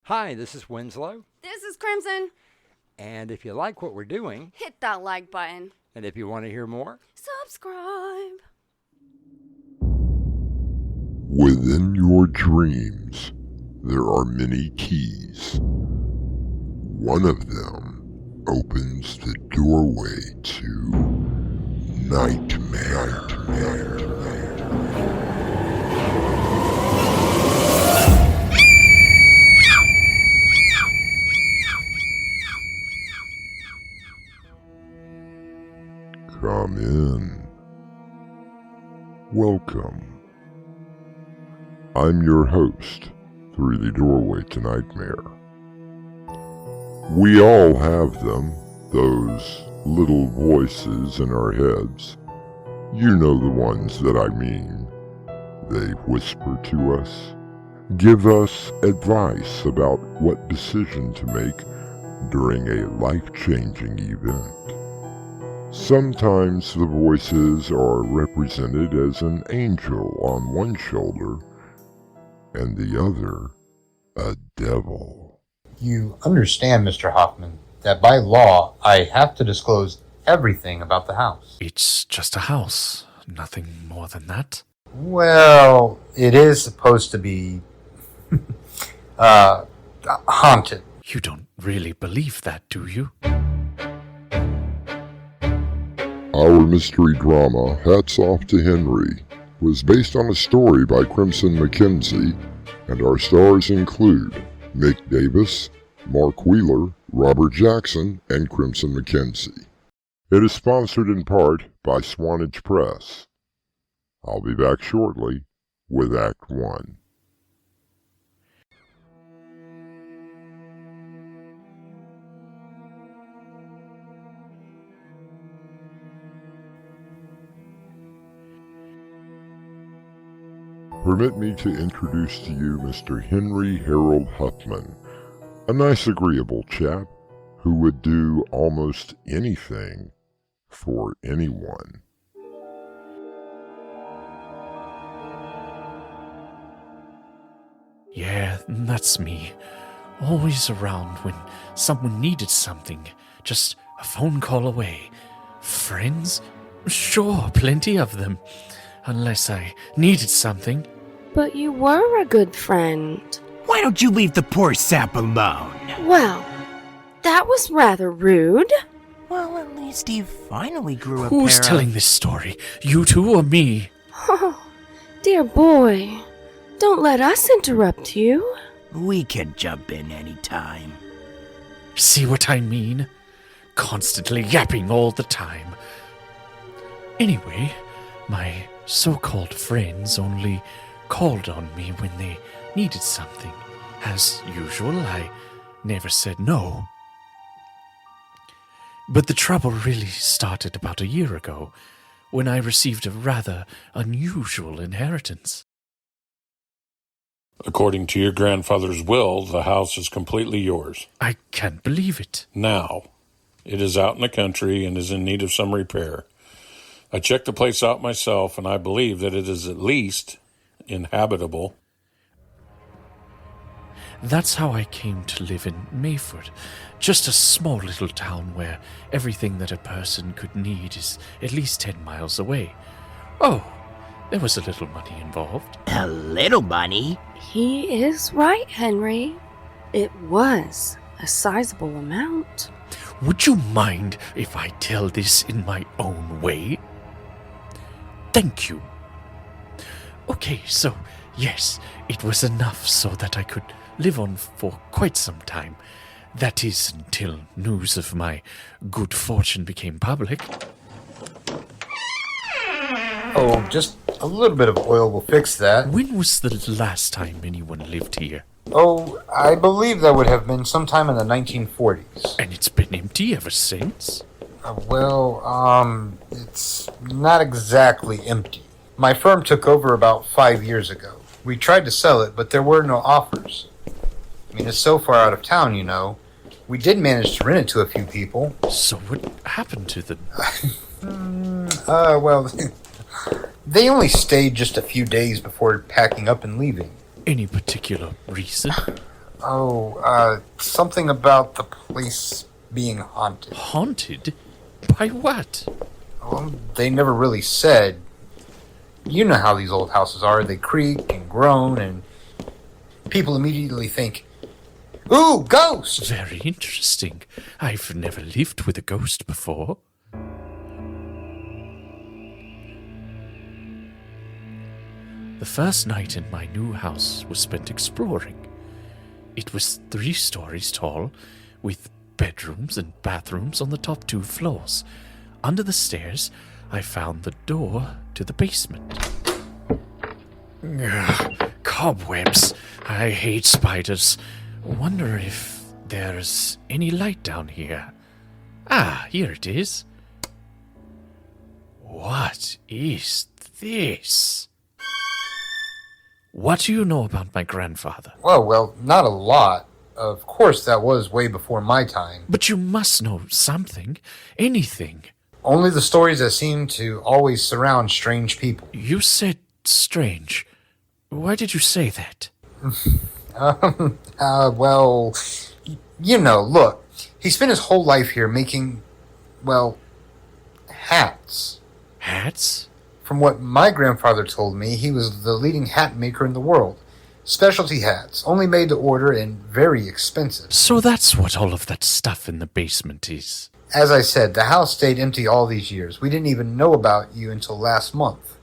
Hi, this is Winslow. This is Crimson. And if you like what we're doing, Hit that like button. and if you want to hear more, Subscribe. Within your dreams, there are many keys. One of them opens the doorway to nightmare. Come in. Welcome. I'm your host through the doorway to nightmare. We all have them, those little voices in our heads. You know the ones that I mean. They whisper to us, give us advice about what decision to make during a life-changing event. Sometimes the voices are represented as an angel on one shoulder and the other a devil. You understand, Mr. Hoffman, that by law I have to disclose everything about the house. It's just a house, nothing more than that. Well, it is supposed to be haunted. You don't really believe that, do you? Our mystery drama, Hats Off to Henry, was based on a story by Crimson McKenzie, and our stars include Mick Davis, Mark Wheeler, Robert Jackson, and Crimson McKenzie. It is sponsored in part by Swanage Press. I'll be back shortly with Act 1. Permit me to introduce to you Mr. Henry Harold Huffman, a nice agreeable chap who would do almost anything for anyone. Yeah, that's me. Always around when someone needed something. Just a phone call away. Friends? Sure, plenty of them. Unless I needed something. But you were a good friend. Why don't you leave the poor sap alone? Well, that was rather rude. Well, at least he finally grew a Who's pair telling of... this story? You two or me? Oh, dear boy, don't let us interrupt you. We can jump in any time. See what I mean? Constantly yapping all the time. Anyway, my so-called friends only called on me when they needed something. As usual, I never said no. But the trouble really started about a year ago, when I received a rather unusual inheritance. According to your grandfather's will, the house is completely yours. I can't believe it. Now, it is out in the country and is in need of some repair. I checked the place out myself, and I believe that it is at least inhabitable. That's how I came to live in Mayford, just a small little town where everything that a person could need is at least 10 miles away. Oh, there was a little money involved. A little money? He is right, Henry. It was a sizable amount. Would you mind if I tell this in my own way? Thank you. Okay, so, yes, it was enough so that I could live on for quite some time. That is, until news of my good fortune became public. Oh, just a little bit of oil will fix that. When was the last time anyone lived here? Oh, I believe that would have been sometime in the 1940s. And it's been empty ever since? It's not exactly empty. My firm took over about 5 years ago. We tried to sell it, but there were no offers. I mean, it's so far out of town, you know. We did manage to rent it to a few people. So what happened to them? Well, they only stayed just a few days before packing up and leaving. Any particular reason? Something about the place being haunted. Haunted? By what? Well, they never really said. You know how these old houses are. They creak and groan, and people immediately think, "Ooh, ghost!" Very interesting. I've never lived with a ghost before. The first night in my new house was spent exploring. It was 3 stories tall, with bedrooms and bathrooms on the top 2 floors. Under the stairs, I found the door to the basement. Ugh, cobwebs. I hate spiders. Wonder if there's any light down here. Ah, here it is. What is this? What do you know about my grandfather? Well, not a lot. Of course, that was way before my time. But you must know something. Anything. Only the stories that seem to always surround strange people. You said strange. Why did you say that? Well, you know, look. He spent his whole life here making, well, hats. Hats? From what my grandfather told me, he was the leading hat maker in the world. Specialty hats, only made to order and very expensive. So that's what all of that stuff in the basement is. As I said, the house stayed empty all these years. We didn't even know about you until last month.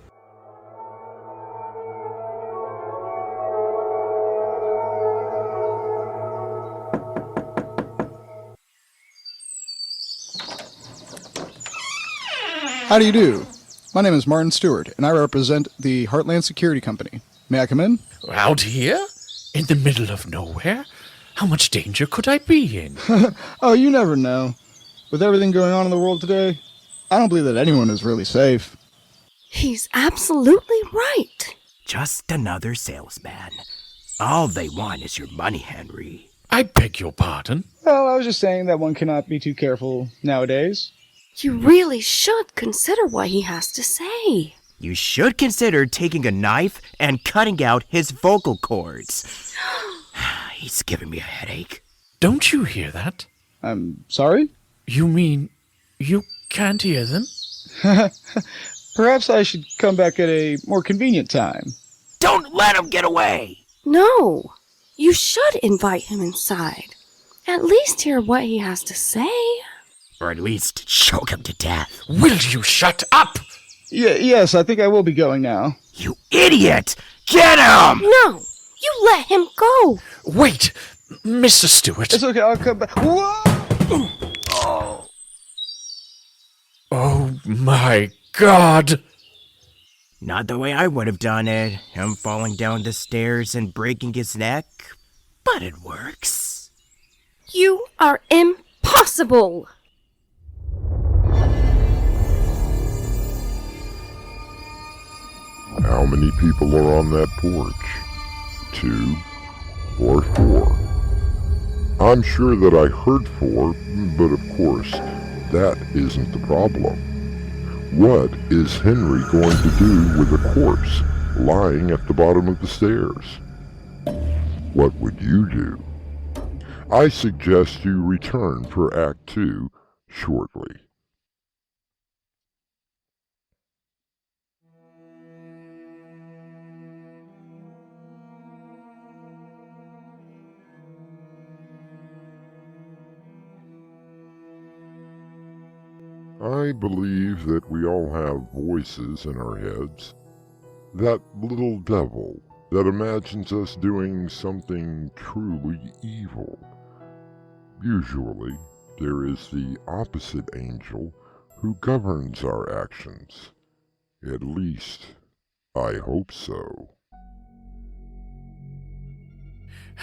How do you do? My name is Martin Stewart, and I represent the Heartland Security Company. May I come in? Out here? In the middle of nowhere? How much danger could I be in? Oh, you never know. With everything going on in the world today, I don't believe that anyone is really safe. He's absolutely right. Just another salesman. All they want is your money, Henry. I beg your pardon? Well, I was just saying that one cannot be too careful nowadays. You really should consider what he has to say. You should consider taking a knife and cutting out his vocal cords. He's giving me a headache. Don't you hear that? I'm sorry? You mean you can't hear them? Perhaps I should come back at a more convenient time. Don't let him get away! No, you should invite him inside. At least hear what he has to say. Or at least choke him to death. Will you shut up? Yes, I think I will be going now. You idiot! Get him! No, you let him go. Wait, Mr. Stewart. It's okay, I'll come back. Whoa! Oh my God! Not the way I would have done it. Him falling down the stairs and breaking his neck. But it works. You are impossible. How many people are on that porch? 2 or 4? I'm sure that I heard 4, but of course, that isn't the problem. What is Henry going to do with a corpse lying at the bottom of the stairs? What would you do? I suggest you return for Act 2 shortly. I believe that we all have voices in our heads. That little devil that imagines us doing something truly evil. Usually, there is the opposite angel who governs our actions. At least, I hope so.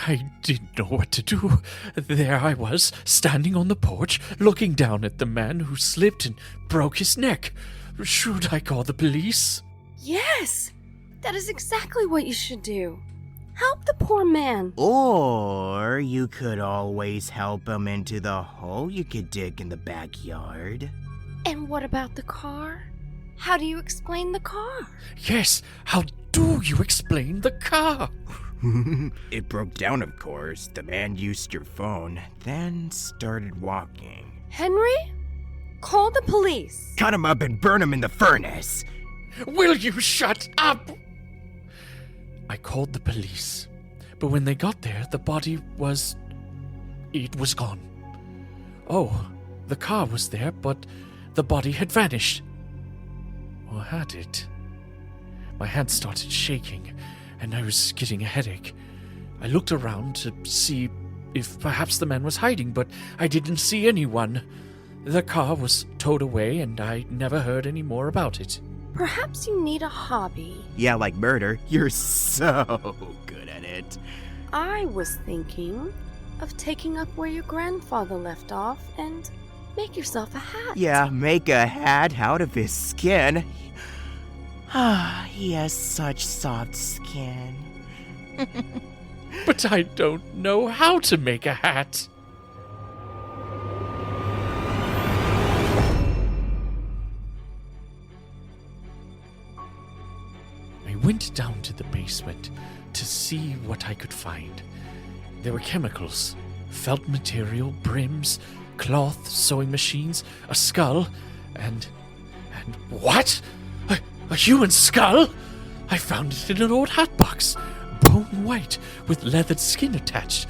I didn't know what to do. There I was, standing on the porch, looking down at the man who slipped and broke his neck. Should I call the police? Yes, that is exactly what you should do. Help the poor man. Or you could always help him into the hole you could dig in the backyard. And what about the car? How do you explain the car? Yes, how do you explain the car? It broke down, of course. The man used your phone, then started walking. Henry? Call the police. Cut him up and burn him in the furnace. Will you shut up? I called the police, but when they got there, the body was... it was gone. Oh, the car was there, but the body had vanished. Or had it? My hand started shaking, and I was getting a headache. I looked around to see if perhaps the man was hiding, but I didn't see anyone. The car was towed away, and I never heard any more about it. Perhaps you need a hobby. Yeah, like murder. You're so good at it. I was thinking of taking up where your grandfather left off and make yourself a hat. Yeah, make a hat out of his skin. Ah, he has such soft skin. But I don't know how to make a hat. I went down to the basement to see what I could find. There were chemicals, felt material, brims, cloth, sewing machines, a skull, and what? A human skull? I found it in an old hat box, bone white, with leathered skin attached.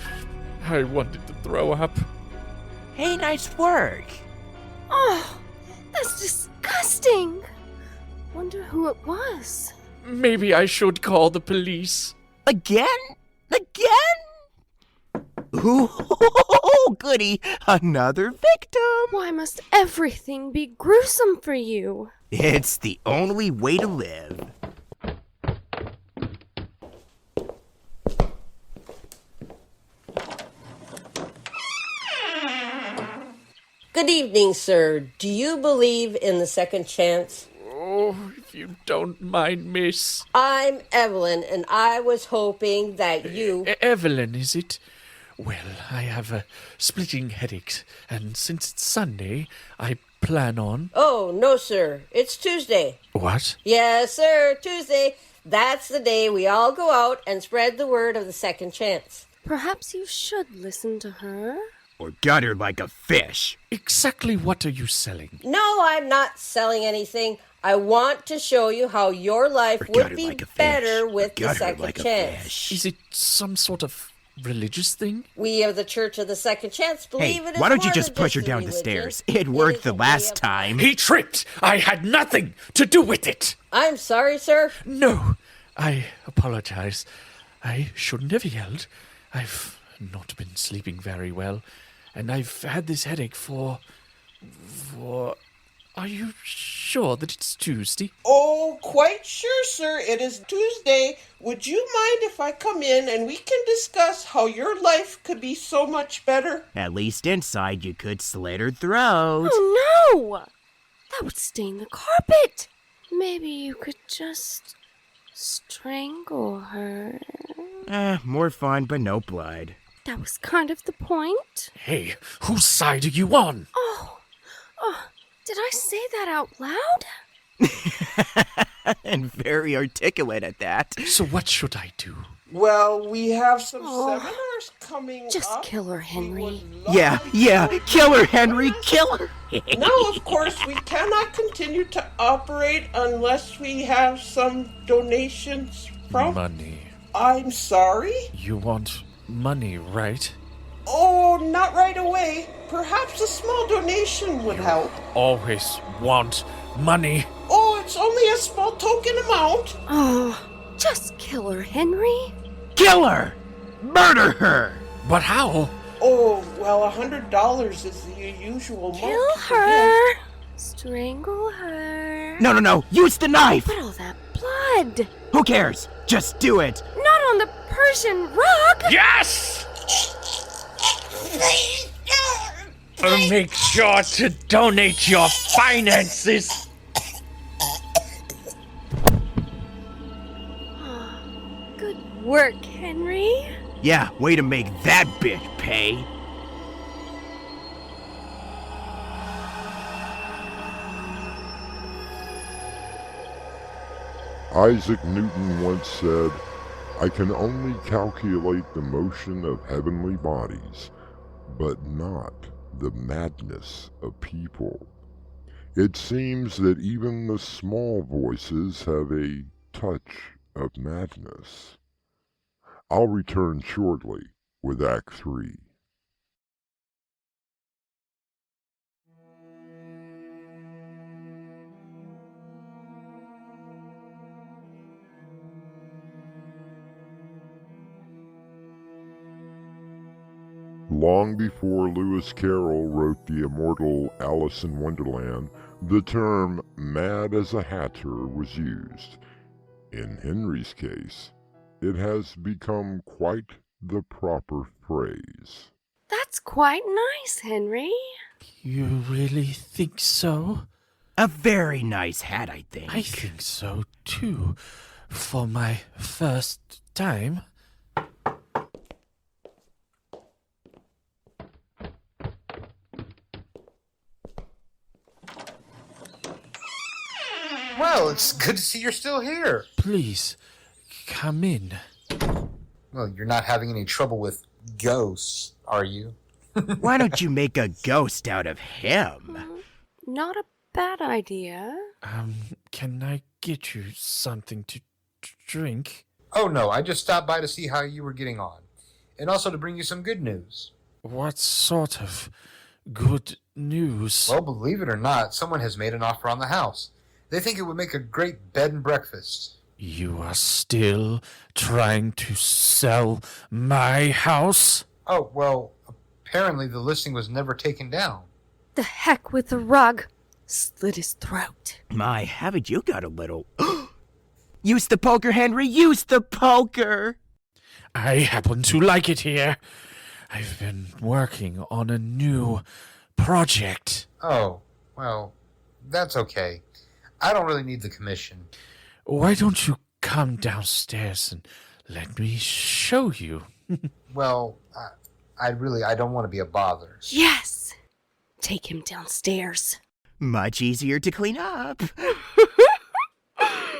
I wanted to throw up. Hey, nice work. Oh, that's disgusting. Wonder who it was. Maybe I should call the police. Again? Ooh, goody. Another victim. Why must everything be gruesome for you? It's the only way to live. Good evening, sir. Do you believe in the second chance? Oh, if you don't mind, miss. I'm Evelyn, and I was hoping that you... Evelyn, is it? Well, I have a splitting headache, and since it's Sunday, I plan on... Oh, no, sir. It's Tuesday. What? Yes, sir, Tuesday. That's the day we all go out and spread the word of the second chance. Perhaps you should listen to her. Or gut her like a fish. Exactly what are you selling? No, I'm not selling anything. I want to show you how your life would be better with the second chance. Is it some sort of religious thing? We of the Church of the Second Chance believe it is why don't you more just than push her a down the religion. stairs? It worked the last time. He tripped! I had nothing to do with it! I'm sorry, sir. No, I apologize. I shouldn't have yelled. I've not been sleeping very well, and I've had this headache for... Are you sure that it's Tuesday? Oh, quite sure, sir. It is Tuesday. Would you mind if I come in and we can discuss how your life could be so much better? At least inside you could slit her throat. Oh, no! That would stain the carpet. Maybe you could just strangle her. More fun, but no blood. That was kind of the point. Hey, whose side are you on? Oh, did I say that out loud? And very articulate at that. So what should I do? Well, we have some seminars coming Just up. kill her, Henry. Yeah, kill her, Henry, kill her. Now, of course, we cannot continue to operate unless we have some donations from... Money. I'm sorry? You want money, right? Oh, not right away. Perhaps a small donation would help. Always want money. Oh, it's only a small token amount. Oh, just kill her, Henry. Kill her! Murder her! But how? Oh, well, $100 is the usual Kill her. Strangle her. No, use the knife! But all that blood. Who cares? Just do it! Not on the Persian rug. Yes! Make sure to donate your finances. Good work, Henry. Yeah, way to make that bitch pay. Isaac Newton once said, I can only calculate the motion of heavenly bodies, but not the madness of people. It seems that even the small voices have a touch of madness. I'll return shortly with Act 3. Long before Lewis Carroll wrote the immortal Alice in Wonderland, the term mad as a hatter was used. In Henry's case, it has become quite the proper phrase. That's quite nice, Henry. You really think so? A very nice hat, I think. I think so, too. For my first time. Well, it's good to see you're still here. Please, come in. Well, you're not having any trouble with ghosts, are you? Why don't you make a ghost out of him? Not a bad idea. Can I get you something to drink? Oh no, I just stopped by to see how you were getting on. And also to bring you some good news. What sort of good news? Well, believe it or not, someone has made an offer on the house. They think it would make a great bed and breakfast. You are still trying to sell my house? Oh, well, apparently the listing was never taken down. The heck with the rug. Slit his throat. My, haven't you got a little... Use the poker, Henry! Use the poker! I happen to like it here. I've been working on a new project. Oh, well, that's okay. I don't really need the commission. Why don't you come downstairs and let me show you? Well, I don't want to be a bother. Yes! Take him downstairs. Much easier to clean up.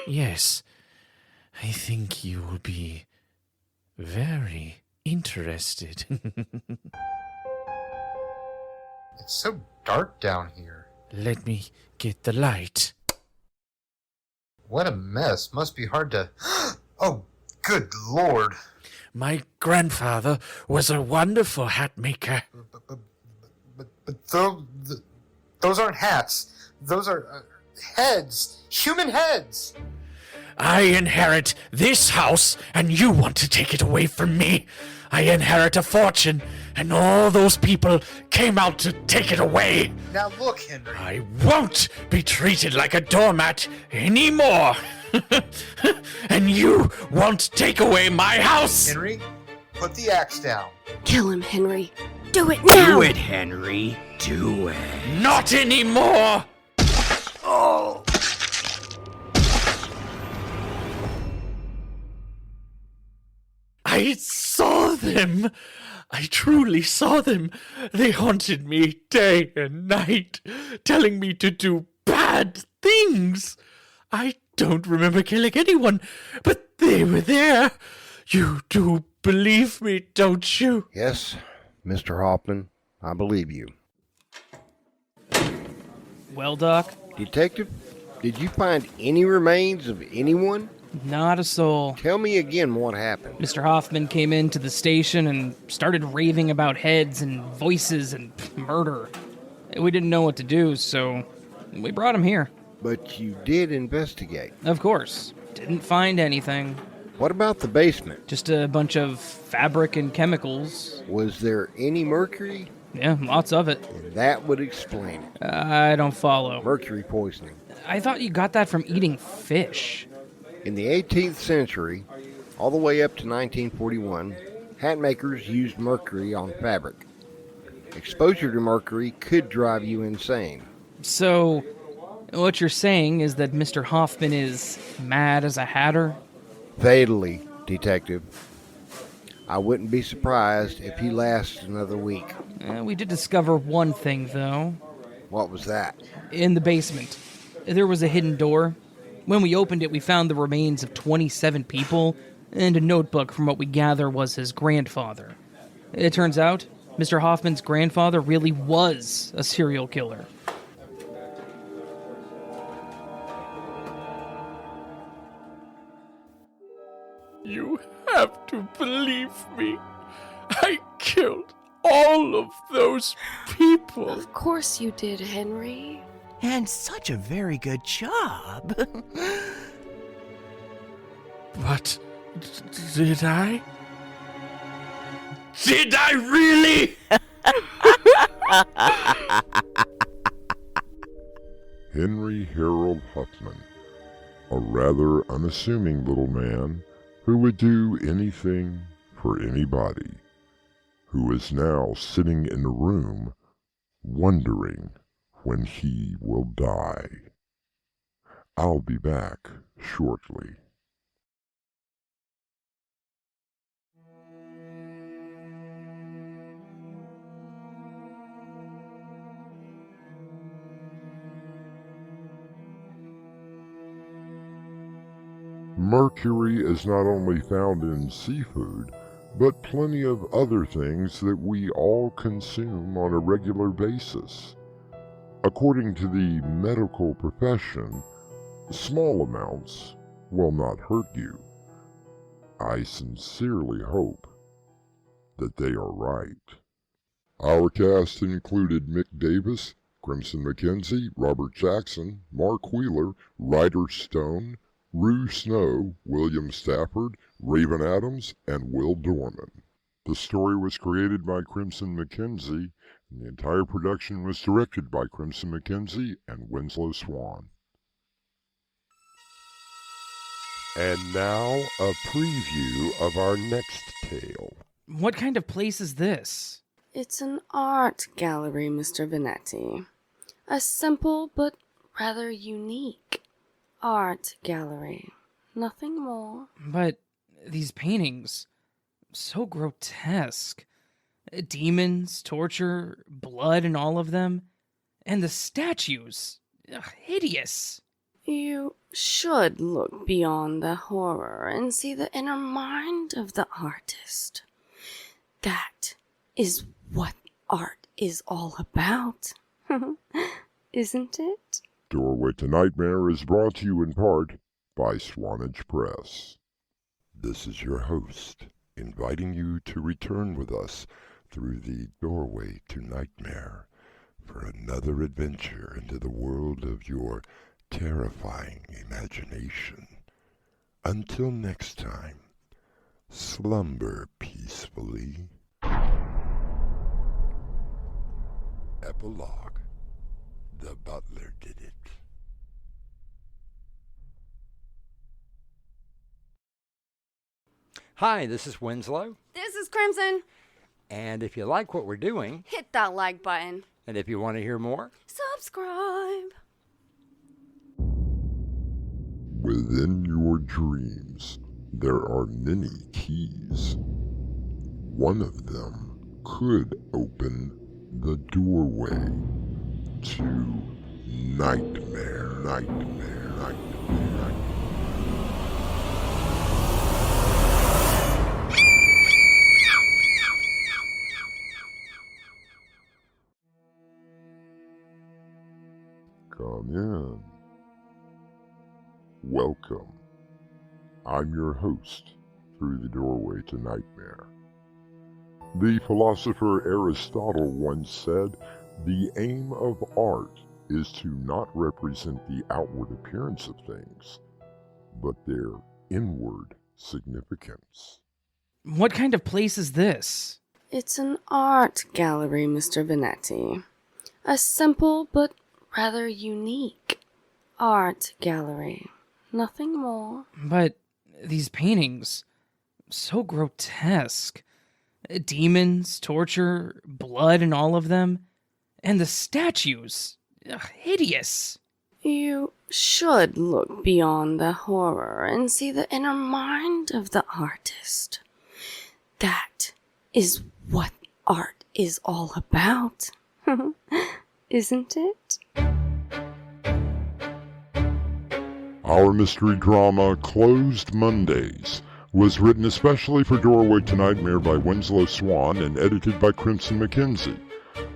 Yes, I think you will be very interested. It's so dark down here. Let me get the light. What a mess. Must be hard to... Oh, good Lord. My grandfather was a wonderful hat maker. But those aren't hats. Those are heads. Human heads. I inherit this house, and you want to take it away from me. I inherit a fortune, and all those people came out to take it away. Now look, Henry. I won't be treated like a doormat anymore. And you won't take away my house. Henry, put the axe down. Kill him, Henry. Do it now. Do it, Henry. Do it. Not anymore. Oh. I saw them. I truly saw them. They haunted me day and night, telling me to do bad things. I don't remember killing anyone, but they were there. You do believe me, don't you? Yes, Mr. Hoffman, I believe you. Well, Doc? Detective, did you find any remains of anyone? Not a soul. Tell me again what happened. Mr. Hoffman came into the station and started raving about heads and voices and murder. We didn't know what to do, so we brought him here. But you did investigate. Of course. Didn't find anything. What about the basement? Just a bunch of fabric and chemicals. Was there any mercury? Yeah, lots of it. And that would explain it. I don't follow. Mercury poisoning. I thought you got that from eating fish. In the 18th century, all the way up to 1941, hat makers used mercury on fabric. Exposure to mercury could drive you insane. So, what you're saying is that Mr. Hoffman is mad as a hatter? Fatally, Detective. I wouldn't be surprised if he lasts another week. We did discover one thing, though. What was that? In the basement, there was a hidden door. When we opened it, we found the remains of 27 people, and a notebook from what we gather was his grandfather. It turns out, Mr. Hoffman's grandfather really was a serial killer. You have to believe me. I killed all of those people. Of course you did, Henry. And such a very good job. But did I? Did I really? Henry Harold Huffman, a rather unassuming little man who would do anything for anybody, who is now sitting in a room wondering when he will die. I'll be back shortly. Mercury is not only found in seafood, but plenty of other things that we all consume on a regular basis. According to the medical profession, small amounts will not hurt you. I sincerely hope that they are right. Our cast included Mick Davis, Crimson McKenzie, Robert Jackson, Mark Wheeler, Ryder Stone, Rue Snow, William Stafford, Raven Adams, and Will Dorman. The story was created by Crimson McKenzie, and the entire production was directed by Crimson McKenzie and Winslow Swan. And now, a preview of our next tale. What kind of place is this? It's an art gallery, Mr. Venetti. A simple but rather unique art gallery. Nothing more. But these paintings, so grotesque. Demons, torture, blood in all of them. And the statues, hideous. You should look beyond the horror and see the inner mind of the artist. That is what art is all about. Isn't it? Doorway to Nightmare is brought to you in part by Swanage Press. This is your host, inviting you to return with us through the Doorway to Nightmare for another adventure into the world of your terrifying imagination. Until next time, slumber peacefully. Epilogue. The butler did it. Hi, this is Winslow. This is Crimson. And if you like what we're doing, Hit that like button. and if you want to hear more, Subscribe. Within your dreams, there are many keys. One of them could open the doorway to nightmare, nightmare, nightmare. Come in. Welcome. I'm your host through the Doorway to Nightmare. The philosopher Aristotle once said, "The aim of art is to not represent the outward appearance of things, but their inward significance." What kind of place is this? It's an art gallery, Mr. Venetti. A simple but rather unique art gallery. Nothing more. But these paintings, so grotesque. Demons, torture, blood in all of them. And the statues, hideous. You should look beyond the horror and see the inner mind of the artist. That is what art is all about. Isn't it? Our mystery drama Closed Mondays was written especially for Doorway to Nightmare by Winslow Swan and edited by Crimson McKenzie.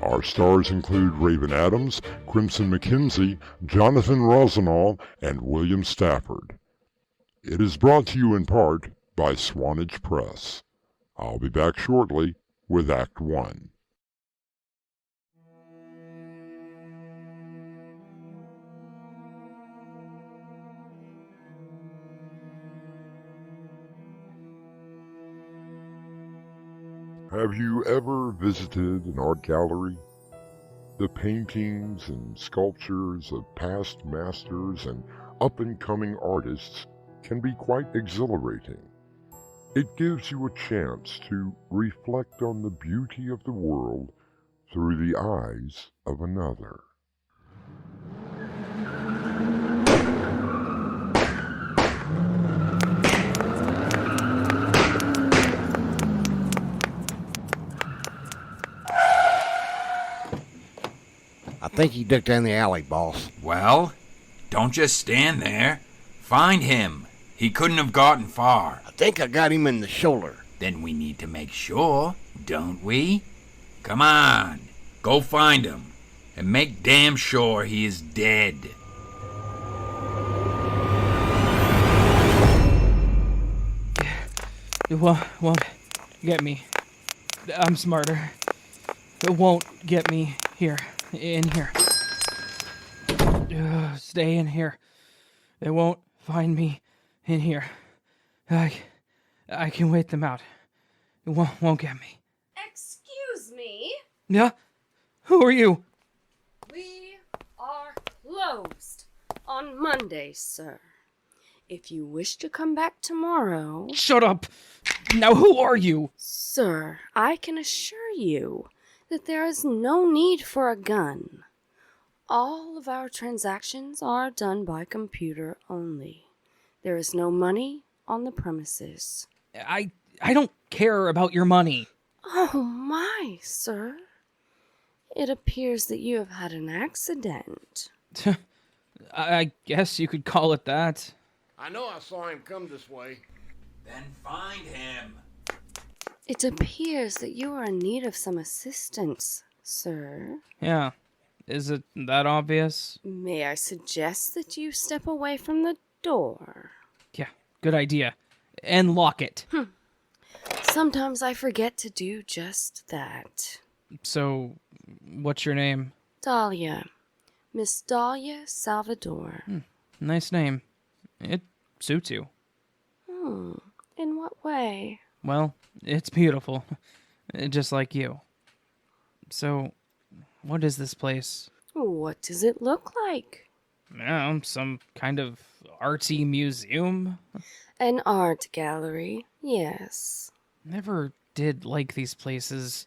Our stars include Raven Adams, Crimson McKenzie, Jonathan Rosenall, and William Stafford. It is brought to you in part by Swanage Press. I'll be back shortly with Act 1. Have you ever visited an art gallery? The paintings and sculptures of past masters and up-and-coming artists can be quite exhilarating. It gives you a chance to reflect on the beauty of the world through the eyes of another. I think he ducked down the alley, boss. Well, don't just stand there. Find him. He couldn't have gotten far. I think I got him in the shoulder. Then we need to make sure, don't we? Come on, go find him, and make damn sure he is dead. It won't get me. I'm smarter. It won't get me here. In here. Stay in here. They won't find me in here. I can wait them out. It won't get me. Excuse me? Yeah? Who are you? We are closed on Monday, sir. If you wish to come back tomorrow... Shut up! Now who are you? Sir, I can assure you that there is no need for a gun. All of our transactions are done by computer only. There is no money on the premises. I don't care about your money. Oh my, sir. It appears that you have had an accident. I guess you could call it that. I know I saw him come this way. Then find him. It appears that you are in need of some assistance, sir. Yeah. Is it that obvious? May I suggest that you step away from the door? Yeah, good idea. And lock it. Sometimes I forget to do just that. So, what's your name? Dahlia. Miss Dahlia Salvador. Nice name. It suits you. In what way? Well, it's beautiful. Just like you. So, what is this place? What does it look like? Some kind of artsy museum? An art gallery, yes. Never did like these places.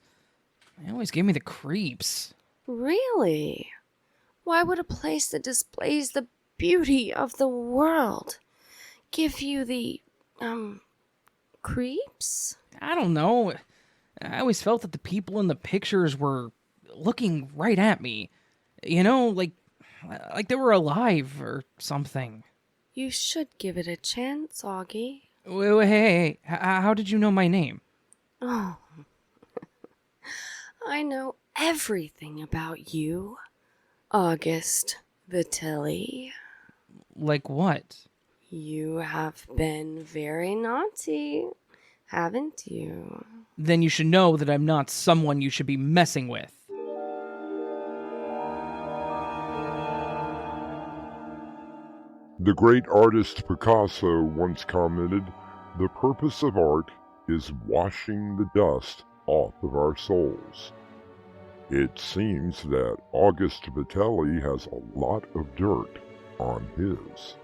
They always gave me the creeps. Really? Why would a place that displays the beauty of the world give you the, creeps? I don't know. I always felt that the people in the pictures were looking right at me. You know, like they were alive or something. You should give it a chance, Augie. Wait, hey, how did you know my name? Oh, I know everything about you, August Vitelli. Like what? You have been very naughty, haven't you? Then you should know that I'm not someone you should be messing with. The great artist Picasso once commented, "The purpose of art is washing the dust off of our souls." It seems that August Vitelli has a lot of dirt on his.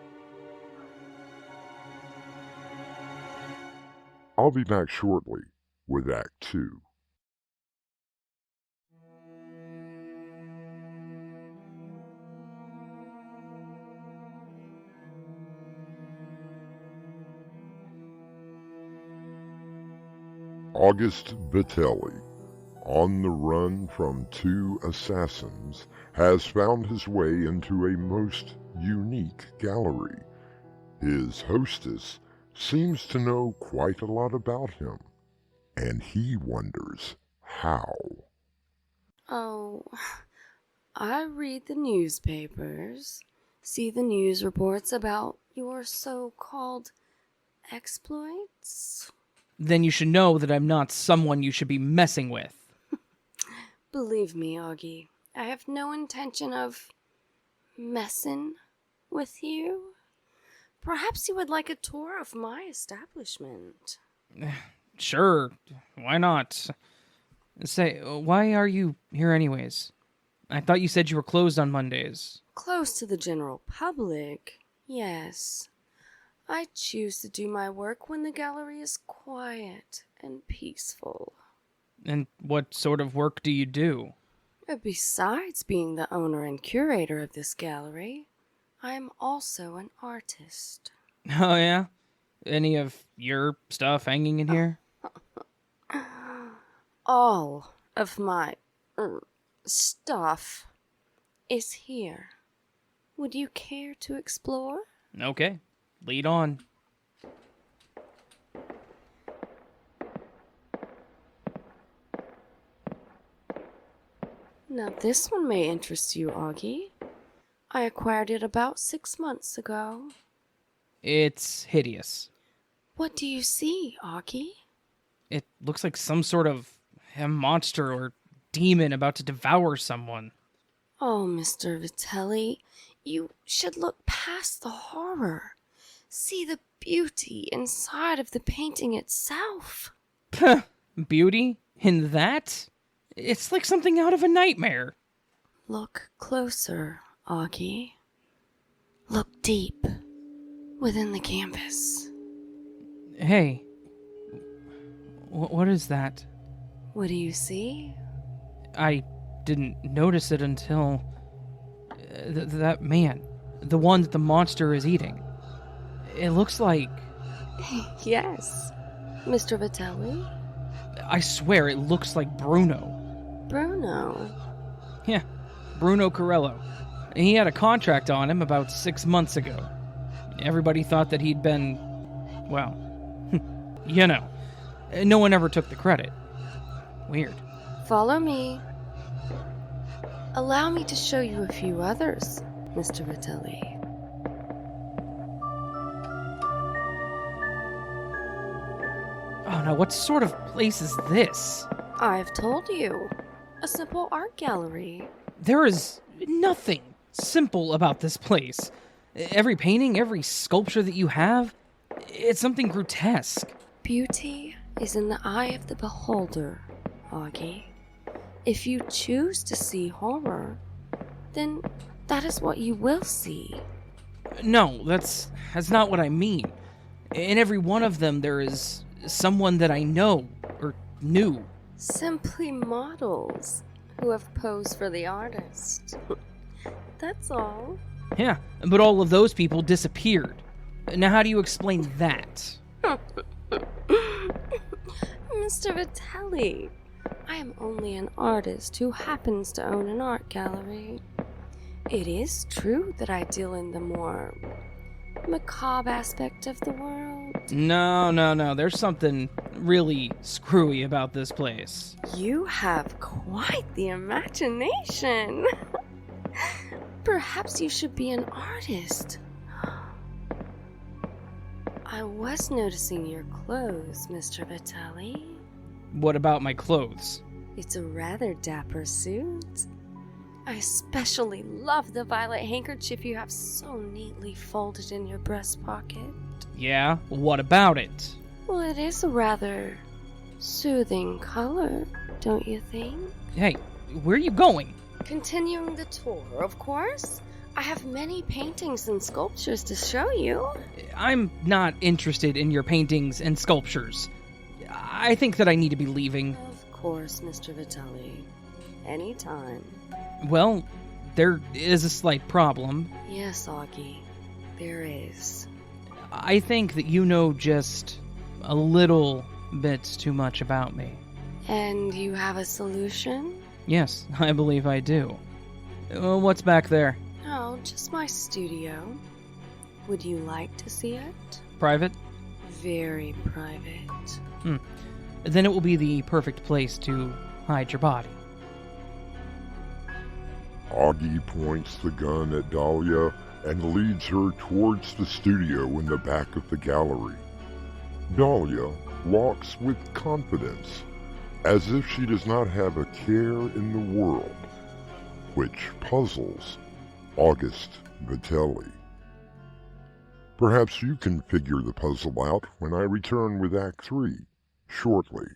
I'll be back shortly with Act 2. August Vitelli, on the run from 2 assassins, has found his way into a most unique gallery. His hostess seems to know quite a lot about him, and he wonders how. Oh, I read the newspapers, see the news reports about your so-called exploits. Then you should know that I'm not someone you should be messing with. Believe me, Augie, I have no intention of messing with you. Perhaps you would like a tour of my establishment. Sure, why not? Say, why are you here anyways? I thought you said you were closed on Mondays. Close to the general public, yes. I choose to do my work when the gallery is quiet and peaceful. And what sort of work do you do? Besides being the owner and curator of this gallery, I am also an artist. Oh yeah? Any of your stuff hanging in here? All of my stuff is here. Would you care to explore? Okay, lead on. Now this one may interest you, Augie. I acquired it about 6 months ago. It's hideous. What do you see, Augie? It looks like some sort of a monster or demon about to devour someone. Oh, Mr. Vitelli, you should look past the horror. See the beauty inside of the painting itself. Beauty? In that? It's like something out of a nightmare. Look closer, Augie. Look deep within the canvas. Hey, what is that? What do you see? I didn't notice it until that man, the one that the monster is eating. It looks like... Yes, Mr. Vitelli. I swear it looks like Bruno. Bruno? Yeah, Bruno Corello. He had a contract on him about 6 months ago. Everybody thought that he'd been, well, you know. No one ever took the credit. Weird. Follow me. Allow me to show you a few others, Mr. Vitelli. Oh, now what sort of place is this? I've told you. A simple art gallery. There is nothing simple about this place. Every painting, every sculpture that you have, it's something grotesque. Beauty is in the eye of the beholder, Augie. If you choose to see horror, then that is what you will see. No, that's not what I mean. In every one of them, there is someone that I know or knew. Simply models who have posed for the artist. That's all. Yeah, but all of those people disappeared. Now how do you explain that? Mr. Vitelli, I am only an artist who happens to own an art gallery. It is true that I deal in the more macabre aspect of the world. No. There's something really screwy about this place. You have quite the imagination. Perhaps you should be an artist. I was noticing your clothes, Mr. Vitelli. What about my clothes? It's a rather dapper suit. I especially love the violet handkerchief you have so neatly folded in your breast pocket. Yeah, what about it? Well, it is a rather soothing color, don't you think? Hey, where are you going? Continuing the tour, of course. I have many paintings and sculptures to show you. I'm not interested in your paintings and sculptures. I think that I need to be leaving. Of course, Mr. Vitelli. Anytime. Well, there is a slight problem. Yes, Augie, there is. I think that you know just a little bit too much about me. And you have a solution? Yes, I believe I do. What's back there? Oh, just my studio. Would you like to see it? Private? very private. Then it will be the perfect place to hide your body. Augie points the gun at Dahlia and leads her towards the studio in the back of the gallery. Dahlia walks with confidence, as if she does not have a care in the world, which puzzles August Vitelli. Perhaps you can figure the puzzle out when I return with Act 3, shortly.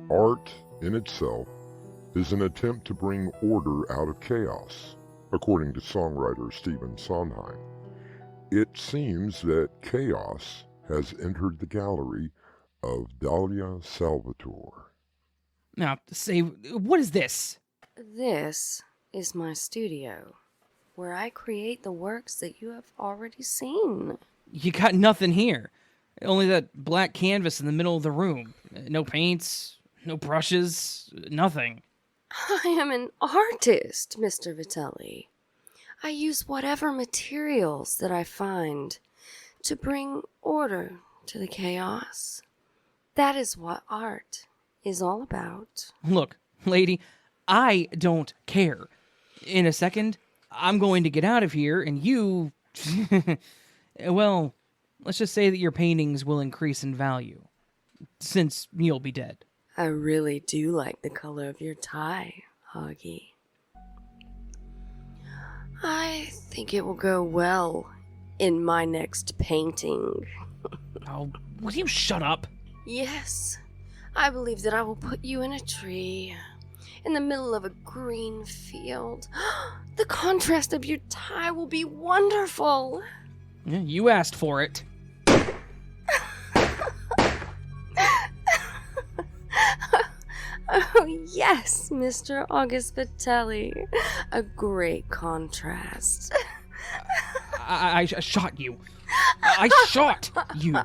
Art, in itself, is an attempt to bring order out of chaos, according to songwriter Stephen Sondheim. It seems that chaos has entered the gallery of Dahlia Salvatore. Now, say, what is this? This is my studio, where I create the works that you have already seen. You got nothing here. Only that black canvas in the middle of the room. No paints, no brushes, nothing. I am an artist, Mr. Vitelli. I use whatever materials that I find to bring order to the chaos. That is what art is all about. Look, lady, I don't care. In a second, I'm going to get out of here, and you... well, let's just say that your paintings will increase in value, since you'll be dead. I really do like the color of your tie, Augie. I think it will go well in my next painting. Oh, will you shut up? Yes, I believe that I will put you in a tree, in the middle of a green field. The contrast of your tie will be wonderful. Yeah, you asked for it. Oh, yes, Mr. August Vitelli. A great contrast. I shot you. I shot you.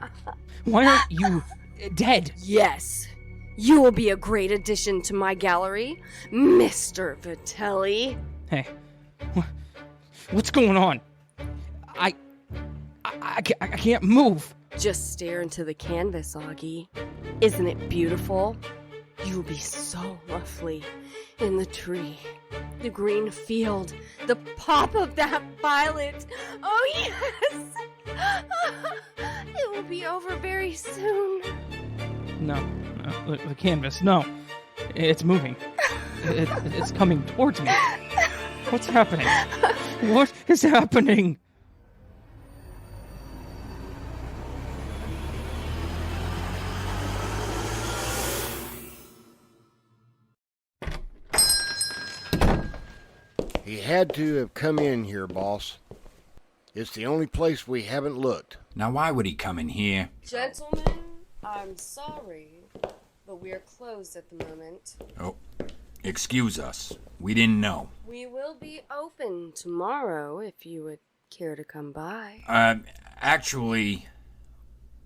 Why aren't you dead? Yes, you will be a great addition to my gallery, Mr. Vitelli. Hey, what's going on? I can't move. Just stare into the canvas, Augie. Isn't it beautiful? You will be so lovely in the tree, the green field, the pop of that violet. Oh, yes! It will be over very soon. No, the canvas, no. It's moving. It's coming towards me. What's happening? What is happening? He had to have come in here, boss. It's the only place we haven't looked. Now, why would he come in here? Gentlemen, I'm sorry, but we're closed at the moment. Oh, excuse us. We didn't know. We will be open tomorrow if you would care to come by. Actually,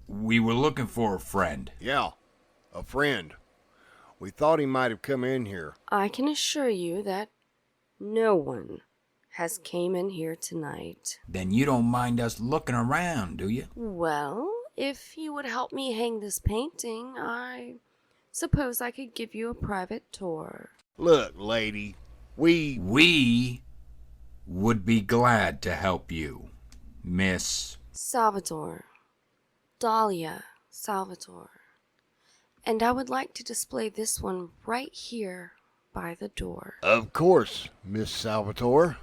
we were looking for a friend. Yeah, a friend. We thought he might have come in here. I can assure you that no one has came in here tonight. Then you don't mind us looking around, do you? Well, if you would help me hang this painting, I suppose I could give you a private tour. Look, lady, We would be glad to help you, Miss... Salvatore. Dahlia Salvatore. And I would like to display this one right here by the door. Of course, Miss Salvatore.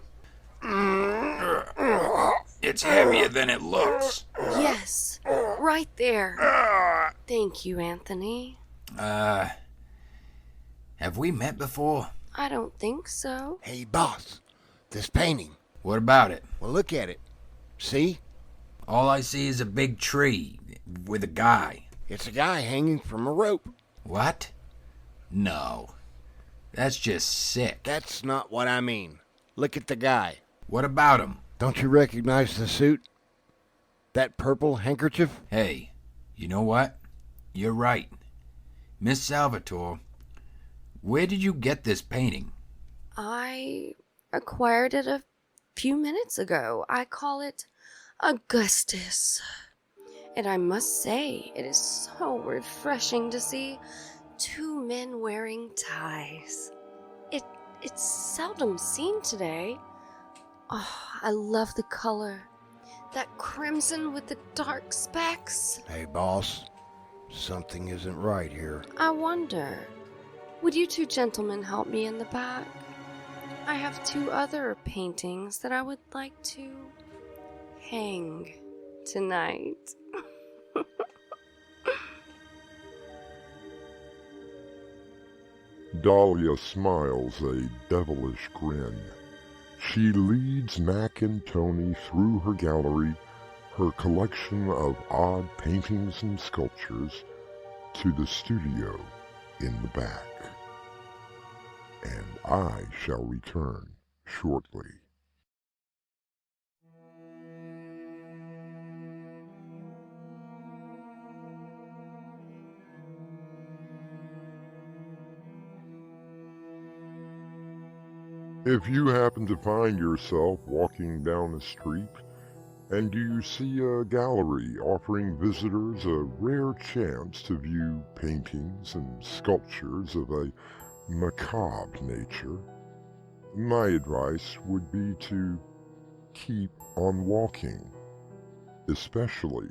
It's heavier than it looks. Yes, right there. Thank you, Anthony. Have we met before? I don't think so. Hey, boss, this painting. What about it? Well, look at it. See? All I see is a big tree with a guy. It's a guy hanging from a rope. What? No. That's just sick. That's not what I mean. Look at the guy. What about him? Don't you recognize the suit? That purple handkerchief? Hey, you know what? you're right. Miss Salvatore, where did you get this painting? I acquired it a few minutes ago. I call it Augustus. And I must say, it is so refreshing to see two men wearing ties. It's seldom seen today. Oh, I love the color. That crimson with the dark specks. Hey, boss. Something isn't right here. I wonder, would you two gentlemen help me in the back? I have two other paintings that I would like to hang tonight. Dahlia smiles a devilish grin. She leads Mac and Tony through her gallery, her collection of odd paintings and sculptures, to the studio in the back. And I shall return shortly. If you happen to find yourself walking down a street and you see a gallery offering visitors a rare chance to view paintings and sculptures of a macabre nature, my advice would be to keep on walking, especially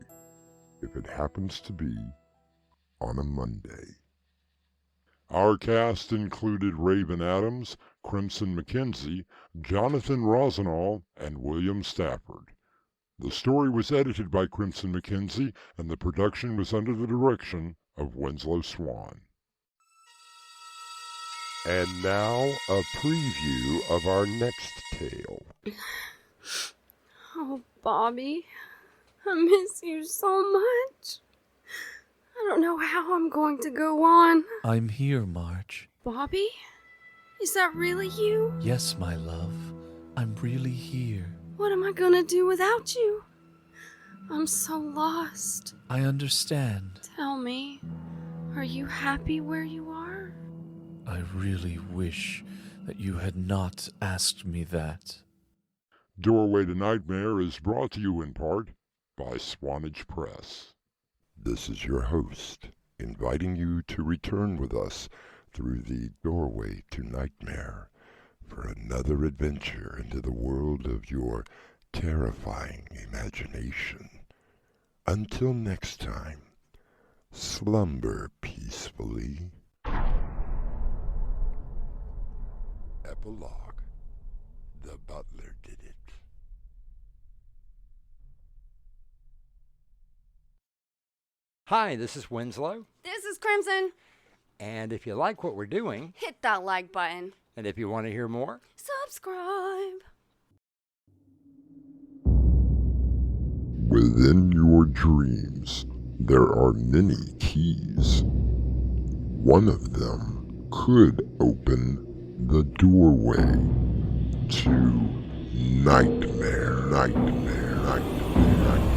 if it happens to be on a Monday. Our cast included Raven Adams, Crimson McKenzie, Jonathan Rosenall, and William Stafford. The story was edited by Crimson McKenzie, and the production was under the direction of Winslow Swan. And now, a preview of our next tale. Oh, Bobby, I miss you so much. I don't know how I'm going to go on. I'm here, Marge. Bobby? Is that really you? Yes, my love. I'm really here. What am I gonna do without you? I'm so lost. I understand. Tell me, are you happy where you are? I really wish that you had not asked me that. Doorway to Nightmare is brought to you in part by Swanage Press. This is your host, inviting you to return with us through the Doorway to Nightmare for another adventure into the world of your terrifying imagination. Until next time, slumber peacefully. Epilogue. The butler did it. Hi, this is Winslow. This is Crimson. And if you like what we're doing, Hit that like button. and if you want to hear more, Subscribe. Within your dreams, there are many keys. One of them could open the doorway to nightmare, nightmare, nightmare.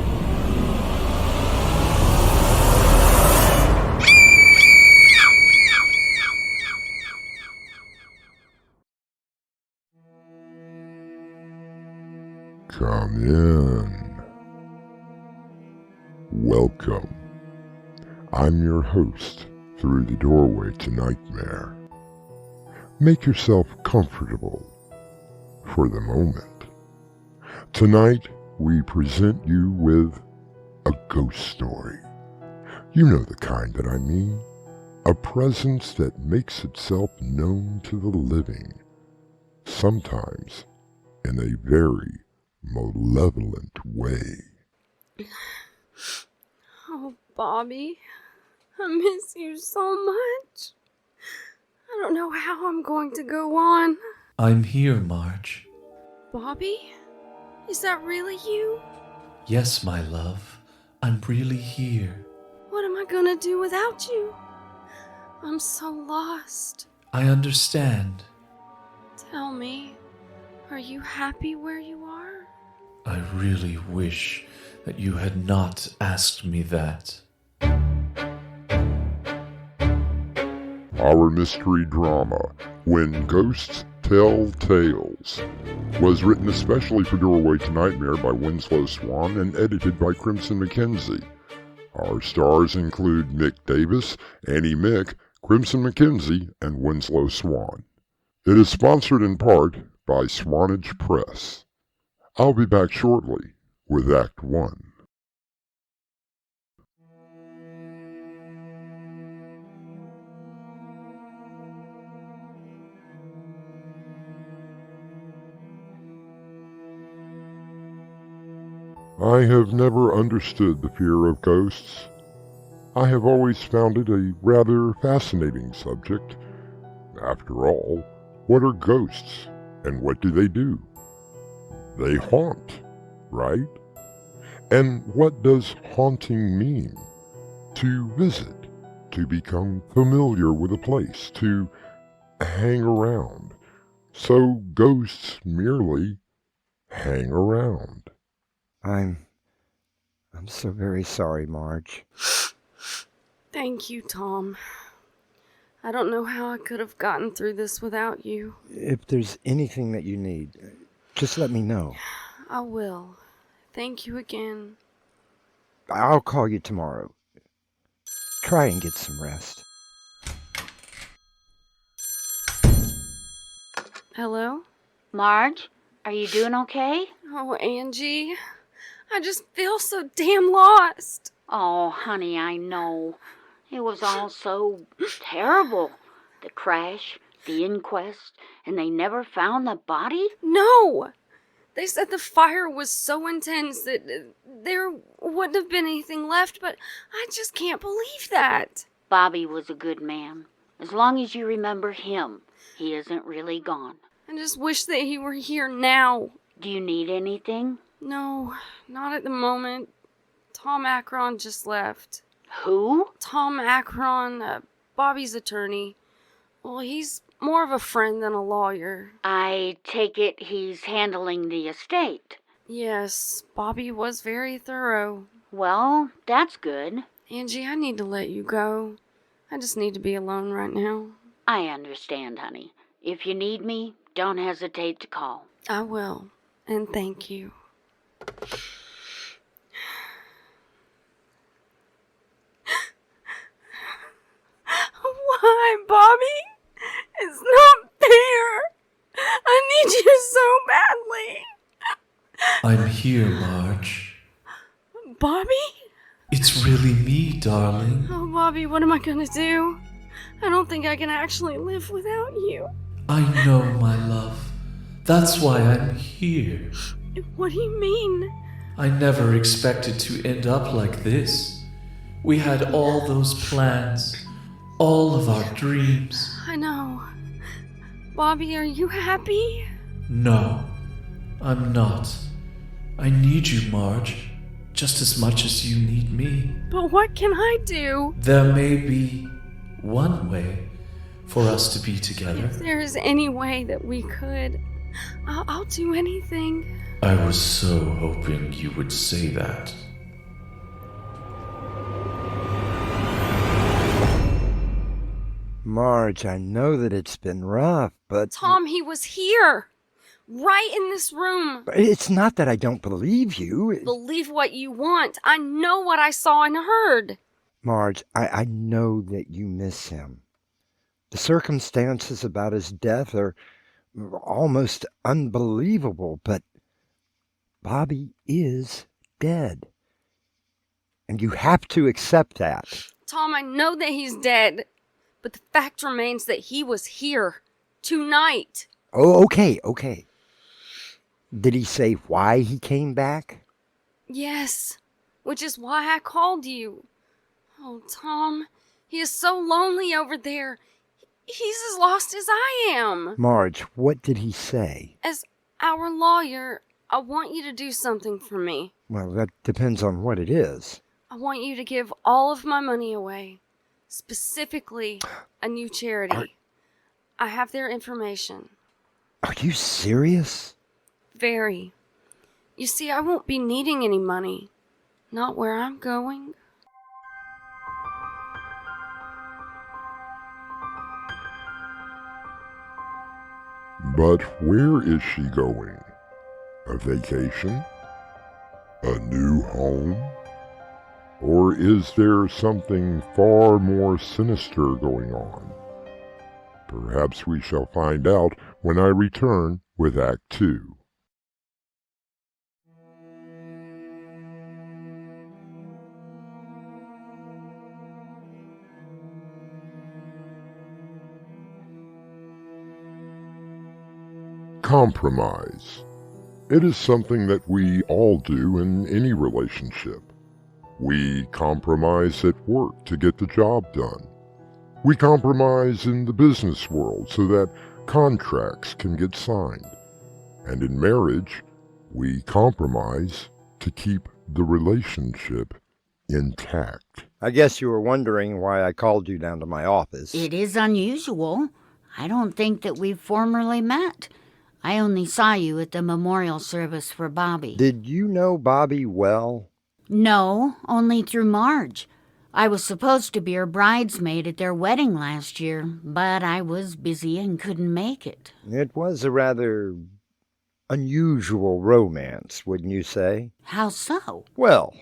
Come in. Welcome. I'm your host through the Doorway to Nightmare. Make yourself comfortable for the moment. Tonight, we present you with a ghost story. You know the kind that I mean. A presence that makes itself known to the living, sometimes in a very malevolent way. Oh, Bobby, I miss you so much. I don't know how I'm going to go on. I'm here, Marge. Bobby? Is that really you? Yes, my love. I'm really here. What am I gonna do without you? I'm so lost. I understand. Tell me, are you happy where you are? I really wish that you had not asked me that. Our mystery drama, When Ghosts Tell Tales, was written especially for Doorway to Nightmare by Winslow Swan and edited by Crimson McKenzie. Our stars include Mick Davis, Annie Mick, Crimson McKenzie, and Winslow Swan. It is sponsored in part by Swanage Press. I'll be back shortly with Act 1. I have never understood the fear of ghosts. I have always found it a rather fascinating subject. After all, what are ghosts, and what do they do? They haunt, right? And what does haunting mean? To visit, to become familiar with a place, to hang around. So ghosts merely hang around. I'm so very sorry, Marge. Thank you, Tom. I don't know how I could have gotten through this without you. If there's anything that you need, just let me know. I will. Thank you again. I'll call you tomorrow. Try and get some rest. Hello? Marge, are you doing okay? Oh, Angie. I just feel so damn lost. Oh, honey, I know. It was all so terrible. The crash, the inquest, and they never found the body? No! They said the fire was so intense that there wouldn't have been anything left, but I just can't believe that. Bobby was a good man. As long as you remember him, he isn't really gone. I just wish that he were here now. Do you need anything? No, not at the moment. Tom Akron just left. Who? Tom Akron, Bobby's attorney. Well, he's more of a friend than a lawyer. I take it he's handling the estate. Yes, Bobby was very thorough. Well, that's good. Angie, I need to let you go. I just need to be alone right now. I understand, honey. If you need me, don't hesitate to call. I will, and thank you. Why, Bobby? It's not fair. I need you so badly. I'm here, Marge. Bobby? It's really me, darling. Oh, Bobby, what am I gonna do? I don't think I can actually live without you. I know, my love. That's why I'm here. What do you mean? I never expected to end up like this. We had all those plans, all of our dreams. I know. Bobby, are you happy? No, I'm not. I need you, Marge, just as much as you need me. But what can I do? There may be one way for us to be together. If there is any way that we could, I'll do anything. I was so hoping you would say that. Marge, I know that it's been rough, but... Tom, he was here. Right in this room. It's not that I don't believe you. Believe what you want. I know what I saw and heard. Marge, I know that you miss him. The circumstances about his death are almost unbelievable, but Bobby is dead. And you have to accept that. Tom, I know that he's dead, but the fact remains that he was here tonight. Oh, okay. Did he say why he came back? Yes, which is why I called you. Oh, Tom, he is so lonely over there. He's as lost as I am. Marge, what did he say? As our lawyer, I want you to do something for me. Well, that depends on what it is. I want you to give all of my money away. Specifically, a new charity. I have their information. Are you serious? Very. You see, I won't be needing any money. Not where I'm going. But where is she going? A vacation? A new home? Or is there something far more sinister going on? Perhaps we shall find out when I return with Act 2. Compromise. It is something that we all do in any relationship. We compromise at work to get the job done. We compromise in the business world so that contracts can get signed. And in marriage, we compromise to keep the relationship intact. I guess you were wondering why I called you down to my office. It is unusual. I don't think that we've formally met. I only saw you at the memorial service for Bobby. Did you know Bobby well? No, only through Marge. I was supposed to be her bridesmaid at their wedding last year, but I was busy and couldn't make it. It was a rather unusual romance, wouldn't you say? How so? Well,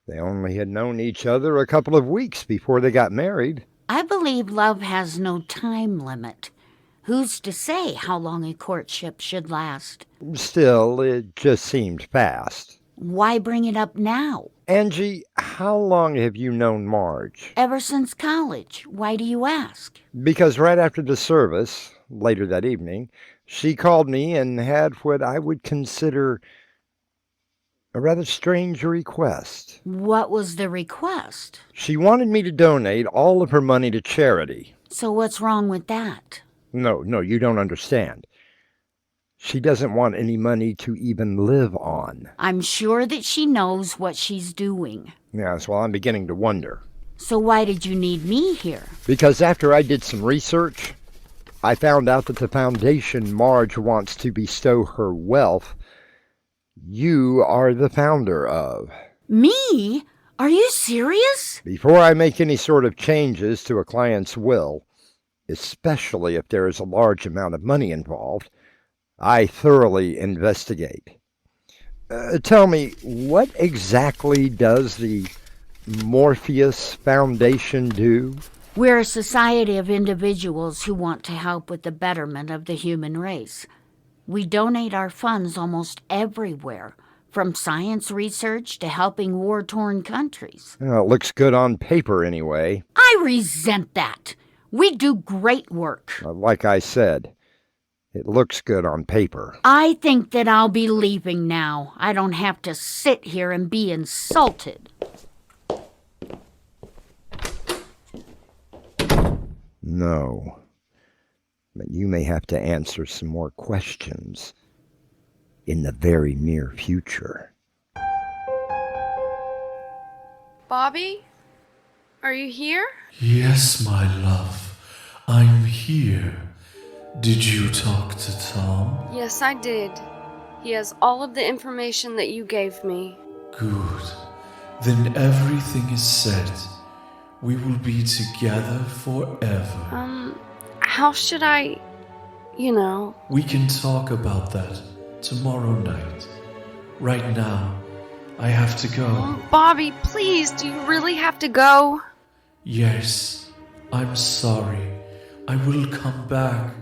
they only had known each other a couple of weeks before they got married. I believe love has no time limit. Who's to say how long a courtship should last? Still, it just seemed fast. Why bring it up now? Angie, how long have you known Marge? Ever since college. Why do you ask? Because right after the service, later that evening, she called me and had what I would consider a rather strange request. What was the request? She wanted me to donate all of her money to charity. So what's wrong with that? No, you don't understand. She doesn't want any money to even live on. I'm sure that she knows what she's doing. Yes, well, I'm beginning to wonder. So why did you need me here? Because after I did some research, I found out that the foundation Marge wants to bestow her wealth, you are the founder of. Me? Are you serious? Before I make any sort of changes to a client's will, especially if there is a large amount of money involved, I thoroughly investigate. Tell me, what exactly does the Morpheus Foundation do? We're a society of individuals who want to help with the betterment of the human race. We donate our funds almost everywhere, from science research to helping war-torn countries. Well, it looks good on paper anyway. I resent that. We do great work. Like I said, it looks good on paper. I think that I'll be leaving now. I don't have to sit here and be insulted. No. But you may have to answer some more questions in the very near future. Bobby? Are you here? Yes, my love. I'm here. Did you talk to Tom? Yes, I did. He has all of the information that you gave me. Good. Then everything is set. We will be together forever. How should I, We can talk about that tomorrow night. Right now, I have to go. Bobby, please, do you really have to go? Yes, I'm sorry. I will come back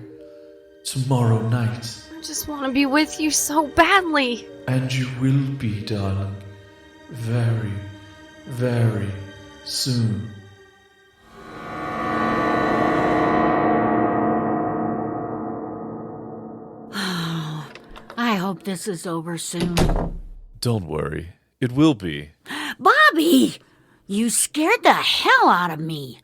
tomorrow night. I just want to be with you so badly. And you will be, darling. Very, very soon. I hope this is over soon. Don't worry. It will be. Bobby! You scared the hell out of me.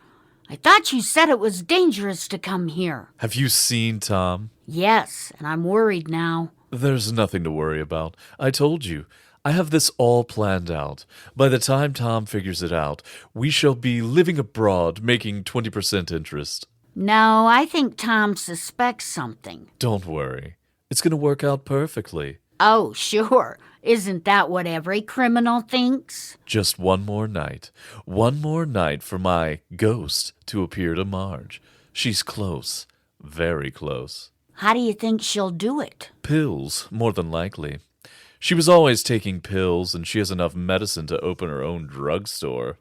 I thought you said it was dangerous to come here. Have you seen Tom? Yes, and I'm worried now. There's nothing to worry about. I told you. I have this all planned out. By the time Tom figures it out, we shall be living abroad, making 20% interest. No, I think Tom suspects something. Don't worry. It's going to work out perfectly. Oh, sure. Isn't that what every criminal thinks? Just one more night. One more night for my ghost to appear to Marge. She's close. Very close. How do you think she'll do it? Pills, more than likely. She was always taking pills, and she has enough medicine to open her own drugstore.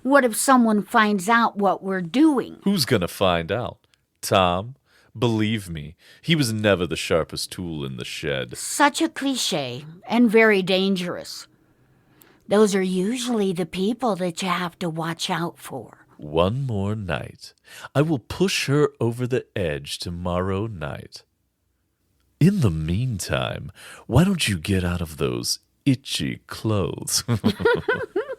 What if someone finds out what we're doing? Who's gonna find out? Tom? Believe me, he was never the sharpest tool in the shed. Such a cliche, and very dangerous. Those are usually the people that you have to watch out for. One more night. I will push her over the edge tomorrow night. In the meantime, why don't you get out of those itchy clothes?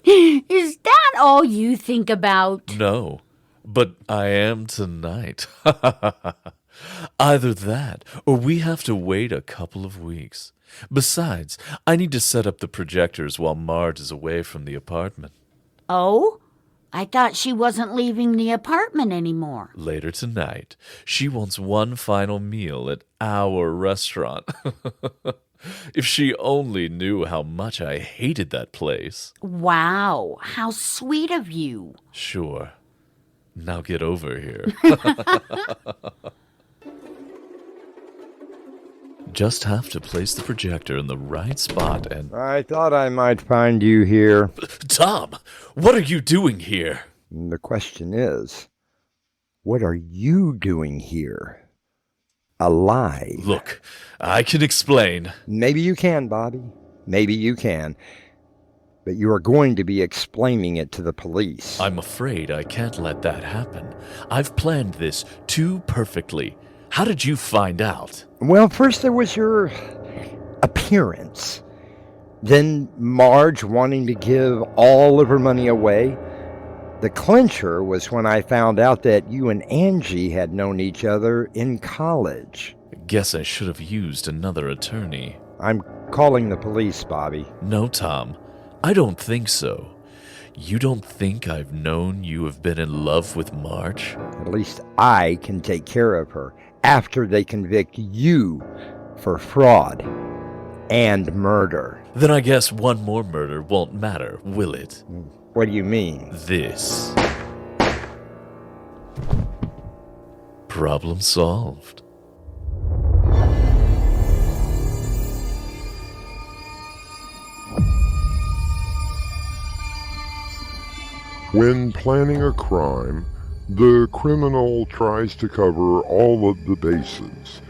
Is that all you think about? No, but I am tonight. Either that, or we have to wait a couple of weeks. Besides, I need to set up the projectors while Marge is away from the apartment. Oh? I thought she wasn't leaving the apartment anymore. Later tonight, she wants one final meal at our restaurant. If she only knew how much I hated that place. Wow, how sweet of you. Sure. Now get over here. Just have to place the projector in the right spot and... I thought I might find you here. Tom, what are you doing here? The question is, what are you doing here? Alive. Look, I can explain. Maybe you can, Bobby. Maybe you can. But you are going to be explaining it to the police. I'm afraid I can't let that happen. I've planned this too perfectly. How did you find out? Well, first there was your appearance. Then Marge wanting to give all of her money away. The clincher was when I found out that you and Angie had known each other in college. Guess I should have used another attorney. I'm calling the police, Bobby. No, Tom. I don't think so. You don't think I've known you have been in love with Marge? At least I can take care of her after they convict you for fraud and murder. Then I guess one more murder won't matter, will it? What do you mean? This. Problem solved. When planning a crime, the criminal tries to cover all of the bases,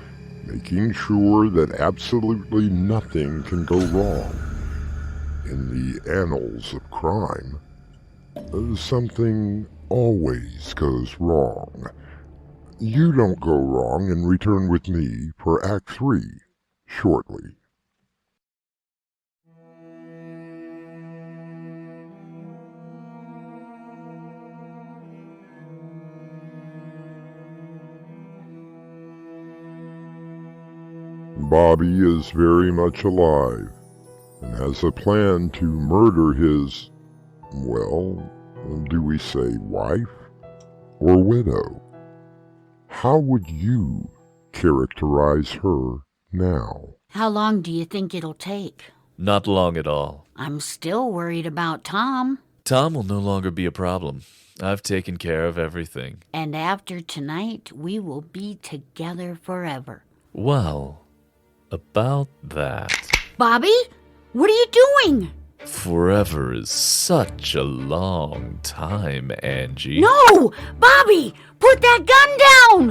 making sure that absolutely nothing can go wrong. In the annals of crime, something always goes wrong. You don't go wrong and return with me for Act 3 shortly. Bobby is very much alive and has a plan to murder his, well, do we say wife or widow? How would you characterize her now? How long do you think it'll take? Not long at all. I'm still worried about Tom. Tom will no longer be a problem. I've taken care of everything. And after tonight, we will be together forever. Well, about that. Bobby, what are you doing? Forever is such a long time, Angie. No! Bobby, put that gun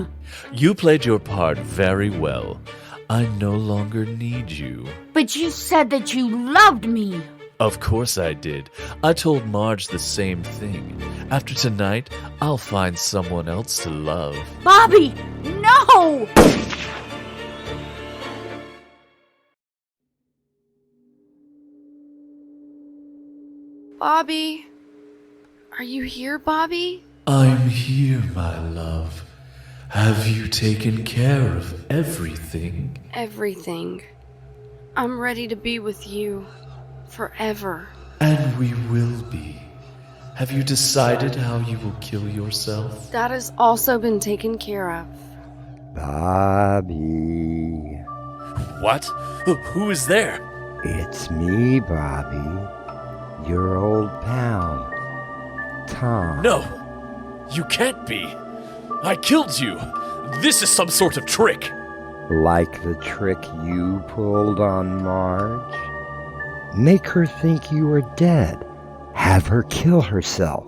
down! You played your part very well. I no longer need you. But you said that you loved me. Of course I did. I told Marge the same thing. After tonight, I'll find someone else to love. Bobby, no! Bobby? Are you here, Bobby? I'm here, my love. Have you taken care of everything? Everything. I'm ready to be with you. Forever. And we will be. Have you decided how you will kill yourself? That has also been taken care of. Bobby. What? Who is there? It's me, Bobby. Your old pal, Tom. No! You can't be! I killed you! This is some sort of trick. Like the trick you pulled on Marge? Make her think you are dead. Have her kill herself.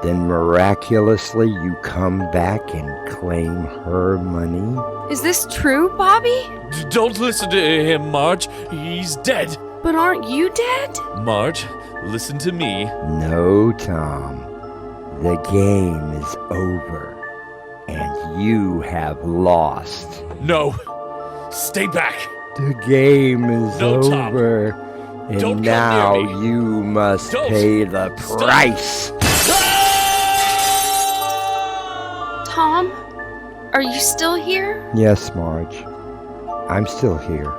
Then miraculously you come back and claim her money? Is this true, Bobby? Don't listen to him, Marge. He's dead. But aren't you dead? Marge, listen to me. No, Tom. The game is over. And you have lost. No. Stay back. The game is over. Tom. And Don't now come near me. you must Don't. pay the price. Tom, are you still here? Yes, Marge. I'm still here.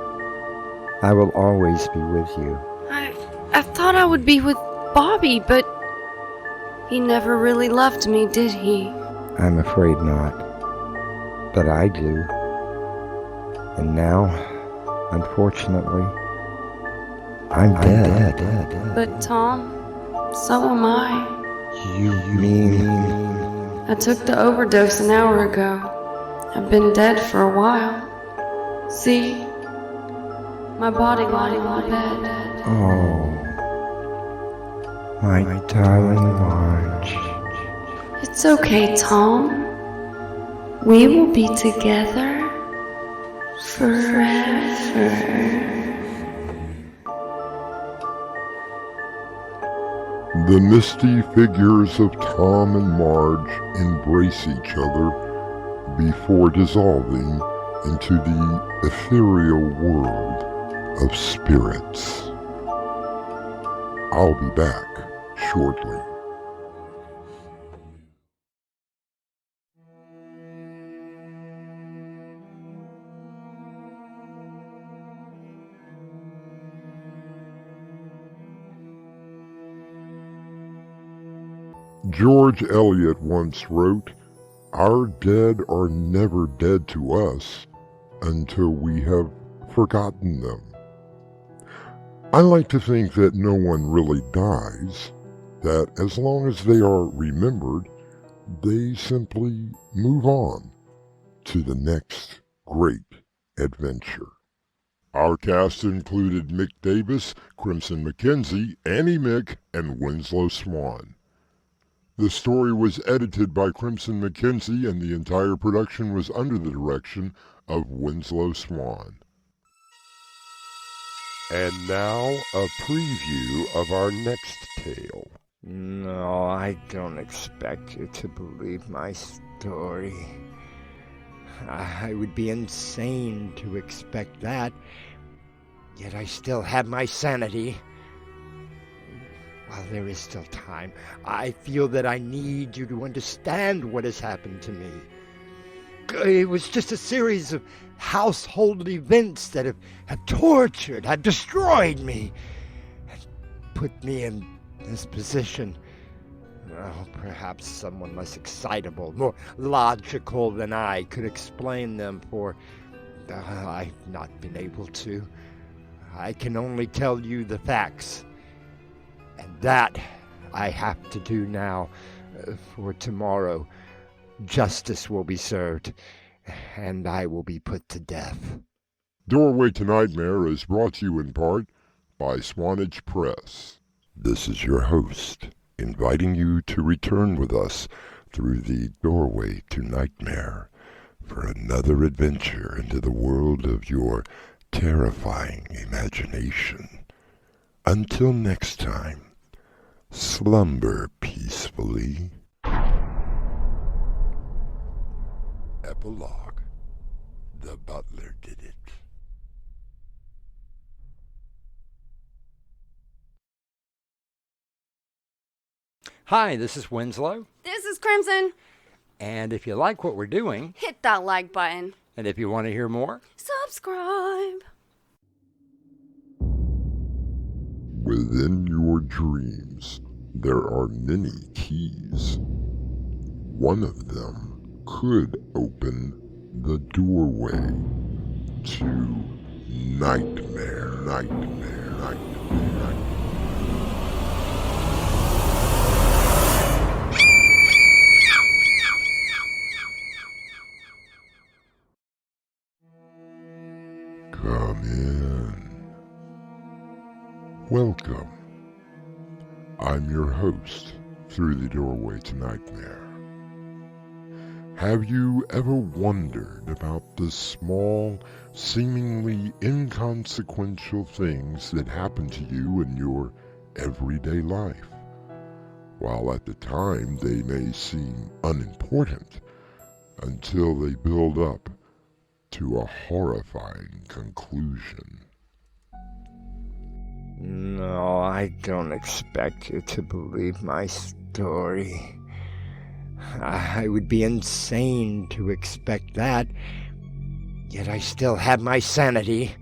I will always be with you. I thought I would be with Bobby, but he never really loved me, did he? I'm afraid not. But I do. And now, unfortunately, I'm dead. But Tom, so am I. You mean... I took the overdose an hour ago. I've been dead for a while. See? My body lying on the bed. Oh. My darling Marge. It's okay, Tom. We will be together forever. The misty figures of Tom and Marge embrace each other before dissolving into the ethereal world of spirits. I'll be back shortly. George Eliot once wrote, "Our dead are never dead to us until we have forgotten them." I like to think that no one really dies, that as long as they are remembered, they simply move on to the next great adventure. Our cast included Mick Davis, Crimson McKenzie, Annie Mick, and Winslow Swan. The story was edited by Crimson McKenzie, and the entire production was under the direction of Winslow Swan. And now, a preview of our next tale. No, I don't expect you to believe my story. I would be insane to expect that. Yet I still have my sanity. While there is still time, I feel that I need you to understand what has happened to me. It was just a series of household events that have tortured, have destroyed me, and put me in this position. Oh, perhaps someone less excitable, more logical than I could explain them, for I've not been able to. I can only tell you the facts. And that I have to do now, for tomorrow justice will be served, and I will be put to death. Doorway to Nightmare is brought to you in part by Swanage Press. This is your host, inviting you to return with us through the Doorway to Nightmare for another adventure into the world of your terrifying imagination. Until next time, slumber peacefully. Epilogue. The butler did it. Hi, this is Winslow. This is Crimson. And if you like what we're doing, Hit that like button. and if you want to hear more, Subscribe. Within your dreams, there are many keys. One of them could open the doorway to nightmare, nightmare, nightmare. Come in. Welcome. I'm your host through the doorway to nightmare. Have you ever wondered about the small, seemingly inconsequential things that happen to you in your everyday life? While at the time they may seem unimportant, until they build up to a horrifying conclusion. No, I don't expect you to believe my story. I would be insane to expect that, yet I still have my sanity.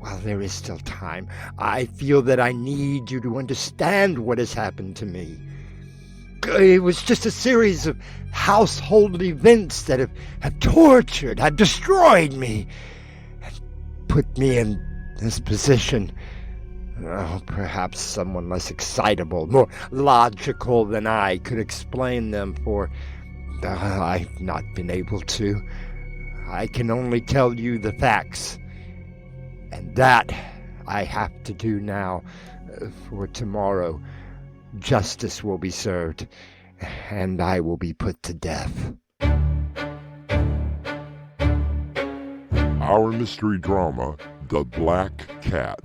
While there is still time, I feel that I need you to understand what has happened to me. It was just a series of household events that have tortured, have destroyed me, have put me in this position. Oh, perhaps someone less excitable, more logical than I could explain them, for I've not been able to. I can only tell you the facts, and that I have to do now, for tomorrow justice will be served, and I will be put to death. Our mystery drama, The Black Cat,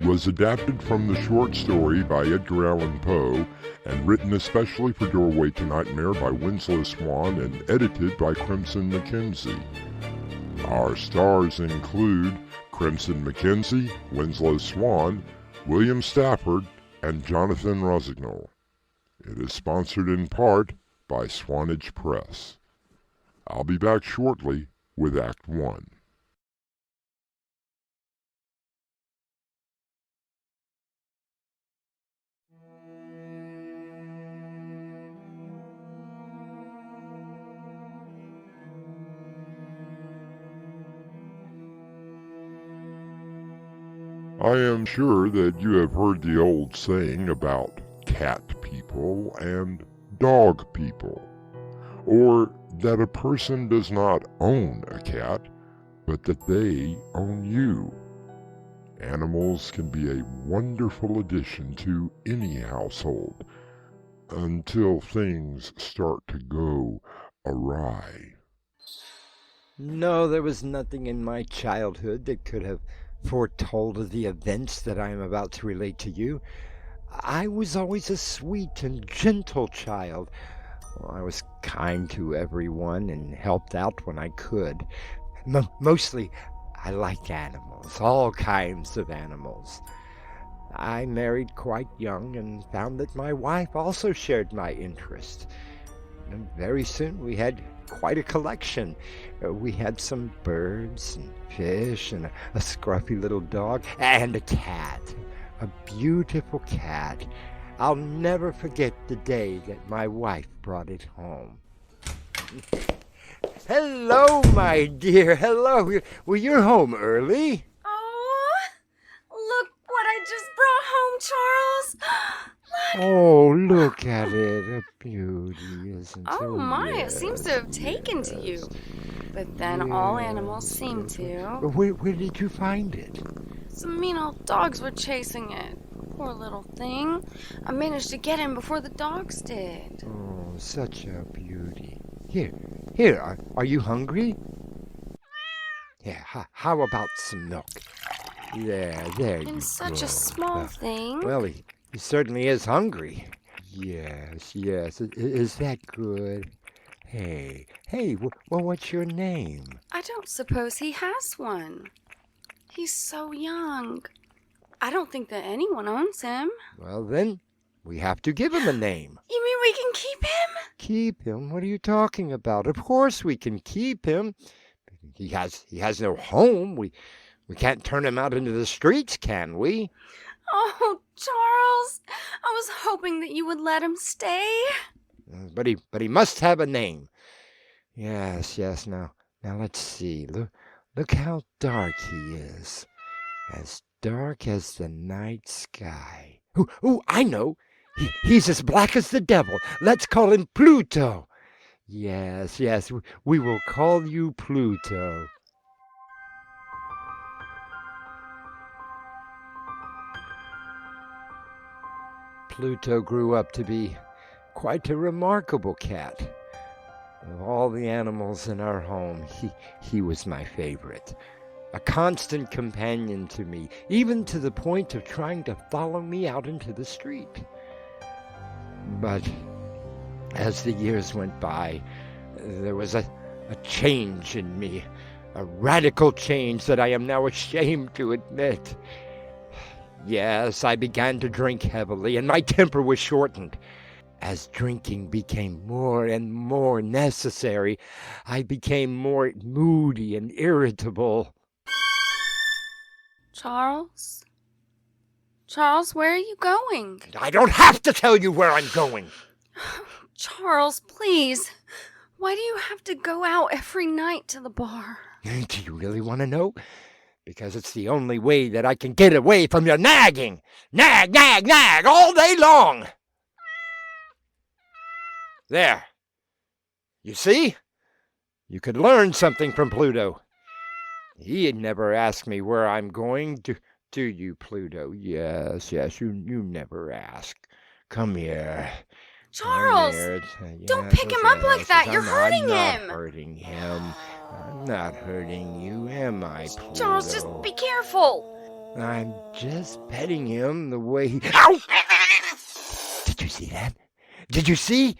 was adapted from the short story by Edgar Allan Poe and written especially for Doorway to Nightmare by Winslow Swan and edited by Crimson McKenzie. Our stars include Crimson McKenzie, Winslow Swan, William Stafford, and Jonathan Rossignol. It is sponsored in part by Swanage Press. I'll be back shortly with Act 1. I am sure that you have heard the old saying about cat people and dog people, or that a person does not own a cat, but that they own you. Animals can be a wonderful addition to any household, until things start to go awry. No, there was nothing in my childhood that could have foretold of the events that I am about to relate to you. I was always a sweet and gentle child. I was kind to everyone and helped out when I could. Mostly, I liked animals, all kinds of animals. I married quite young and found that my wife also shared my interest. And very soon we had quite a collection. We had some birds and fish and a scruffy little dog and a cat, a beautiful cat. I'll never forget the day that my wife brought it home. Hello, my dear. Hello. Well, you're home early. Oh, look what I just brought home, Charles. Oh, look at it. A beauty, isn't it? Oh my, yes, it seems to have taken to you. But then all animals seem to. Where did you find it? Some mean old dogs were chasing it. Poor little thing. I managed to get him before the dogs did. Oh, such a beauty. Here, are you hungry? Yeah, how about some milk? There you go. And such a small thing. Well, he certainly is hungry. Yes, is that good? Hey, well, what's your name? I don't suppose he has one. He's so young. I don't think that anyone owns him. Well, then, we have to give him a name. You mean we can keep him? Keep him? What are you talking about? Of course we can keep him. He has no home. We can't turn him out into the streets, can we? Oh, Charles, I was hoping that you would let him stay. But he must have a name. Yes. Now let's see. Look how dark he is. As dark as the night sky. Oh, I know. He's as black as the devil. Let's call him Pluto. Yes, we will call you Pluto. Pluto grew up to be quite a remarkable cat. Of all the animals in our home, he was my favorite. A constant companion to me, even to the point of trying to follow me out into the street. But as the years went by, there was a change in me, a radical change that I am now ashamed to admit. Yes, I began to drink heavily, and my temper was shortened. As drinking became more and more necessary, I became more moody and irritable. Charles? Charles, where are you going? I don't have to tell you where I'm going. Charles, please. Why do you have to go out every night to the bar? Do you really want to know? Because it's the only way that I can get away from your nagging. Nag, nag, nag, all day long. There. You see? You could learn something from Pluto. He had never asked me where I'm going. Do you, Pluto? Yes, you never ask. Come here. Charles! Don't pick him up like that. You're hurting him. I'm not hurting him. I'm not hurting you, am I, Pluto? Charles, just be careful. I'm just petting him the way he... Ow! Did you see that? Did you see?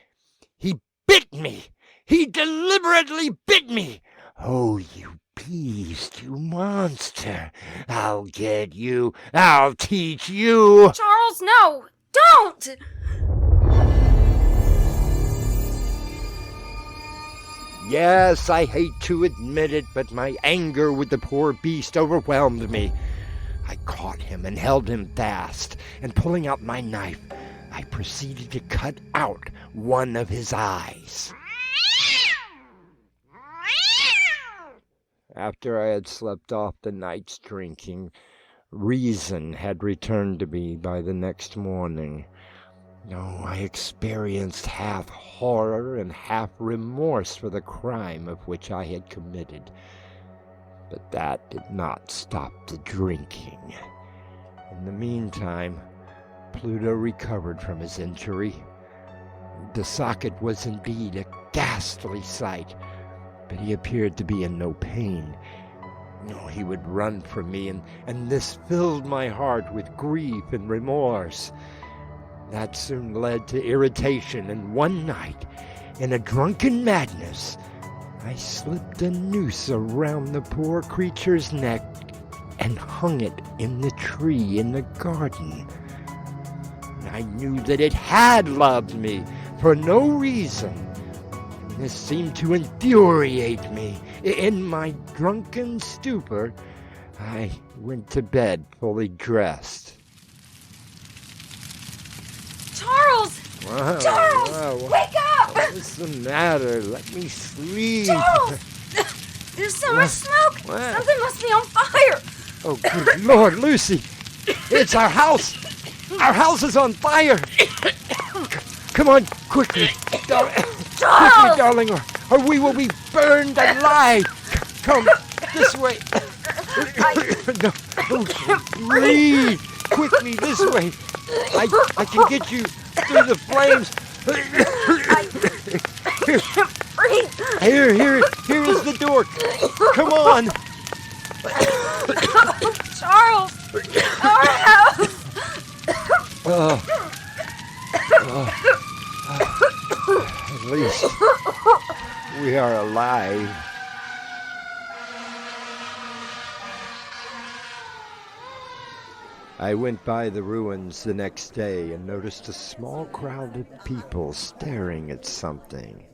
He bit me. He deliberately bit me. Oh, you beast, you monster. I'll get you. I'll teach you. Charles, no. Don't. Yes, I hate to admit it, but my anger with the poor beast overwhelmed me. I caught him and held him fast, and pulling out my knife, I proceeded to cut out one of his eyes. After I had slept off the night's drinking, reason had returned to me by the next morning. Oh, I experienced half horror and half remorse for the crime of which I had committed. But that did not stop the drinking. In the meantime, Pluto recovered from his injury. The socket was indeed a ghastly sight, but he appeared to be in no pain. No, he would run from me, and this filled my heart with grief and remorse. That soon led to irritation, and one night, in a drunken madness, I slipped a noose around the poor creature's neck and hung it in the tree in the garden. I knew that it had loved me for no reason. This seemed to infuriate me. In my drunken stupor, I went to bed fully dressed. Charles! Wow, Charles! wow. Wake up! What's the matter? Let me sleep. Charles! There's so much smoke! What? Something must be on fire! Oh, good Lord, Lucy! It's our house! Our house is on fire! Come on, quickly! Quickly, darling, or we will be burned alive! Come, this way! No, breathe! Quickly, this way! I can get you through the flames! Here is the door! Come on! Charles! Our house! At least we are alive. I went by the ruins the next day and noticed a small crowd of people staring at something.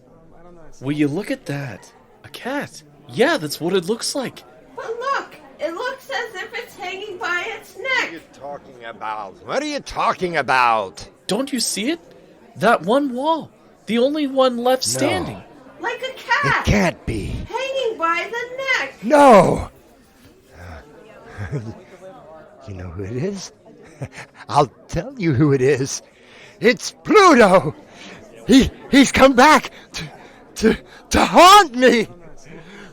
Will you look at that? A cat. Yeah, that's what it looks like. But look, it looks as if it's hanging by its neck. What are you talking about? What are you talking about? Don't you see it? That one wall. The only one left standing. No. Like a cat. It can't be. Hanging by the neck. No! You know who it is? I'll tell you who it is. It's Pluto! He's come back to haunt me!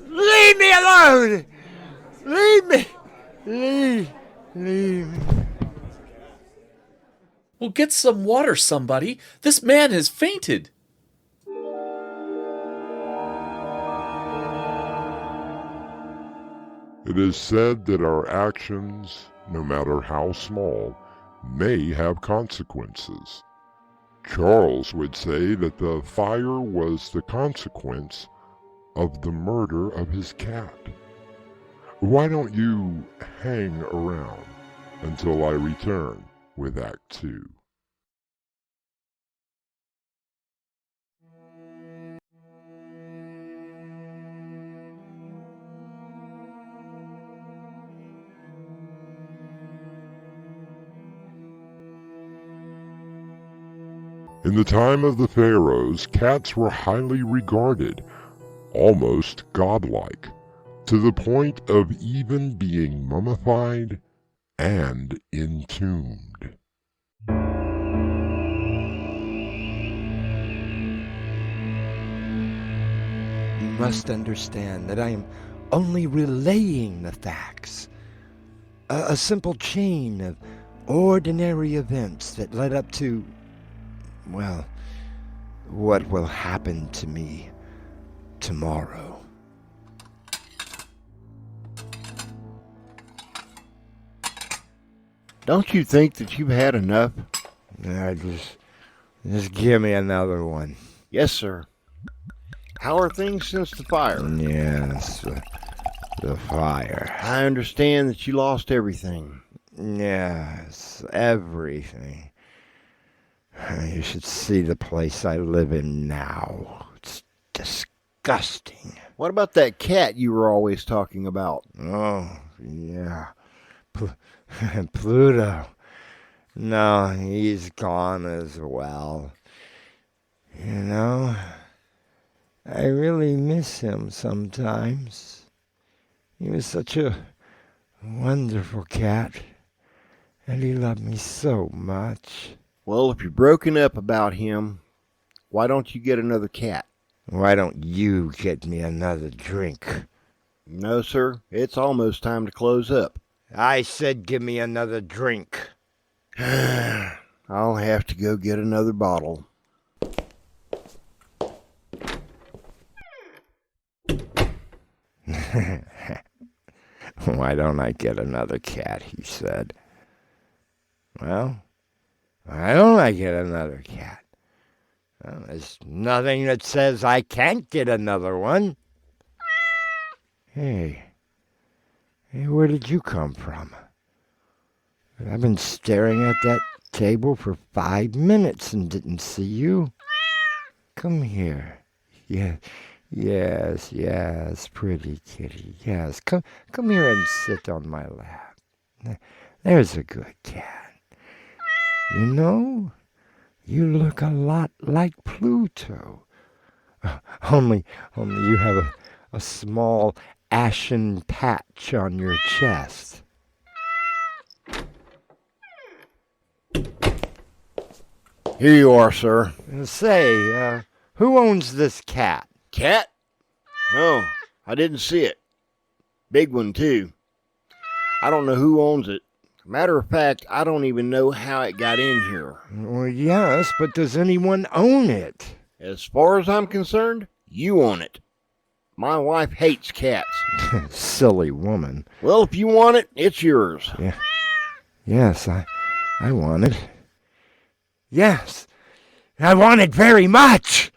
Leave me alone! Leave me! Leave me. Well, get some water, somebody. This man has fainted. It is said that our actions, no matter how small, may have consequences. Charles would say that the fire was the consequence of the murder of his cat. Why don't you hang around until I return with Act 2? In the time of the pharaohs, cats were highly regarded, almost godlike, to the point of even being mummified and entombed. You must understand that I am only relaying the facts. A simple chain of ordinary events that led up to, well, what will happen to me tomorrow. Don't you think that you've had enough? Just give me another one. Yes, sir. How are things since the fire? Yes, the fire. I understand that you lost everything. Yes, everything. You should see the place I live in now. It's disgusting. What about that cat you were always talking about? Oh, yeah. Pluto. No, he's gone as well. You know, I really miss him sometimes. He was such a wonderful cat, and he loved me so much. Well, if you're broken up about him, why don't you get another cat? Why don't you get me another drink? No, sir. It's almost time to close up. I said give me another drink. I'll have to go get another bottle. Why don't I get another cat, he said. Well, why don't I get another cat? Well, there's nothing that says I can't get another one. Hey, where did you come from? I've been staring at that table for 5 minutes and didn't see you. Come here. Yes, pretty kitty. Yes, come here and sit on my lap. There's a good cat. You know, you look a lot like Pluto. Only you have a small ashen patch on your chest. Here you are, sir. Say, who owns this cat? Cat? No, I didn't see it. Big one, too. I don't know who owns it. Matter of fact, I don't even know how it got in here. Well, yes, but does anyone own it? As far as I'm concerned, you own it. My wife hates cats. Silly woman. Well, if you want it, it's yours. Yeah. Yes, I want it. Yes, I want it very much.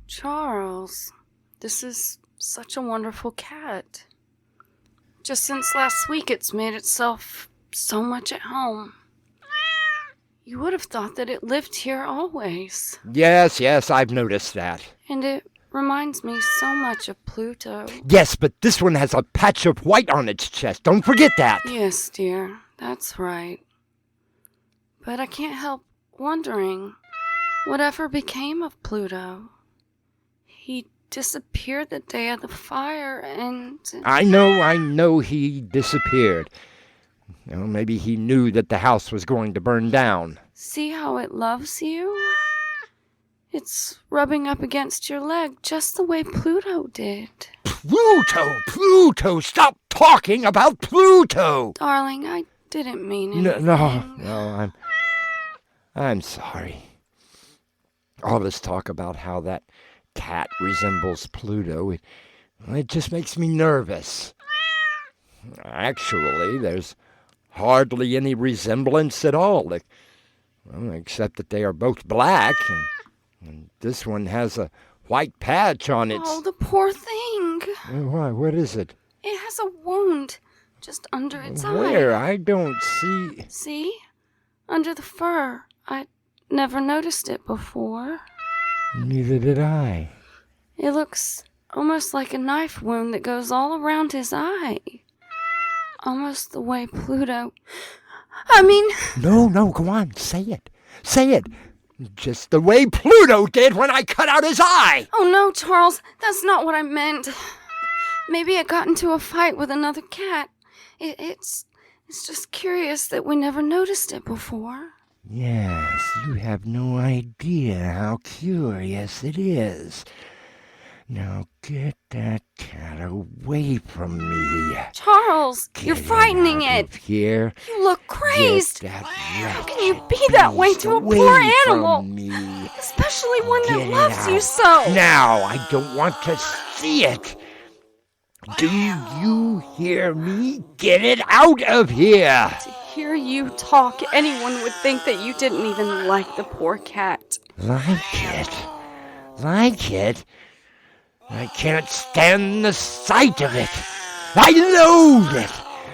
Charles, this is such a wonderful cat. Just since last week, it's made itself so much at home. You would have thought that it lived here always. Yes, I've noticed that. And it reminds me so much of Pluto. Yes, but this one has a patch of white on its chest. Don't forget that. Yes, dear, that's right. But I can't help wondering, whatever became of Pluto? He disappeared the day of the fire, and... I know he disappeared. Well, maybe he knew that the house was going to burn down. See how it loves you? It's rubbing up against your leg just the way Pluto did. Pluto! Stop talking about Pluto! Darling, I didn't mean anything. No, I'm sorry. All this talk about how that cat resembles Pluto, it just makes me nervous. Actually, there's hardly any resemblance at all, except that they are both black, and this one has a white patch on its... Oh, the poor thing. Why? What is it? It has a wound just under its eye. Where? I don't see... See? Under the fur. I never noticed it before. Neither did I. It looks almost like a knife wound that goes all around his eye. Almost the way Pluto... No, go on, say it. Say it. Just the way Pluto did when I cut out his eye. Oh no, Charles, that's not what I meant. Maybe it got into a fight with another cat. It's just curious that we never noticed it before. Yes, you have no idea how curious it is. Now get that cat away from me. Charles, you're frightening it. Here. You look crazed. Get that How can you be that way to a poor animal? Especially one that loves you so. Now, I don't want to see it. Do you hear me? Get it out of here. To hear you talk, anyone would think that you didn't even like the poor cat. Like it? I can't stand the sight of it. I loathe it.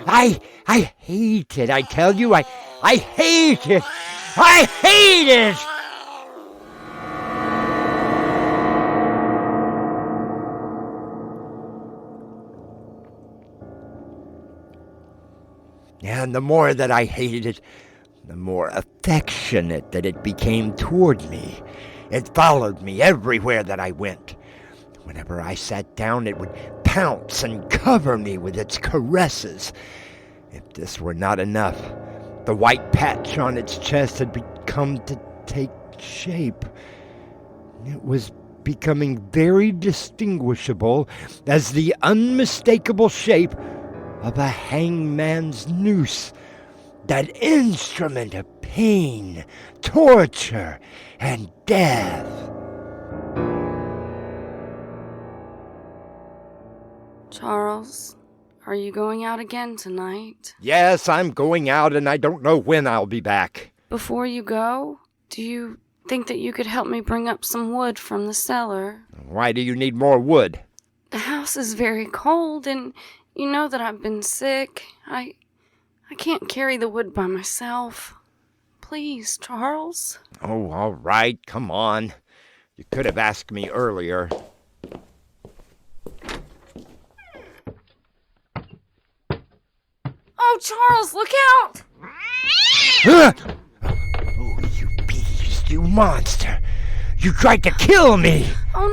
I hate it. I tell you, I hate it. I hate it. And the more that I hated it, the more affectionate that it became toward me. It followed me everywhere that I went. Whenever I sat down, it would pounce and cover me with its caresses. If this were not enough, the white patch on its chest had begun to take shape. It was becoming very distinguishable as the unmistakable shape of a hangman's noose, that instrument of pain, torture, and death. Charles, are you going out again tonight? Yes, I'm going out, and I don't know when I'll be back. Before you go, do you think that you could help me bring up some wood from the cellar? Why do you need more wood? The house is very cold, and you know that I've been sick. I can't carry the wood by myself. Please, Charles. Oh, all right, come on. You could have asked me earlier. Oh, Charles, look out! Oh, you beast, you monster! You tried to kill me! Oh,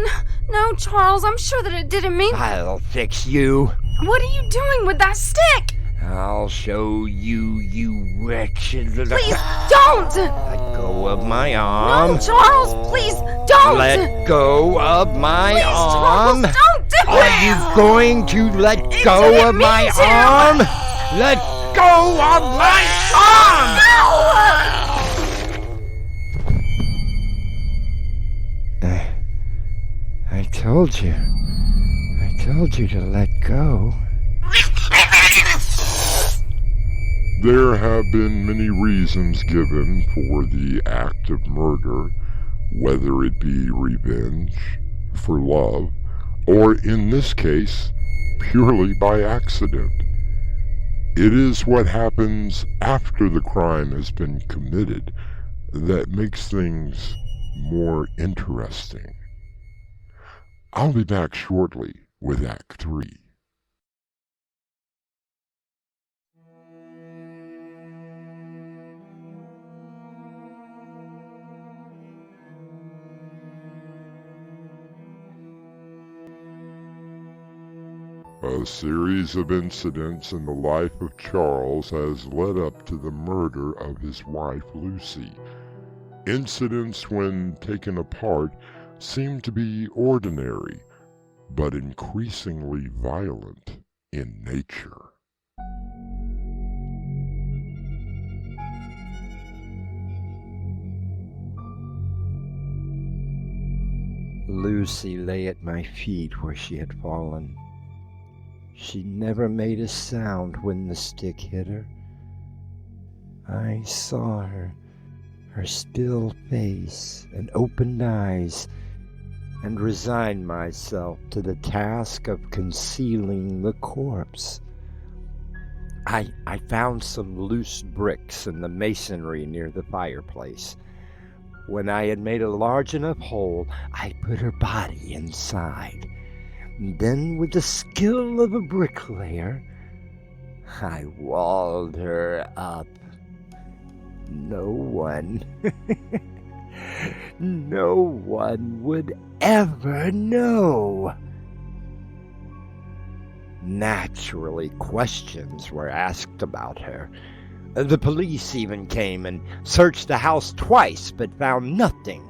no, Charles, I'm sure that it didn't mean... I'll fix you. What are you doing with that stick? I'll show you, you wretched little... Please, don't! Let go of my arm. No, Charles, please, don't! Let go of my please, arm. Charles, don't do Are it! you going to let go of my arm? Let go of my arm! I told you. I told you to let go. There have been many reasons given for the act of murder, whether it be revenge, for love, or in this case, purely by accident. It is what happens after the crime has been committed that makes things more interesting. I'll be back shortly with Act 3. A series of incidents in the life of Charles has led up to the murder of his wife Lucy. Incidents, when taken apart, seem to be ordinary, but increasingly violent in nature. Lucy lay at my feet where she had fallen. She never made a sound when the stick hit her. I saw her still face and opened eyes, and resigned myself to the task of concealing the corpse. I found some loose bricks in the masonry near the fireplace. When I had made a large enough hole, I put her body inside. Then, with the skill of a bricklayer, I walled her up. No one would ever know. Naturally, questions were asked about her. The police even came and searched the house twice, but found nothing.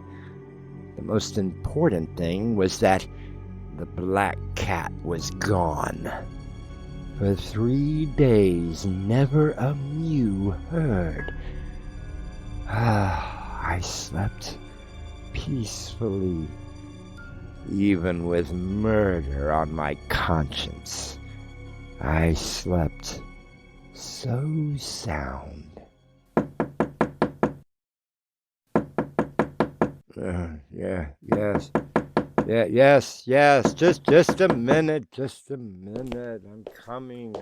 The most important thing was that the black cat was gone. For 3 days, never a mew heard. I slept peacefully, even with murder on my conscience. I slept so sound. Yes. Just a minute. I'm coming.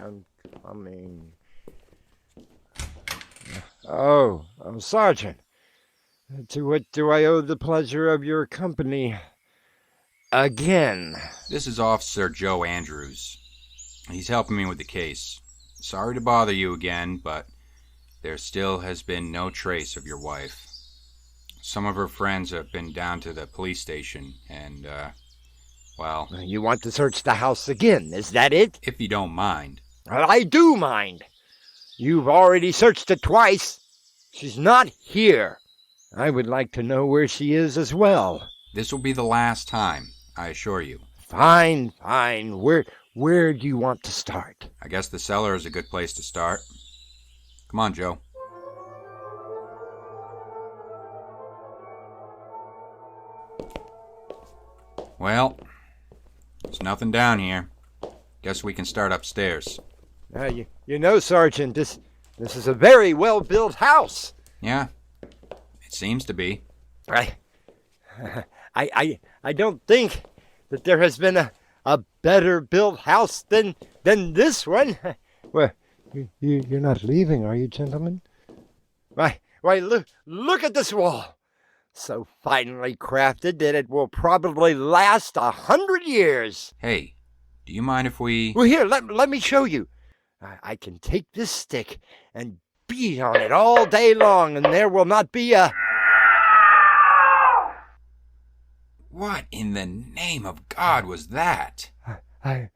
Oh, Sergeant. To what do I owe the pleasure of your company again? This is Officer Joe Andrews. He's helping me with the case. Sorry to bother you again, but there still has been no trace of your wife. Some of her friends have been down to the police station, and, well... You want to search the house again, is that it? If you don't mind. Well, I do mind. You've already searched it twice. She's not here. I would like to know where she is as well. This will be the last time, I assure you. Fine. Where do you want to start? I guess the cellar is a good place to start. Come on, Joe. Well, there's nothing down here. Guess we can start upstairs. You know, Sergeant, this is a very well-built house. Yeah, it seems to be. I don't think that there has been a better built house than this one. Well, you're not leaving, are you, gentlemen? Why, look at this wall. So finely crafted that it will probably last 100 years. Hey, do you mind if we... Well, here, let me show you. I can take this stick and beat on it all day long, and there will not be a... What in the name of God was that? I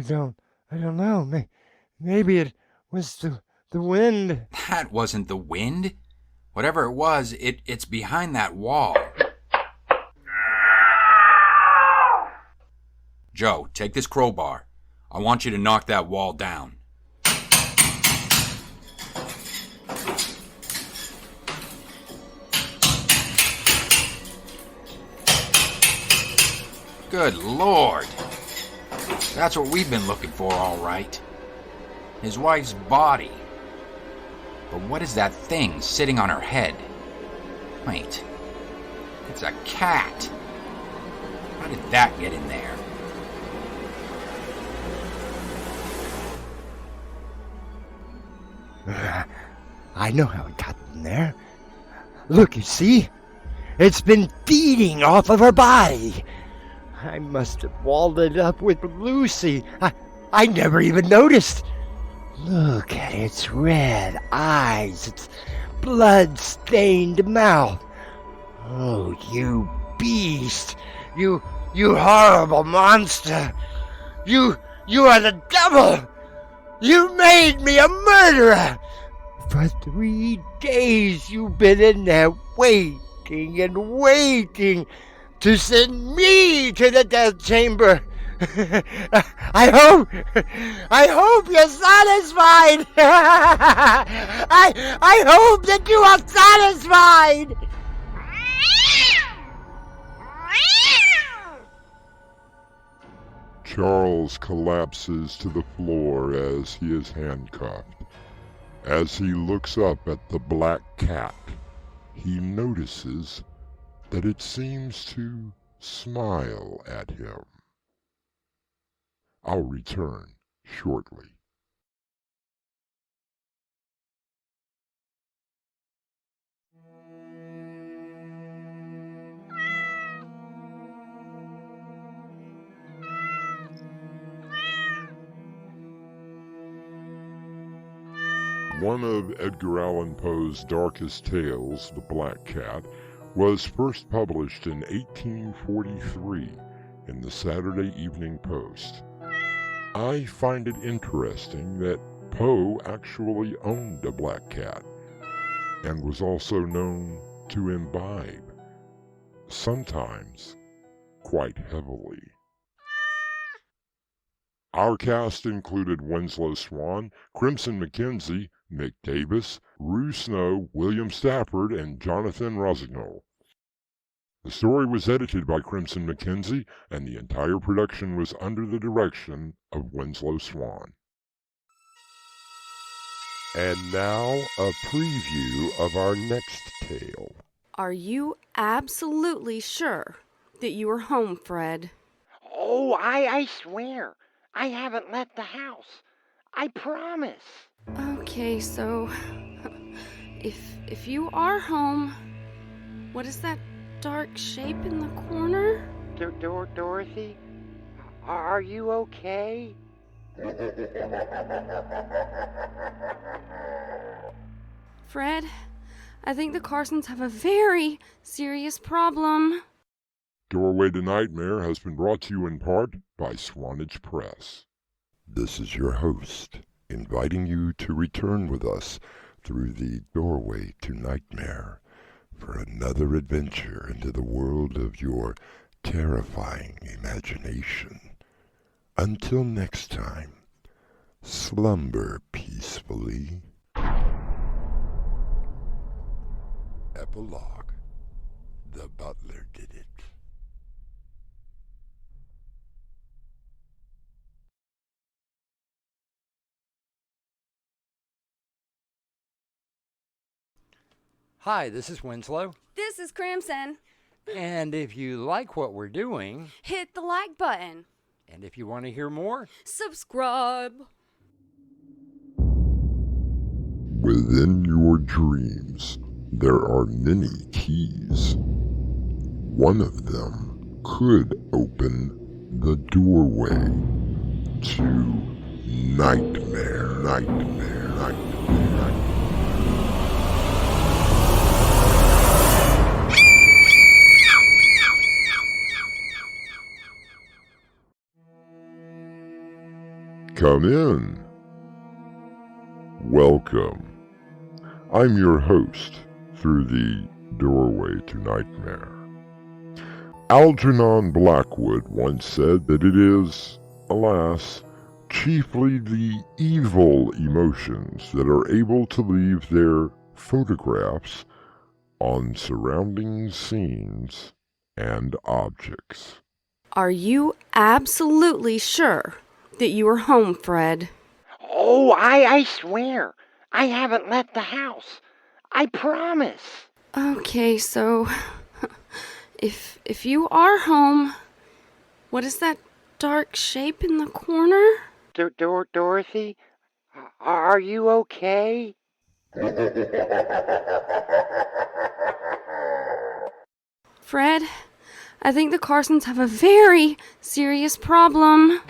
don't know. Maybe it was the wind. That wasn't the wind. Whatever it was, it's behind that wall. Joe, take this crowbar. I want you to knock that wall down. Good Lord. That's what we've been looking for, all right. His wife's body. But what is that thing sitting on her head? Wait. It's a cat. How did that get in there? I know how it got in there. Look, you see? It's been feeding off of her body. I must have walled it up with Lucy. I never even noticed. Look at its red eyes, its blood-stained mouth. Oh, you beast! You horrible monster! You are the devil! You made me a murderer! For 3 days you've been in there waiting and waiting to send me to the death chamber. I hope you're satisfied. I hope that you are satisfied. Charles collapses to the floor as he is handcuffed. As he looks up at the black cat, he notices that it seems to smile at him. I'll return shortly. One of Edgar Allan Poe's darkest tales, The Black Cat, was first published in 1843 in the Saturday Evening Post. I find it interesting that Poe actually owned a black cat and was also known to imbibe, sometimes quite heavily. Our cast included Winslow Swan, Crimson McKenzie, Mick Davis, Rue Snow, William Stafford, and Jonathan Rossignol. The story was edited by Crimson McKenzie, and the entire production was under the direction of Winslow Swan. And now, a preview of our next tale. Are you absolutely sure that you are home, Fred? Oh, I swear. I haven't left the house. I promise. Okay, so if you are home, what is that dark shape in the corner? Dorothy, are you okay? Fred, I think the Carsons have a very serious problem. Doorway to Nightmare has been brought to you in part by Swanage Press. This is your host, inviting you to return with us through the Doorway to Nightmare for another adventure into the world of your terrifying imagination. Until next time, slumber peacefully. Epilogue. The butler did it. Hi, this is Winslow. This is Crimson. And if you like what we're doing, Hit the like button. and if you want to hear more, Subscribe. Within your dreams, there are many keys. One of them could open the doorway to nightmare, nightmare, nightmare. Come in. Welcome. I'm your host through the Doorway to Nightmare. Algernon Blackwood once said that it is, alas, chiefly the evil emotions that are able to leave their photographs on surrounding scenes and objects. Are you absolutely sure that you are home, Fred? Oh, I swear. I haven't left the house. I promise. Okay, so if you are home, what is that dark shape in the corner? Dorothy, are you okay? Fred, I think the Carsons have a very serious problem.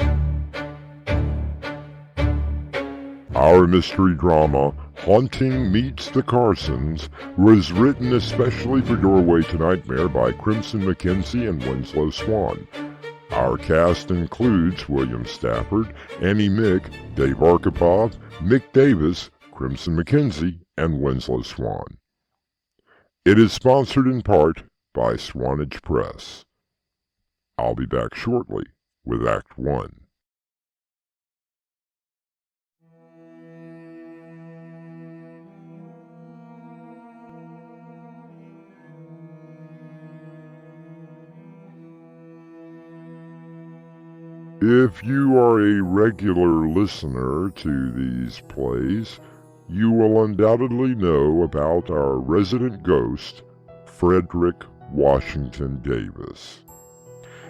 Our mystery drama, Haunting Meets the Carsons, was written especially for Doorway to Nightmare by Crimson McKenzie and Winslow Swan. Our cast includes William Stafford, Annie Mick, Dave Archipov, Mick Davis, Crimson McKenzie, and Winslow Swan. It is sponsored in part by Swanage Press. I'll be back shortly with Act 1. If you are a regular listener to these plays, you will undoubtedly know about our resident ghost, Frederick Washington Davis.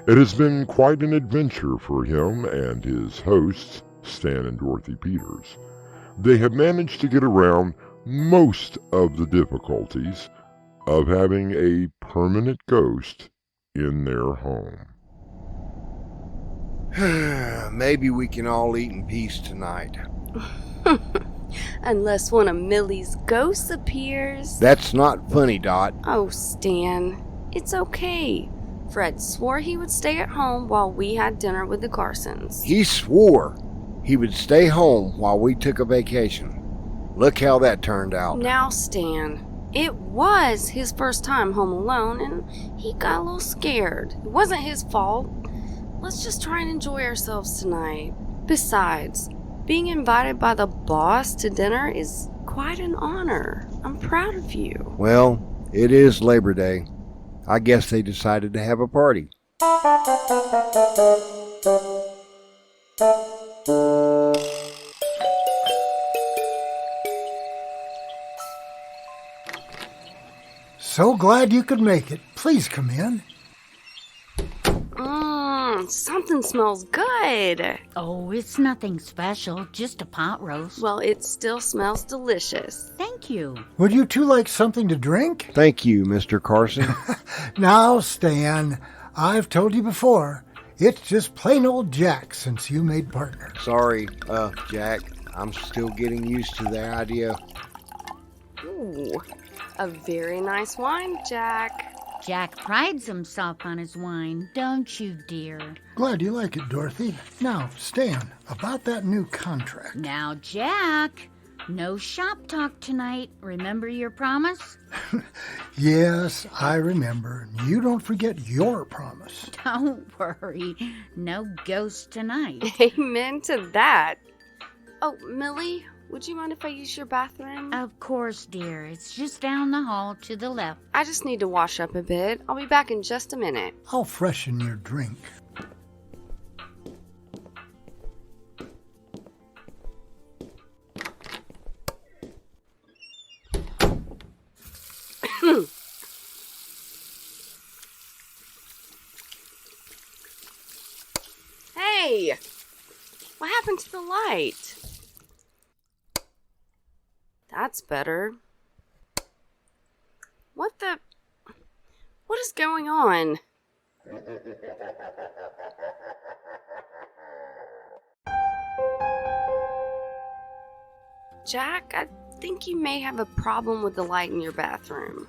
It has been quite an adventure for him and his hosts, Stan and Dorothy Peters. They have managed to get around most of the difficulties of having a permanent ghost in their home. Maybe we can all eat in peace tonight. Unless one of Millie's ghosts appears. That's not funny, Dot. Oh, Stan, it's okay. Fred swore he would stay at home while we had dinner with the Carsons. He swore he would stay home while we took a vacation. Look how that turned out. Now, Stan, it was his first time home alone, and he got a little scared. It wasn't his fault. Let's just try and enjoy ourselves tonight. Besides, being invited by the boss to dinner is quite an honor. I'm proud of you. Well, it is Labor Day. I guess they decided to have a party. So glad you could make it. Please come in. Something smells good. Oh, it's nothing special, just a pot roast. Well, it still smells delicious. Thank you. Would you two like something to drink? Thank you, Mr. Carson. Now, Stan, I've told you before, it's just plain old Jack since you made partners. Sorry, Jack. I'm still getting used to the idea. Ooh, a very nice wine, Jack. Jack prides himself on his wine, don't you, dear? Glad you like it, Dorothy. Now, Stan, about that new contract. Now, Jack, no shop talk tonight. Remember your promise? Yes, I remember. You don't forget your promise. Don't worry. No ghost tonight. Amen to that. Oh, Millie, would you mind if I use your bathroom? Of course, dear. It's just down the hall to the left. I just need to wash up a bit. I'll be back in just a minute. I'll freshen your drink. Hey! What happened to the light? That's better. What is going on? Jack, I think you may have a problem with the light in your bathroom.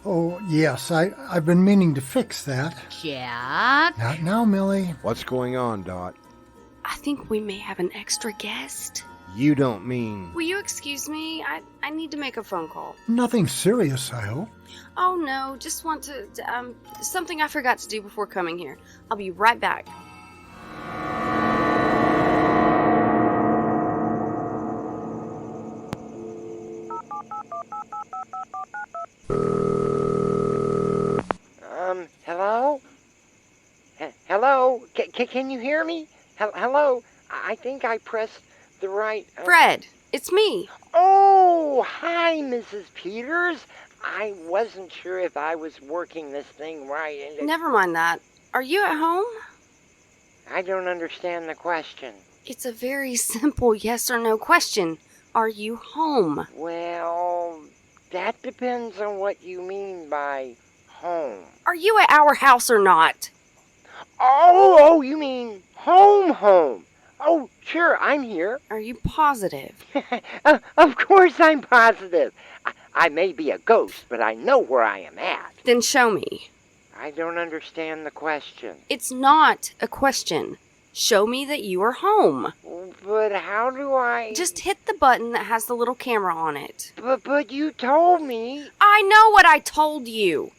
Oh, yes, I've been meaning to fix that. Jack? Not now, Millie. What's going on, Dot? I think we may have an extra guest. You don't mean... Will you excuse me? I need to make a phone call. Nothing serious, I hope. Oh, no, just want to something I forgot to do before coming here. I'll be right back. Hello? Hello? Can you hear me? Hello? I think I pressed the right... Fred, it's me. Oh, hi, Mrs. Peters. I wasn't sure if I was working this thing right. Never mind that. Are you at home? I don't understand the question. It's a very simple yes or no question. Are you home? Well, that depends on what you mean by home. Are you at our house or not? Oh, you mean home. Oh, sure, I'm here. Are you positive? Of course I'm positive. I may be a ghost, but I know where I am at. Then show me. I don't understand the question. It's not a question. Show me that you are home. But how do I... Just hit the button that has the little camera on it. But you told me... I know what I told you.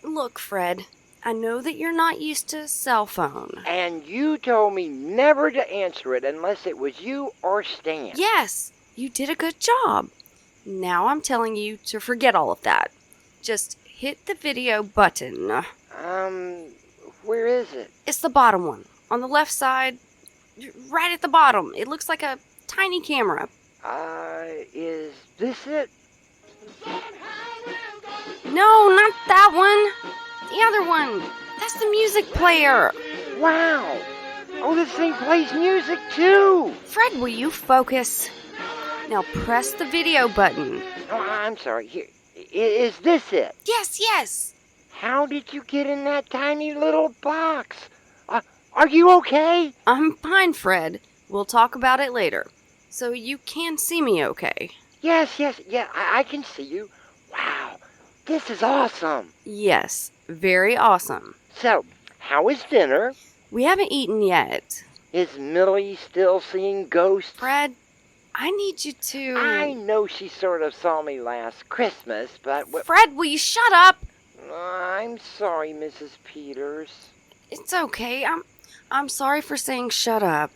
Look, Fred, I know that you're not used to a cell phone. And you told me never to answer it unless it was you or Stan. Yes, you did a good job. Now I'm telling you to forget all of that. Just hit the video button. Where is it? It's the bottom one. On the left side, right at the bottom. It looks like a tiny camera. Is this it? No, not that one. The other one. That's the music player. Wow. Oh, this thing plays music too. Fred, will you focus? Now press the video button. Oh, I'm sorry. Here. Is this it? Yes. How did you get in that tiny little box? Are you okay? I'm fine, Fred. We'll talk about it later. So you can see me okay? Yes, yeah, I can see you. Wow, this is awesome. Yes, very awesome. So, how is dinner? We haven't eaten yet. Is Millie still seeing ghosts? Fred, I need you to... I know she sort of saw me last Christmas, but... Fred, will you shut up? I'm sorry, Mrs. Peters. It's okay. I'm sorry for saying shut up.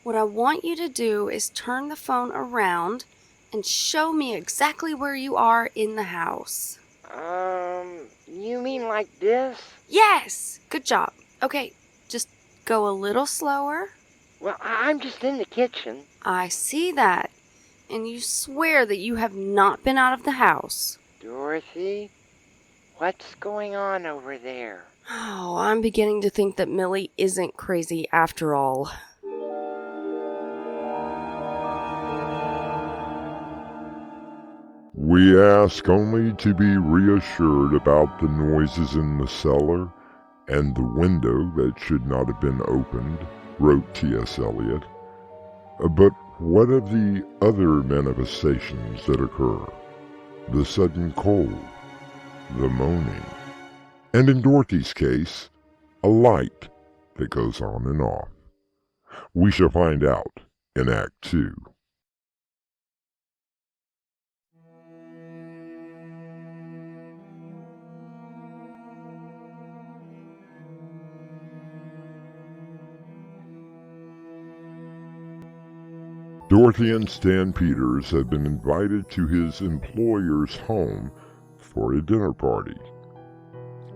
What I want you to do is turn the phone around and show me exactly where you are in the house. You mean like this? Yes! Good job. Okay, just go a little slower. Well, I'm just in the kitchen. I see that. And you swear that you have not been out of the house. Dorothy, what's going on over there? Oh, I'm beginning to think that Millie isn't crazy after all. We ask only to be reassured about the noises in the cellar and the window that should not have been opened, wrote T.S. Eliot. But what of the other manifestations that occur? The sudden cold, the moaning, and in Dorothy's case, a light that goes on and off. We shall find out in Act 2. Dorothy and Stan Peters have been invited to his employer's home for a dinner party.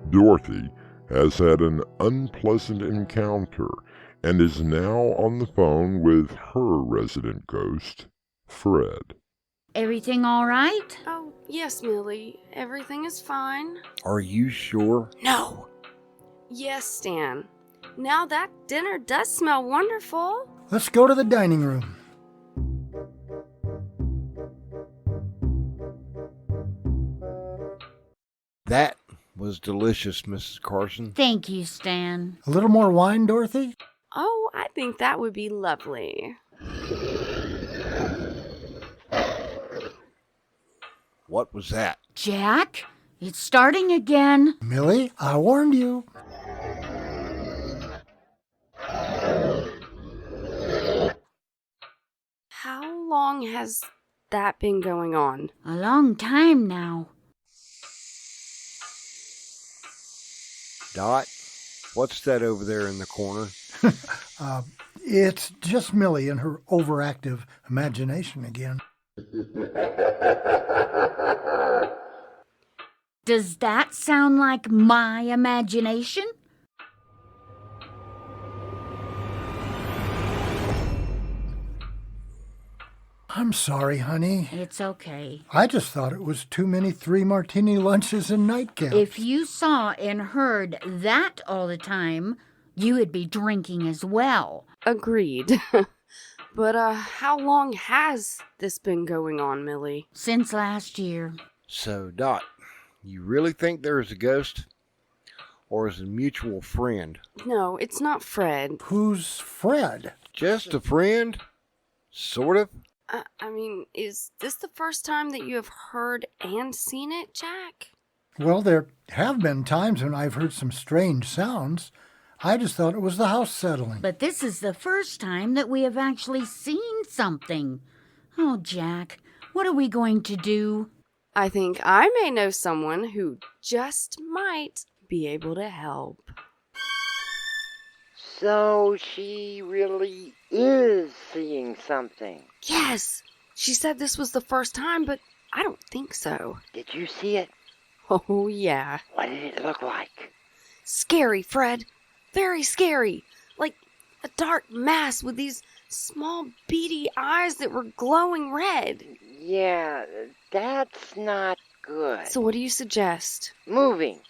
Dorothy has had an unpleasant encounter and is now on the phone with her resident ghost, Fred. Everything all right? Oh, yes, Millie. Everything is fine. Are you sure? No. Yes, Stan. Now that dinner does smell wonderful. Let's go to the dining room. That was delicious, Mrs. Carson. Thank you, Stan. A little more wine, Dorothy? Oh, I think that would be lovely. What was that? Jack, it's starting again. Millie, I warned you. How long has that been going on? A long time now. Dot, what's that over there in the corner? It's just Millie and her overactive imagination again. Does that sound like my imagination? I'm sorry, honey. It's okay. I just thought it was too many 3-martini lunches and nightcaps. If you saw and heard that all the time, you would be drinking as well. Agreed. But how long has this been going on, Millie? Since last year. So, Dot, you really think there is a ghost? Or is it a mutual friend? No, it's not Fred. Who's Fred? Just a friend? Sort of? I mean, is this the first time that you have heard and seen it, Jack? Well, there have been times when I've heard some strange sounds. I just thought it was the house settling. But this is the first time that we have actually seen something. Oh, Jack, what are we going to do? I think I may know someone who just might be able to help. So she really is seeing something. Yes, she said this was the first time, but I don't think so. Did you see it? Oh, yeah. What did it look like? Scary, Fred. Very scary. Like a dark mass with these small beady eyes that were glowing red. Yeah, that's not good. So what do you suggest? Moving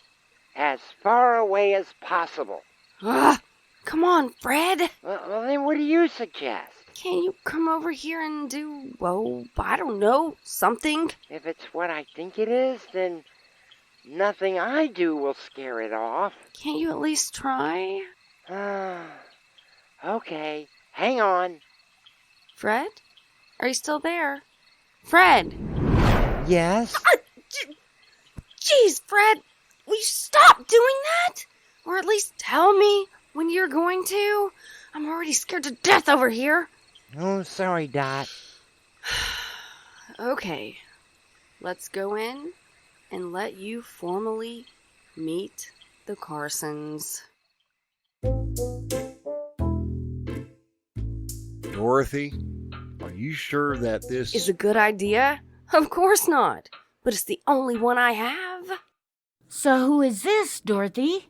as far away as possible. Ugh, come on, Fred. Well, then what do you suggest? Can you come over here and do, well, I don't know, something? If it's what I think it is, then nothing I do will scare it off. Can't you at least try? Okay, hang on. Fred? Are you still there? Fred! Yes? Jeez, Fred! Will you stop doing that? Or at least tell me when you're going to? I'm already scared to death over here. Oh, sorry, Dot. Okay, let's go in and let you formally meet the Carsons. Dorothy, are you sure that this Is a good idea? Of course not, but it's the only one I have. So who is this, Dorothy?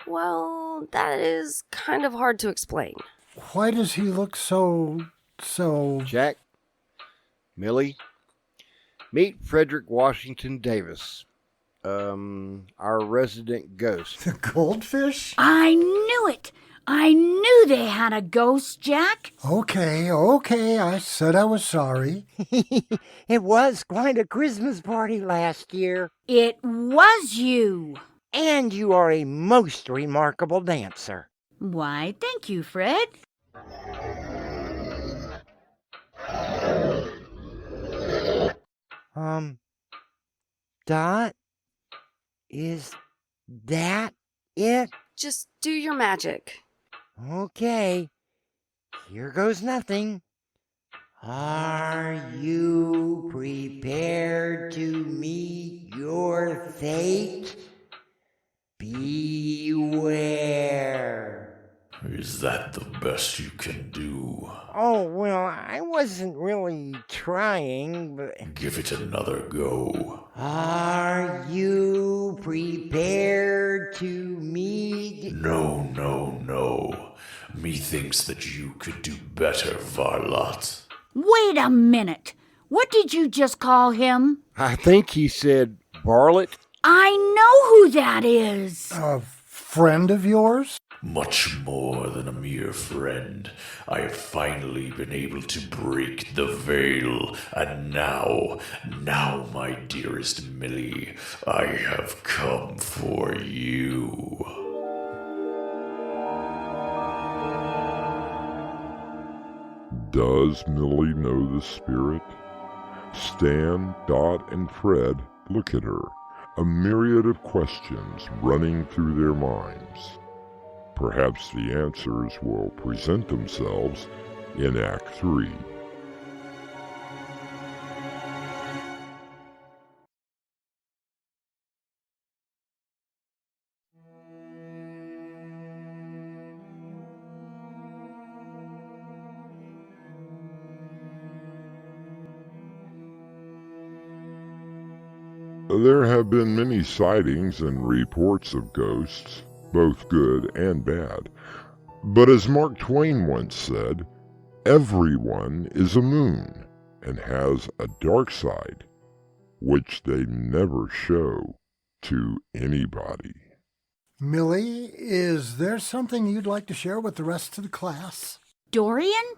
Well, that is kind of hard to explain. Why does he look so... Jack, Millie, meet Frederick Washington Davis, our resident ghost. The goldfish? I knew it! I knew they had a ghost, Jack. Okay, I said I was sorry. It was quite a Christmas party last year. It was you. And you are a most remarkable dancer. Why, thank you, Fred. Dot? Is that it? Just do your magic. Okay. Here goes nothing. Are you prepared to meet your fate? Beware. Is that the best you can do? Oh, well, I wasn't really trying, but... Give it another go. Are you prepared to meet... No. Methinks that you could do better, Varlot. Wait a minute. What did you just call him? I think he said Varlet. I know who that is. A friend of yours? Much more than a mere friend. I have finally been able to break the veil, and now, my dearest Millie, I have come for you. Does Millie know the spirit? Stan, Dot, and Fred look at her, a myriad of questions running through their minds. Perhaps the answers will present themselves in Act 3. There have been many sightings and reports of ghosts, both good and bad. But as Mark Twain once said, everyone is a moon and has a dark side, which they never show to anybody. Millie, is there something you'd like to share with the rest of the class? Dorian?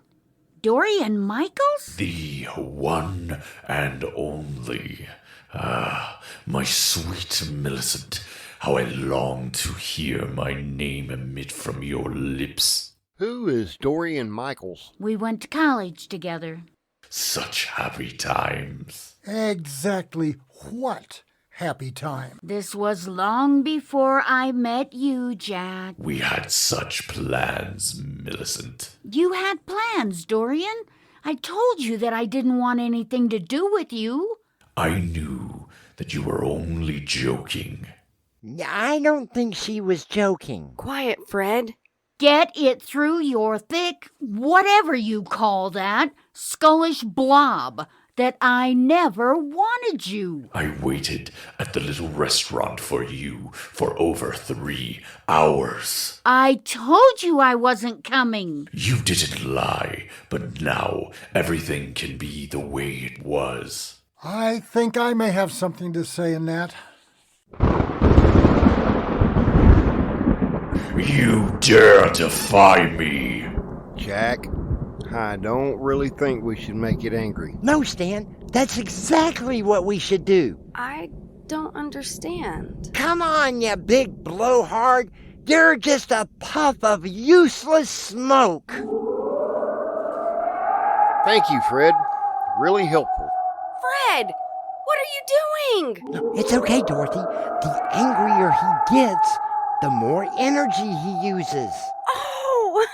Dorian Michaels? The one and only. Ah, my sweet Millicent, how I long to hear my name emit from your lips. Who is Dorian Michaels? We went to college together. Such happy times. Exactly what happy time? This was long before I met you, Jack. We had such plans, Millicent. You had plans, Dorian. I told you that I didn't want anything to do with you. I knew that you were only joking. I don't think she was joking. Quiet, Fred. Get it through your thick, whatever you call that, skullish blob that I never wanted you. I waited at the little restaurant for you for over 3 hours. I told you I wasn't coming. You didn't lie, but now everything can be the way it was. I think I may have something to say in that. You dare defy me! Jack, I don't really think we should make it angry. No, Stan, that's exactly what we should do. I don't understand. Come on, you big blowhard. You're just a puff of useless smoke. Thank you, Fred. Really helpful. Fred, what are you doing? It's okay, Dorothy. The angrier he gets, the more energy he uses. Oh,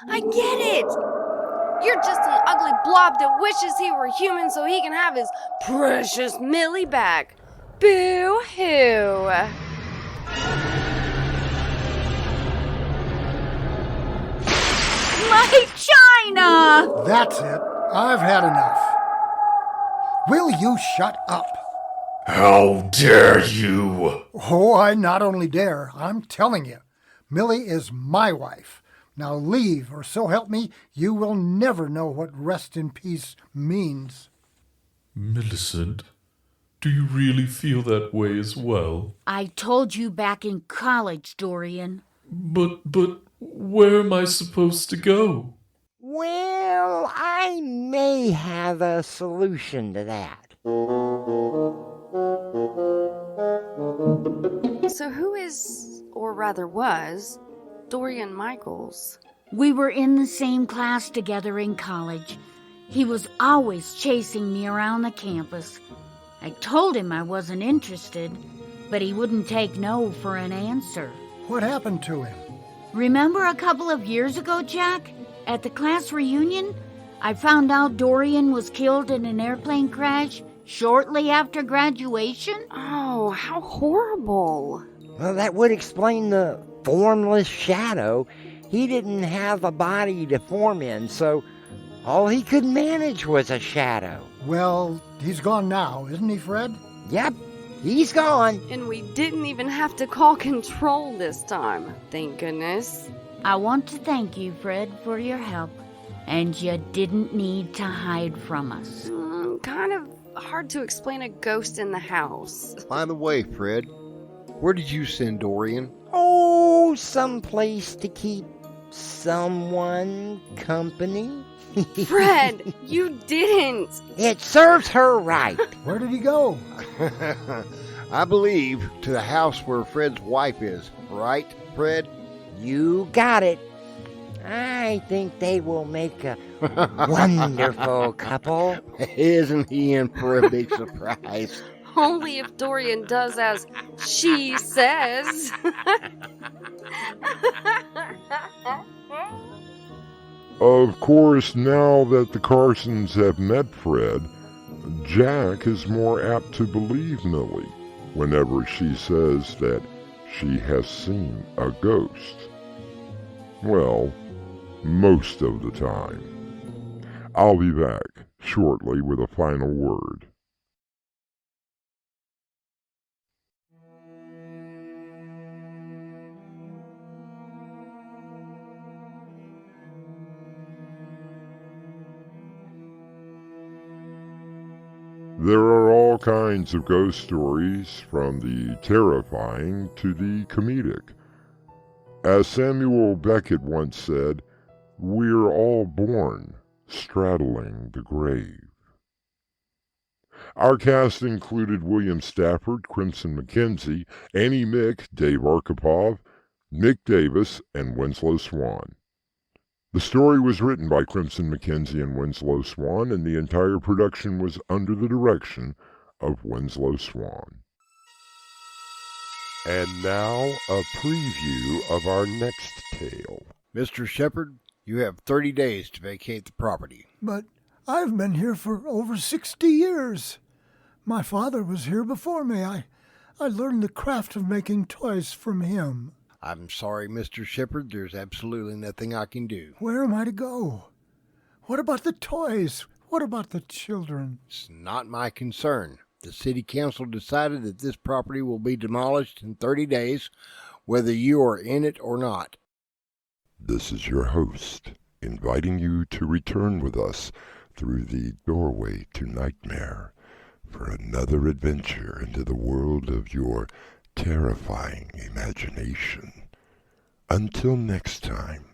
I get it. You're just an ugly blob that wishes he were human so he can have his precious Millie back. Boo-hoo. My China! That's it. I've had enough. Will you shut up? How dare you! Oh, I not only dare, I'm telling you. Millie is my wife. Now leave, or so help me, you will never know what rest in peace means. Millicent, do you really feel that way as well? I told you back in college, Dorian. But where am I supposed to go? Well, I may have a solution to that. So who is, or rather was, Dorian Michaels? We were in the same class together in college. He was always chasing me around the campus. I told him I wasn't interested, but he wouldn't take no for an answer. What happened to him? Remember a couple of years ago, Jack? At the class reunion, I found out Dorian was killed in an airplane crash shortly after graduation. Oh, how horrible. Well, that would explain the formless shadow. He didn't have a body to form in, so all he could manage was a shadow. Well, he's gone now, isn't he, Fred? Yep, he's gone. And we didn't even have to call control this time, thank goodness. I want to thank you, Fred, for your help. And you didn't need to hide from us. Kind of hard to explain a ghost in the house. By the way, Fred, where did you send Dorian? Oh, someplace to keep someone company. Fred, you didn't. It serves her right. Where did he go? I believe to the house where Fred's wife is, right, Fred? You got it. I think they will make a wonderful couple. Isn't he in for a big surprise? Only if Dorian does as she says. Of course, now that the Carsons have met Fred, Jack is more apt to believe Millie whenever she says that she has seen a ghost. Well, most of the time. I'll be back shortly with a final word. There are all kinds of ghost stories, from the terrifying to the comedic. As Samuel Beckett once said, "We're all born straddling the grave." Our cast included William Stafford, Crimson McKenzie, Annie Mick, Dave Arkhipov, Nick Davis, and Winslow Swan. The story was written by Crimson McKenzie and Winslow Swan, and the entire production was under the direction of Winslow Swan. And now, a preview of our next tale. Mr. Shepard, you have 30 days to vacate the property. But I've been here for over 60 years. My father was here before me. I learned the craft of making toys from him. I'm sorry, Mr. Shepard. There's absolutely nothing I can do. Where am I to go? What about the toys? What about the children? It's not my concern. The city council decided that this property will be demolished in 30 days, whether you are in it or not. This is your host, inviting you to return with us through the doorway to nightmare for another adventure into the world of your terrifying imagination. Until next time,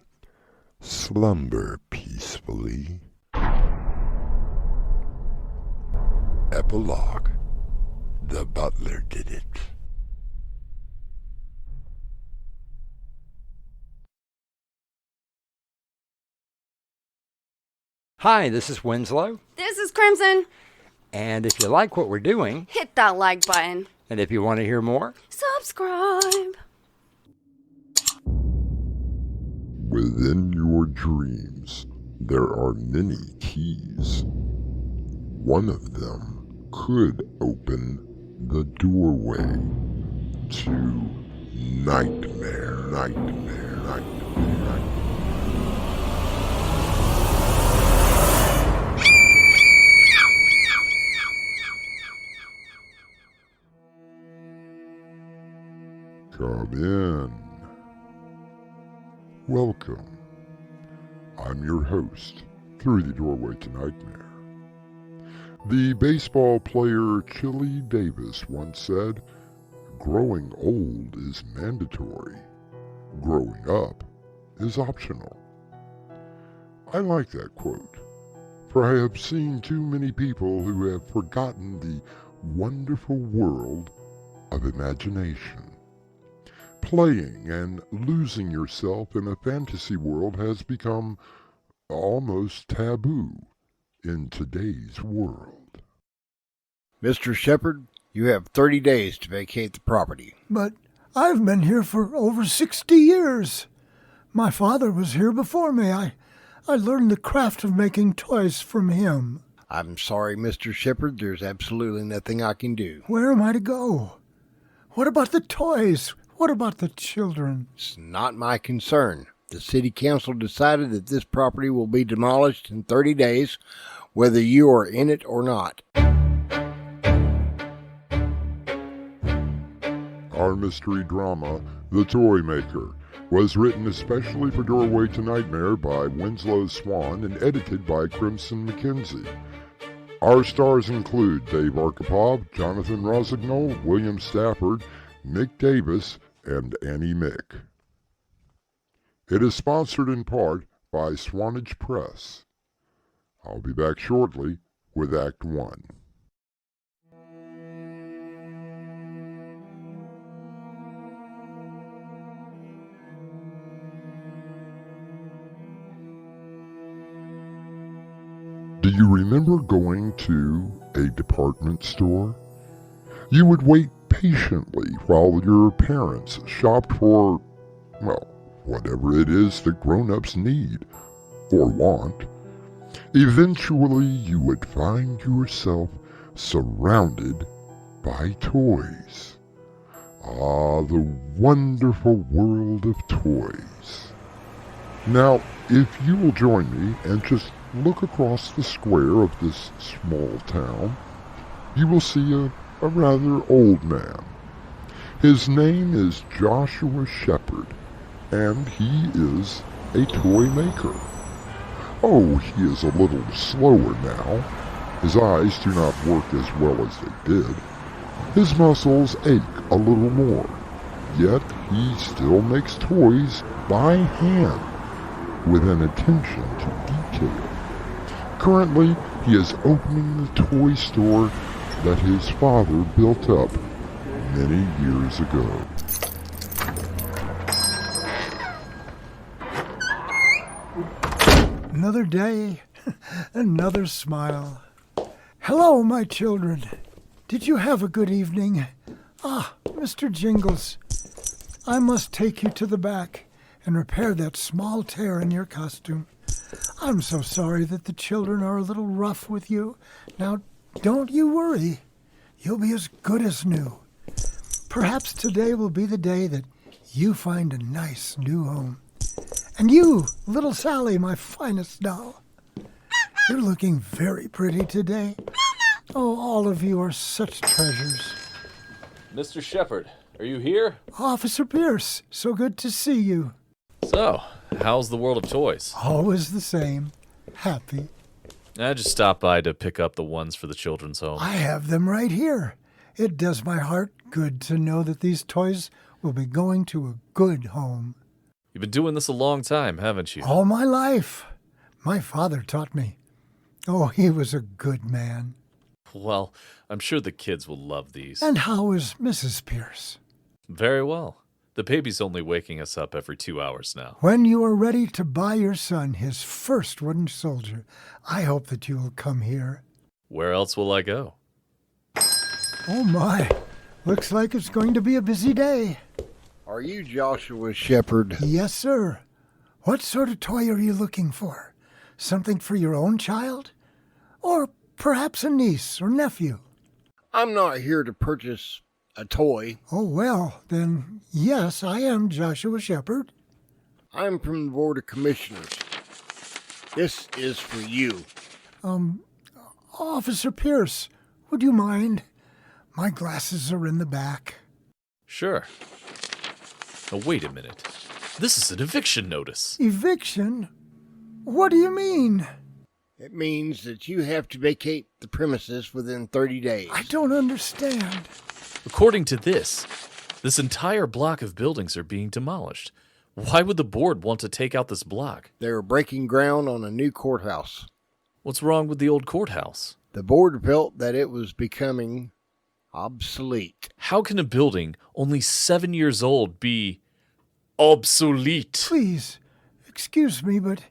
slumber peacefully. Epilogue. The butler did it. Hi, this is Winslow. This is Crimson. And if you like what we're doing, Hit that like button. and if you want to hear more, Subscribe. Within your dreams, there are many keys. One of them could open the doorway to nightmare. Come in. Welcome. I'm your host, Through the Doorway to Nightmare. The baseball player Chili Davis once said, "Growing old is mandatory. Growing up is optional." I like that quote, for I have seen too many people who have forgotten the wonderful world of imagination. Playing and losing yourself in a fantasy world has become almost taboo in today's world. Mr. Shepard, you have 30 days to vacate the property. But I've been here for over 60 years. My father was here before me. I learned the craft of making toys from him. I'm sorry, Mr. Shepard. There's absolutely nothing I can do. Where am I to go? What about the toys? What about the children? It's not my concern. The city council decided that this property will be demolished in 30 days, whether you are in it or not. Our mystery drama, The Toy Maker, was written especially for Doorway to Nightmare by Winslow Swan and edited by Crimson McKenzie. Our stars include Dave Archipov, Jonathan Rosignol, William Stafford, Nick Davis, and Annie Mick. It is sponsored in part by Swanage Press. I'll be back shortly with Act 1. Do you remember going to a department store? You would wait patiently while your parents shopped for, well, whatever it is that grown-ups need or want. Eventually, you would find yourself surrounded by toys. Ah, the wonderful world of toys. Now, if you will join me and just look across the square of this small town, you will see a rather old man. His name is Joshua Shepard, and he is a toy maker. Oh, he is a little slower now. His eyes do not work as well as they did. His muscles ache a little more, yet he still makes toys by hand with an attention to detail. Currently, he is opening the toy store that his father built up many years ago. Another day, another smile. Hello, my children. Did you have a good evening? Ah, Mr. Jingles, I must take you to the back and repair that small tear in your costume. I'm so sorry that the children are a little rough with you. Now, don't you worry. You'll be as good as new. perhaps today will be the day that you find a nice new home. And you, little Sally, my finest doll. You're looking very pretty today. Oh, all of you are such treasures. Mr. Shepard, are you here? Officer Pierce, so good to see you. So, how's the world of toys? Always the same. Happy. I just stopped by to pick up the ones for the children's home. I have them right here. It does my heart good to know that these toys will be going to a good home. You've been doing this a long time, haven't you? All my life. My father taught me. Oh, he was a good man. Well, I'm sure the kids will love these. And how is Mrs. Pierce? Very well. The baby's only waking us up every 2 hours now. When you are ready to buy your son his first wooden soldier, I hope that you will come here. Where else will I go? Oh my, looks like it's going to be a busy day. Are you Joshua Shepard? Yes, sir. What sort of toy are you looking for? Something for your own child? Or perhaps a niece or nephew? I'm not here to purchase a toy. Oh, well, then, yes, I am Joshua Shepard. I'm from the Board of Commissioners. This is for you. Officer Pierce, would you mind? My glasses are in the back. Sure. Now, wait a minute. This is an eviction notice. Eviction? What do you mean? It means that you have to vacate the premises within 30 days. I don't understand. According to this entire block of buildings are being demolished. Why would the board want to take out this block? They are breaking ground on a new courthouse. What's wrong with the old courthouse? The board felt that it was becoming obsolete. How can a building only 7 years old be obsolete? Please, excuse me, but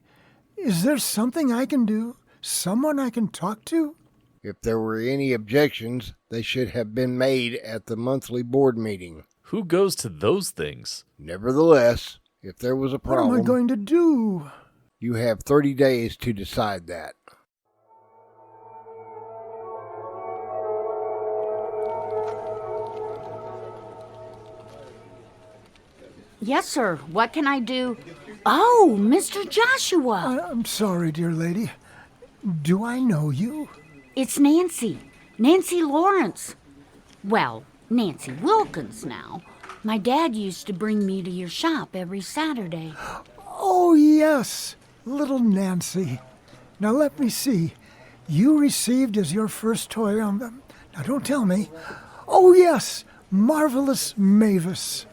is there something I can do? Someone I can talk to? If there were any objections, they should have been made at the monthly board meeting. Who goes to those things? Nevertheless, if there was a problem... What am I going to do? You have 30 days to decide that. Yes, sir. What can I do? Oh, Mr. Joshua. I'm sorry, dear lady. Do I know you? It's Nancy. Nancy Lawrence. Well, Nancy Wilkins now. My dad used to bring me to your shop every Saturday. Oh, yes. Little Nancy. Now, let me see. You received as your first toy now, don't tell me. Oh, yes. Marvelous Mavis.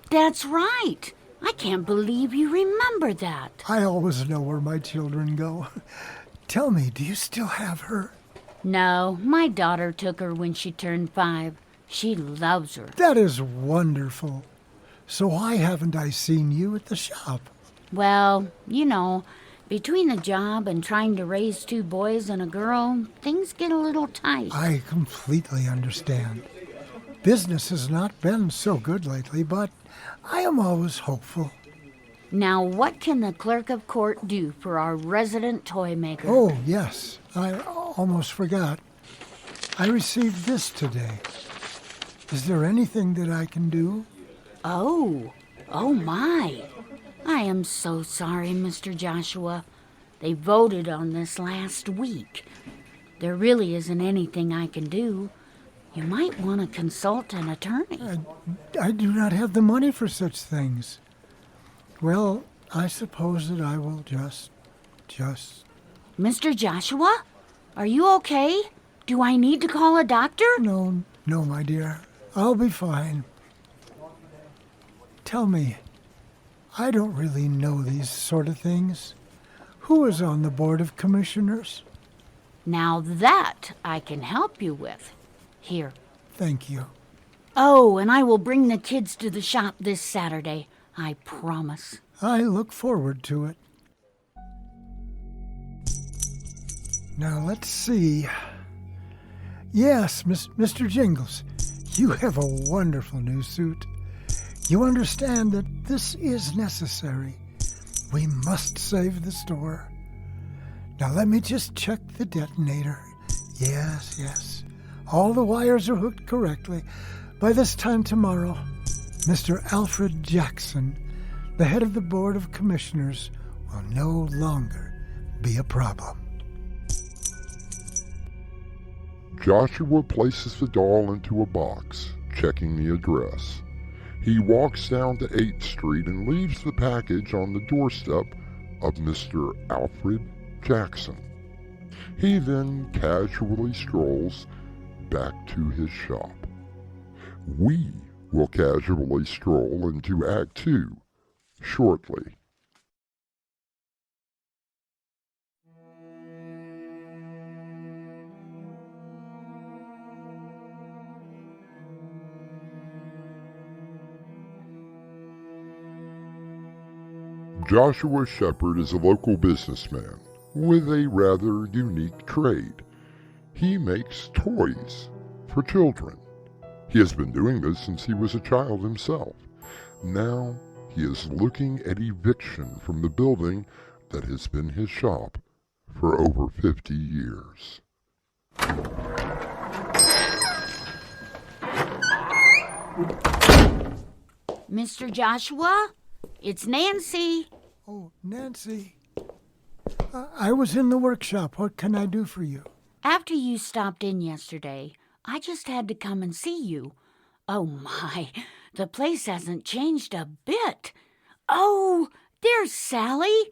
That's right. I can't believe you remember that. I always know where my children go. Tell me, do you still have her? No, my daughter took her when she turned 5. She loves her. That is wonderful. So why haven't I seen you at the shop? Well, you know, between the job and trying to raise 2 boys and a girl, things get a little tight. I completely understand. Business has not been so good lately, but I am always hopeful. Now, what can the clerk of court do for our resident toy maker? Oh, yes. I almost forgot. I received this today. Is there anything that I can do? Oh my. I am so sorry, Mr. Joshua. They voted on this last week. There really isn't anything I can do. You might want to consult an attorney. I do not have the money for such things. Well, I suppose that I will just... Mr. Joshua? Are you okay? Do I need to call a doctor? No, my dear. I'll be fine. Tell me, I don't really know these sort of things. Who is on the Board of Commissioners? Now that I can help you with. Here. Thank you. Oh, and I will bring the kids to the shop this Saturday. I promise. I look forward to it. Now, let's see. Yes, Mr. Jingles, you have a wonderful new suit. You understand that this is necessary. We must save the store. Now, let me just check the detonator. Yes. All the wires are hooked correctly. By this time tomorrow, Mr. Alfred Jackson, the head of the Board of Commissioners, will no longer be a problem. Joshua places the doll into a box, checking the address. He walks down to 8th Street and leaves the package on the doorstep of Mr. Alfred Jackson. He then casually strolls back to his shop. We will casually stroll into Act 2 shortly. Joshua Shepard is a local businessman with a rather unique trade. He makes toys for children. He has been doing this since he was a child himself. Now he is looking at eviction from the building that has been his shop for over 50 years. Mr. Joshua, it's Nancy. Oh, Nancy. I was in the workshop. What can I do for you? After you stopped in yesterday, I just had to come and see you. Oh my, the place hasn't changed a bit. Oh, there's Sally.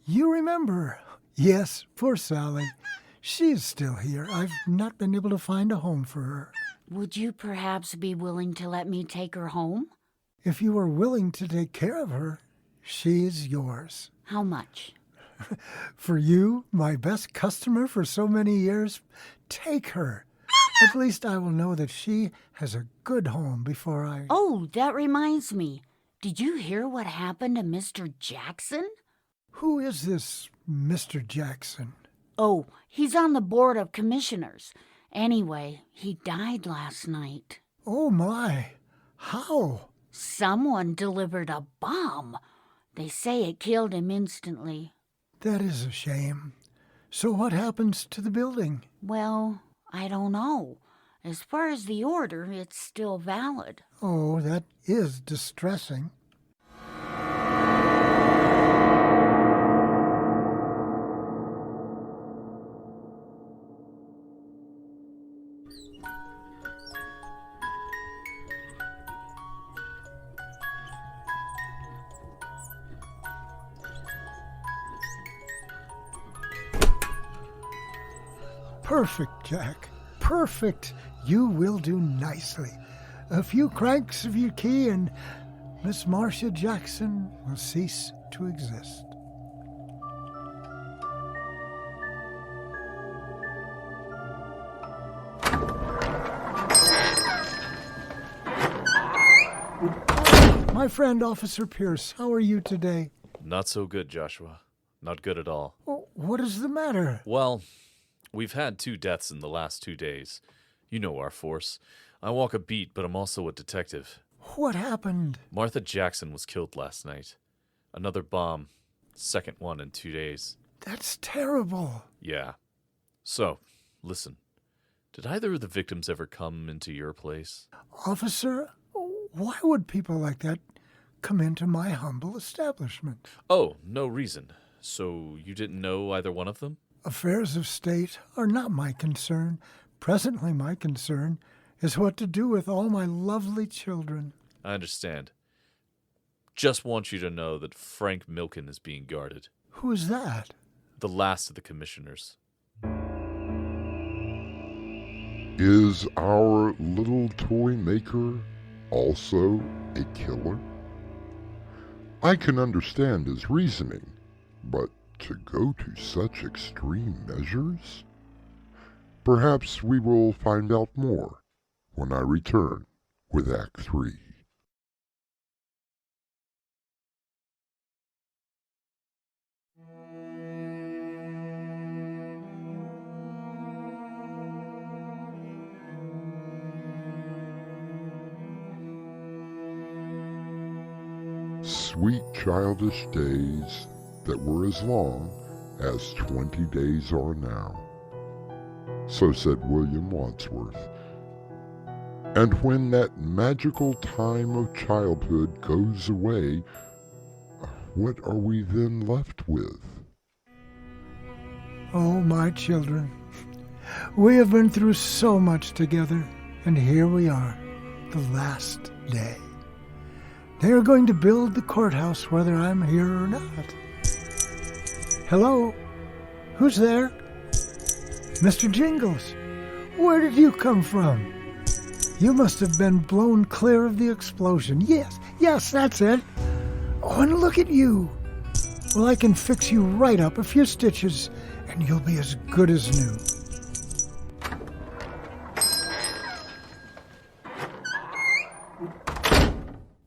You remember? Yes, poor Sally. She's still here. I've not been able to find a home for her. Would you perhaps be willing to let me take her home? If you are willing to take care of her, she is yours. How much? For you, my best customer for so many years, take her. At least I will know that she has a good home before I... Oh, that reminds me. Did you hear what happened to Mr. Jackson? Who is this Mr. Jackson? Oh, he's on the Board of Commissioners. Anyway, he died last night. Oh my, how? Someone delivered a bomb. They say it killed him instantly. That is a shame. So what happens to the building? Well, I don't know. As far as the order, it's still valid. Oh, that is distressing. Perfect, Jack. Perfect. You will do nicely. A few cranks of your key and Miss Marcia Jackson will cease to exist. My friend, Officer Pierce, how are you today? Not so good, Joshua. Not good at all. Oh, what is the matter? Well, we've had 2 deaths in the last 2 days. You know our force. I walk a beat, but I'm also a detective. What happened? Martha Jackson was killed last night. Another bomb. Second one in 2 days. That's terrible. Yeah. So, listen. Did either of the victims ever come into your place? Officer, why would people like that come into my humble establishment? Oh, no reason. So you didn't know either one of them? Affairs of state are not my concern. Presently my concern is what to do with all my lovely children. I understand. Just want you to know that Frank Milken is being guarded. Who is that? The last of the commissioners. Is our little toy maker also a killer? I can understand his reasoning, but to go to such extreme measures? Perhaps we will find out more when I return with Act 3. Sweet childish days that were as long as 20 days are now. So said William Wadsworth. And when that magical time of childhood goes away, what are we then left with? Oh, my children, we have been through so much together, and here we are, the last day. They are going to build the courthouse whether I'm here or not. Hello? Who's there? Mr. Jingles, where did you come from? You must have been blown clear of the explosion. Yes, that's it. Oh, and look at you. Well, I can fix you right up, a few stitches, and you'll be as good as new.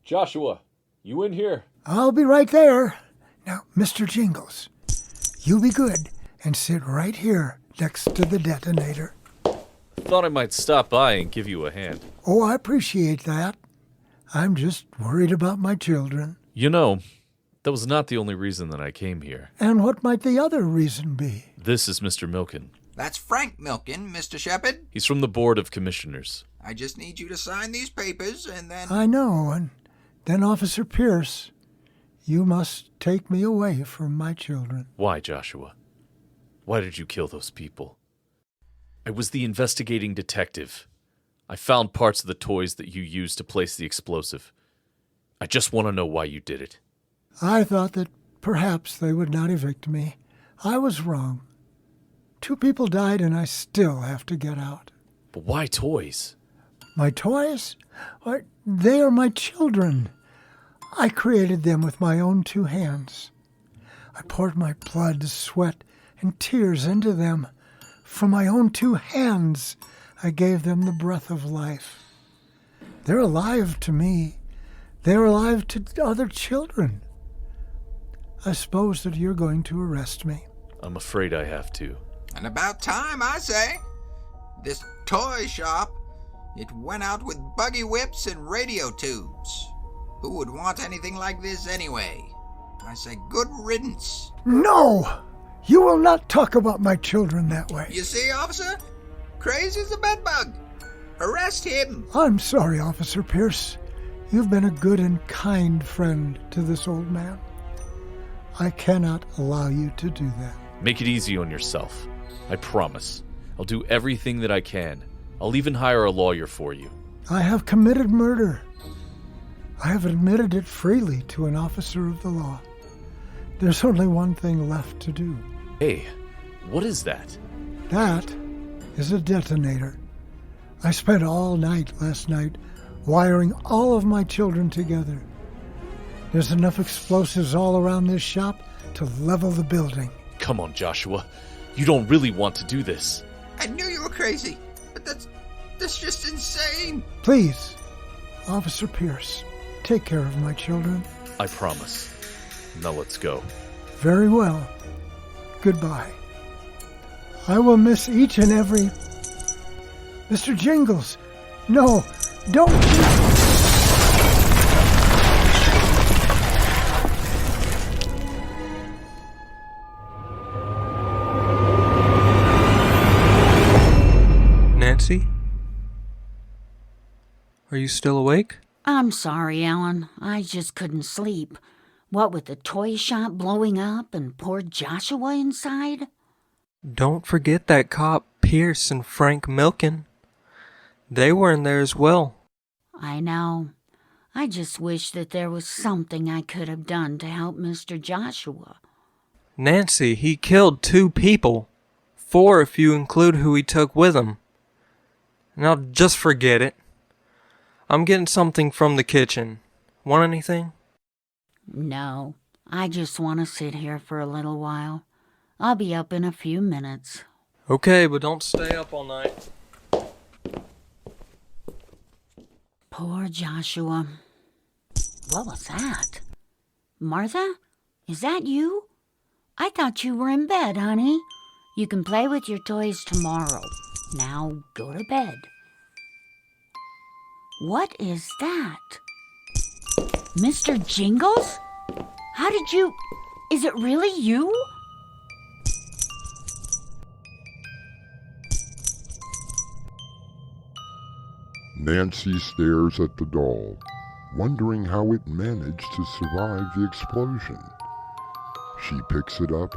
Joshua, you in here? I'll be right there. Now, Mr. Jingles, you be good and sit right here next to the detonator. Thought I might stop by and give you a hand. Oh, I appreciate that. I'm just worried about my children. You know, that was not the only reason that I came here. And what might the other reason be? This is Mr. Milken. That's Frank Milken, Mr. Shepard. He's from the Board of Commissioners. I just need you to sign these papers and then... I know, and then Officer Pierce, you must take me away from my children. Why, Joshua? Why did you kill those people? I was the investigating detective. I found parts of the toys that you used to place the explosive. I just want to know why you did it. I thought that perhaps they would not evict me. I was wrong. 2 people died and I still have to get out. But why toys? My toys? Why, they are my children. I created them with my own 2 hands. I poured my blood, sweat, and tears into them. From my own 2 hands, I gave them the breath of life. They're alive to me. They're alive to other children. I suppose that you're going to arrest me. I'm afraid I have to. And about time, I say. This toy shop, it went out with buggy whips and radio tubes. Who would want anything like this anyway? I say good riddance. No! You will not talk about my children that way. You see, officer? Crazy as a bedbug. Arrest him. I'm sorry, Officer Pierce. You've been a good and kind friend to this old man. I cannot allow you to do that. Make it easy on yourself. I promise. I'll do everything that I can. I'll even hire a lawyer for you. I have committed murder. I have admitted it freely to an officer of the law. There's only one thing left to do. Hey, what is that? That is a detonator. I spent all night last night wiring all of my children together. There's enough explosives all around this shop to level the building. Come on, Joshua. You don't really want to do this. I knew you were crazy, but that's just insane. Please, Officer Pierce, take care of my children. I promise. Now let's go. Very well. Goodbye. I will miss each and every... Mr. Jingles! No! Don't... Nancy? Are you still awake? I'm sorry, Alan. I just couldn't sleep. What with the toy shop blowing up and poor Joshua inside? Don't forget that cop Pierce and Frank Milken. They were in there as well. I know. I just wish that there was something I could have done to help Mr. Joshua. Nancy, he killed 2 people. 4 if you include who he took with him. Now just forget it. I'm getting something from the kitchen. Want anything? No, I just want to sit here for a little while. I'll be up in a few minutes. Okay, but don't stay up all night. Poor Joshua. What was that? Martha? Is that you? I thought you were in bed, honey. You can play with your toys tomorrow. Now go to bed. What is that? Mr. Jingles? How did you... Is it really you? Nancy stares at the doll, wondering how it managed to survive the explosion. She picks it up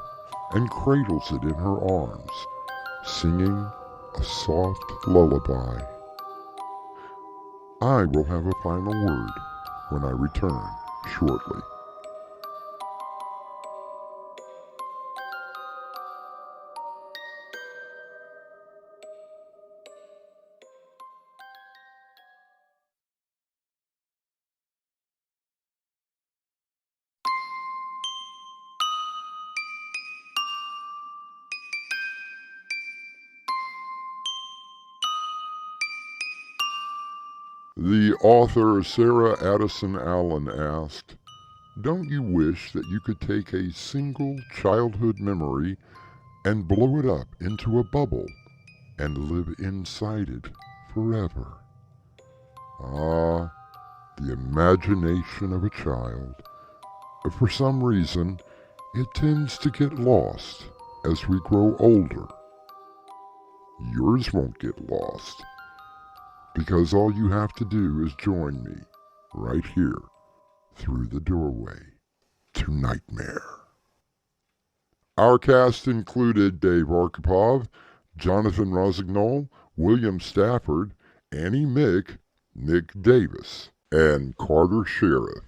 and cradles it in her arms, singing a soft lullaby. I will have a final word when I return shortly. The author Sarah Addison Allen asked, "Don't you wish that you could take a single childhood memory and blow it up into a bubble and live inside it forever?" Ah, the imagination of a child. For some reason, it tends to get lost as we grow older. Yours won't get lost, because all you have to do is join me right here through the doorway to nightmare. Our cast included Dave Arkhipov, Jonathan Rossignol, William Stafford, Annie Mick, Nick Davis, and Carter Sheriff.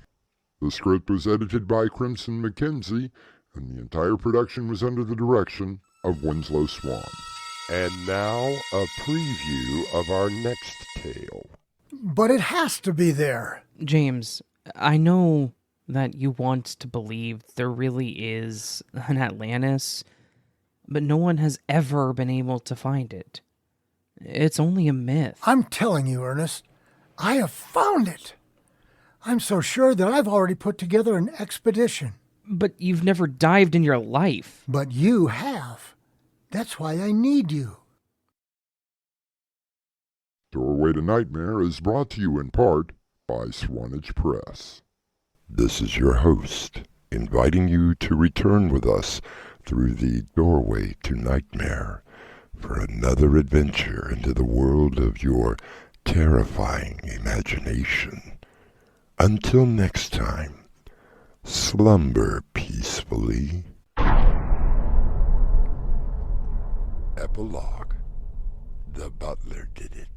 The script was edited by Crimson McKenzie, and the entire production was under the direction of Winslow Swan. And now, a preview of our next tale. But it has to be there. James, I know that you want to believe there really is an Atlantis, but no one has ever been able to find it. It's only a myth. I'm telling you, Ernest, I have found it. I'm so sure that I've already put together an expedition. But you've never dived in your life. But you have. That's why I need you. Doorway to Nightmare is brought to you in part by Swanage Press. This is your host, inviting you to return with us through the Doorway to Nightmare for another adventure into the world of your terrifying imagination. Until next time, slumber peacefully. Epilogue. The butler did it.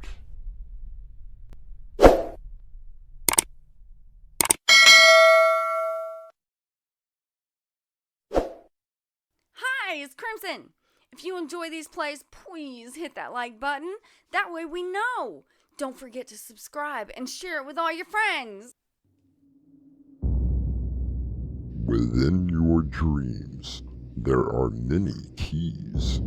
Hi, it's Crimson. If you enjoy these plays, please hit that like button. That way we know. Don't forget to subscribe and share it with all your friends. Within your dreams, there are many keys.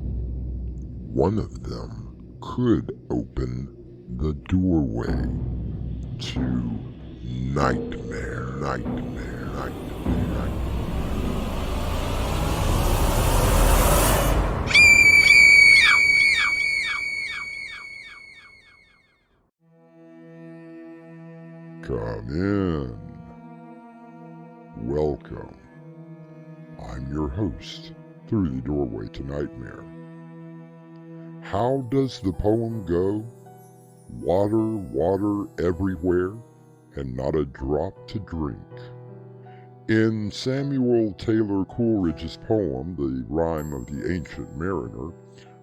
One of them could open the doorway to nightmare. Come in. Welcome. I'm your host, Through the Doorway to Nightmare. How does the poem go? Water, water everywhere, and not a drop to drink. In Samuel Taylor Coleridge's poem, The Rime of the Ancient Mariner,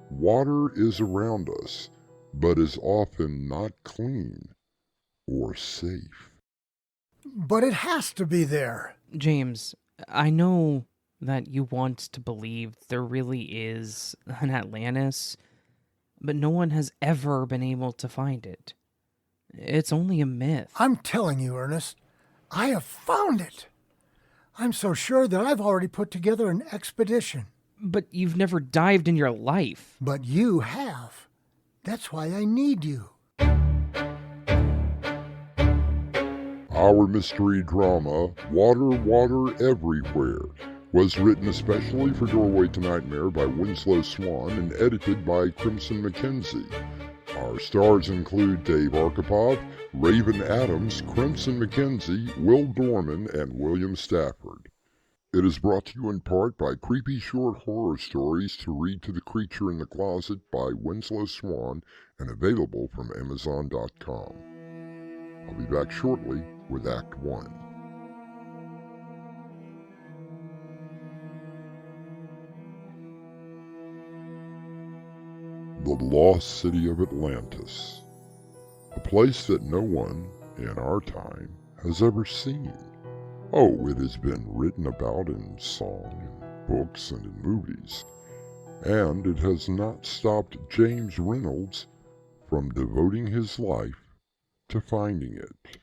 water is around us, but is often not clean or safe. But it has to be there. James, I know that you want to believe there really is an Atlantis, but no one has ever been able to find it. It's only a myth. I'm telling you, Ernest, I have found it. I'm so sure that I've already put together an expedition. But you've never dived in your life. But you have. That's why I need you. Our mystery drama, Water, Water Everywhere, was written especially for Doorway to Nightmare by Winslow Swan and edited by Crimson McKenzie. Our stars include Dave Arkhipov, Raven Adams, Crimson McKenzie, Will Dorman, and William Stafford. It is brought to you in part by Creepy Short Horror Stories to Read to the Creature in the Closet by Winslow Swan and available from Amazon.com. I'll be back shortly with Act 1. The Lost City of Atlantis. A place that no one, in our time, has ever seen. Oh, it has been written about in song, in books, and in movies. And it has not stopped James Reynolds from devoting his life to finding it.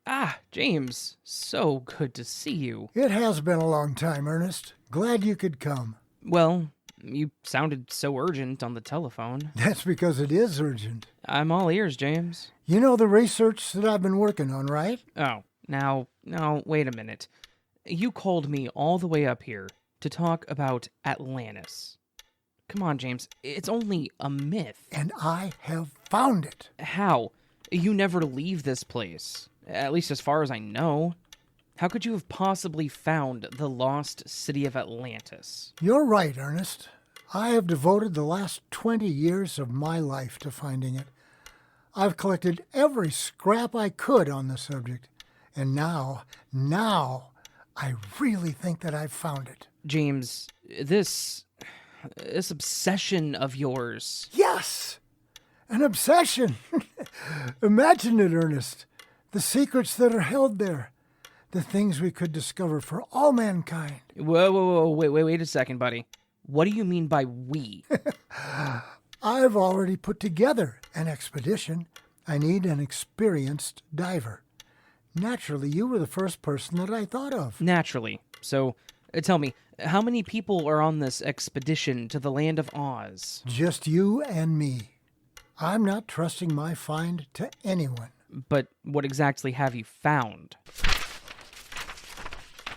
Ah, James, so good to see you. It has been a long time, Ernest. Glad you could come. Well, you sounded so urgent on the telephone. That's because it is urgent. I'm all ears, James. You know the research that I've been working on, right? Oh, now, wait a minute. You called me all the way up here to talk about Atlantis. Come on, James, it's only a myth. And I have found it. How? You never leave this place, at least as far as I know. How could you have possibly found the lost city of Atlantis? You're right, Ernest. I have devoted the last 20 years of my life to finding it. I've collected every scrap I could on the subject. And now, I really think that I've found it. James, this obsession of yours. Yes! An obsession! Imagine it, Ernest. The secrets that are held there. The things we could discover for all mankind. Whoa, wait a second, buddy. What do you mean by we? I've already put together an expedition. I need an experienced diver. Naturally, you were the first person that I thought of. Naturally. So, tell me, how many people are on this expedition to the land of Oz? Just you and me. I'm not trusting my find to anyone. But what exactly have you found?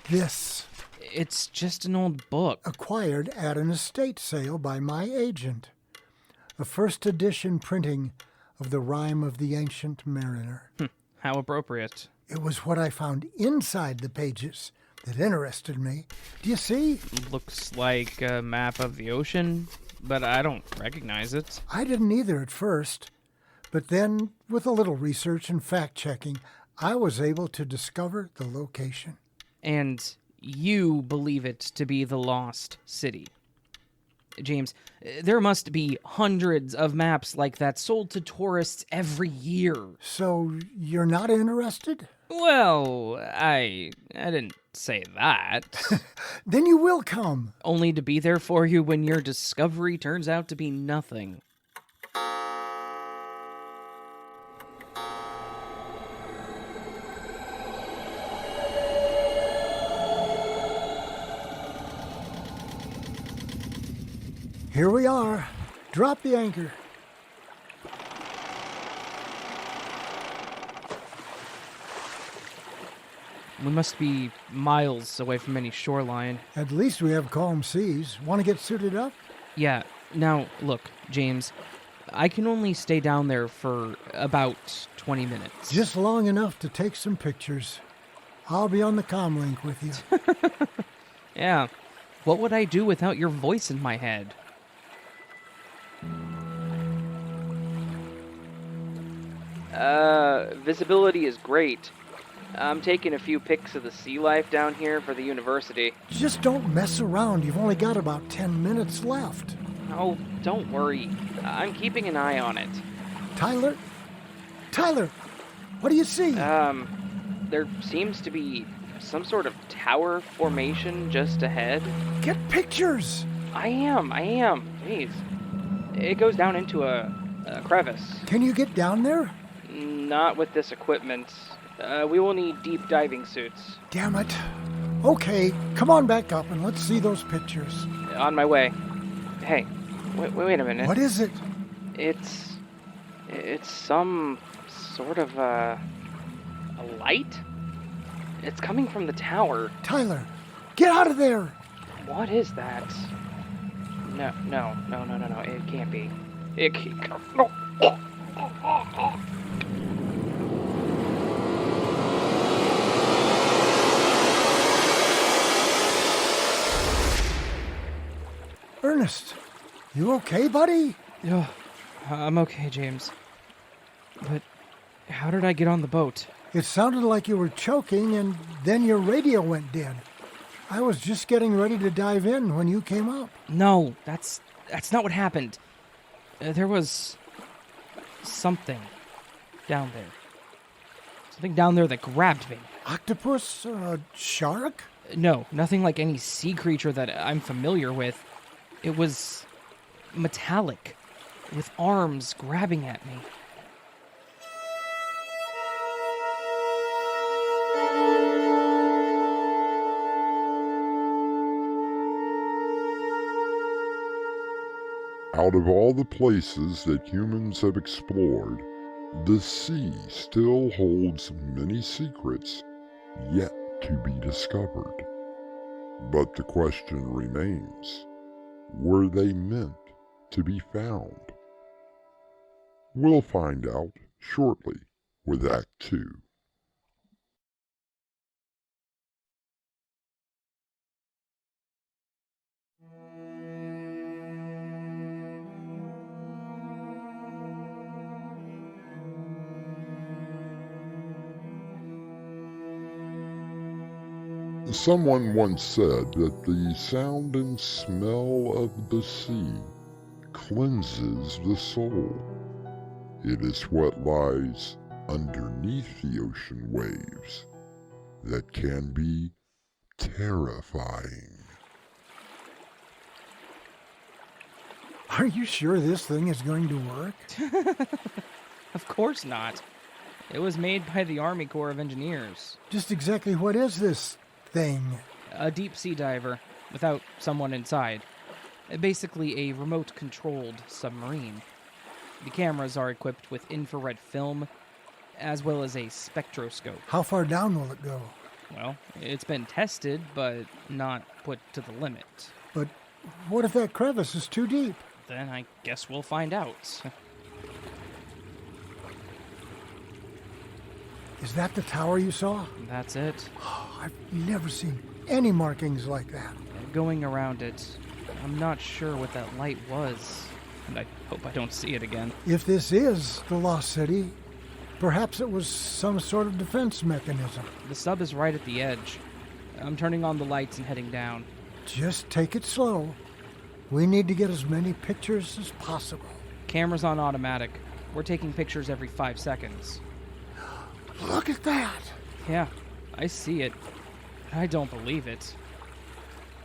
This. It's just an old book. Acquired at an estate sale by my agent. A first edition printing of the Rime of the Ancient Mariner. How appropriate. It was what I found inside the pages that interested me. Do you see? Looks like a map of the ocean, but I don't recognize it. I didn't either at first. But then, with a little research and fact-checking, I was able to discover the location. And you believe it to be the lost city. James, there must be hundreds of maps like that sold to tourists every year. So, you're not interested? Well, I didn't say that. Then you will come. Only to be there for you when your discovery turns out to be nothing. Here we are. Drop the anchor. We must be miles away from any shoreline. At least we have calm seas. Want to get suited up? Yeah. Now, look, James, I can only stay down there for about 20 minutes. Just long enough to take some pictures. I'll be on the comm link with you. Yeah. What would I do without your voice in my head? Visibility is great. I'm taking a few pics of the sea life down here for the university. Just don't mess around. You've only got about 10 minutes left. Oh, don't worry. I'm keeping an eye on it. Tyler, what do you see? There seems to be some sort of tower formation just ahead. Get pictures! I am. Jeez. It goes down into a crevice. Can you get down there? Not with this equipment. We will need deep diving suits. Damn it. Okay, come on back up and let's see those pictures. On my way. Hey, wait a minute. What is it? It's some sort of a light? It's coming from the tower. Tyler, get out of there! What is that? No. It can't be. It can't. No. Ernest, you okay, buddy? Yeah, I'm okay, James. But how did I get on the boat? It sounded like you were choking, and then your radio went dead. I was just getting ready to dive in when you came up. No, that's not what happened. There was something down there. Something down there that grabbed me. Octopus? Shark? No, nothing like any sea creature that I'm familiar with. It was metallic, with arms grabbing at me. Out of all the places that humans have explored, the sea still holds many secrets yet to be discovered. But the question remains, were they meant to be found? We'll find out shortly with Act 2. Someone once said that the sound and smell of the sea cleanses the soul. It is what lies underneath the ocean waves that can be terrifying. Are you sure this thing is going to work? Of course not. It was made by the Army Corps of Engineers. Just exactly what is this thing? A deep sea diver, without someone inside. Basically a remote-controlled submarine. The cameras are equipped with infrared film, as well as a spectroscope. How far down will it go? Well, it's been tested, but not put to the limit. But what if that crevice is too deep? Then I guess we'll find out. Is that the tower you saw? That's it. I've never seen any markings like that. Going around it, I'm not sure what that light was, and I hope I don't see it again. If this is the Lost City, perhaps it was some sort of defense mechanism. The sub is right at the edge. I'm turning on the lights and heading down. Just take it slow. We need to get as many pictures as possible. Camera's on automatic. We're taking pictures every 5 seconds. Look at that! Yeah, I see it. I don't believe it.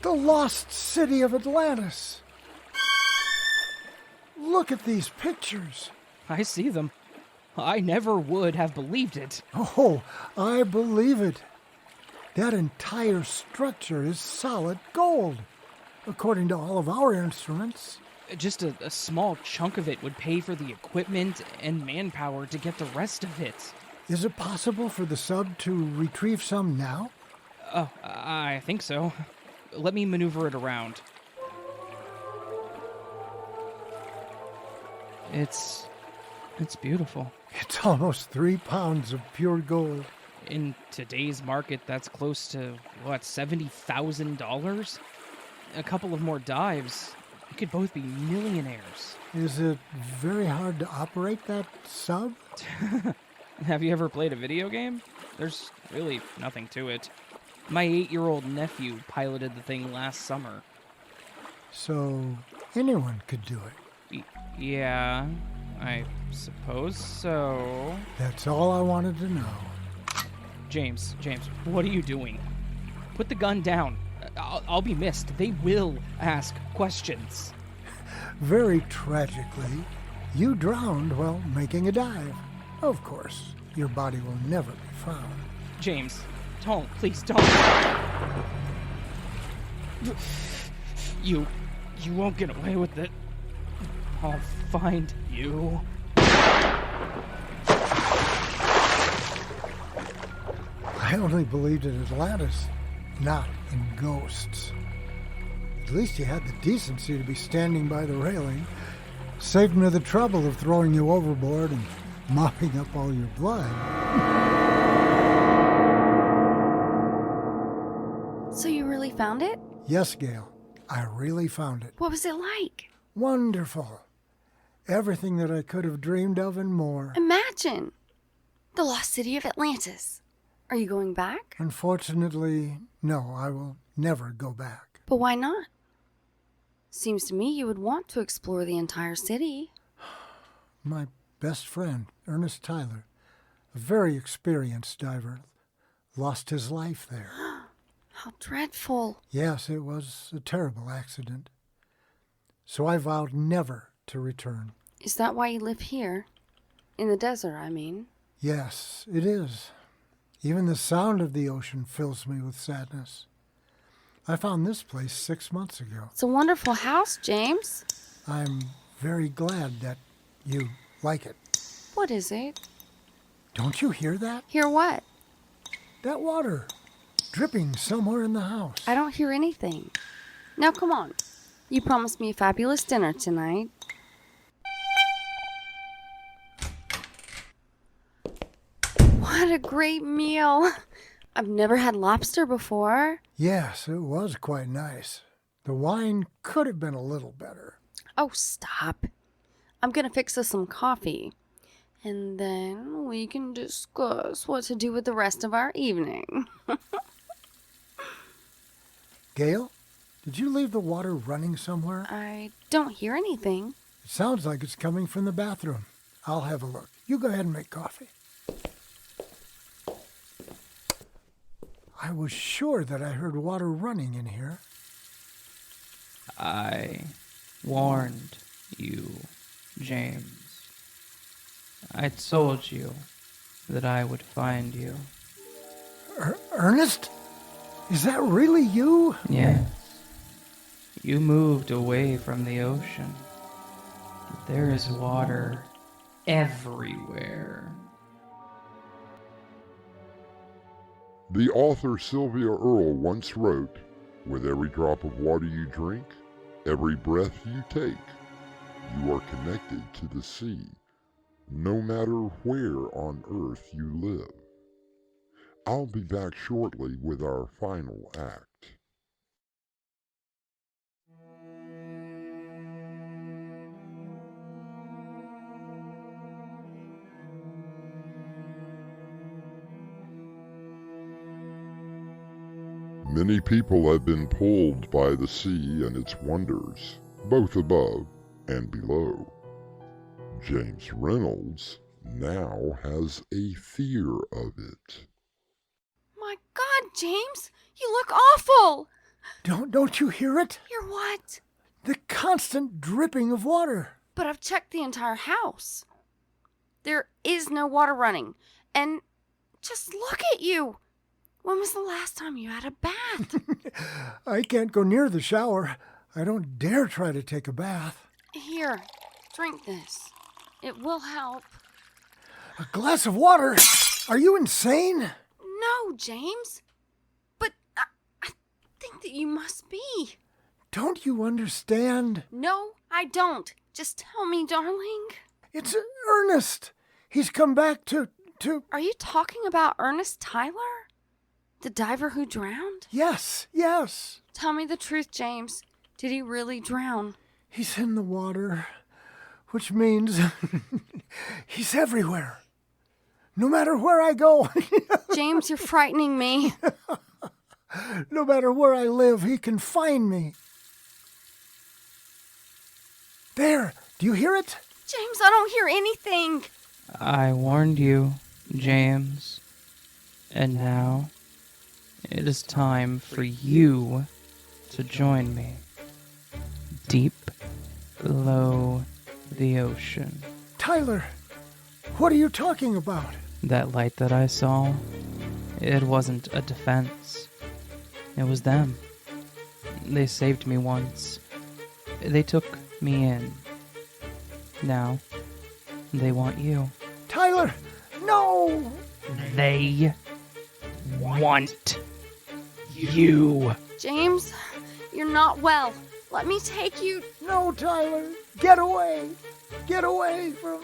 The lost city of Atlantis! Look at these pictures! I see them. I never would have believed it. Oh, I believe it. That entire structure is solid gold, according to all of our instruments. Just a small chunk of it would pay for the equipment and manpower to get the rest of it. Is it possible for the sub to retrieve some now? Oh, I think so. Let me maneuver it around. It's beautiful. It's almost 3 pounds of pure gold. In today's market, that's close to, what, $70,000? A couple of more dives, we could both be millionaires. Is it very hard to operate that sub? Have you ever played a video game? There's really nothing to it. My 8-year-old nephew piloted the thing last summer. So, anyone could do it? Yeah, I suppose so. That's all I wanted to know. James, what are you doing? Put the gun down. I'll be missed. They will ask questions. Very tragically, you drowned while making a dive. Of course, your body will never be found. James, don't. Please don't. You won't get away with it. I'll find you. I only believed in Atlantis, not in ghosts. At least you had the decency to be standing by the railing. Saved me the trouble of throwing you overboard and mopping up all your blood. So you really found it? Yes, Gail. I really found it. What was it like? Wonderful. Everything that I could have dreamed of and more. Imagine! The lost city of Atlantis. Are you going back? Unfortunately, no, I will never go back. But why not? Seems to me you would want to explore the entire city. My best friend, Ernest Tyler, a very experienced diver, lost his life there. How dreadful. Yes, it was a terrible accident. So I vowed never to return. Is that why you live here? In the desert, I mean. Yes, it is. Even the sound of the ocean fills me with sadness. I found this place 6 months ago. It's a wonderful house, James. I'm very glad that you like it. What is it? Don't you hear that? Hear what? That water dripping somewhere in the house. I don't hear anything. Now come on. You promised me a fabulous dinner tonight. What a great meal. I've never had lobster before. Yes, it was quite nice. The wine could have been a little better. Oh, stop. I'm gonna fix us some coffee. And then we can discuss what to do with the rest of our evening. Gail, did you leave the water running somewhere? I don't hear anything. It sounds like it's coming from the bathroom. I'll have a look. You go ahead and make coffee. I was sure that I heard water running in here. I warned you, James. I told you that I would find you. Ernest? Is that really you? Yes. You moved away from the ocean. There is water everywhere. The author Sylvia Earle once wrote, "With every drop of water you drink, every breath you take, you are connected to the sea, no matter where on earth you live." I'll be back shortly with our final act. Many people have been pulled by the sea and its wonders, both above and below. James Reynolds now has a fear of it. My God, James, you look awful. Don't you hear it? Hear what? The constant dripping of water. But I've checked the entire house. There is no water running. And just look at you. When was the last time you had a bath? I can't go near the shower. I don't dare try to take a bath. Here, drink this. It will help. A glass of water? Are you insane? No, James. But I think that you must be. Don't you understand? No, I don't. Just tell me, darling. It's Ernest. He's come back to... Are you talking about Ernest Tyler? The diver who drowned? Yes, yes. Tell me the truth, James. Did he really drown? He's in the water, which means he's everywhere. No matter where I go. James, you're frightening me. No matter where I live, he can find me. There, do you hear it? James, I don't hear anything. I warned you, James. And now, it is time for you to join me. Deep below the ocean. Tyler, what are you talking about? That light that I saw, it wasn't a defense. It was them. They saved me once. They took me in. Now, they want you. Tyler, no! They want you. James, you're not well. Let me take you. No, Tyler, get away. Get away from...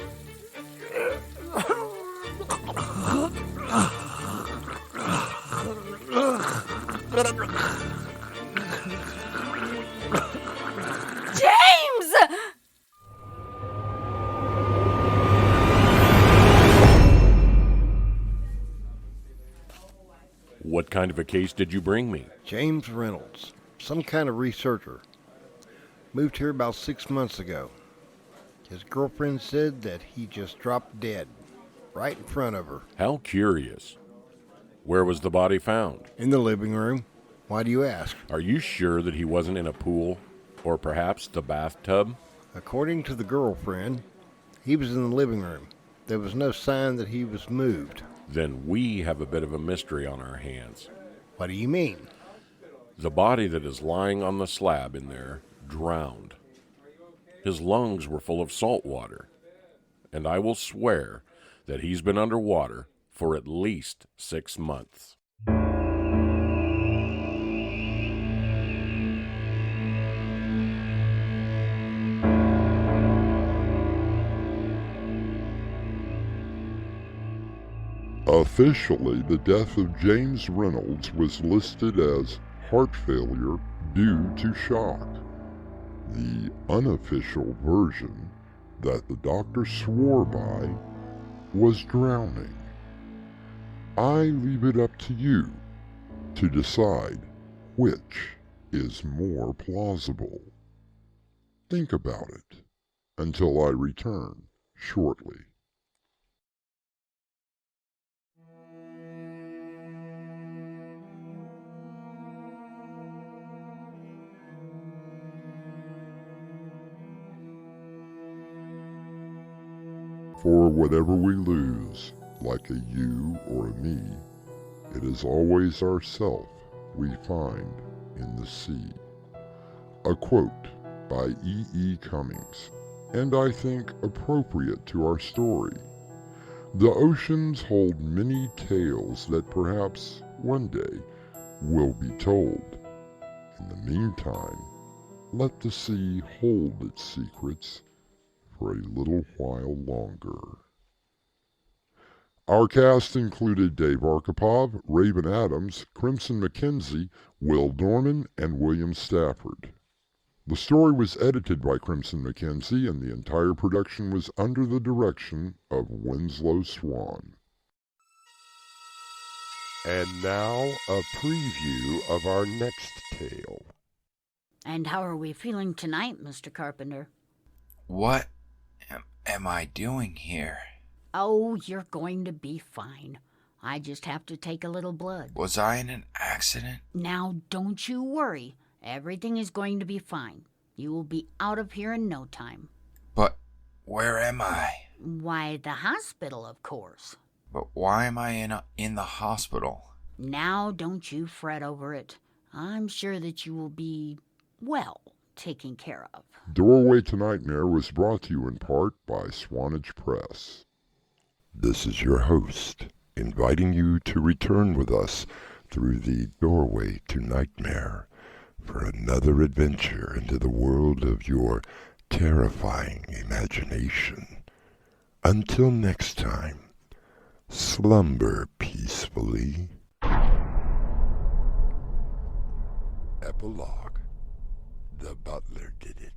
What kind of a case did you bring me? James Reynolds, some kind of researcher. Moved here about 6 months ago. His girlfriend said that he just dropped dead, right in front of her. How curious. Where was the body found? In the living room. Why do you ask? Are you sure that he wasn't in a pool, or perhaps the bathtub? According to the girlfriend, he was in the living room. There was no sign that he was moved. Then we have a bit of a mystery on our hands. What do you mean? The body that is lying on the slab in there drowned. His lungs were full of salt water, and I will swear that he's been underwater for at least 6 months. Officially, the death of James Reynolds was listed as heart failure due to shock. The unofficial version that the doctor swore by was drowning. I leave it up to you to decide which is more plausible. Think about it until I return shortly. For whatever we lose, like a you or a me, it is always ourself we find in the sea. A quote by E. Cummings, and I think appropriate to our story. The oceans hold many tales that perhaps one day will be told. In the meantime, let the sea hold its secrets for a little while longer. Our cast included Dave Arkhipov, Raven Adams, Crimson McKenzie, Will Norman, and William Stafford. The story was edited by Crimson McKenzie, and the entire production was under the direction of Winslow Swan. And now, a preview of our next tale. And how are we feeling tonight, Mr. Carpenter? What am I doing here? Oh, you're going to be fine. I just have to take a little blood. Was I in an accident? Now, don't you worry. Everything is going to be fine. You will be out of here in no time. But where am I? Why, the hospital, of course. But why am I in the hospital? Now, don't you fret over it. I'm sure that you will be, well, taken care of. Doorway to Nightmare was brought to you in part by Swanage Press. This is your host, inviting you to return with us through the Doorway to Nightmare for another adventure into the world of your terrifying imagination. Until next time, slumber peacefully. Epilogue. The butler did it.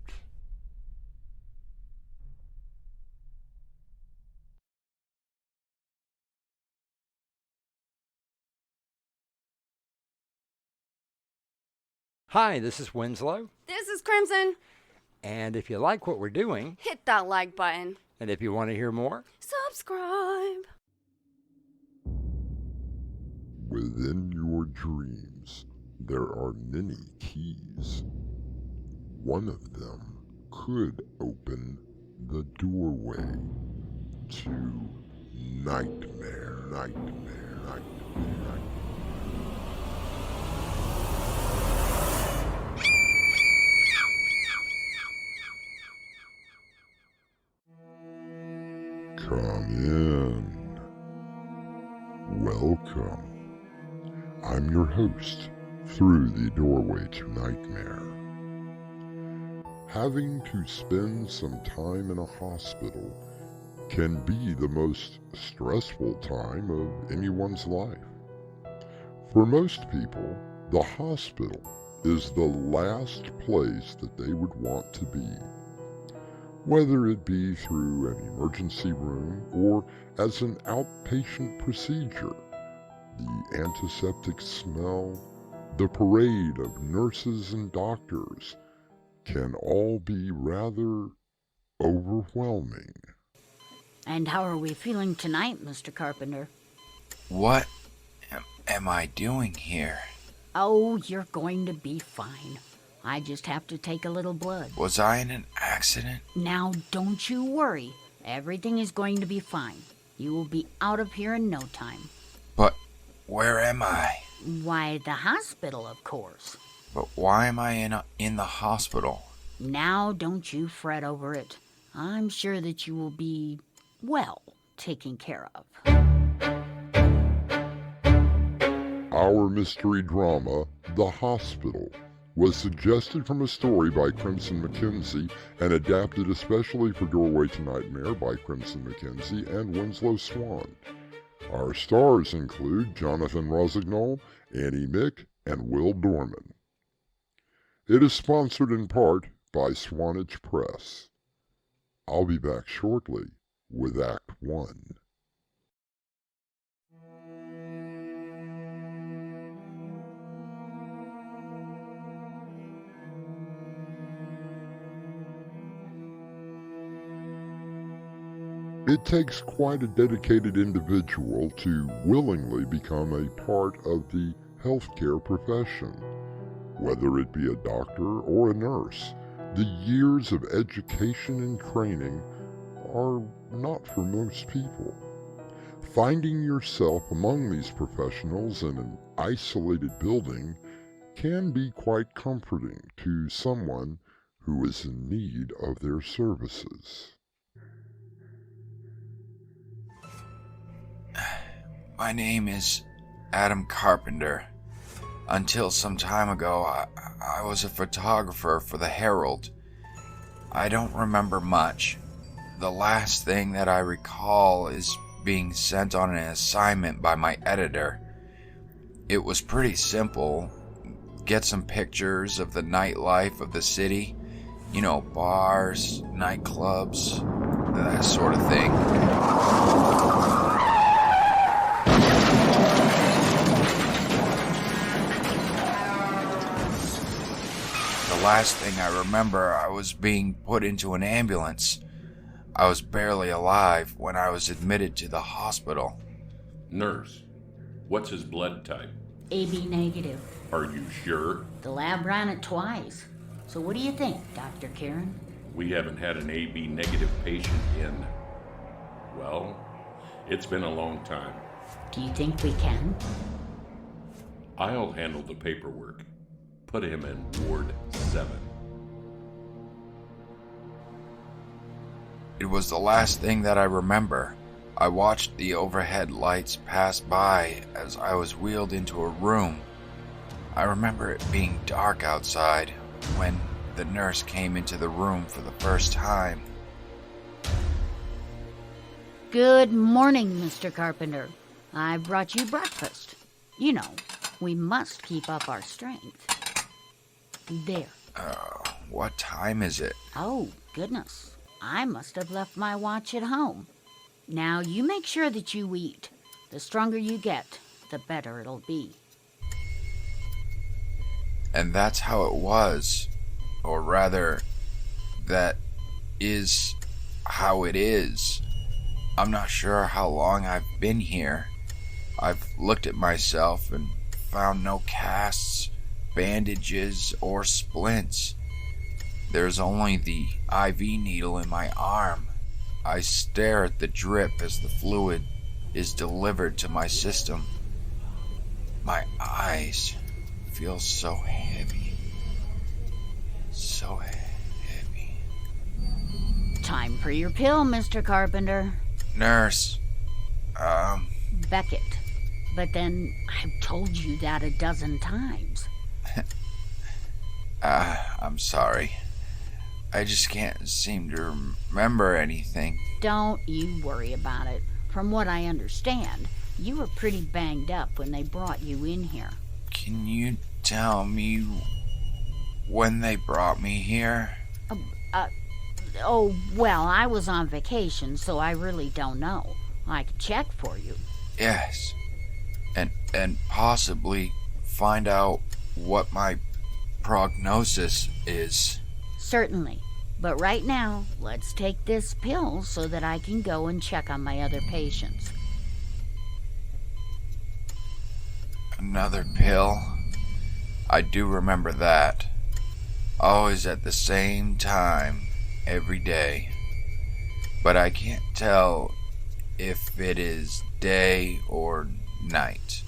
Hi, this is Winslow. This is Crimson. And if you like what we're doing, Hit that like button. and if you want to hear more, Subscribe. Within your dreams, there are many keys. One of them could open the doorway to nightmare, nightmare, nightmare. Come in. Welcome. I'm your host through the Doorway to Nightmare. Having to spend some time in a hospital can be the most stressful time of anyone's life. For most people, the hospital is the last place that they would want to be. Whether it be through an emergency room or as an outpatient procedure, the antiseptic smell, the parade of nurses and doctors can all be rather overwhelming. And how are we feeling tonight, Mr. Carpenter? What am I doing here? Oh, you're going to be fine. I just have to take a little blood. Was I in an accident? Now, don't you worry. Everything is going to be fine. You will be out of here in no time. But where am I? Why, the hospital, of course. But why am I in the hospital? Now, don't you fret over it. I'm sure that you will be, well, taken care of. Our mystery drama, The Hospital, was suggested from a story by Crimson McKenzie and adapted especially for Doorway to Nightmare by Crimson McKenzie and Winslow Swan. Our stars include Jonathan Rosignol, Annie Mick, and Will Dorman. It is sponsored in part by Swanage Press. I'll be back shortly with Act 1. It takes quite a dedicated individual to willingly become a part of the healthcare profession. Whether it be a doctor or a nurse, the years of education and training are not for most people. Finding yourself among these professionals in an isolated building can be quite comforting to someone who is in need of their services. My name is Adam Carpenter. Until some time ago, I was a photographer for the Herald. I don't remember much. The last thing that I recall is being sent on an assignment by my editor. It was pretty simple. Get some pictures of the nightlife of the city. You know, bars, nightclubs, that sort of thing. The last thing I remember, I was being put into an ambulance. I was barely alive when I was admitted to the hospital. Nurse, what's his blood type? AB negative. Are you sure? The lab ran it twice. So what do you think, Dr. Karen? We haven't had an AB negative patient in, well, it's been a long time. Do you think we can? I'll handle the paperwork. Put him in Ward 7. It was the last thing that I remember. I watched the overhead lights pass by as I was wheeled into a room. I remember it being dark outside when the nurse came into the room for the first time. Good morning, Mr. Carpenter. I brought you breakfast. You know, we must keep up our strength. There. What time is it? Oh, goodness. I must have left my watch at home. Now, you make sure that you eat. The stronger you get, the better it'll be. And that's how it was. Or rather, that is how it is. I'm not sure how long I've been here. I've looked at myself and found no casts, bandages, or splints. There's only the IV needle in my arm. I stare at the drip as the fluid is delivered to my system. My eyes feel so heavy. So heavy. Time for your pill, Mr. Carpenter. Nurse, Beckett. But then I've told you that a dozen times. I'm sorry. I just can't seem to remember anything. Don't you worry about it. From what I understand, you were pretty banged up when they brought you in here. Can you tell me when they brought me here? Oh, well, I was on vacation, so I really don't know. I could check for you. Yes. and possibly find out what my prognosis is. Certainly. But right now, let's take this pill so that I can go and check on my other patients. Another pill? I do remember that. Always at the same time, every day. But I can't tell if it is day or night.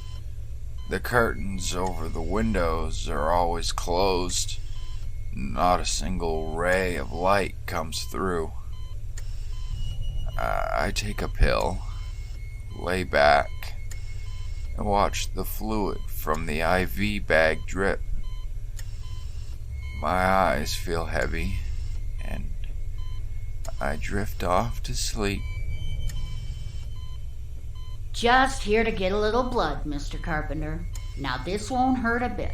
The curtains over the windows are always closed. Not a single ray of light comes through. I take a pill, lay back, and watch the fluid from the IV bag drip. My eyes feel heavy, and I drift off to sleep. Just here to get a little blood, Mr. Carpenter. Now this won't hurt a bit.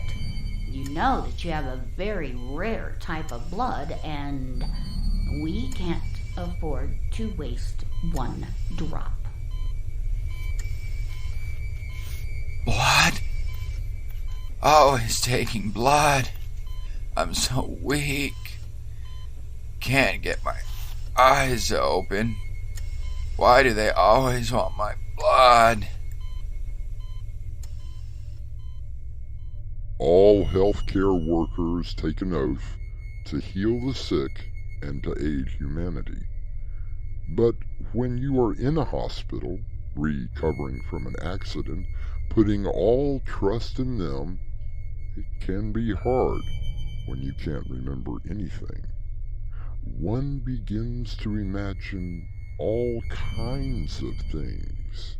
You know that you have a very rare type of blood, and we can't afford to waste one drop. Blood? Always taking blood. I'm so weak. Can't get my eyes open. Why do they always want my blood? All healthcare workers take an oath to heal the sick and to aid humanity. But when you are in a hospital, recovering from an accident, putting all trust in them, it can be hard when you can't remember anything. One begins to imagine all kinds of things,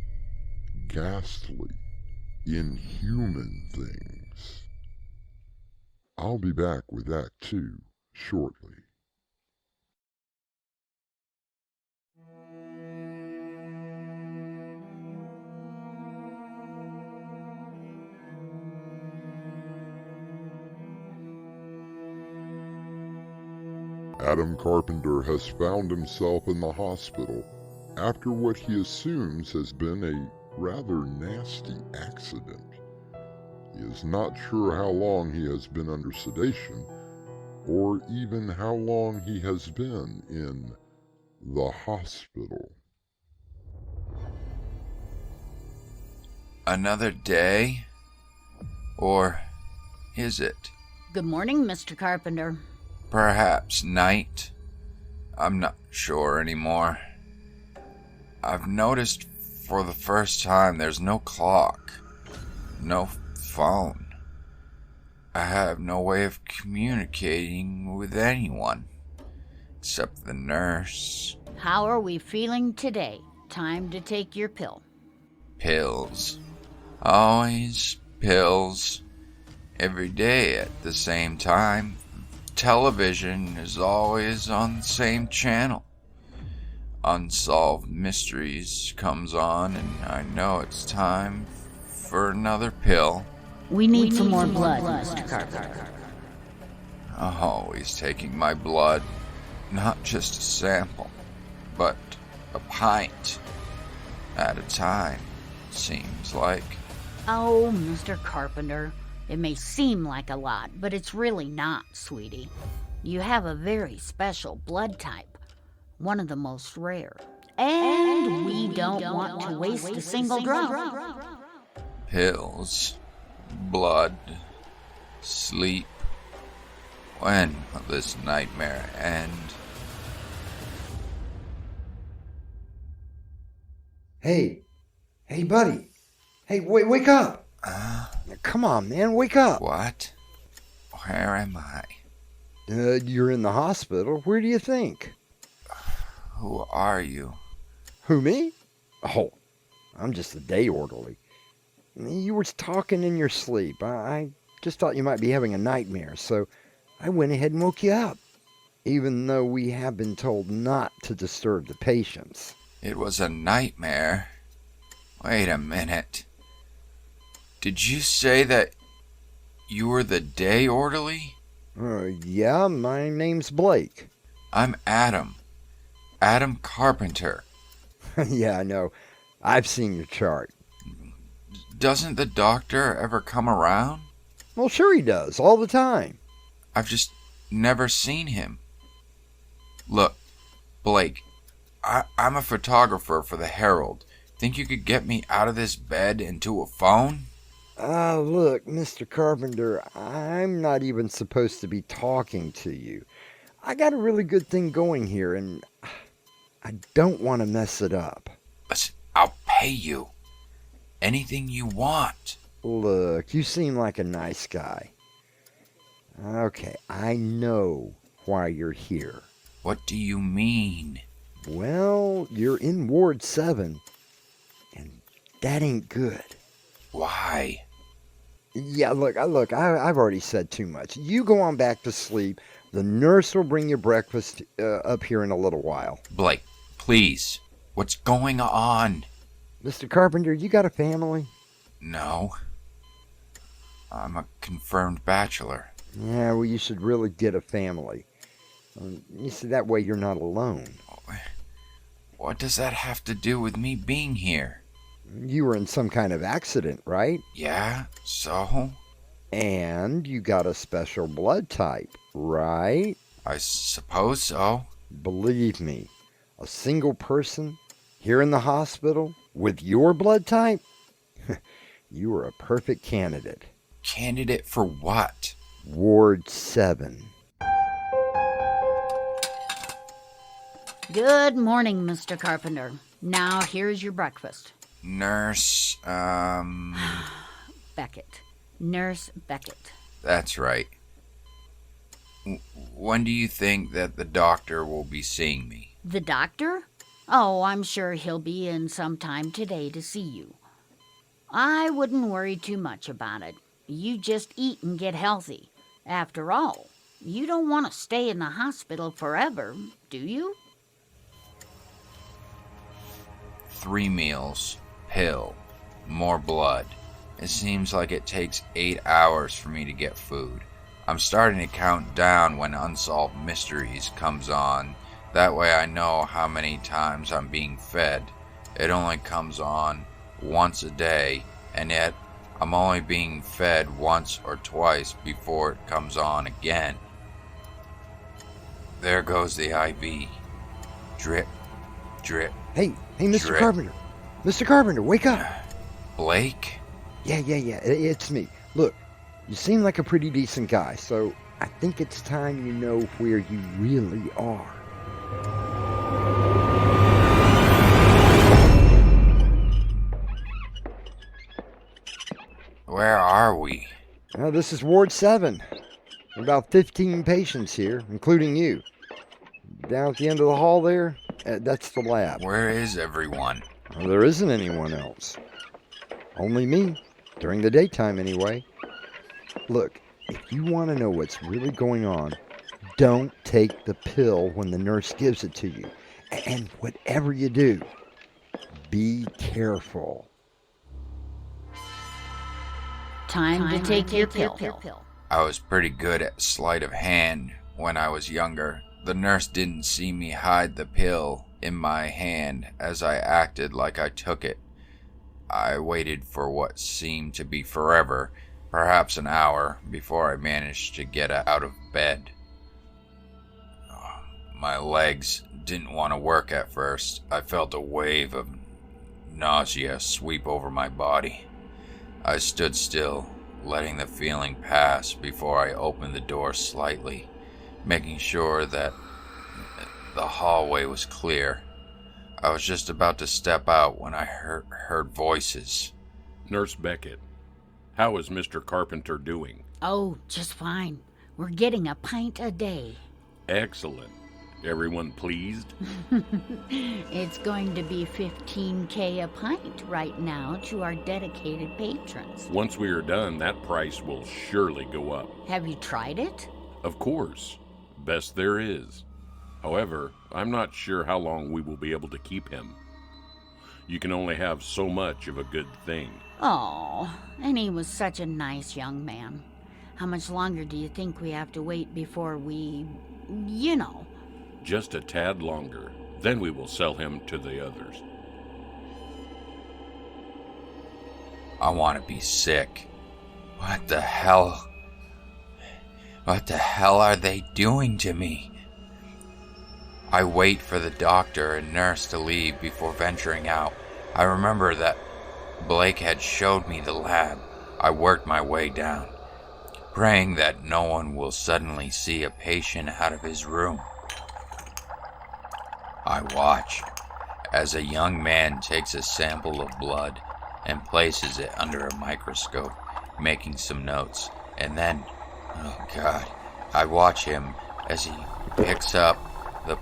ghastly, inhuman things. I'll be back with Act 2 shortly. Adam Carpenter has found himself in the hospital after what he assumes has been a rather nasty accident. He is not sure how long he has been under sedation, or even how long he has been in the hospital. Another day? Or is it? Good morning, Mr. Carpenter. Perhaps night? I'm not sure anymore. I've noticed for the first time there's no clock, no phone. I have no way of communicating with anyone, except the nurse. How are we feeling today? Time to take your pill. Pills. Always pills. Every day at the same time. Television is always on the same channel. Unsolved Mysteries comes on, and I know it's time for another pill. We need some more blood, Mr. Carpenter. Always taking my blood. Not just a sample, but a pint at a time, seems like. Oh, Mr. Carpenter. It may seem like a lot, but it's really not, sweetie. You have a very special blood type, one of the most rare. And we don't want to waste a single drop. Pills, blood, sleep. When will this nightmare end? Hey, buddy. Hey, wake up. Come on, man, wake up. What? Where am I? You're in the hospital. Where do you think? Who are you? Who, me? Oh, I'm just a day orderly. You were talking in your sleep. I just thought you might be having a nightmare, so I went ahead and woke you up, even though we have been told not to disturb the patients. It was a nightmare? Wait a minute. Did you say that you were the day orderly? Yeah, my name's Blake. I'm Adam. Adam Carpenter. Yeah, I know. I've seen your chart. Doesn't the doctor ever come around? Well, sure he does, all the time. I've just never seen him. Look, Blake, I'm a photographer for the Herald. Think you could get me out of this bed and to a phone? Look, Mr. Carpenter, I'm not even supposed to be talking to you. I got a really good thing going here, and I don't want to mess it up. Listen, I'll pay you. Anything you want. Look, you seem like a nice guy. Okay, I know why you're here. What do you mean? Well, you're in Ward 7, and that ain't good. Why? Yeah, look, I've already said too much. You go on back to sleep. The nurse will bring you breakfast up here in a little while. Blake, please. What's going on? Mr. Carpenter, you got a family? No. I'm a confirmed bachelor. Yeah, well, you should really get a family. You see, that way you're not alone. What does that have to do with me being here? You were in some kind of accident, right? Yeah, so? And you got a special blood type, right? I suppose so. Believe me, a single person here in the hospital with your blood type, you are a perfect candidate. Candidate for what? Ward 7. Good morning, Mr. Carpenter. Now here's your breakfast. Nurse, Beckett. Nurse Beckett. That's right. When do you think that the doctor will be seeing me? The doctor? Oh, I'm sure he'll be in sometime today to see you. I wouldn't worry too much about it. You just eat and get healthy. After all, you don't want to stay in the hospital forever, do you? 3 meals, pill, more blood. It seems like it takes 8 hours for me to get food. I'm starting to count down when Unsolved Mysteries comes on. That way I know how many times I'm being fed. It only comes on once a day, and yet I'm only being fed once or twice before it comes on again. There goes the IV. Drip, drip. Hey, Mr. drip. Carpenter. Mr. Carpenter, wake up. Blake? Yeah, it's me. Look, you seem like a pretty decent guy, so I think it's time you know where you really are. Where are we? Well, this is Ward 7. About 15 patients here, including you. Down at the end of the hall there, that's the lab. Where is everyone? Well, there isn't anyone else. Only me. During the daytime, anyway. Look, if you want to know what's really going on, don't take the pill when the nurse gives it to you. And whatever you do, be careful. Time to take your pill. I was pretty good at sleight of hand when I was younger. The nurse didn't see me hide the pill in my hand as I acted like I took it. I waited for what seemed to be forever, perhaps an hour, before I managed to get out of bed. My legs didn't want to work at first. I felt a wave of nausea sweep over my body. I stood still, letting the feeling pass before I opened the door slightly, making sure that the hallway was clear. I was just about to step out when I heard voices. Nurse Beckett, how is Mr. Carpenter doing? Oh, just fine. We're getting a pint a day. Excellent. Everyone pleased? It's going to be $15K a pint right now to our dedicated patrons. Once we are done, that price will surely go up. Have you tried it? Of course. Best there is. However, I'm not sure how long we will be able to keep him. You can only have so much of a good thing. Oh, and he was such a nice young man. How much longer do you think we have to wait before we, Just a tad longer. Then we will sell him to the others. I want to be sick. What the hell? What the hell are they doing to me? I wait for the doctor and nurse to leave before venturing out. I remember that Blake had showed me the lab. I worked my way down, praying that no one will suddenly see a patient out of his room. I watch as a young man takes a sample of blood and places it under a microscope, making some notes. And then, oh God, I watch him as he picks up the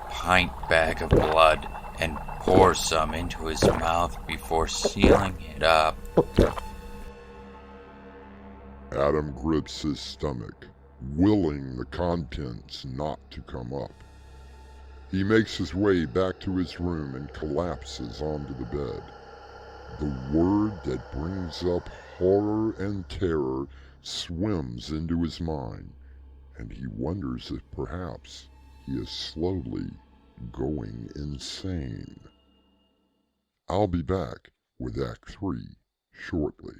pint bag of blood and pours some into his mouth before sealing it up. Adam grips his stomach, willing the contents not to come up. He makes his way back to his room and collapses onto the bed. The word that brings up horror and terror swims into his mind, and he wonders if perhaps he is slowly going insane. I'll be back with Act 3 shortly.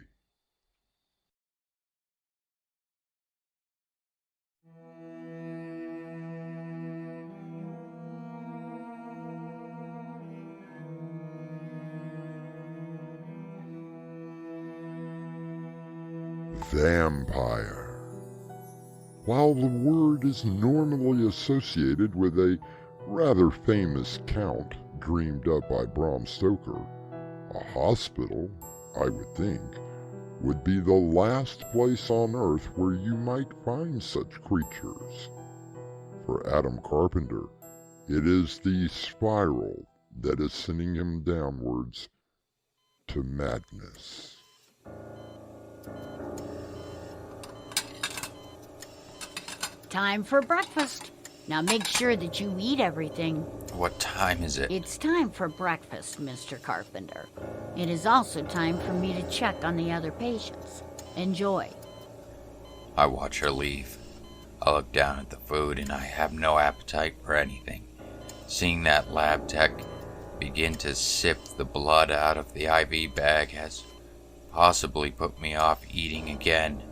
Vampire. While the word is normally associated with a rather famous count dreamed up by Bram Stoker, a hospital, I would think, would be the last place on Earth where you might find such creatures. For Adam Carpenter, it is the spiral that is sending him downwards to madness. Time for breakfast. Now make sure that you eat everything. What time is it? It's time for breakfast, Mr. Carpenter. It is also time for me to check on the other patients. Enjoy. I watch her leave. I look down at the food and I have no appetite for anything. Seeing that lab tech begin to sift the blood out of the IV bag has possibly put me off eating again.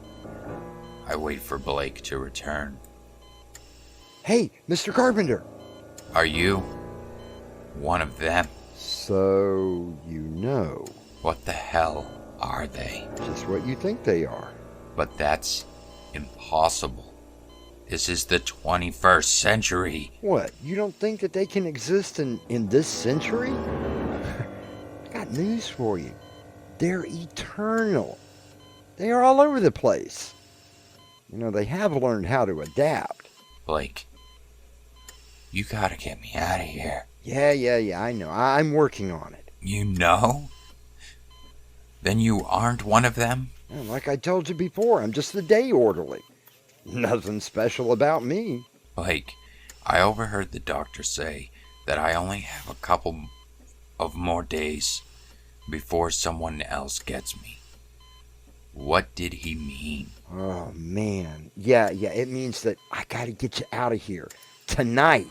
I wait for Blake to return. Hey, Mr. Carpenter! Are you one of them? So, you know. What the hell are they? Just what you think they are. But that's impossible. This is the 21st century. What, you don't think that they can exist in this century? I got news for you. They're eternal. They are all over the place. You know, they have learned how to adapt. Blake, you gotta get me out of here. Yeah, I know. I'm working on it. You know? Then you aren't one of them? And like I told you before, I'm just the day orderly. Nothing special about me. Blake, I overheard the doctor say that I only have a couple of more days before someone else gets me. What did he mean? Oh, man. Yeah, it means that I gotta get you out of here. Tonight.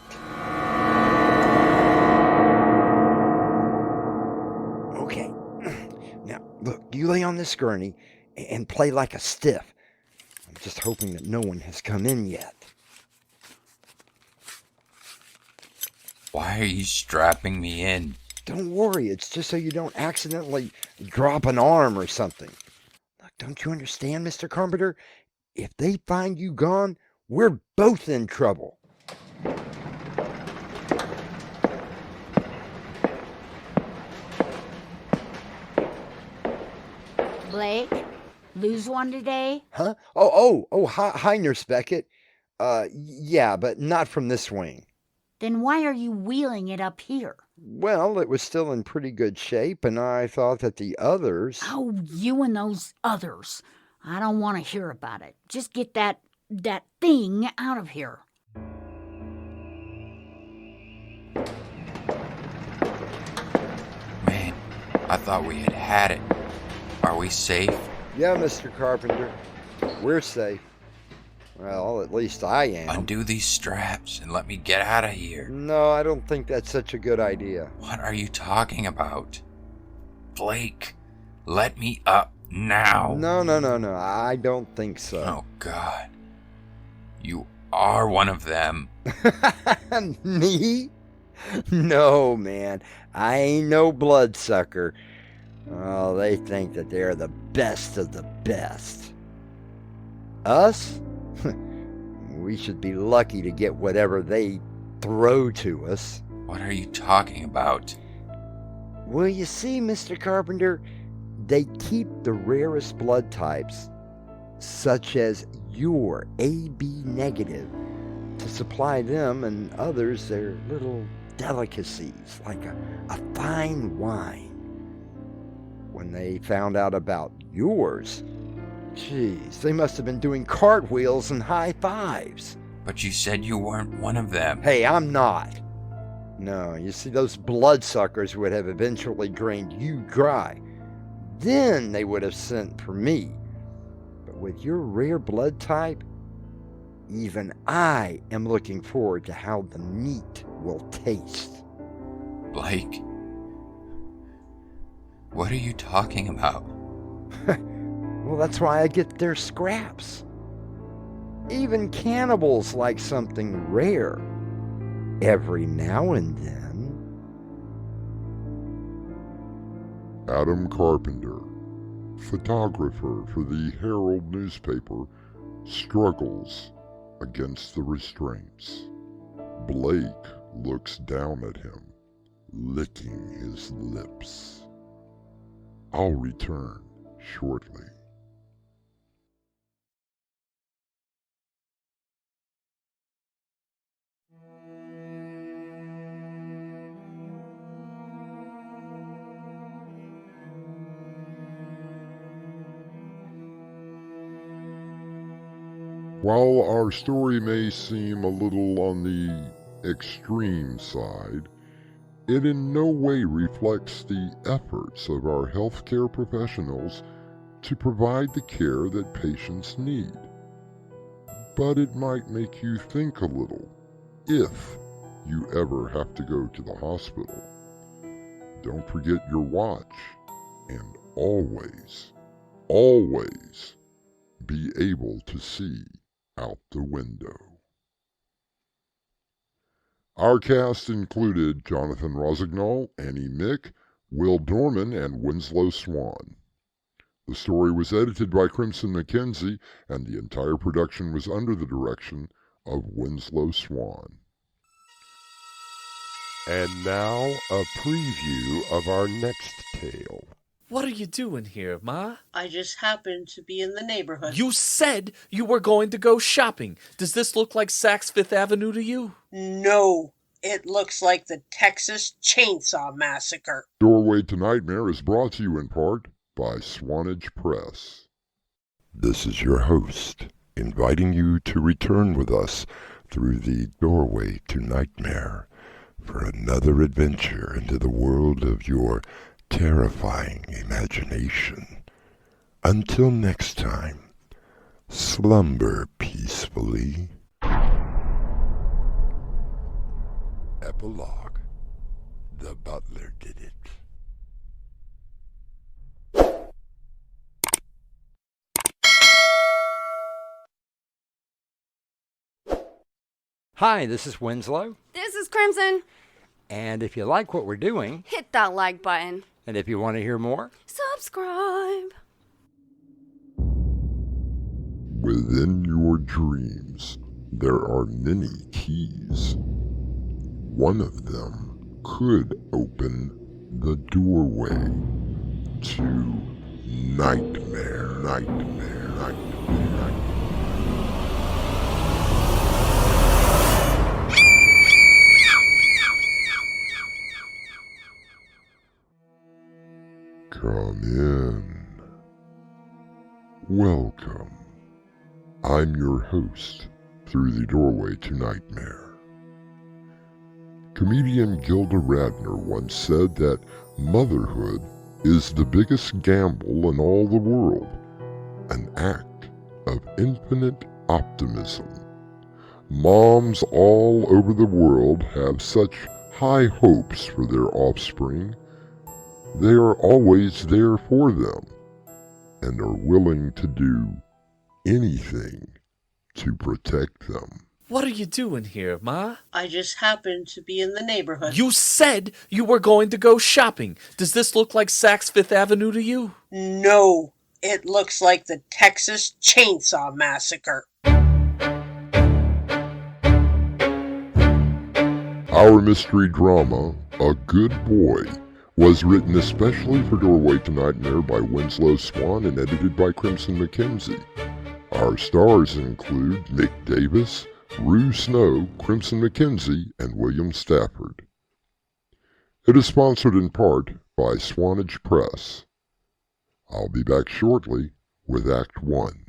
Okay. Now, look, you lay on this gurney and play like a stiff. I'm just hoping that no one has come in yet. Why are you strapping me in? Don't worry, it's just so you don't accidentally drop an arm or something. Look, don't you understand, Mr. Carpenter? If they find you gone, we're both in trouble. Blake, lose one today? Huh? Oh, hi, Nurse Beckett. Yeah, but not from this wing. Then why are you wheeling it up here? Well, it was still in pretty good shape, and I thought that the others... Oh, you and those others. I don't want to hear about it. Just get that thing out of here. Man, I thought we had it. Are we safe? Yeah, Mr. Carpenter. We're safe. Well, at least I am. Undo these straps and let me get out of here. No, I don't think that's such a good idea. What are you talking about? Blake, Let me up now. No. I don't think so. Oh, God. You are one of them. Me? No, man. I ain't no bloodsucker. Oh, they think that they're the best of the best. Us? We should be lucky to get whatever they throw to us. What are you talking about? Well, you see, Mr. Carpenter, they keep the rarest blood types, such as your AB negative, to supply them and others their little delicacies, like a fine wine. When they found out about yours, geez, they must have been doing cartwheels and high fives. But you said you weren't one of them. Hey, I'm not. No, you see, those bloodsuckers would have eventually drained you dry. Then they would have sent for me. But with your rare blood type, even I am looking forward to how the meat will taste. Blake, what are you talking about? Well, that's why I get their scraps. Even cannibals like something rare every now and then. Adam Carpenter, photographer for the Herald newspaper, struggles against the restraints. Blake looks down at him, licking his lips. I'll return shortly. While our story may seem a little on the extreme side, it in no way reflects the efforts of our healthcare professionals to provide the care that patients need. But it might make you think a little if you ever have to go to the hospital. Don't forget your watch, and always, always be able to see out the window. Our cast included Jonathan Rosignol, Annie Mick, Will Dorman, and Winslow Swan. The story was edited by Crimson McKenzie, and the entire production was under the direction of Winslow Swan. And now, a preview of our next tale. What are you doing here, Ma? I just happened to be in the neighborhood. You said you were going to go shopping. Does this look like Saks Fifth Avenue to you? No, it looks like the Texas Chainsaw Massacre. Doorway to Nightmare is brought to you in part by Swanage Press. This is your host, inviting you to return with us through the Doorway to Nightmare for another adventure into the world of your terrifying imagination. Until next time, slumber peacefully. Epilogue. The butler did it. Hi, this is Winslow. This is Crimson. And if you like what we're doing, Hit that like button. and if you want to hear more, Subscribe. Within your dreams, there are many keys. One of them could open the doorway to nightmare, nightmare, nightmare, nightmare. Come in. Welcome. I'm your host through the Doorway to Nightmare. Comedian Gilda Radner once said that motherhood is the biggest gamble in all the world, an act of infinite optimism. Moms all over the world have such high hopes for their offspring, they are always there for them and are willing to do anything to protect them. What are you doing here, Ma? I just happened to be in the neighborhood. You said you were going to go shopping. Does this look like Saks Fifth Avenue to you? No, it looks like the Texas Chainsaw Massacre. Our mystery drama, A Good Boy, was written especially for Doorway to Nightmare by Winslow Swan and edited by Crimson McKenzie. Our stars include Nick Davis, Rue Snow, Crimson McKenzie, and William Stafford. It is sponsored in part by Swanage Press. I'll be back shortly with Act 1.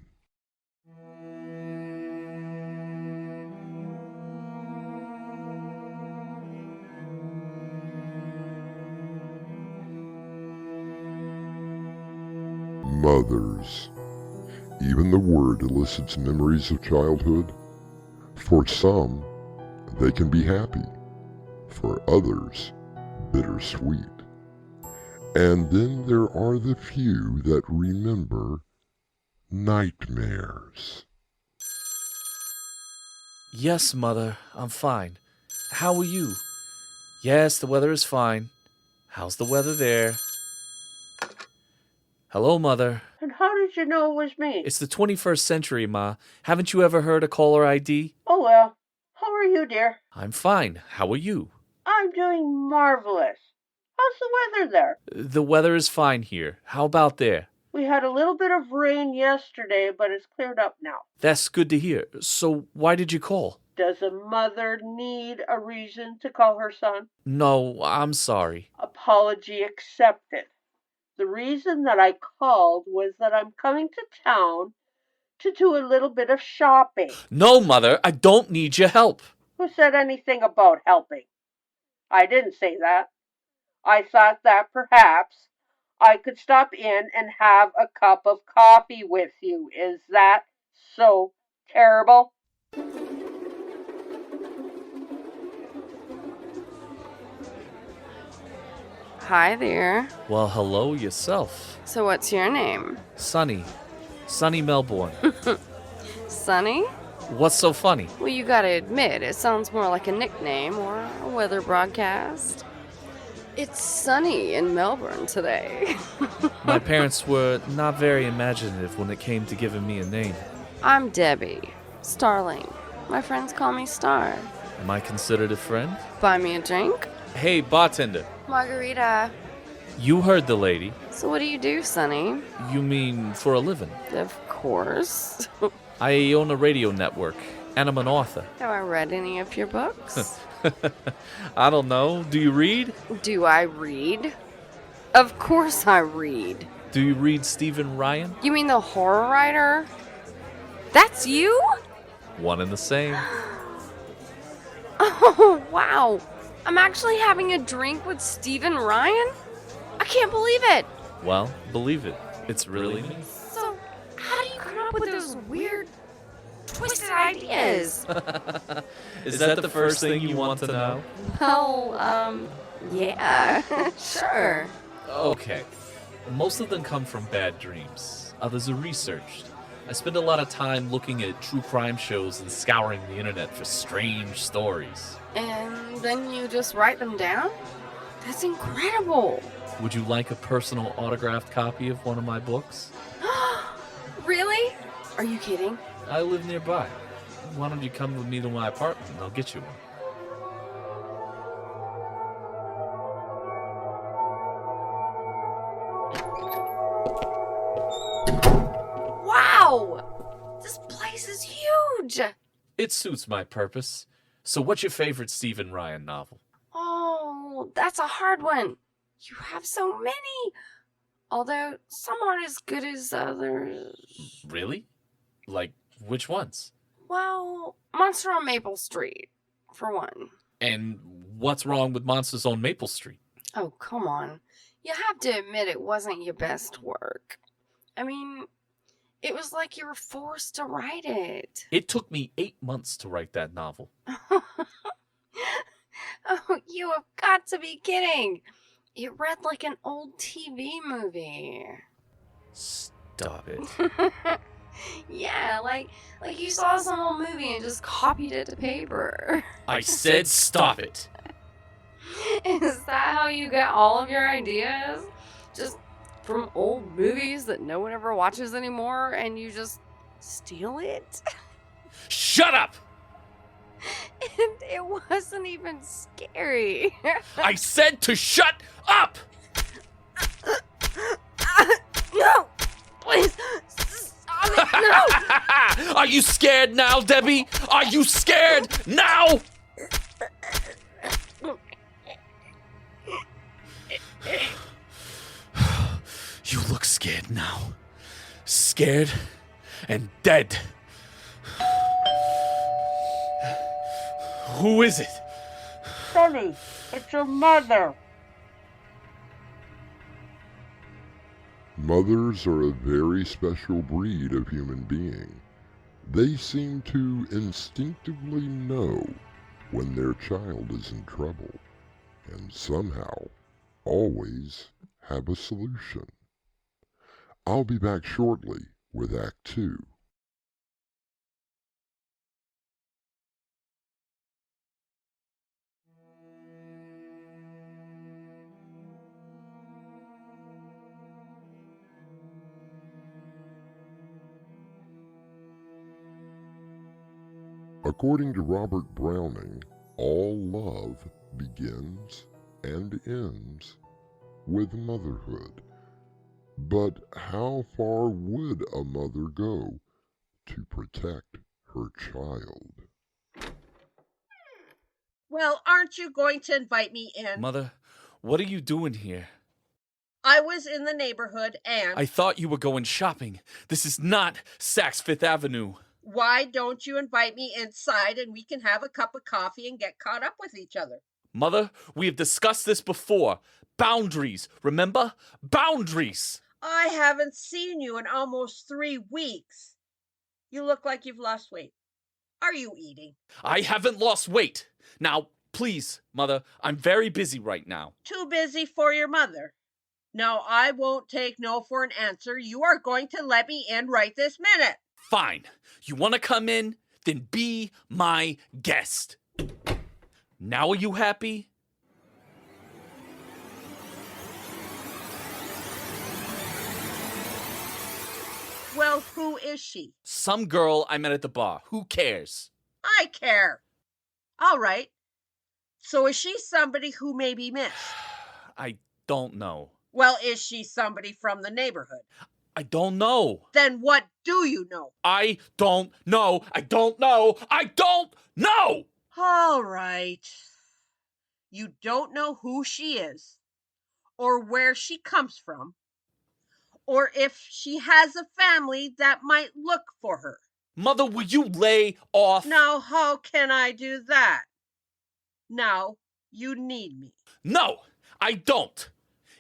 Mothers. Even the word elicits memories of childhood. For some, they can be happy. For others, bittersweet. And then there are the few that remember nightmares. Yes, Mother, I'm fine. How are you? Yes, the weather is fine. How's the weather there? Hello, Mother. And how did you know it was me? It's the 21st century, Ma. Haven't you ever heard a caller ID? Oh well. How are you, dear? I'm fine. How are you? I'm doing marvelous. How's the weather there? The weather is fine here. How about there? We had a little bit of rain yesterday, but it's cleared up now. That's good to hear. So why did you call? Does a mother need a reason to call her son? No, I'm sorry. Apology accepted. The reason that I called was that I'm coming to town to do a little bit of shopping. No, Mother, I don't need your help. Who said anything about helping? I didn't say that. I thought that perhaps I could stop in and have a cup of coffee with you. Is that so terrible? Hi there. Well, hello yourself. So what's your name? Sunny. Sunny Melbourne. Sunny? What's so funny? Well, you gotta admit, it sounds more like a nickname or a weather broadcast. It's sunny in Melbourne today. My parents were not very imaginative when it came to giving me a name. I'm Debbie. Starling. My friends call me Star. Am I considered a friend? Buy me a drink? Hey, bartender. Margarita. You heard the lady. So what do you do, Sonny? You mean for a living? Of course. I own a radio network, and I'm an author. Have I read any of your books? I don't know. Do you read? Do I read? Of course I read. Do you read Stephen Ryan? You mean the horror writer? That's you? One and the same. Oh, wow. I'm actually having a drink with Stephen Ryan? I can't believe it. Well, believe it. It's really me. So, how do you come up with those weird, twisted ideas? Is that the first thing you want to know? Well, yeah, sure. Okay. Most of them come from bad dreams. Others are researched. I spend a lot of time looking at true crime shows and scouring the internet for strange stories. And then you just write them down? That's incredible. Would you like a personal autographed copy of one of my books? Really? Are you kidding? I live nearby. Why don't you come with me to my apartment and I'll get you one? Wow! This place is huge! It suits my purpose. So what's your favorite Stephen Ryan novel? Oh, that's a hard one. You have so many. Although some aren't as good as others. Really? Like, which ones? Well, Monster on Maple Street, for one. And what's wrong with Monsters on Maple Street? Oh, come on. You have to admit it wasn't your best work. I mean, it was like you were forced to write it. It took me 8 months to write that novel. Oh, you have got to be kidding. It read like an old TV movie. Stop it. Yeah, like you saw some old movie and just copied it to paper. I said stop it. Is that how you get all of your ideas? Just from old movies that no one ever watches anymore and you just steal it? Shut up! And it wasn't even scary. I said to shut up! No! Please! Stop it! No! Are you scared now, Debbie? Are you scared now? You look scared now. Scared and dead. Who is it? Sonny, it's your mother. Mothers are a very special breed of human being. They seem to instinctively know when their child is in trouble, and somehow always have a solution. I'll be back shortly with Act 2. According to Robert Browning, all love begins and ends with motherhood. But how far would a mother go to protect her child? Well, aren't you going to invite me in? Mother, what are you doing here? I was in the neighborhood and... I thought you were going shopping. This is not Saks Fifth Avenue. Why don't you invite me inside and we can have a cup of coffee and get caught up with each other? Mother, we have discussed this before. Boundaries, remember? Boundaries! I haven't seen you in almost 3 weeks. You look like you've lost weight. Are you eating? I haven't lost weight. Now, please, Mother, I'm very busy right now. Too busy for your mother. No, I won't take no for an answer. You are going to let me in right this minute. Fine. You want to come in? Then be my guest. Now are you happy? Well, who is she? Some girl I met at the bar. Who cares? I care. All right. So is she somebody who may be missed? I don't know. Well, is she somebody from the neighborhood? I don't know. Then what do you know? I don't know. I don't know. I don't know! All right. You don't know who she is, or where she comes from, or if she has a family that might look for her. Mother, will you lay off? Now, how can I do that? Now, you need me. No, I don't.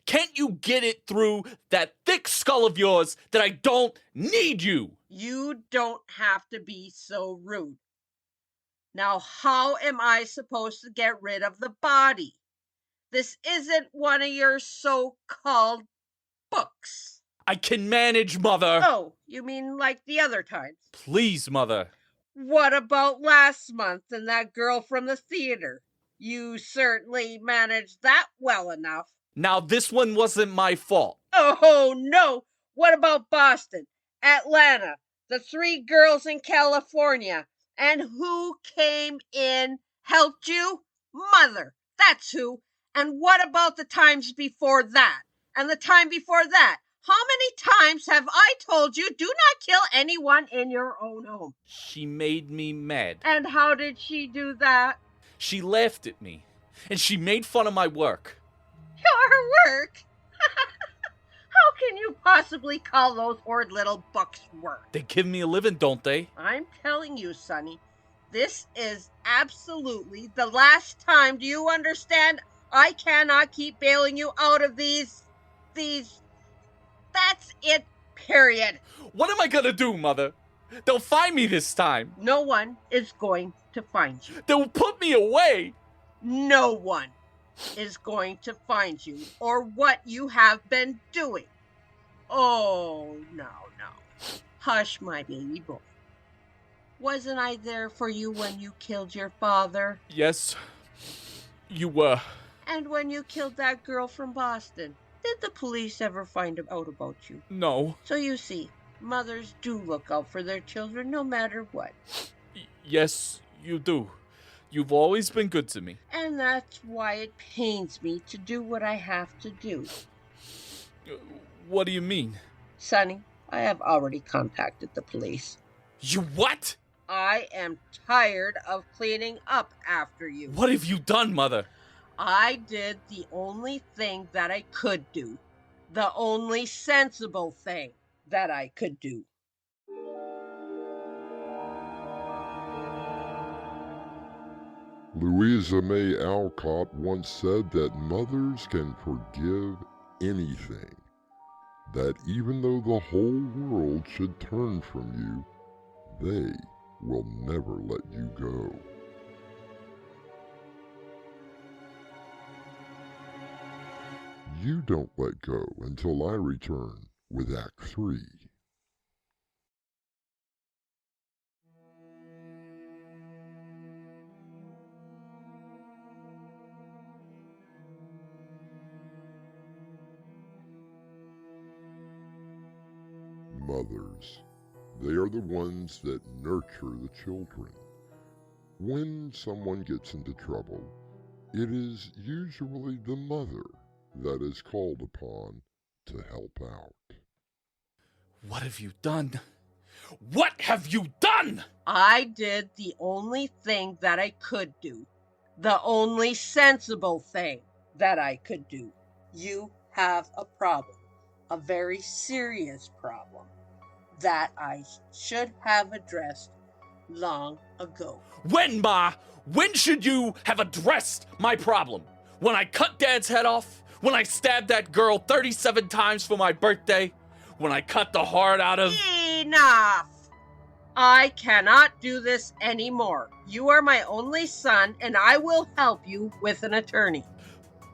Can't you get it through that thick skull of yours that I don't need you? You don't have to be so rude. Now, how am I supposed to get rid of the body? This isn't one of your so-called books. I can manage, Mother. Oh, you mean like the other times? Please, Mother. What about last month and that girl from the theater? You certainly managed that well enough. Now, this one wasn't my fault. Oh, no. What about Boston, Atlanta, the 3 girls in California? And who came in, helped you? Mother, that's who. And what about the times before that? And the time before that? How many times have I told you do not kill anyone in your own home? She made me mad. And how did she do that? She laughed at me, and she made fun of my work. Your work? How can you possibly call those horrid little books work? They give me a living, don't they? I'm telling you, Sonny, this is absolutely the last time. Do you understand? I cannot keep bailing you out of these... That's it, period. What am I gonna do, Mother? They'll find me this time. No one is going to find you. They'll put me away. No one. is going to find you or what you have been doing. Oh, no. Hush, my baby boy. Wasn't I there for you when you killed your father? Yes, you were. And when you killed that girl from Boston? Did the police ever find out about you? No. So you see, mothers do look out for their children no matter what. Yes, you do. You've always been good to me. And that's why it pains me to do what I have to do. What do you mean? Sonny, I have already contacted the police. You what? I am tired of cleaning up after you. What have you done, Mother? I did the only thing that I could do. The only sensible thing that I could do. Louisa May Alcott once said that mothers can forgive anything, that even though the whole world should turn from you, they will never let you go. You don't let go until I return with Act 3. Mothers. They are the ones that nurture the children. When someone gets into trouble, it is usually the mother that is called upon to help out. What have you done? What have you done? I did the only thing that I could do. The only sensible thing that I could do. You have a problem. A very serious problem that I should have addressed long ago. When, Ma? When should you have addressed my problem? When I cut Dad's head off? When I stabbed that girl 37 times for my birthday? When I cut the heart out of... Enough! I cannot do this anymore. You are my only son, and I will help you with an attorney.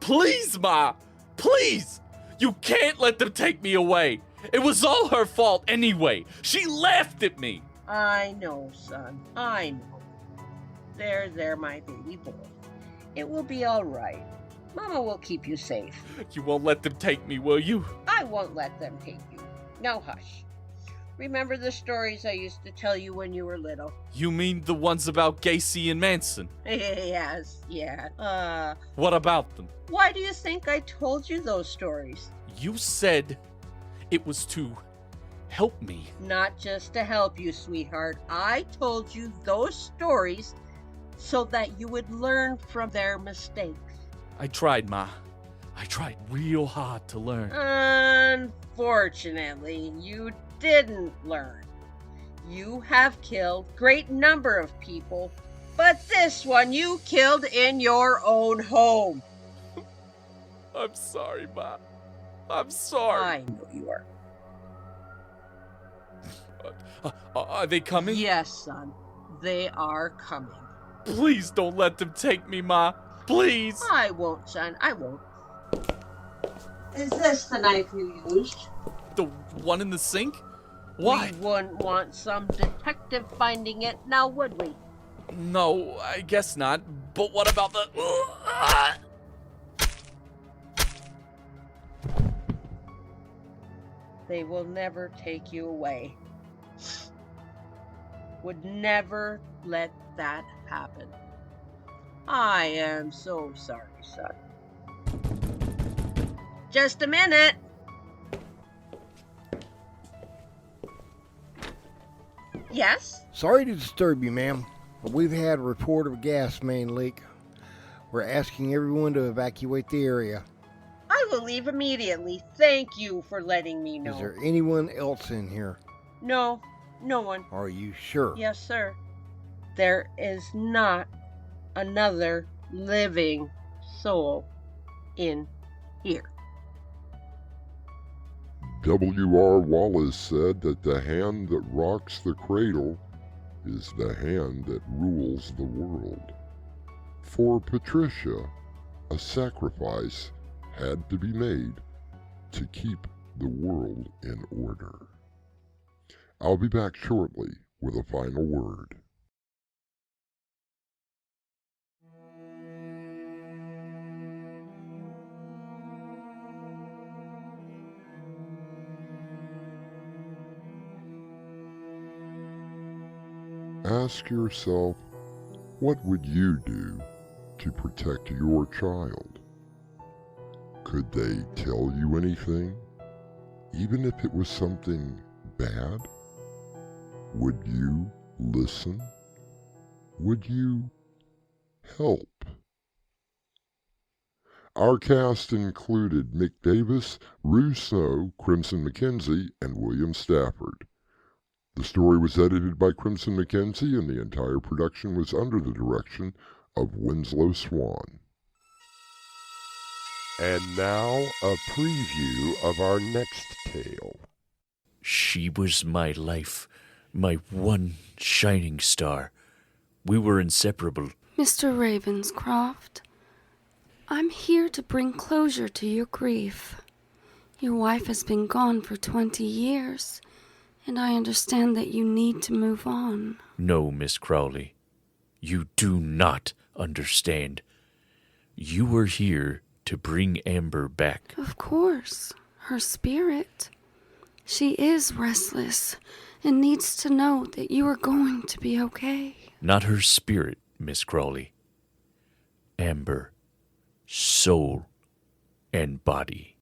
Please, Ma! Please! You can't let them take me away. It was all her fault anyway. She laughed at me. I know, son. I know. There, my baby boy. It will be all right. Mama will keep you safe. You won't let them take me, will you? I won't let them take you. Now hush. Remember the stories I used to tell you when you were little? You mean the ones about Gacy and Manson? Yes, yeah. What about them? Why do you think I told you those stories? You said it was to help me. Not just to help you, sweetheart. I told you those stories so that you would learn from their mistakes. I tried, Ma. I tried real hard to learn. Unfortunately, you didn't learn. You have killed a great number of people, but this one you killed in your own home. I'm sorry, Ma. I'm sorry. I know you are. Are they coming? Yes, son. They are coming. Please don't let them take me, Ma. Please. I won't, son. I won't. Is this the knife you used? The one in the sink? Why? We wouldn't want some detective finding it, now would we? No, I guess not. But what about the... They will never take you away. Would never let that happen. I am so sorry, son. Just a minute. Yes? Sorry to disturb you, ma'am, but we've had a report of a gas main leak. We're asking everyone to evacuate the area. I will leave immediately. Thank you for letting me know. Is there anyone else in here? No, no one. Are you sure? Yes, sir. There is not another living soul in here. W.R. Wallace said that the hand that rocks the cradle is the hand that rules the world. For Patricia, a sacrifice had to be made to keep the world in order. I'll be back shortly with a final word. Ask yourself, what would you do to protect your child? Could they tell you anything, even if it was something bad? Would you listen? Would you help? Our cast included Mick Davis, Rue Snow, Crimson McKenzie, and William Stafford. The story was edited by Crimson McKenzie, and the entire production was under the direction of Winslow Swan. And now, a preview of our next tale. She was my life, my one shining star. We were inseparable. Mr. Ravenscroft, I'm here to bring closure to your grief. Your wife has been gone for 20 years, and I understand that you need to move on. No, Miss Crowley, you do not understand. You were here to bring Amber back. Of course, her spirit. She is restless and needs to know that you are going to be okay. Not her spirit, Miss Crowley. Amber, soul, and body.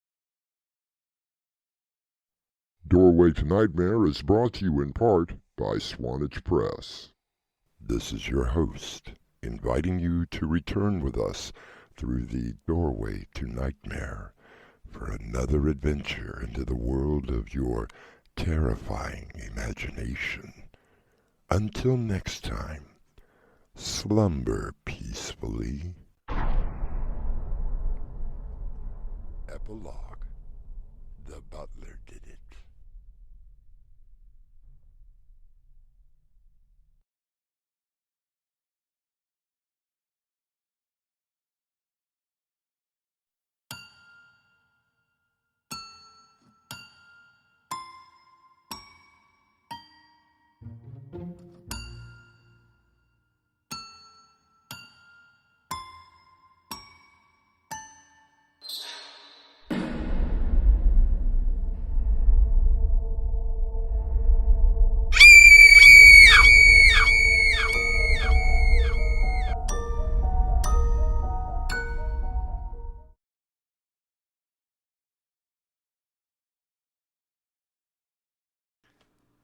Doorway to Nightmare is brought to you in part by Swanage Press. This is your host, inviting you to return with us through the Doorway to Nightmare for another adventure into the world of your terrifying imagination. Until next time, slumber peacefully. Epilogue. The butler did it.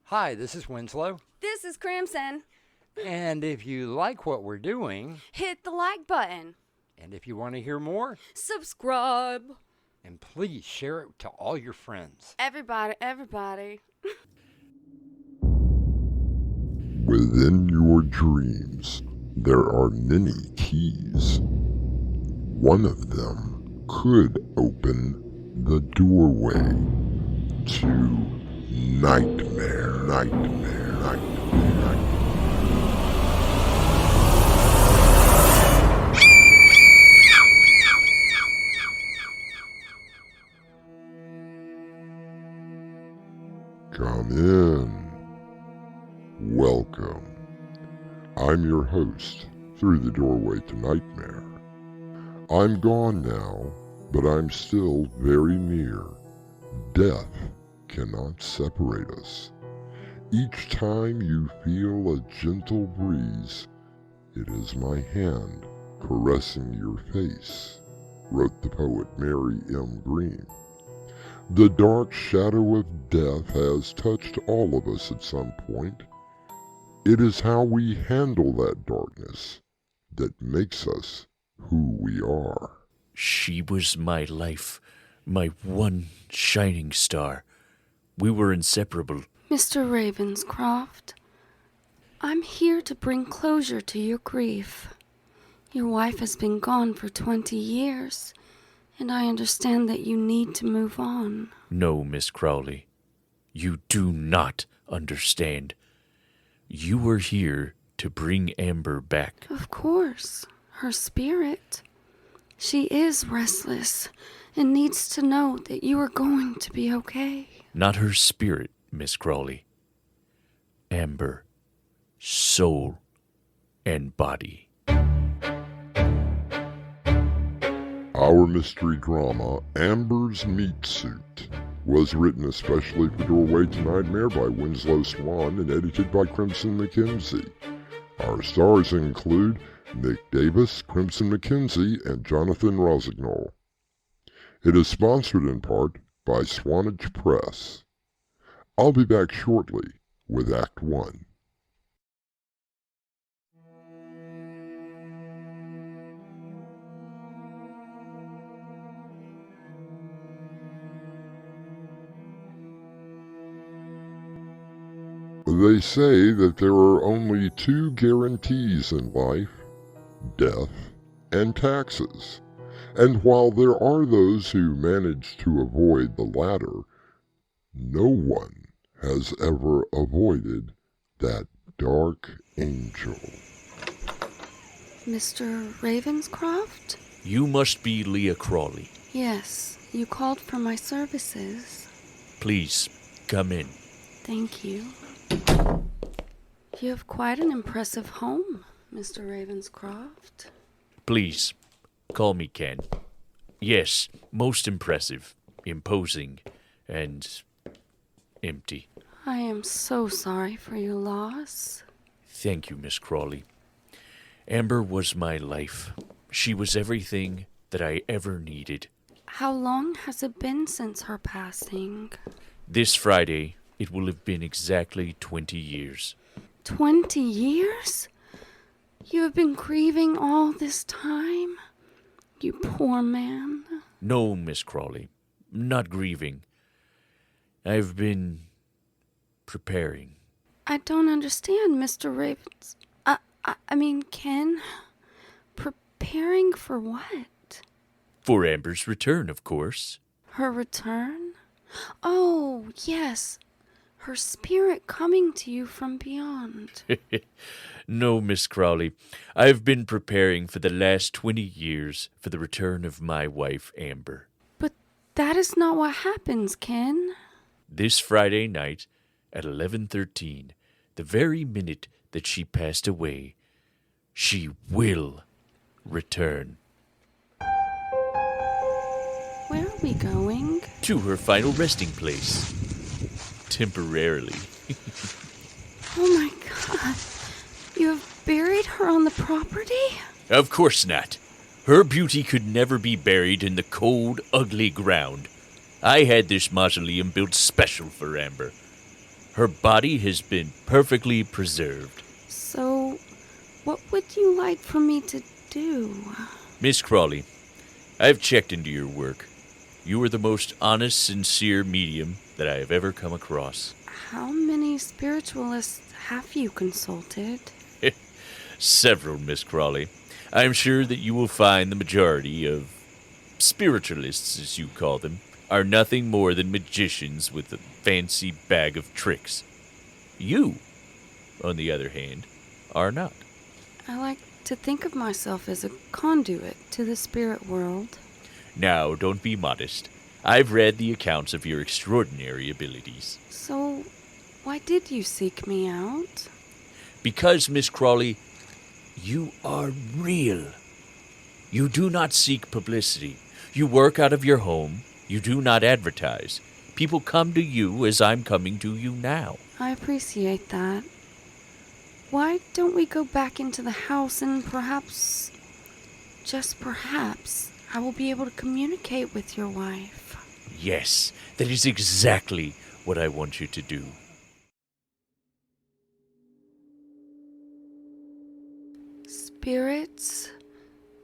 Hi, this is Winslow. This is Crimson. And if you like what we're doing, Hit the like button. and if you want to hear more, Subscribe. and please share it to all your friends. Everybody. Within your dreams, there are many keys. One of them could open the doorway to nightmare. Come in. Welcome. I'm your host through the Doorway to Nightmare. I'm gone now, but I'm still very near. Death cannot separate us. Each time you feel a gentle breeze, it is my hand caressing your face, wrote the poet Mary M. Green. The dark shadow of death has touched all of us at some point. It is how we handle that darkness that makes us who we are. She was my life, my one shining star. We were inseparable. Mr. Ravenscroft, I'm here to bring closure to your grief. Your wife has been gone for 20 years, and I understand that you need to move on. No, Miss Crowley, you do not understand. You were here to bring Amber back. Of course, her spirit. She is restless and needs to know that you are going to be okay. Not her spirit, Miss Crawley. Amber, soul, and body. Our mystery drama, Amber's Meat Suit, was written especially for Doorway to Nightmare by Winslow Swan and edited by Crimson McKenzie. Our stars include Nick Davis, Crimson McKenzie, and Jonathan Rosignol. It is sponsored in part by Swanage Press. I'll be back shortly with Act 1. They say that there are only two guarantees in life, death and taxes. And while there are those who manage to avoid the latter, no one has ever avoided that dark angel. Mr. Ravenscroft? You must be Leah Crawley. Yes, you called for my services. Please, come in. Thank you. You have quite an impressive home, Mr. Ravenscroft. Please, call me Ken. Yes, most impressive, imposing, and empty. I am so sorry for your loss. Thank you, Miss Crawley. Amber was my life. She was everything that I ever needed. How long has it been since her passing? This Friday, it will have been exactly 20 years. 20 years? You have been grieving all this time? You poor man. No, Miss Crawley, not grieving. I've been preparing. I don't understand, Mr. Ravens. I mean, Ken. Preparing for what? For Amber's return, of course. Her return? Oh, yes. Her spirit coming to you from beyond. No, Miss Crawley. I've been preparing for the last 20 years for the return of my wife, Amber. But that is not what happens, Ken. This Friday night at 11:13, the very minute that she passed away, she will return. Where are we going? To her final resting place. Temporarily. Oh my God. You have buried her on the property? Of course not. Her beauty could never be buried in the cold, ugly ground. I had this mausoleum built special for Amber. Her body has been perfectly preserved. So, what would you like for me to do? Miss Crawley, I've checked into your work. You are the most honest, sincere medium that I have ever come across. How many spiritualists have you consulted? Several, Miss Crawley. I'm sure that you will find the majority of spiritualists, as you call them, are nothing more than magicians with a fancy bag of tricks. You, on the other hand, are not. I like to think of myself as a conduit to the spirit world. Now, don't be modest. I've read the accounts of your extraordinary abilities. So, why did you seek me out? Because, Miss Crawley, you are real. You do not seek publicity. You work out of your home. You do not advertise. People come to you as I'm coming to you now. I appreciate that. Why don't we go back into the house and perhaps, just perhaps, I will be able to communicate with your wife. Yes, that is exactly what I want you to do. Spirits,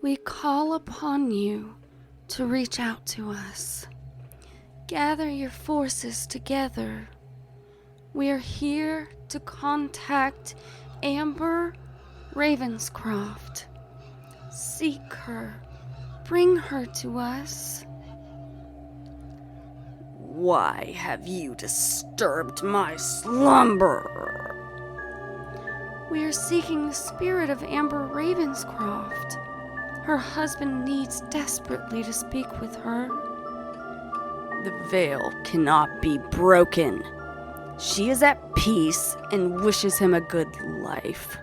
we call upon you to reach out to us. Gather your forces together. We are here to contact Amber Ravenscroft. Seek her. Bring her to us. Why have you disturbed my slumber? We are seeking the spirit of Amber Ravenscroft. Her husband needs desperately to speak with her. The veil cannot be broken. She is at peace and wishes him a good life.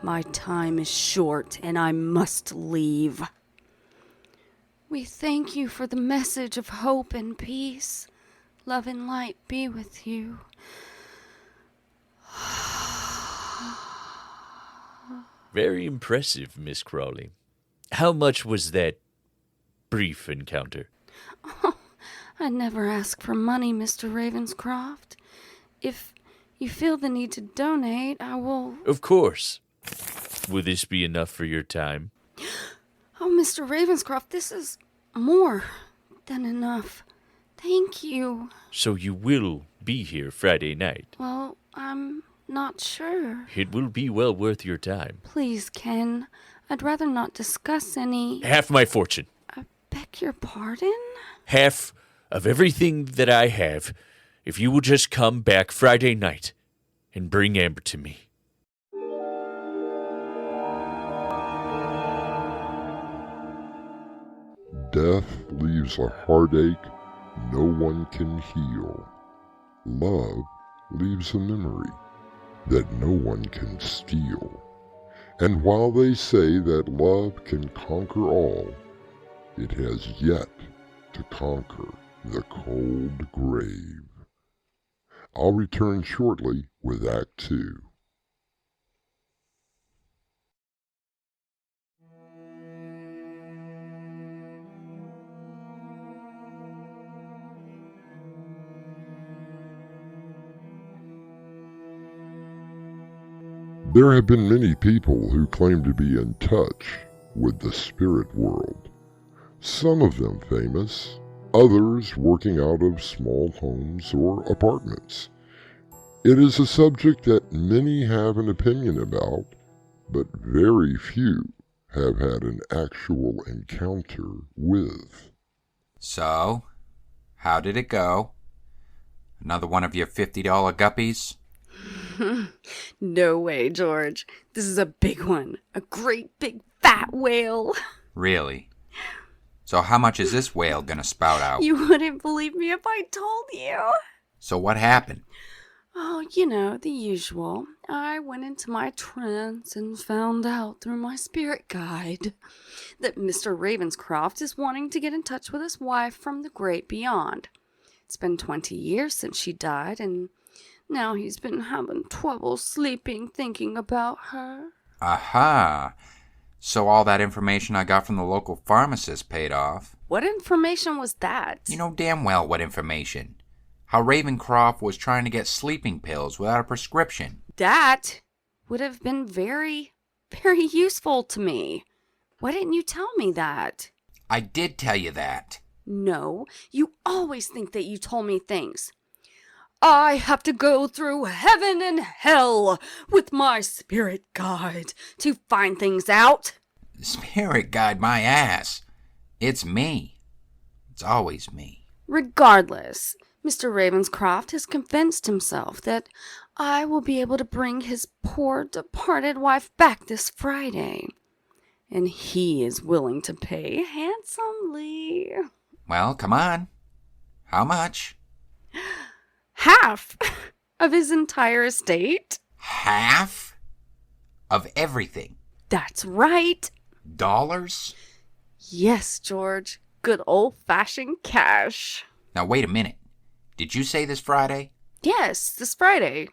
My time is short and I must leave. We thank you for the message of hope and peace. Love and light be with you. Very impressive, Miss Crowley. How much was that brief encounter? Oh, I never ask for money, Mr. Ravenscroft. If you feel the need to donate, I will... Of course. Will this be enough for your time? Oh, Mr. Ravenscroft, this is more than enough. Thank you. So you will be here Friday night? Well, I'm not sure. It will be well worth your time. Please, Ken. I'd rather not discuss any... Half my fortune. I beg your pardon? Half of everything that I have, if you will just come back Friday night and bring Amber to me. Death leaves a heartache no one can heal. Love leaves a memory that no one can steal. And while they say that love can conquer all, it has yet to conquer the cold grave. I'll return shortly with Act 2. There have been many people who claim to be in touch with the spirit world. Some of them famous, others working out of small homes or apartments. It is a subject that many have an opinion about, but very few have had an actual encounter with. So, how did it go? Another one of your $50 guppies? No way, George. This is a big one. A great big fat whale. Really? So how much is this whale gonna spout out? You wouldn't believe me if I told you. So what happened? Oh, you know, the usual. I went into my trance and found out through my spirit guide that Mr. Ravenscroft is wanting to get in touch with his wife from the great beyond. It's been 20 years since she died, and now he's been having trouble sleeping thinking about her. Aha! So all that information I got from the local pharmacist paid off. What information was that? You know damn well what information. How Ravencroft was trying to get sleeping pills without a prescription. That would have been very, very useful to me. Why didn't you tell me that? I did tell you that. No, you always think that you told me things. I have to go through heaven and hell with my spirit guide to find things out. Spirit guide my ass. It's me. It's always me. Regardless, Mr. Ravenscroft has convinced himself that I will be able to bring his poor departed wife back this Friday. And he is willing to pay handsomely. Well, come on. How much? Half of his entire estate. Half? Of everything? That's right. Dollars? Yes, George. Good old-fashioned cash. Now, wait a minute. Did you say this Friday? Yes, this Friday.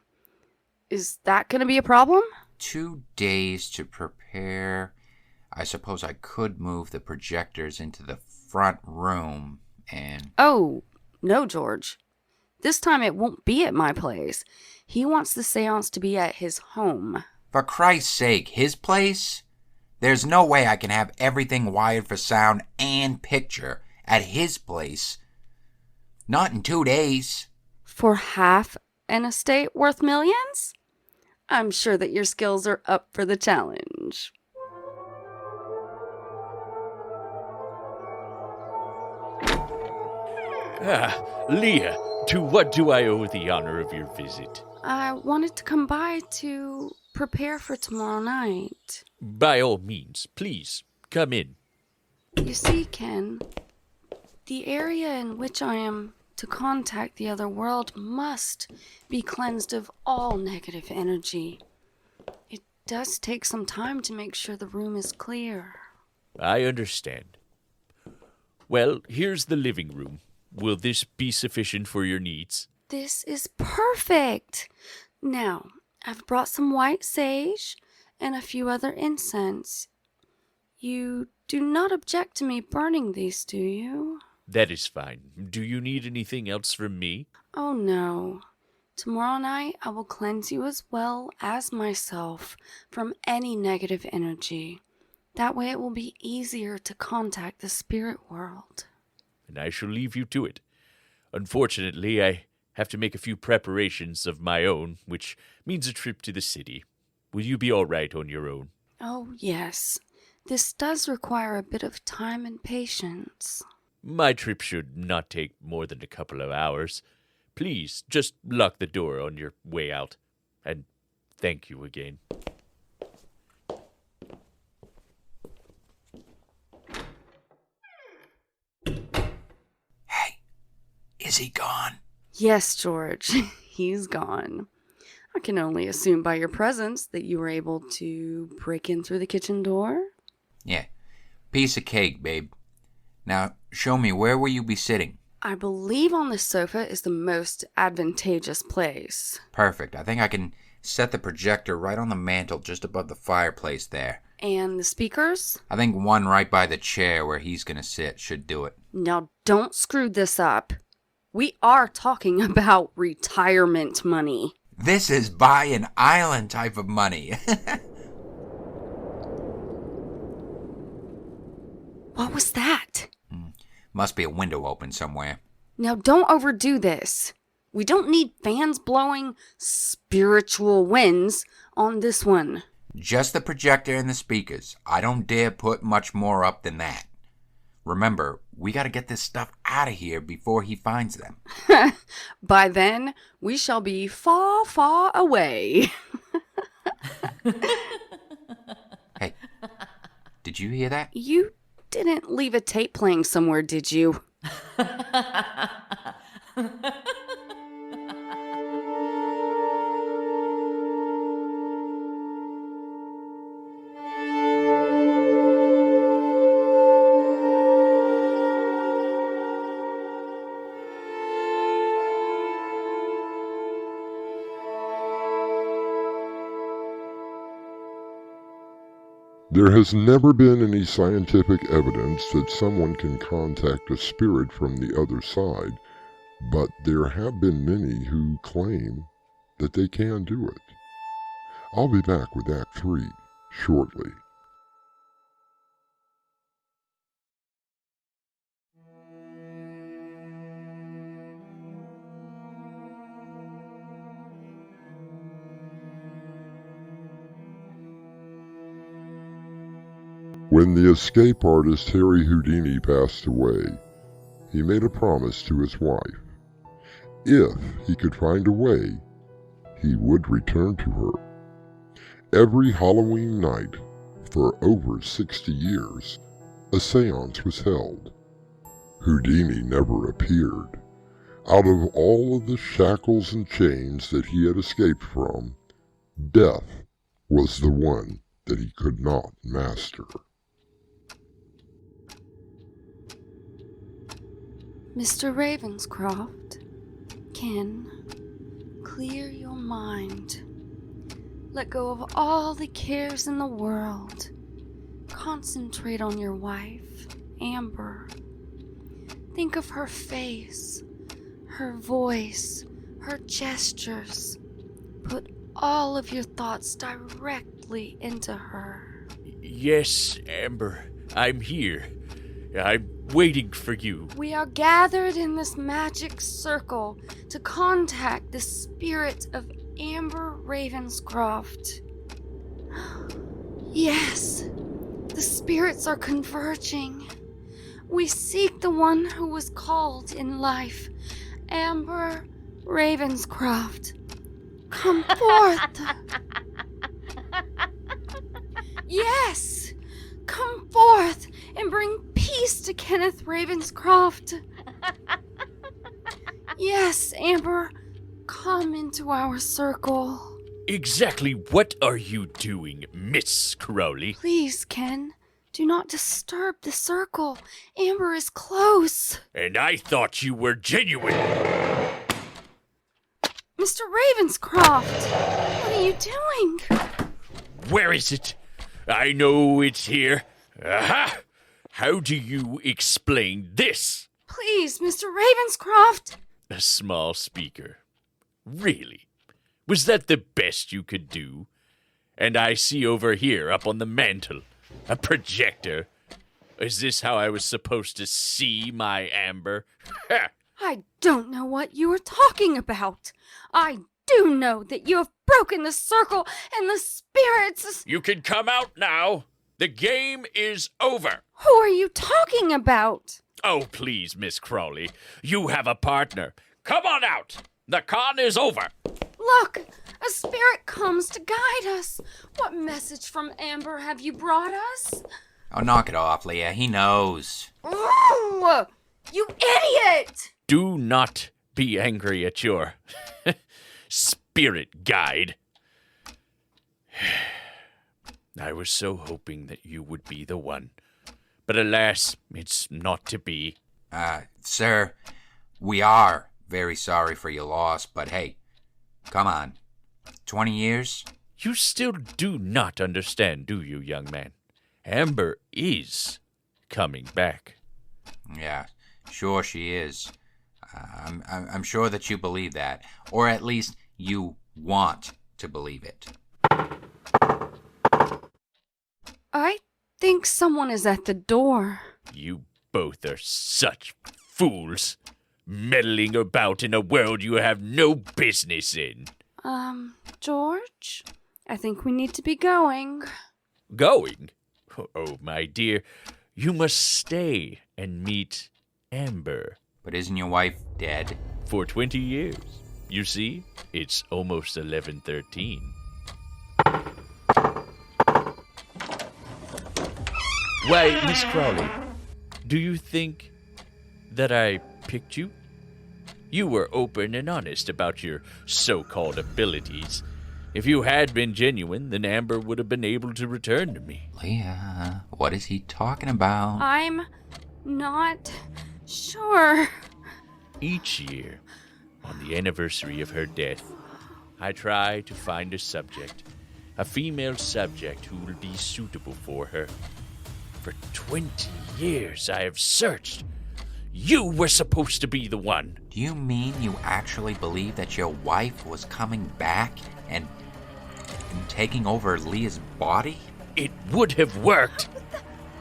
Is that going to be a problem? 2 days to prepare. I suppose I could move the projectors into the front room and... Oh, no, George. This time it won't be at my place. He wants the seance to be at his home. For Christ's sake, his place? There's no way I can have everything wired for sound and picture at his place. Not in 2 days. For half an estate worth millions? I'm sure that your skills are up for the challenge. Leah, to what do I owe the honor of your visit? I wanted to come by to prepare for tomorrow night. By all means, please, come in. You see, Ken, the area in which I am to contact the other world must be cleansed of all negative energy. It does take some time to make sure the room is clear. I understand. Well, here's the living room. Will this be sufficient for your needs? This is perfect. Now, I've brought some white sage and a few other incense. You do not object to me burning these, do you? That is fine. Do you need anything else from me? Oh no. Tomorrow night I will cleanse you as well as myself from any negative energy. That way it will be easier to contact the spirit world. And I shall leave you to it. Unfortunately, I have to make a few preparations of my own, which means a trip to the city. Will you be all right on your own? Oh, yes. This does require a bit of time and patience. My trip should not take more than a couple of hours. Please, just lock the door on your way out. And thank you again. Is he gone? Yes, George. He's gone. I can only assume by your presence that you were able to break in through the kitchen door. Yeah. Piece of cake, babe. Now, show me, where will you be sitting? I believe on this sofa is the most advantageous place. Perfect. I think I can set the projector right on the mantel just above the fireplace there. And the speakers? I think one right by the chair where he's gonna sit should do it. Now, don't screw this up. We are talking about retirement money. This is buy an island type of money. What was that? Must be a window open somewhere. Now, don't overdo this. We don't need fans blowing spiritual winds on this one. Just the projector and the speakers. I don't dare put much more up than that. Remember, we gotta get this stuff out of here before he finds them. By then, we shall be far, far away. Hey, did you hear that? You didn't leave a tape playing somewhere, did you? There has never been any scientific evidence that someone can contact a spirit from the other side, but there have been many who claim that they can do it. I'll be back with Act 3 shortly. When the escape artist Harry Houdini passed away, he made a promise to his wife. If he could find a way, he would return to her. Every Halloween night, for over 60 years, a seance was held. Houdini never appeared. Out of all of the shackles and chains that he had escaped from, death was the one that he could not master. Mr. Ravenscroft, Ken, clear your mind. Let go of all the cares in the world. Concentrate on your wife, Amber. Think of her face, her voice, her gestures. Put all of your thoughts directly into her. Yes, Amber, I'm here. I'm waiting for you. We are gathered in this magic circle to contact the spirit of Amber Ravenscroft. Yes, the spirits are converging. We seek the one who was called in life, Amber Ravenscroft. Come forth. Yes, come forth and bring peace Peace to Kenneth Ravenscroft. Yes, Amber, come into our circle. Exactly what are you doing, Miss Crowley? Please, Ken, do not disturb the circle. Amber is close. And I thought you were genuine. Mr. Ravenscroft, what are you doing? Where is it? I know it's here. Aha! How do you explain this? Please, Mr. Ravenscroft. A small speaker. Really? Was that the best you could do? And I see over here, up on the mantel, a projector. Is this how I was supposed to see my Amber? I don't know what you are talking about. I do know that you have broken the circle and the spirits. You can come out now. The game is over. Who are you talking about? Oh, please, Miss Crowley. You have a partner. Come on out. The con is over. Look, a spirit comes to guide us. What message from Amber have you brought us? Oh, knock it off, Leah. He knows. Ooh, you idiot! Do not be angry at your spirit guide. I was so hoping that you would be the one. But alas, it's not to be. Sir, we are very sorry for your loss, but hey, come on. 20 years? You still do not understand, do you, young man? Amber is coming back. Yeah, sure she is. I'm sure that you believe that, or at least you want to believe it. I think someone is at the door. You both are such fools, meddling about in a world you have no business in. George, I think we need to be going. Going? Oh, my dear, you must stay and meet Amber. But isn't your wife dead? For 20 years. You see, it's almost 11:13. Why, Miss Crowley, do you think that I picked you? You were open and honest about your so-called abilities. If you had been genuine, then Amber would have been able to return to me. Leah, what is he talking about? I'm not sure. Each year, on the anniversary of her death, I try to find a subject, a female subject who will be suitable for her. For 20 years I have searched. You were supposed to be the one. Do you mean you actually believe that your wife was coming back and taking over Leah's body? It would have worked.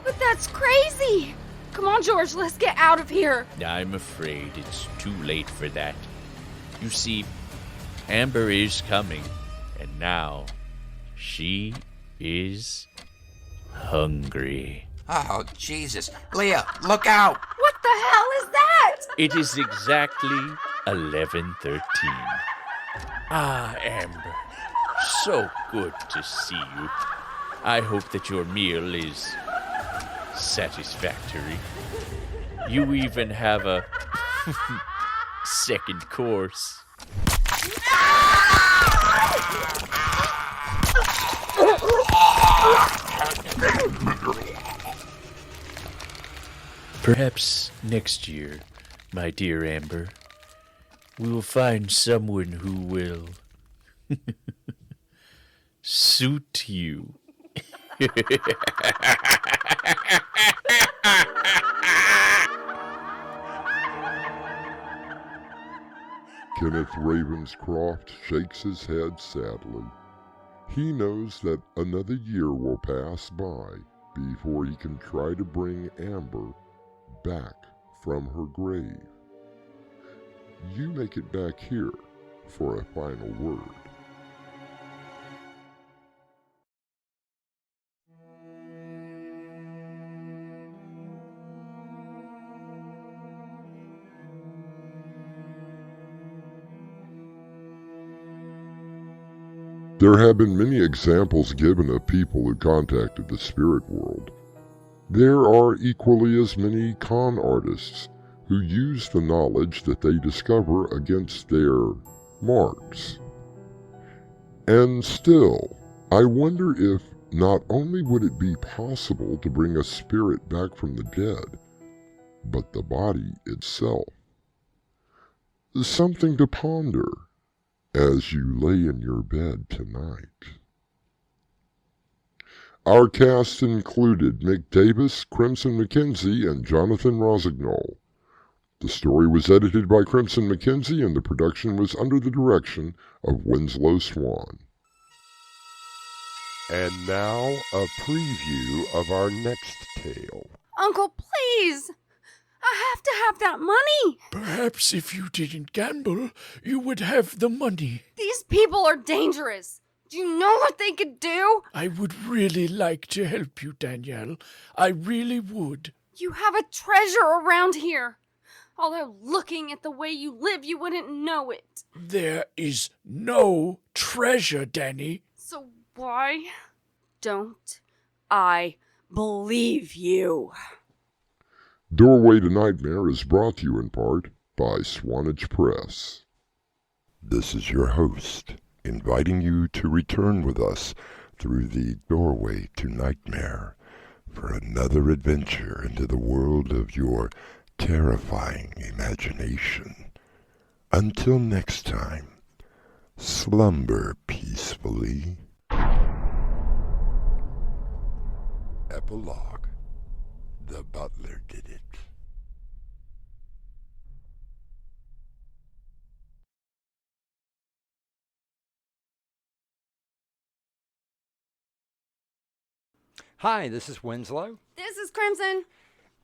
But that's crazy. Come on, George, let's get out of here. I'm afraid it's too late for that. You see, Amber is coming, and now she is hungry. Oh, Jesus. Leah, look out! What the hell is that? It is exactly 11:13. Ah, Amber, so good to see you. I hope that your meal is satisfactory. You even have a second course. Perhaps next year, my dear Amber, we will find someone who will suit you. Kenneth Ravenscroft shakes his head sadly. He knows that another year will pass by before he can try to bring Amber back from her grave. You make it back here for a final word. There have been many examples given of people who contacted the spirit world. There are equally as many con artists who use the knowledge that they discover against their marks. And still, I wonder if not only would it be possible to bring a spirit back from the dead, but the body itself. Something to ponder as you lay in your bed tonight. Our cast included Mick Davis, Crimson McKenzie, and Jonathan Rosignol. The story was edited by Crimson McKenzie, and the production was under the direction of Winslow Swan. And now, a preview of our next tale. Uncle, please! I have to have that money! Perhaps if you didn't gamble, you would have the money. These people are dangerous. Do you know what they could do? I would really like to help you, Danielle. I really would. You have a treasure around here. Although looking at the way you live, you wouldn't know it. There is no treasure, Danny. So why don't I believe you? Doorway to Nightmare is brought to you in part by Swanage Press. This is your host, inviting you to return with us through the Doorway to Nightmare for another adventure into the world of your terrifying imagination. Until next time, slumber peacefully. Epilogue. The butler did it. Hi, this is Winslow. This is Crimson.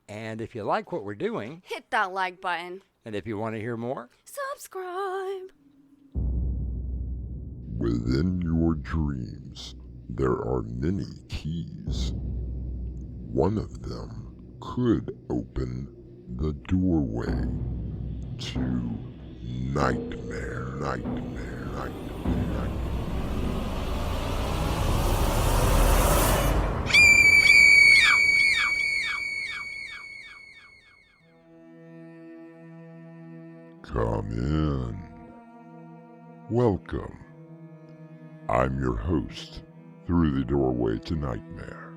And if you like what we're doing, Hit that like button. and if you want to hear more, Subscribe. Within your dreams, there are many keys. One of them could open the doorway to nightmare, nightmare, nightmare. Come in. Welcome. I'm your host through the Doorway to Nightmare.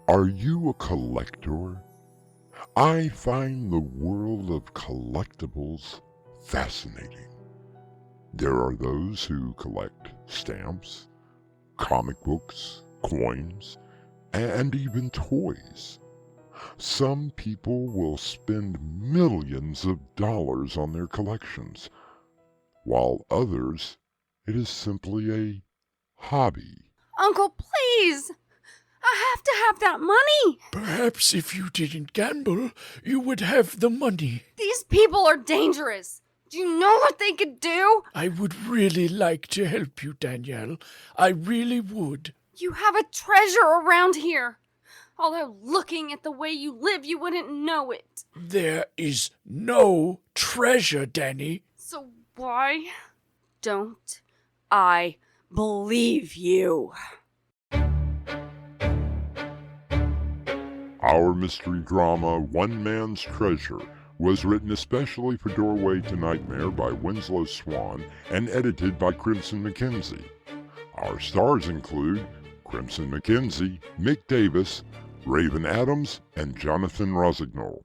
Are you a collector? I find the world of collectibles fascinating. There are those who collect stamps, comic books, coins, and even toys. Some people will spend millions of dollars on their collections, while others, it is simply a hobby. Uncle, please! I have to have that money! Perhaps if you didn't gamble, you would have the money. These people are dangerous. Do you know what they could do? I would really like to help you, Danielle. I really would. You have a treasure around here. Although looking at the way you live, you wouldn't know it. There is no treasure, Danny. So why don't I believe you? Our mystery drama, One Man's Treasure, was written especially for Doorway to Nightmare by Winslow Swan and edited by Crimson McKenzie. Our stars include Crimson McKenzie, Mick Davis, Raven Adams, and Jonathan Rosignol.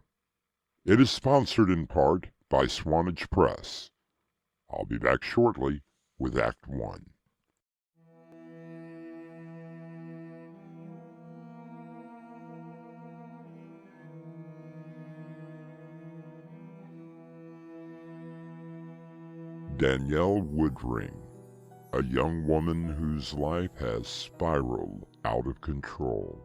It is sponsored in part by Swanage Press. I'll be back shortly with Act 1. Danielle Woodring, a young woman whose life has spiraled out of control.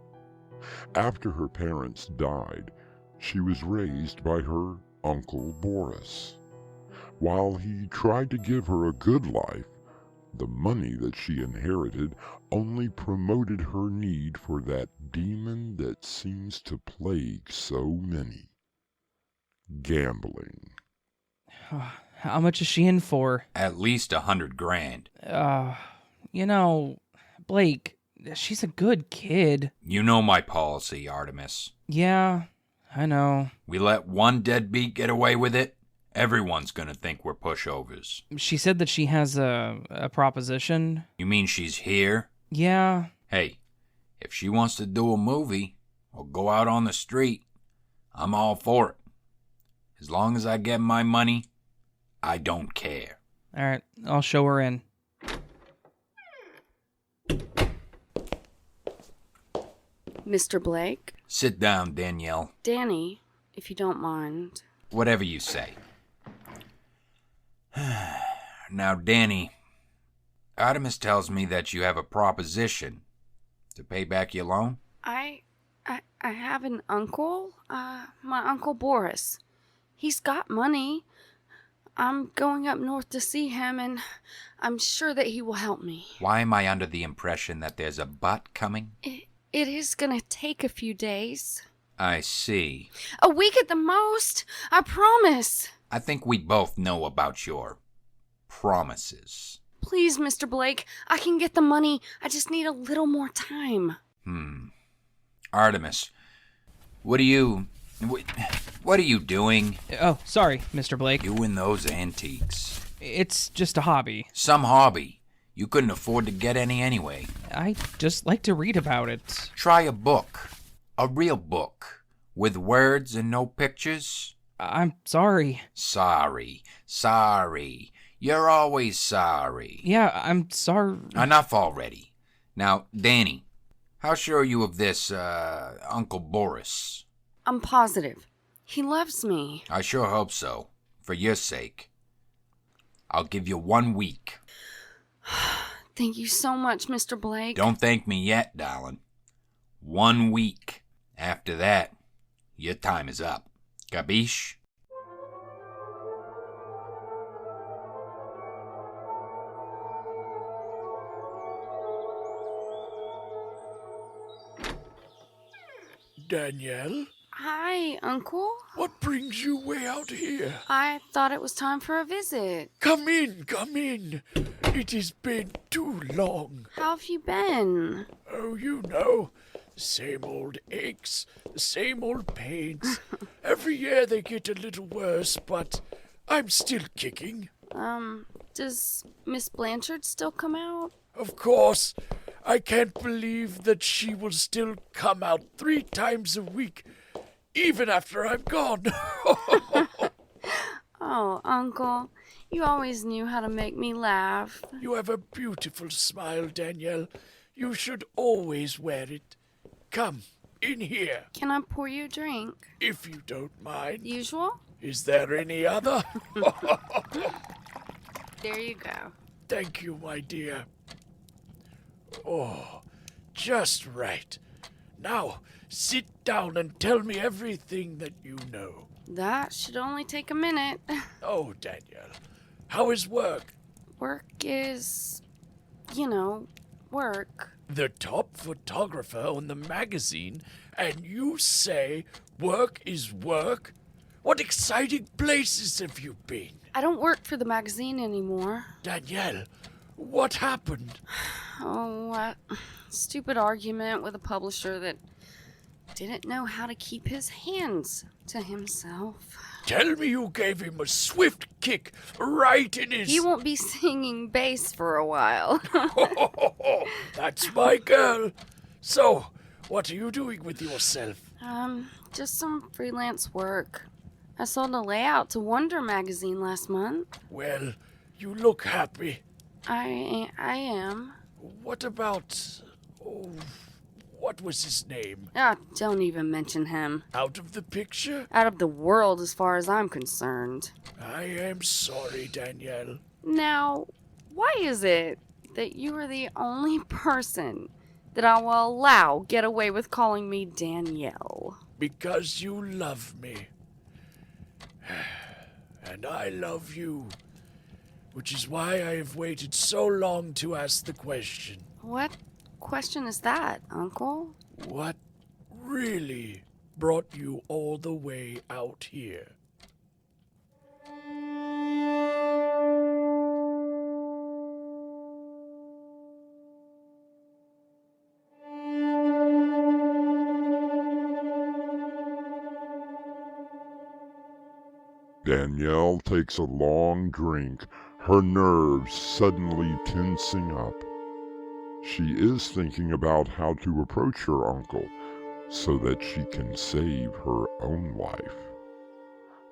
After her parents died, she was raised by her Uncle Boris. While he tried to give her a good life, the money that she inherited only promoted her need for that demon that seems to plague so many. Gambling. How much is she in for? At least $100,000. You know, Blake, She's a good kid. You know my policy, Artemis. Yeah, I know. We let one deadbeat get away with it, everyone's gonna think we're pushovers. She said that she has a proposition. You mean she's here? Yeah. Hey, if she wants to do a movie or go out on the street, I'm all for it. As long as I get my money, I don't care. All right, I'll show her in. Mr. Blake? Sit down, Danielle. Danny, if you don't mind. Whatever you say. Now, Danny, Artemis tells me that you have a proposition to pay back your loan. I have an uncle, my Uncle Boris. He's got money. I'm going up north to see him, and I'm sure that he will help me. Why am I under the impression that there's a butt coming? It is gonna take a few days. I see. A week at the most, I promise. I think we both know about your promises. Please, Mr. Blake, I can get the money. I just need a little more time. Artemis, what are you doing? Oh, sorry, Mr. Blake. Doing those antiques. It's just a hobby. Some hobby. You couldn't afford to get any anyway. I just like to read about it. Try a book. A real book. With words and no pictures. I'm sorry. Sorry. You're always sorry. Yeah, I'm sorry. Enough already. Now, Danny, how sure are you of this, Uncle Boris? I'm positive. He loves me. I sure hope so. For your sake. I'll give you 1 week. Thank you so much, Mr. Blake. Don't thank me yet, darling. 1 week. After that, your time is up. Capiche? Danielle? Hi, Uncle. What brings you way out here? I thought it was time for a visit. Come in. It has been too long. How have you been? Oh, you know, the same old aches, the same old pains. Every year they get a little worse, but I'm still kicking. Does Miss Blanchard still come out? Of course. I can't believe that she will still come out 3 times a week, even after I'm gone. Oh, Uncle, you always knew how to make me laugh. You have a beautiful smile, Danielle. You should always wear it. Come, in here. Can I pour you a drink? If you don't mind. Usual? Is there any other? There you go. Thank you, my dear. Oh, just right. Now, sit down and tell me everything that you know. That should only take a minute. Oh, Danielle, how is work? Work is, work. The top photographer on the magazine, and you say work is work? What exciting places have you been? I don't work for the magazine anymore. Danielle, what happened? Oh, a stupid argument with a publisher that didn't know how to keep his hands to himself. Tell me you gave him a swift kick right in his... He won't be singing bass for a while. That's my girl. So, what are you doing with yourself? Just some freelance work. I sold a layout to Wonder magazine last month. Well, you look happy. I am. What about... Oh, what was his name? Don't even mention him. Out of the picture? Out of the world as far as I'm concerned. I am sorry, Danielle. Now, why is it that you are the only person that I will allow get away with calling me Danielle? Because you love me. And I love you. Which is why I have waited so long to ask the question. What question is that, Uncle? What really brought you all the way out here? Danielle takes a long drink, her nerves suddenly tensing up. She is thinking about how to approach her uncle so that she can save her own life.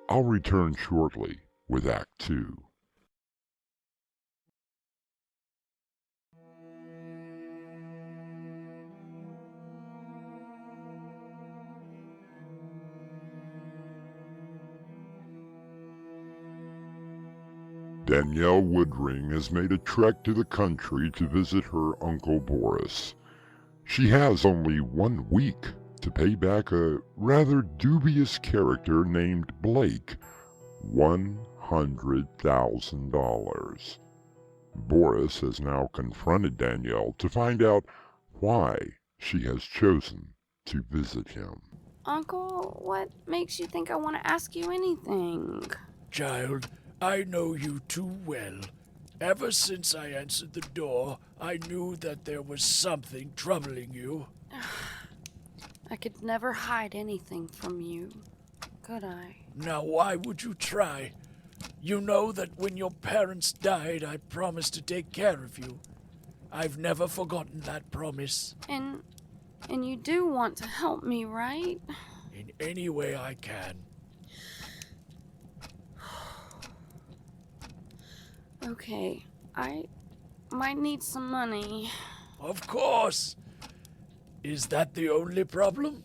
I'll return shortly with Act 2. Danielle Woodring has made a trek to the country to visit her Uncle Boris. She has only 1 week to pay back a rather dubious character named Blake $100,000. Boris has now confronted Danielle to find out why she has chosen to visit him. Uncle, what makes you think I want to ask you anything? Child, I know you too well. Ever since I answered the door, I knew that there was something troubling you. I could never hide anything from you, could I? Now why would you try? You know that when your parents died, I promised to take care of you. I've never forgotten that promise. And you do want to help me, right? In any way I can. Okay, I might need some money. Of course. Is that the only problem?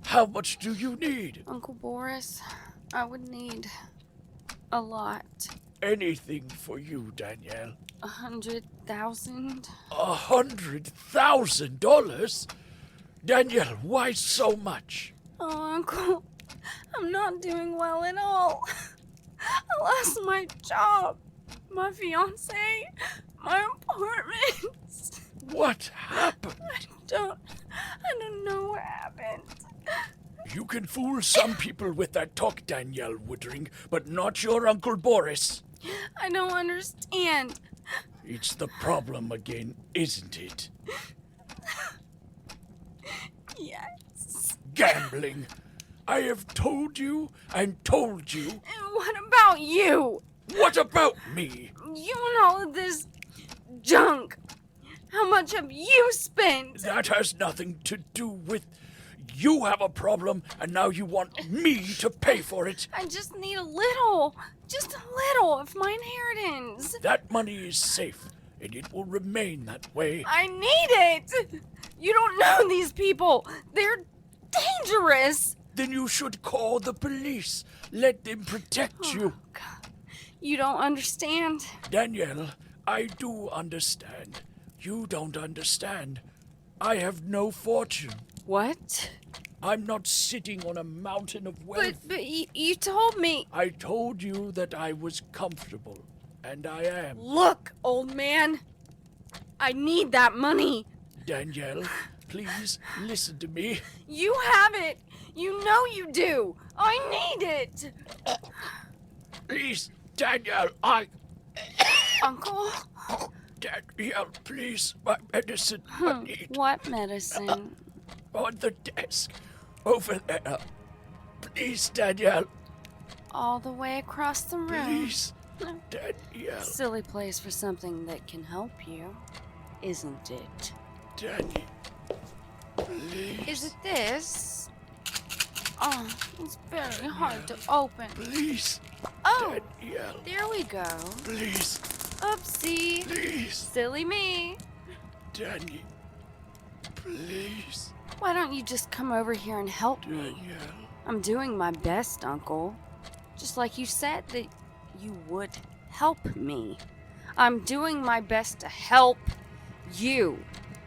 How much do you need? Uncle Boris, I would need a lot. Anything for you, Danielle. 100,000? $100,000? Danielle, why so much? Oh, Uncle, I'm not doing well at all. I lost my job, my fiancé, my apartment. What happened? I don't know what happened. You can fool some people with that talk, Danielle Woodring, but not your Uncle Boris. I don't understand. It's the problem again, isn't it? Yes. Gambling. I have told you and told you. And what about you? What about me? You and all of this junk. How much have you spent? That has nothing to do with... You have a problem, and now you want me to pay for it. I just need a little. Just a little of my inheritance. That money is safe, and it will remain that way. I need it. You don't know these people. They're dangerous. Then you should call the police. Let them protect you. God. You don't understand. Danielle, I do understand. You don't understand. I have no fortune. What? I'm not sitting on a mountain of wealth. But you told me. I told you that I was comfortable, and I am. Look, old man. I need that money. Danielle, please listen to me. You have it. You know you do. I need it. Please, Danielle, Uncle? Danielle, please, my medicine. I need. What medicine? On the desk. Over there. Please, Danielle. All the way across the room. Please, Danielle. Silly place for something that can help you, isn't it? Danny, please. Is it this? Oh, it's very hard to open. Please. Oh, Danielle. there we go. Please. Oopsie. Please. Silly me. Danny, please. Why don't you just come over here and help me? Danielle. I'm doing my best, Uncle. Just like you said that you would help me. I'm doing my best to help you.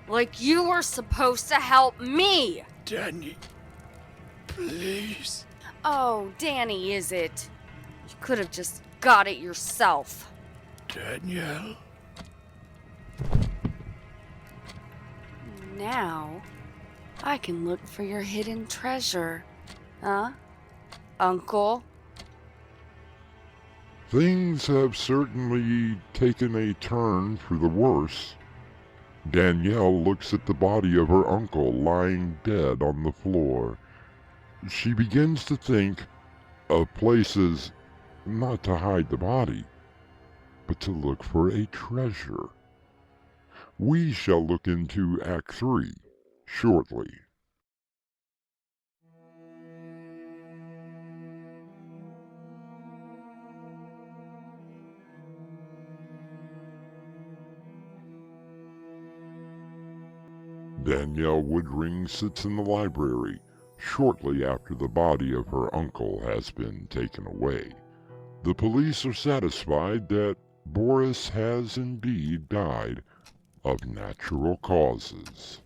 Like you were supposed to help me. Danny, please. Oh, Danny, is it? You could have just got it yourself. Danielle. Now, I can look for your hidden treasure. Huh? Uncle? Things have certainly taken a turn for the worse. Danielle looks at the body of her uncle lying dead on the floor. She begins to think of places not to hide the body, but to look for a treasure. We shall look into Act 3 shortly. Danielle Woodring sits in the library shortly after the body of her uncle has been taken away. The police are satisfied that Boris has indeed died of natural causes.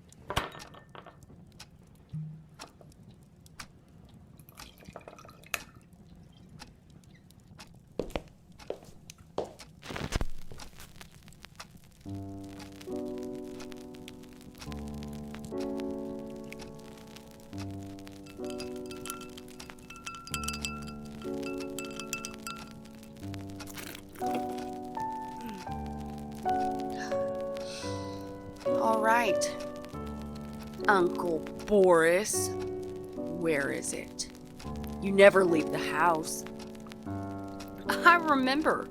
All right. Uncle Boris, where is it? You never leave the house. I remember,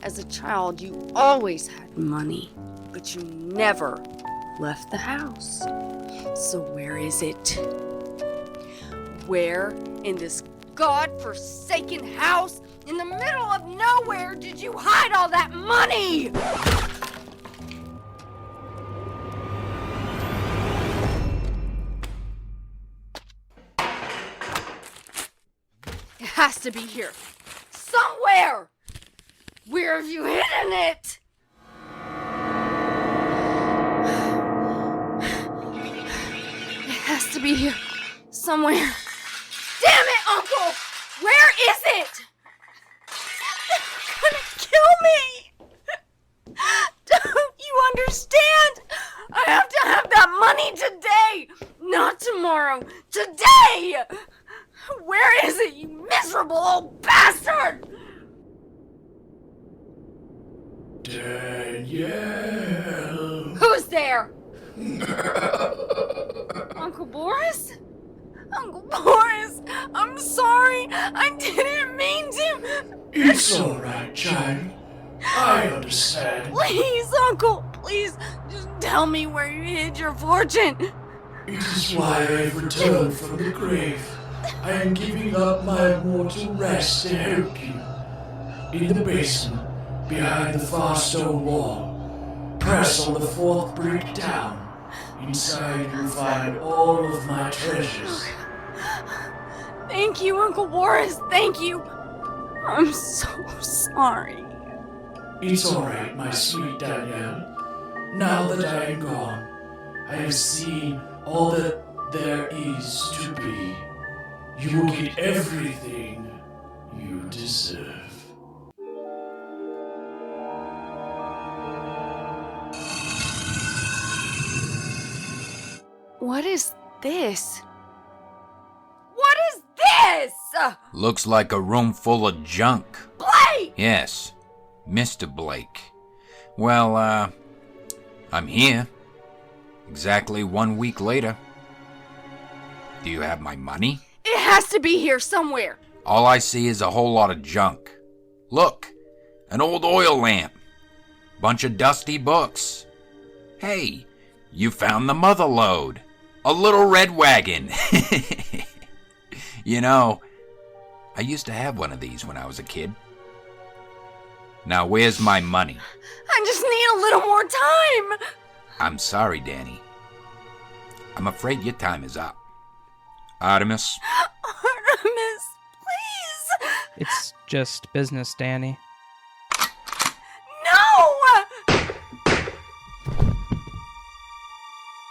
as a child, you always had money, but you never left the house. So where is it? Where in this God-forsaken house in the middle of nowhere did you hide all that money? It has to be here. Somewhere! Where have you hidden it? It has to be here. Somewhere. Damn it, Uncle! Where is it? They're gonna kill me! Don't you understand? I have to have that money today! Not tomorrow. Today! Where is it, you miserable old bastard? Danielle. Who's there? Uncle Boris? Uncle Boris, I'm sorry. I didn't mean to. It's all right, child. I understand. Please, Uncle, please, just tell me where you hid your fortune. It is why I have returned from the grave. I am giving up my mortal rest to help you. In the basement, behind the far stone wall, press on the fourth brick down. Inside you'll find all of my treasures. Thank you, Uncle Boris, thank you. I'm so sorry. It's alright, my sweet Danielle. Now that I am gone, I have seen all that there is to be. You will get everything you deserve. What is this? What is this? Looks like a room full of junk. Blake! Yes, Mr. Blake. Well, I'm here. Exactly 1 week later. Do you have my money? It has to be here somewhere. All I see is a whole lot of junk. Look, an old oil lamp. Bunch of dusty books. Hey, you found the mother lode. A little red wagon. You know, I used to have one of these when I was a kid. Now where's my money? I just need a little more time. I'm sorry, Danny. I'm afraid your time is up. Artemis? Artemis, please. It's just business, Danny. No!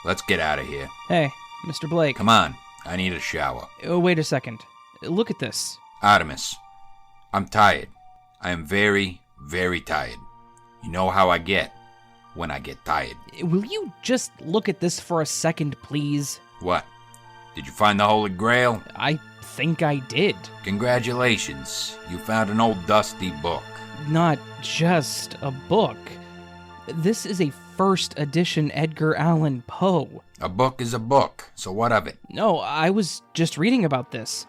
Let's get out of here. Hey, Mr. Blake. Come on, I need a shower. Oh, wait a second. Look at this. Artemis, I'm tired. I am very, very tired. You know how I get when I get tired. Will you just look at this for a second, please? What? Did you find the Holy Grail? I think I did. Congratulations. You found an old dusty book. Not just a book. This is a first edition Edgar Allan Poe. A book is a book, so what of it? No, I was just reading about this.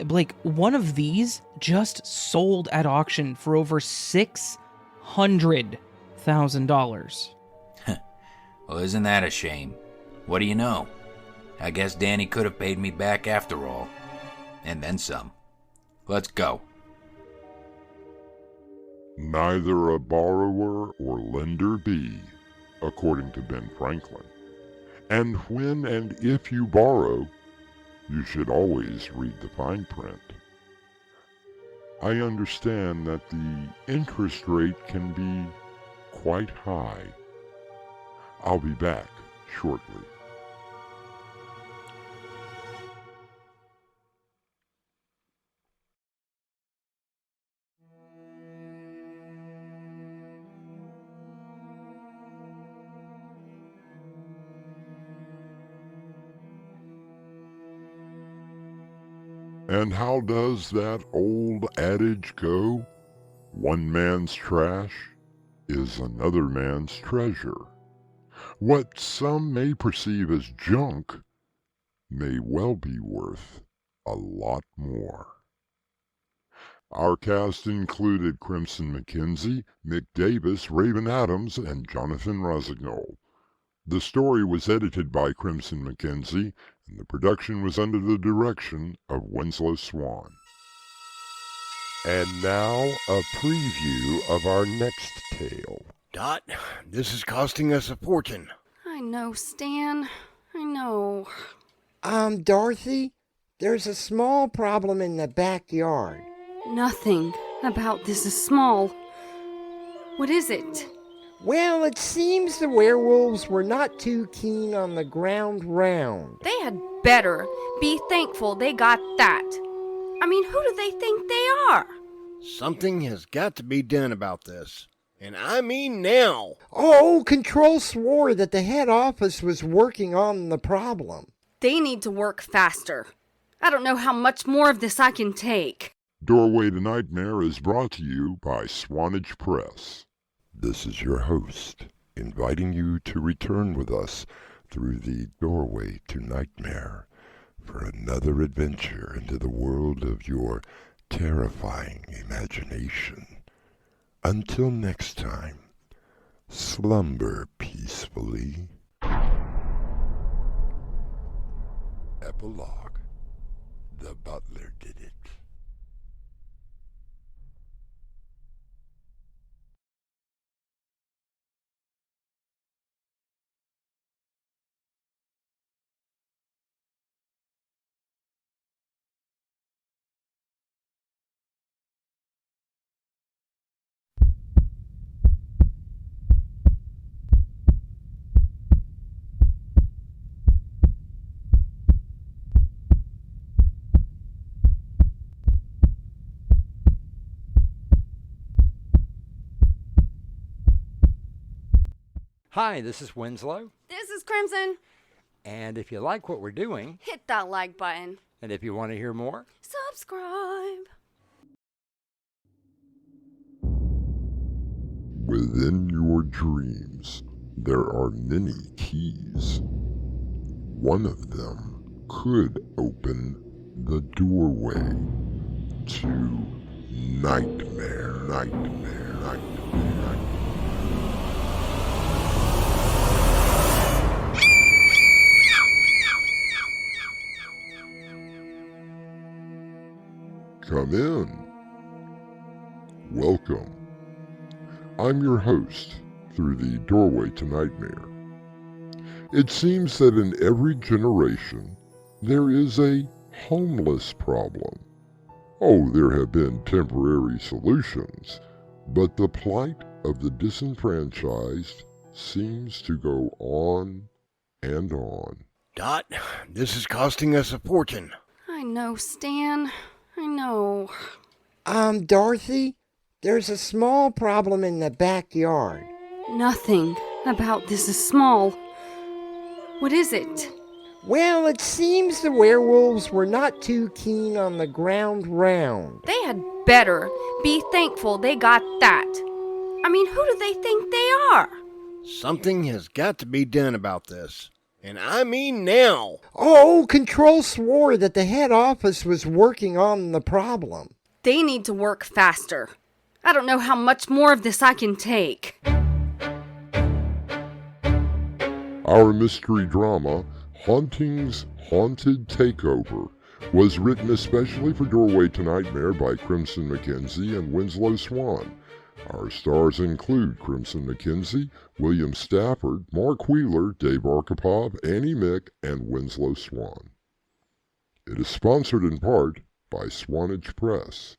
Blake, one of these just sold at auction for over $600,000. Well, isn't that a shame? What do you know? I guess Danny could have paid me back after all. And then some. Let's go. Neither a borrower or lender be, according to Ben Franklin. And when and if you borrow, you should always read the fine print. I understand that the interest rate can be quite high. I'll be back shortly. And how does that old adage go? One man's trash is another man's treasure. What some may perceive as junk may well be worth a lot more. Our cast included Crimson McKenzie, Mick Davis, Raven Adams, and Jonathan Rosignol. The story was edited by Crimson McKenzie, and the production was under the direction of Winslow Swan. And now, a preview of our next tale. Dot, this is costing us a fortune. I know, Stan. I know. Dorothy, there's a small problem in the backyard. Nothing about this is small. What is it? Well, it seems the werewolves were not too keen on the ground round. They had better be thankful they got that. I mean, who do they think they are? Something has got to be done about this. And I mean now. Oh, Control swore that the head office was working on the problem. They need to work faster. I don't know how much more of this I can take. Doorway to Nightmare is brought to you by Swanage Press. This is your host, inviting you to return with us through the Doorway to Nightmare for another adventure into the world of your terrifying imagination. Until next time, slumber peacefully. Epilogue. The butler did it. Hi, this is Winslow. This is Crimson. And if you like what we're doing, Hit that like button. and if you want to hear more, Subscribe. Within your dreams, there are many keys. One of them could open the doorway to nightmare, nightmare, nightmare. Come in. Welcome. I'm your host through the Doorway to Nightmare. It seems that in every generation, there is a homeless problem. Oh, there have been temporary solutions, but the plight of the disenfranchised seems to go on and on. Dot, this is costing us a fortune. I know, Stan. I know. Dorothy, there's a small problem in the backyard. Nothing about this is small. What is it? Well, it seems the werewolves were not too keen on the ground round. They had better be thankful they got that. I mean, who do they think they are? Something has got to be done about this. And I mean now. Oh, Control swore that the head office was working on the problem. They need to work faster. I don't know how much more of this I can take. Our mystery drama, Haunting's Haunted Takeover, was written especially for Doorway to Nightmare by Crimson McKenzie and Winslow Swan. Our stars include Crimson McKenzie, William Stafford, Mark Wheeler, Dave Arkhipov, Annie Mick, and Winslow Swan. It is sponsored in part by Swanage Press.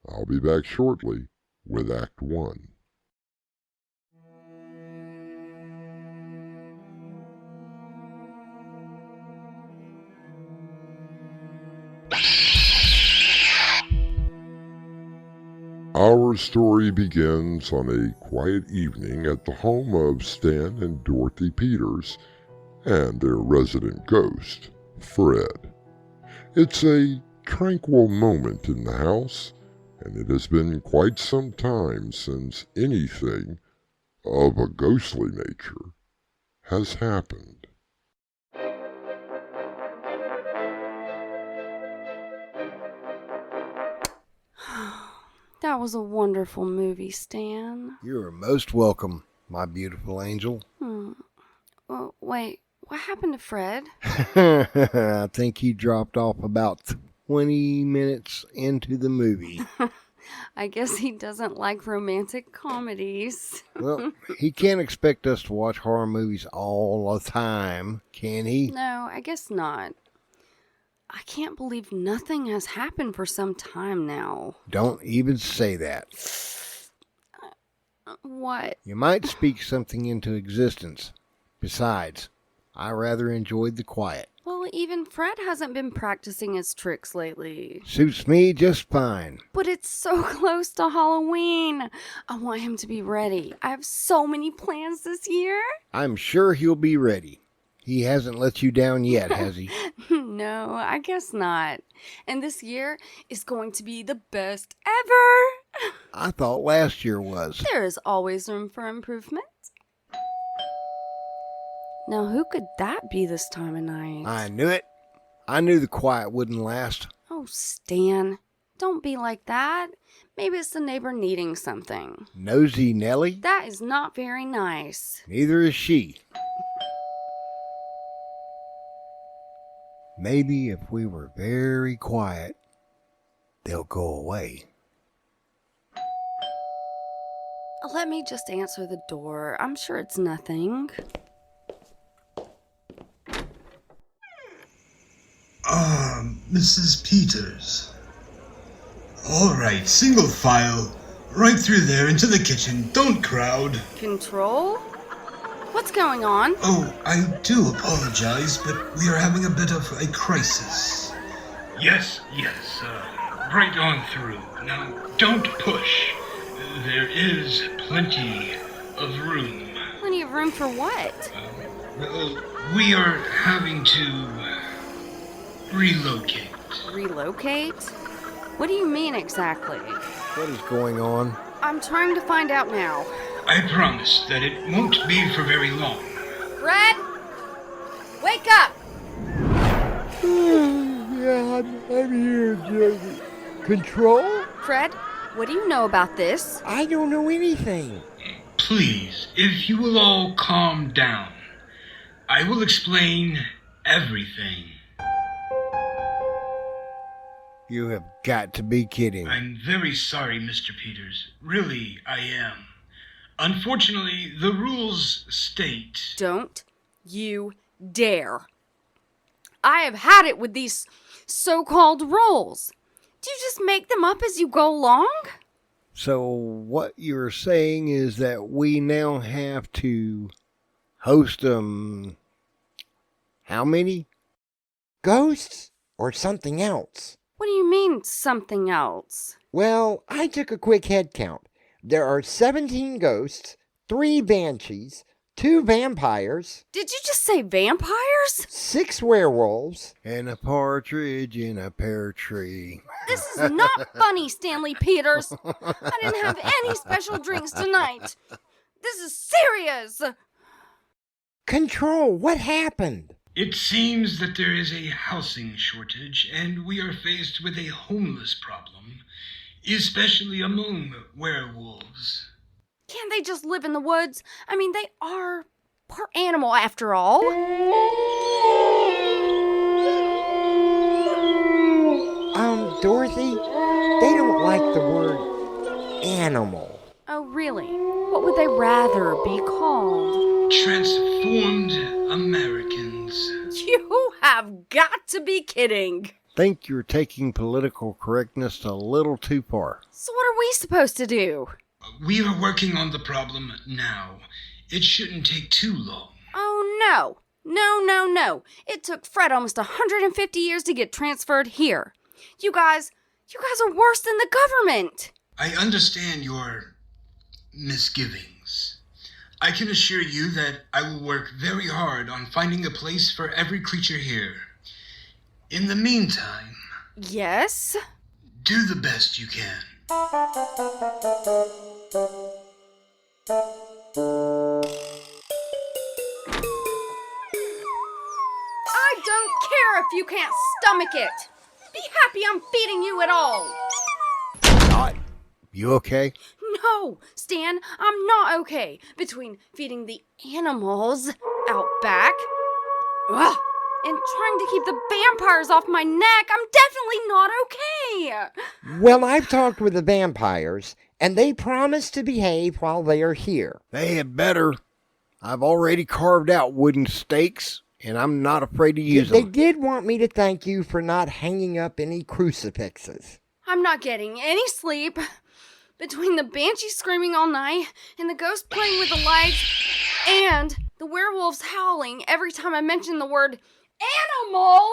I'll be back shortly with Act 1. Our story begins on a quiet evening at the home of Stan and Dorothy Peters and their resident ghost, Fred. It's a tranquil moment in the house, and it has been quite some time since anything of a ghostly nature has happened. That was a wonderful movie, Stan. You are most welcome, my beautiful angel. Well, wait, what happened to Fred? I think he dropped off about 20 minutes into the movie. I guess he doesn't like romantic comedies. Well, he can't expect us to watch horror movies all the time, can he? No, I guess not. I can't believe nothing has happened for some time now. Don't even say that. What? You might speak something into existence. Besides, I rather enjoyed the quiet. Well, even Fred hasn't been practicing his tricks lately. Suits me just fine. But it's so close to Halloween. I want him to be ready. I have so many plans this year. I'm sure he'll be ready. He hasn't let you down yet, has he? No, I guess not. And this year is going to be the best ever. I thought last year was. There is always room for improvement. Now, who could that be this time of night? I knew it. I knew the quiet wouldn't last. Oh, Stan, don't be like that. Maybe it's the neighbor needing something. Nosy Nellie? That is not very nice. Neither is she. Maybe if we were very quiet, they'll go away. Let me just answer the door. I'm sure it's nothing. Mrs. Peters. All right, single file. Right through there into the kitchen. Don't crowd. Control? What's going on? Oh, I do apologize, but we are having a bit of a crisis. Yes, right on through. Now, don't push. There is plenty of room. Plenty of room for what? Well, we are having to relocate. Relocate? What do you mean exactly? What is going on? I'm trying to find out now. I promise that it won't be for very long. Fred? Wake up! Yeah, I'm here, Josie. Control? Fred, what do you know about this? I don't know anything. Please, if you will all calm down, I will explain everything. You have got to be kidding. I'm very sorry, Mr. Peters. Really, I am. Unfortunately, the rules state... Don't you dare. I have had it with these so-called rules. Do you just make them up as you go along? So what you're saying is that we now have to host how many? Ghosts or something else? What do you mean, something else? Well, I took a quick head count. There are 17 ghosts, 3 banshees, 2 vampires. Did you just say vampires? 6 werewolves. And a partridge in a pear tree. This is not funny, Stanley Peters. I didn't have any special drinks tonight. This is serious. Control, what happened? It seems that there is a housing shortage, and we are faced with a homeless problem, especially among werewolves. Can't they just live in the woods? I mean, they are part animal after all. Dorothy, they don't like the word animal. Oh, really? What would they rather be called? Transformed Americans. You have got to be kidding. Think you're taking political correctness a little too far. So what are we supposed to do? We are working on the problem now. It shouldn't take too long. Oh, no. No. It took Fred almost 150 years to get transferred here. You guys are worse than the government. I understand your misgivings. I can assure you that I will work very hard on finding a place for every creature here. In the meantime... Yes? Do the best you can. I don't care if you can't stomach it. Be happy I'm feeding you at all. You okay? No, Stan, I'm not okay. Between feeding the animals out back and trying to keep the vampires off my neck, I'm definitely not okay. Well, I've talked with the vampires, and they promise to behave while they are here. They had better. I've already carved out wooden stakes, and I'm not afraid to use They them. did want me to thank you for not hanging up any crucifixes. I'm not getting any sleep. Between the banshee screaming all night, and the ghost playing with the lights, and the werewolves howling every time I mention the word animal,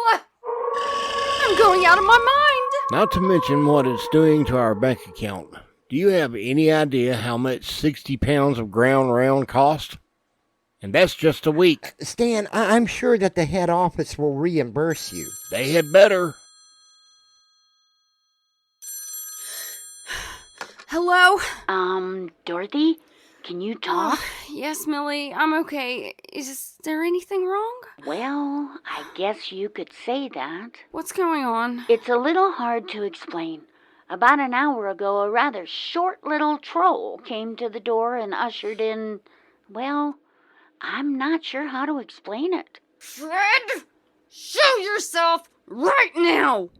I'm going out of my mind. Not to mention what it's doing to our bank account. Do you have any idea how much 60 pounds of ground round cost? And that's just a week. Stan, I'm sure that the head office will reimburse you. They had better. Hello? Dorothy, can you talk? Yes, Millie, I'm okay. Is there anything wrong? Well, I guess you could say that. What's going on? It's a little hard to explain. About an hour ago, a rather short little troll came to the door and ushered in, well, I'm not sure how to explain it. Fred, show yourself right now!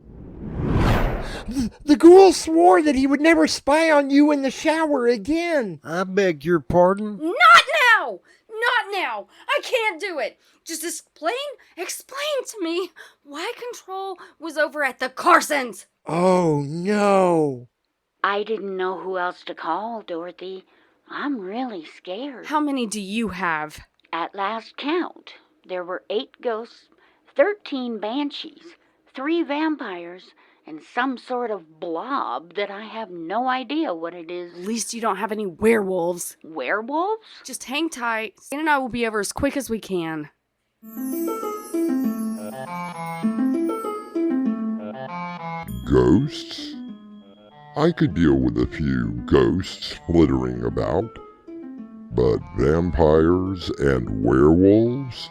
The ghoul swore that he would never spy on you in the shower again. I beg your pardon? Not now! Not now! I can't do it! Just explain to me why Control was over at the Carsons! Oh, no. I didn't know who else to call, Dorothy. I'm really scared. How many do you have? At last count, there were 8 ghosts, 13 banshees, 3 vampires, and some sort of blob that I have no idea what it is. At least you don't have any werewolves. Werewolves? Just hang tight. Stan and I will be over as quick as we can. Ghosts? I could deal with a few ghosts flittering about, but vampires and werewolves?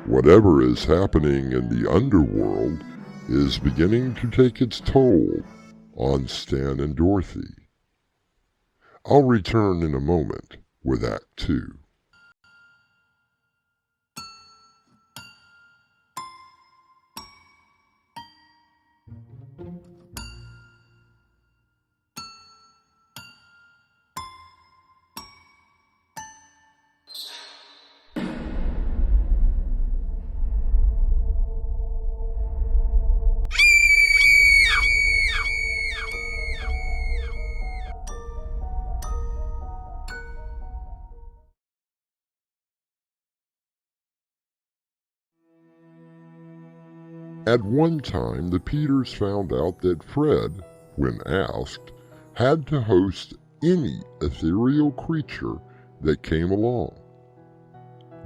Whatever is happening in the underworld is beginning to take its toll on Stan and Dorothy. I'll return in a moment with Act 2. At one time, the Peters found out that Fred, when asked, had to host any ethereal creature that came along.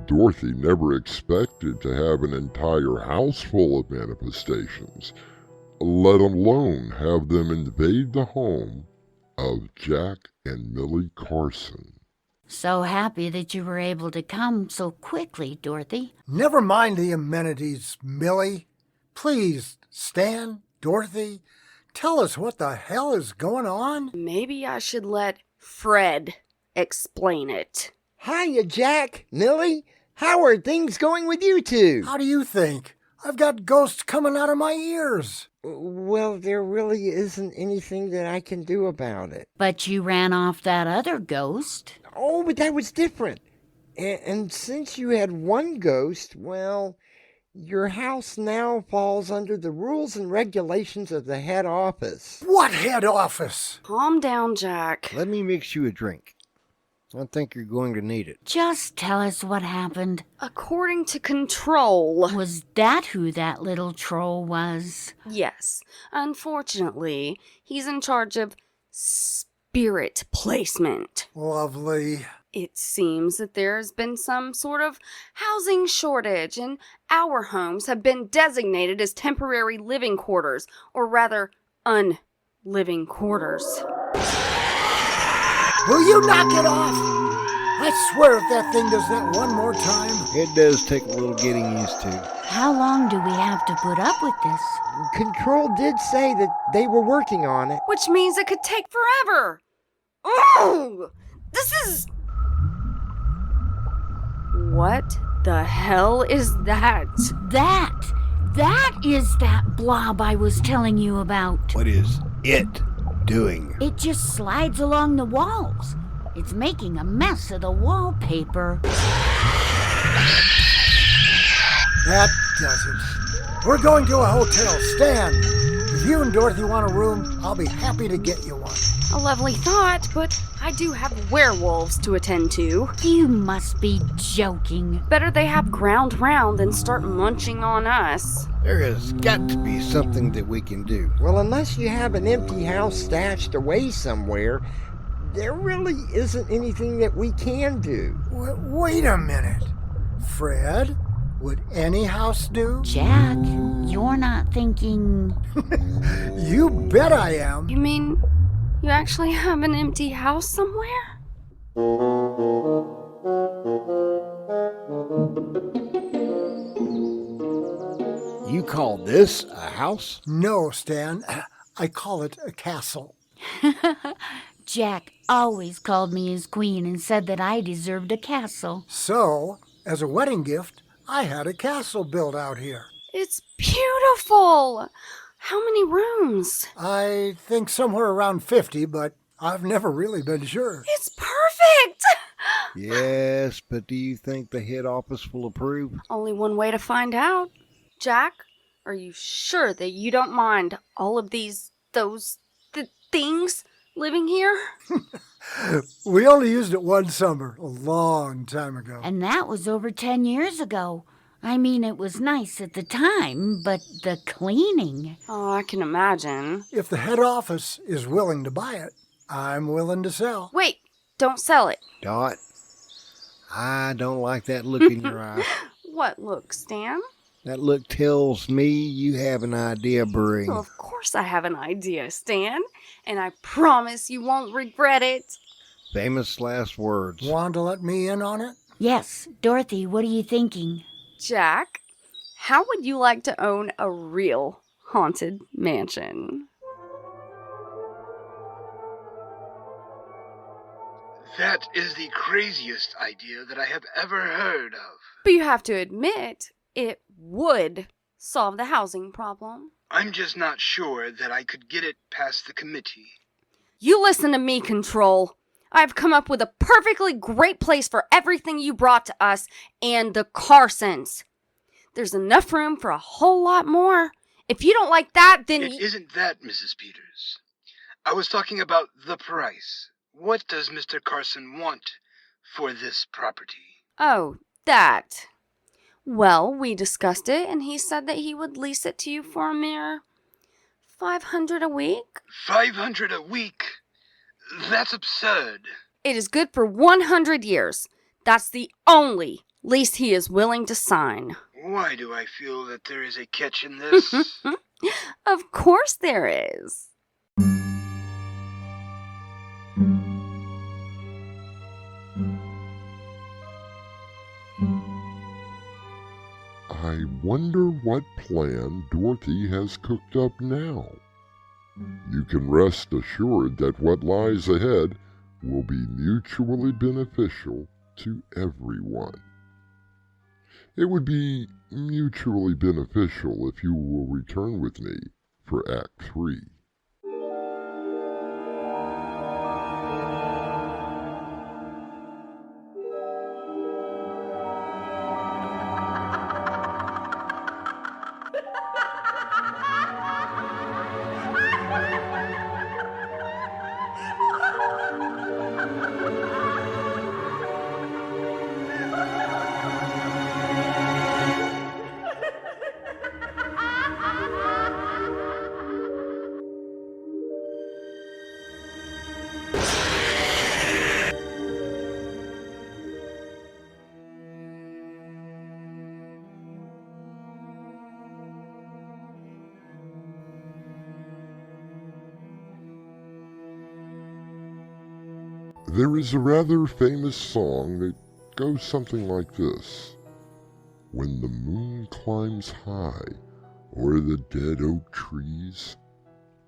Dorothy never expected to have an entire house full of manifestations, let alone have them invade the home of Jack and Millie Carson. So happy that you were able to come so quickly, Dorothy. Never mind the amenities, Millie. Please, Stan, Dorothy, tell us what the hell is going on. Maybe I should let Fred explain it. Hiya, Jack, Millie. How are things going with you two? How do you think? I've got ghosts coming out of my ears. Well, there really isn't anything that I can do about it. But you ran off that other ghost. Oh, but that was different. And since you had one ghost, well, your house now falls under the rules and regulations of the head office. What head office? Calm down, Jack. Let me mix you a drink. I think you're going to need it. Just tell us what happened. According to Control. Was that who that little troll was? Yes. Unfortunately, he's in charge of spirit placement. Lovely. It seems that there has been some sort of housing shortage, and our homes have been designated as temporary living quarters, or rather, unliving quarters. Will you knock it off? I swear if that thing does that one more time. It does take a little getting used to. How long do we have to put up with this? Control did say that they were working on it. Which means it could take forever. Oh! This is... What the hell is that? That is that blob I was telling you about. What is it doing? It just slides along the walls. It's making a mess of the wallpaper. That does it. We're going to a hotel. Stan, if you and Dorothy want a room, I'll be happy to get you one. A lovely thought, but I do have werewolves to attend to. You must be joking. Better they have ground round than start munching on us. There has got to be something that we can do. Well, unless you have an empty house stashed away somewhere, there really isn't anything that we can do. Wait a minute. Fred, would any house do? Jack, you're not thinking... You bet I am. You mean you actually have an empty house somewhere? You call this a house? No, Stan. I call it a castle. Jack always called me his queen and said that I deserved a castle. So, as a wedding gift, I had a castle built out here. It's beautiful. How many rooms? I think somewhere around 50, but I've never really been sure. It's perfect. Yes, but do you think the head office will approve? Only one way to find out. Jack, are you sure that you don't mind all of these, things living here? We only used it one summer, a long time ago. And that was over 10 years ago. I mean, it was nice at the time, but the cleaning... Oh, I can imagine. If the head office is willing to buy it, I'm willing to sell. Wait, don't sell it. Dot, I don't like that look in your eye. What look, Stan? That look tells me you have an idea brewing. Well, of course I have an idea, Stan. And I promise you won't regret it. Famous last words. Want to let me in on it? Yes, Dorothy, what are you thinking? Jack, how would you like to own a real haunted mansion? That is the craziest idea that I have ever heard of. But you have to admit, it would solve the housing problem. I'm just not sure that I could get it past the committee. You listen to me, Control. I've come up with a perfectly great place for everything you brought to us and the Carsons. There's enough room for a whole lot more. If you don't like that, then... It isn't that, Mrs. Peters. I was talking about the price. What does Mr. Carson want for this property? Oh, that. Well, we discussed it, and he said that he would lease it to you for a mere $500 a week. $500 a week? That's absurd. It is good for 100 years. That's the only lease he is willing to sign. Why do I feel that there is a catch in this? Of course there is. I wonder what plan Dorothy has cooked up now. You can rest assured that what lies ahead will be mutually beneficial to everyone. It would be mutually beneficial if you will return with me for Act 3. There is a rather famous song that goes something like this. When the moon climbs high o'er the dead oak trees,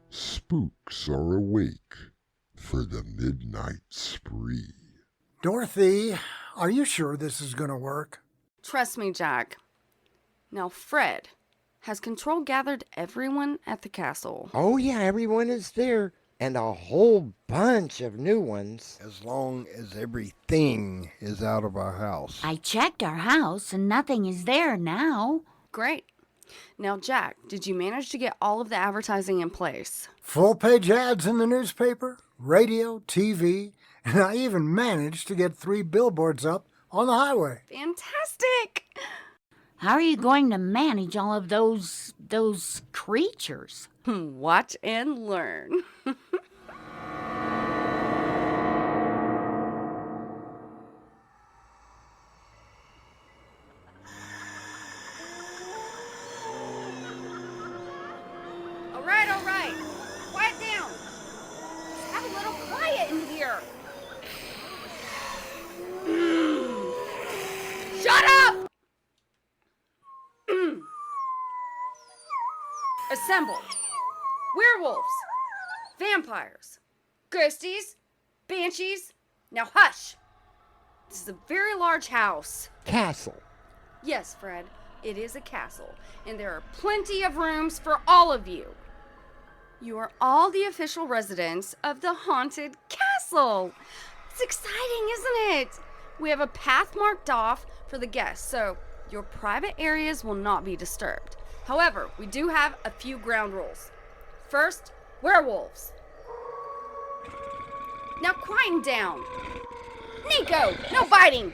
spooks are awake for the midnight spree. Dorothy, are you sure this is going to work? Trust me, Jack. Now, Fred, has Control gathered everyone at the castle? Oh yeah, everyone is there. And a whole bunch of new ones. As long as everything is out of our house. I checked our house and nothing is there now. Great. Now, Jack, did you manage to get all of the advertising in place? Full-page ads in the newspaper, radio, TV, and I even managed to get 3 billboards up on the highway. Fantastic! How are you going to manage all of those creatures? Watch and learn. All right. Quiet down. Just have a little quiet in here. Shut up! Assemble. Werewolves, vampires, ghosties, banshees. Now hush. This is a very large house. Castle. Yes, Fred, it is a castle, and there are plenty of rooms for all of you. You are all the official residents of the haunted castle. It's exciting, isn't it? We have a path marked off for the guests, so your private areas will not be disturbed. However, we do have a few ground rules. First, werewolves. Now quieten down. Nico, no biting.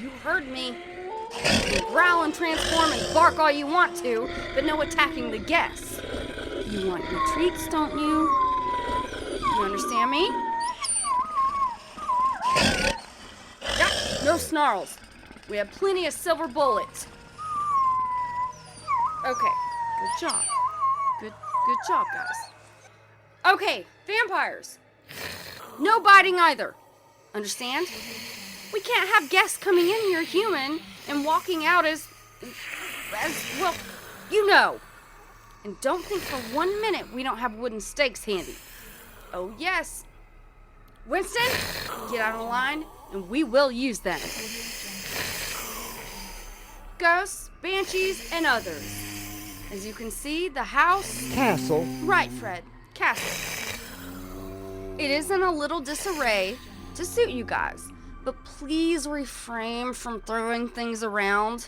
You heard me. You can growl and transform and bark all you want to, but no attacking the guests. You want your treats, don't you? You understand me? Yep, no snarls. We have plenty of silver bullets. Okay, good job. Good job, guys. Okay, vampires. No biting either. Understand? We can't have guests coming in here human and walking out as well, you know. And don't think for 1 minute we don't have wooden stakes handy. Oh, yes. Winston, get out of line, and we will use them. Ghosts, banshees, and others. As you can see, the house... Castle. Right, Fred. Castle. It is in a little disarray to suit you guys, but please refrain from throwing things around.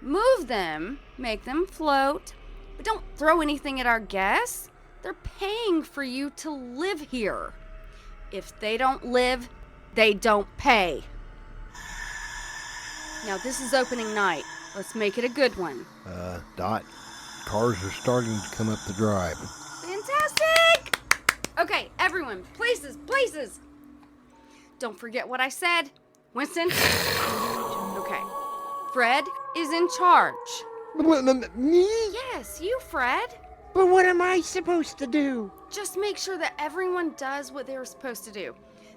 Move them, make them float, but don't throw anything at our guests. They're paying for you to live here. If they don't live, they don't pay. Now, this is opening night. Let's make it a good one. Dot, cars are starting to come up the drive. Fantastic! Okay, everyone, places. Don't forget what I said. Winston? Okay. Fred is in charge. Me? Yes, you, Fred. But what am I supposed to do? Just make sure that everyone does what they were supposed to do.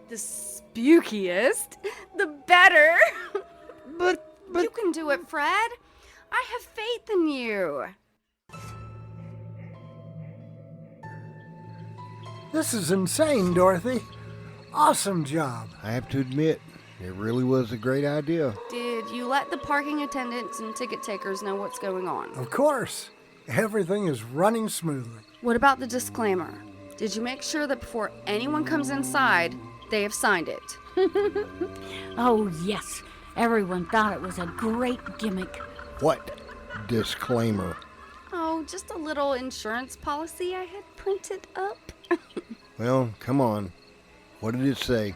The spookiest, the better. But You can do it, Fred. I have faith in you. This is insane, Dorothy. Awesome job. I have to admit, it really was a great idea. Did you let the parking attendants and ticket takers know what's going on? Of course. Everything is running smoothly. What about the disclaimer? Did you make sure that before anyone comes inside, they have signed it? Oh, yes. Everyone thought it was a great gimmick. What disclaimer? Oh, just a little insurance policy I had printed up. Well, come on. What did it say?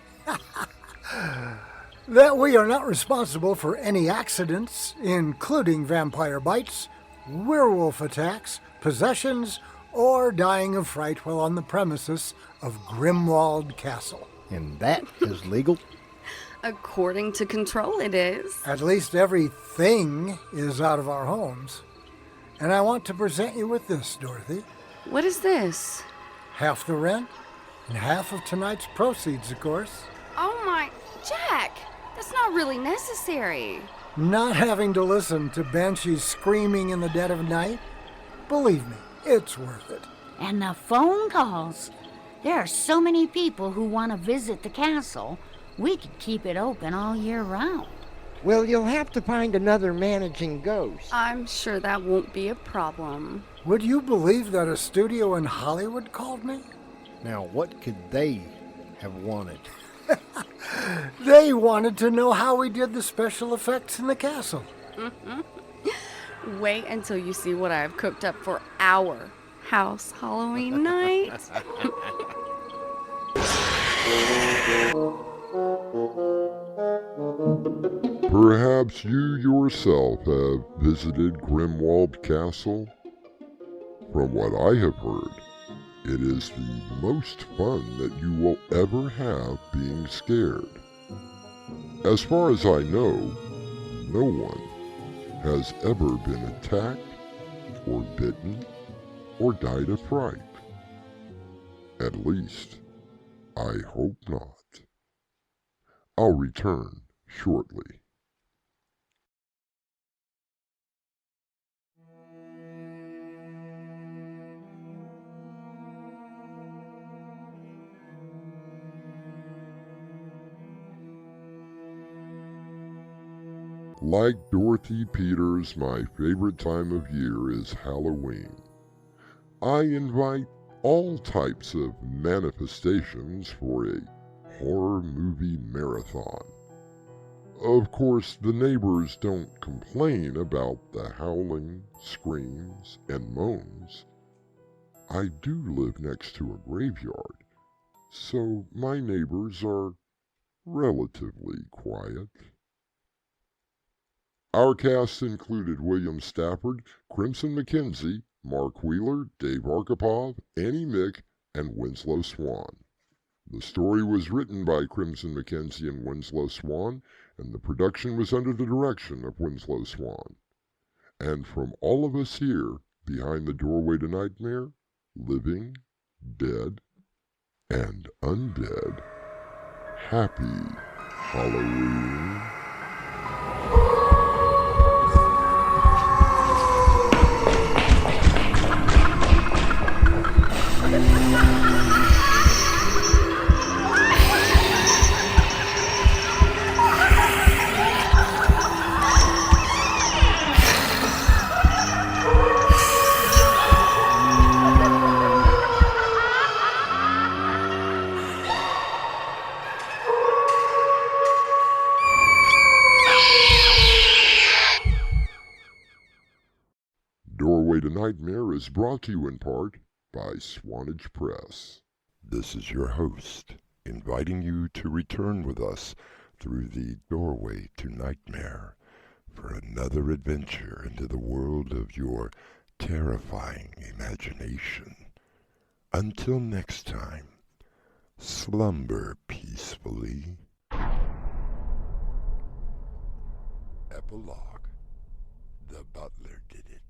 That we are not responsible for any accidents, including vampire bites, werewolf attacks, possessions, or dying of fright while on the premises of Grimwald Castle. And that is legal? According to control, it is. At least everything is out of our homes. And I want to present you with this, Dorothy. What is this? Half the rent, and half of tonight's proceeds, of course. Oh my... Jack! That's not really necessary. Not having to listen to banshees screaming in the dead of night? Believe me, it's worth it. And the phone calls. There are so many people who want to visit the castle. We could keep it open all year round. Well, you'll have to find another managing ghost. I'm sure that won't be a problem. Would you believe that a studio in Hollywood called me? Now, what could they have wanted? They wanted to know how we did the special effects in the castle. Wait until you see what I've cooked up for our house Halloween night. Perhaps you yourself have visited Grimwald Castle? From what I have heard, it is the most fun that you will ever have being scared. As far as I know, no one has ever been attacked, or bitten, or died of fright. At least, I hope not. I'll return shortly. Like Dorothy Peters, my favorite time of year is Halloween. I invite all types of manifestations for a horror movie marathon. Of course, the neighbors don't complain about the howling, screams, and moans. I do live next to a graveyard, so my neighbors are relatively quiet. Our cast included William Stafford, Crimson McKenzie, Mark Wheeler, Dave Arkhipov, Annie Mick, and Winslow Swan. The story was written by Crimson McKenzie and Winslow Swan, and the production was under the direction of Winslow Swan. And from all of us here, behind the doorway to Nightmare, living, dead, and undead, happy Halloween. Doorway to Nightmare is brought to you in part by Swanage Press. This is your host, inviting you to return with us through the Doorway to Nightmare for another adventure into the world of your terrifying imagination. Until next time, slumber peacefully. Epilogue. The butler did it.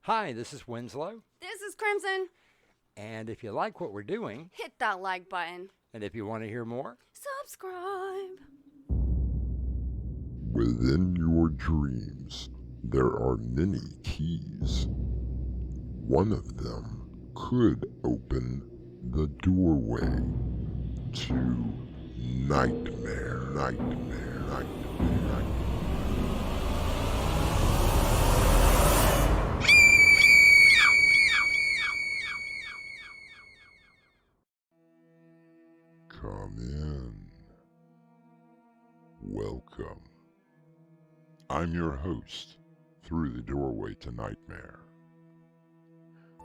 Hi, this is Winslow. This is Crimson. And if you like what we're doing, Hit that like button. and if you want to hear more, Subscribe. Within your dreams, there are many keys. One of them could open the doorway to nightmare. Come in. Welcome. I'm your host, Through the Doorway to Nightmare.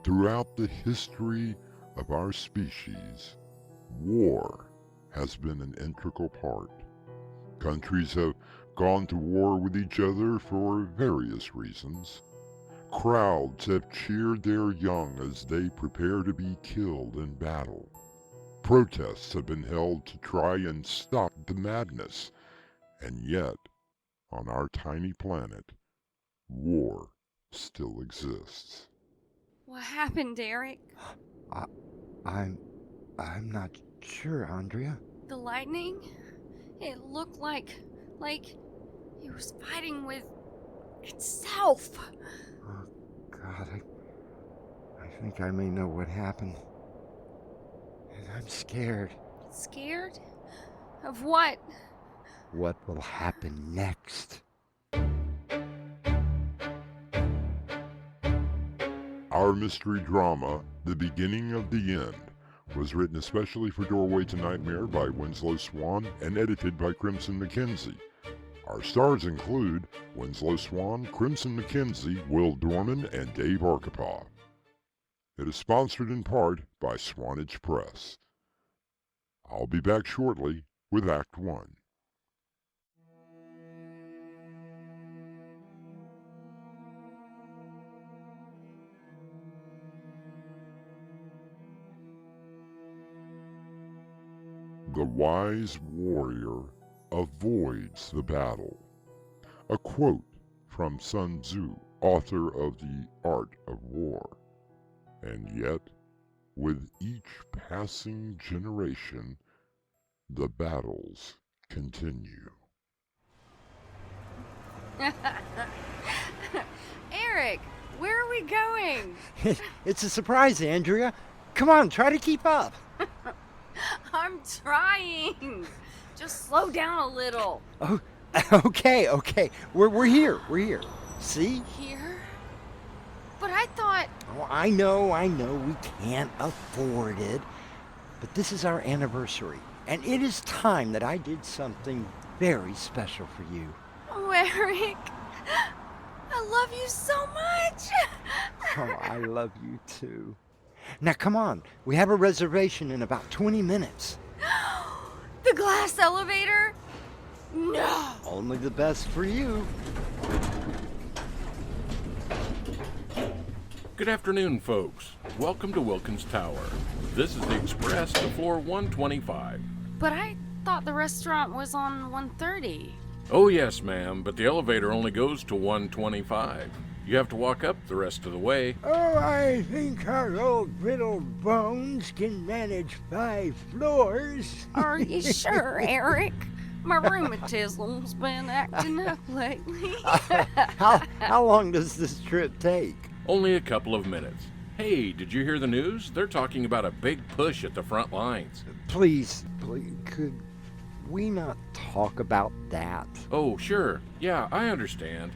Throughout the history of our species, war has been an integral part. Countries have gone to war with each other for various reasons. Crowds have cheered their young as they prepare to be killed in battle. Protests have been held to try and stop the madness, and yet, on our tiny planet, war still exists. What happened, Eric? I'm not sure, Andrea. The lightning? It looked like it was fighting with itself. Oh, God, I think I may know what happened. And I'm scared. Scared? Of what? What will happen next? Our mystery drama, The Beginning of the End, was written especially for Doorway to Nightmare by Winslow Swan and edited by Crimson McKenzie. Our stars include Winslow Swan, Crimson McKenzie, Will Dorman, and Dave Arkapaw. It is sponsored in part by Swanage Press. I'll be back shortly with Act 1. The wise warrior avoids the battle. A quote from Sun Tzu, author of The Art of War. And yet, with each passing generation, the battles continue. Eric, where are we going? It's a surprise, Andrea. Come on, try to keep up. I'm trying. Just slow down a little. Oh, okay. We're here. See? Here? But I thought... Oh, I know, we can't afford it. But this is our anniversary, and it is time that I did something very special for you. Oh, Eric, I love you so much. Oh, I love you too. Now come on, we have a reservation in about 20 minutes. The glass elevator? No. Only the best for you. Good afternoon, folks. Welcome to Wilkins Tower. This is the express to floor 125. But I thought the restaurant was on 130. Oh, yes, ma'am, but the elevator only goes to 125. You have to walk up the rest of the way. Oh, I think our old brittle bones can manage 5 floors. Are you sure, Eric? My rheumatism's been acting up lately. How long does this trip take? Only a couple of minutes. Hey, did you hear the news? They're talking about a big push at the front lines. Please, could we not talk about that? Oh, sure. Yeah, I understand.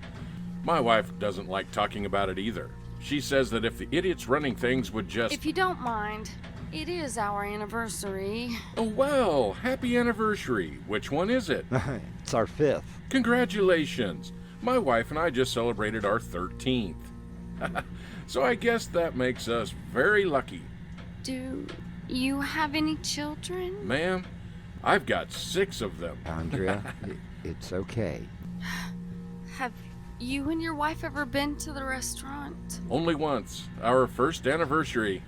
My wife doesn't like talking about it either. She says that if the idiots running things would just... If you don't mind, it is our anniversary. Oh, well, happy anniversary. Which one is it? It's our 5th. Congratulations. My wife and I just celebrated our 13th. So I guess that makes us very lucky. Do you have any children? Ma'am, I've got 6 of them. Andrea, it's okay. Have you and your wife ever been to the restaurant? Only once. Our first anniversary.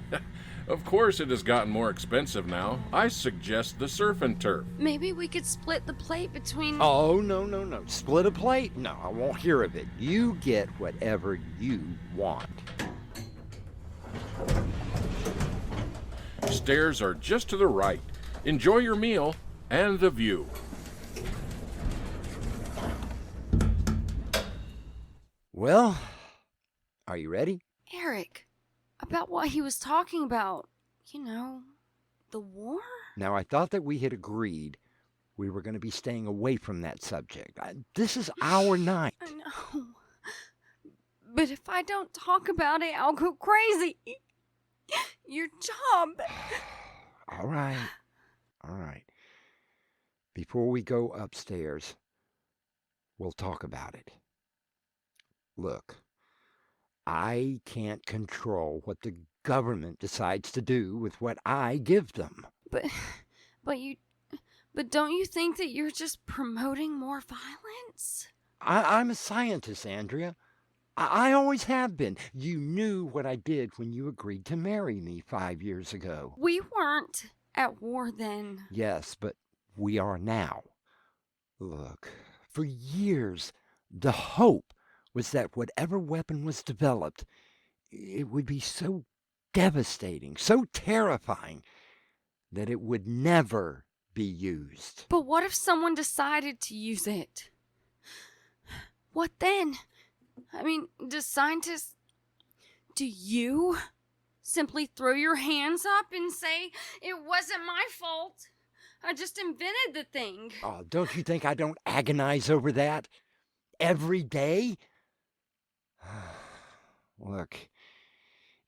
Of course it has gotten more expensive now. I suggest the surf and turf. Maybe we could split the plate between... Oh, no. Split a plate? No, I won't hear of it. You get whatever you want. Stairs are just to the right. Enjoy your meal and the view. Well, are you ready? Eric, about what he was talking about. You know, the war? Now, I thought that we had agreed we were going to be staying away from that subject. This is our night. I know. But if I don't talk about it, I'll go crazy. Your job. All right. All right. Before we go upstairs, we'll talk about it. Look, I can't control what the government decides to do with what I give them. But don't you think that you're just promoting more violence? I'm a scientist, Andrea. I always have been. You knew what I did when you agreed to marry me 5 years ago. We weren't at war then. Yes, but we are now. Look, for years, the hope was that whatever weapon was developed, it would be so devastating, so terrifying, that it would never be used. But what if someone decided to use it? What then? I mean, do you simply throw your hands up and say, it wasn't my fault? I just invented the thing. Oh, don't you think I don't agonize over that every day? Look,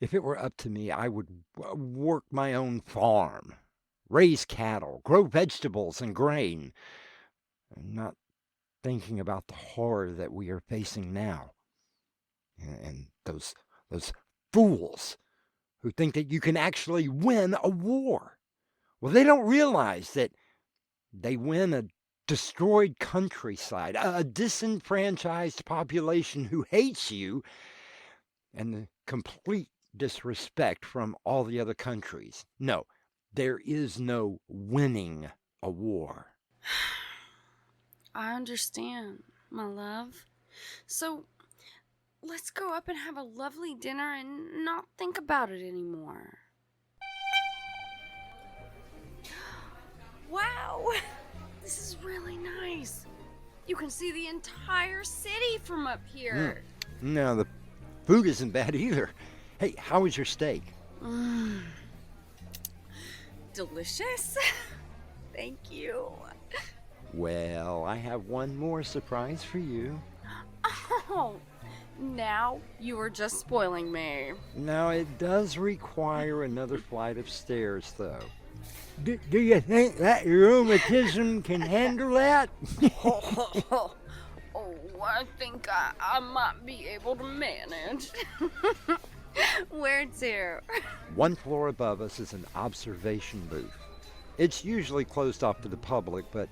if it were up to me, I would work my own farm, raise cattle, grow vegetables and grain. I'm not thinking about the horror that we are facing now. And those fools who think that you can actually win a war. Well, they don't realize that they win a destroyed countryside, a disenfranchised population who hates you, and the complete disrespect from all the other countries. No, there is no winning a war. I understand, my love. So, let's go up and have a lovely dinner and not think about it anymore. Wow! This is really nice. You can see the entire city from up here. No, the food isn't bad either. Hey, how was your steak? Delicious. Thank you. Well, I have one more surprise for you. Oh, now you are just spoiling me. Now, it does require another flight of stairs, though. Do you think that rheumatism can handle that? Oh, I think I might be able to manage. Where to? One floor above us is an observation booth. It's usually closed off to the public, but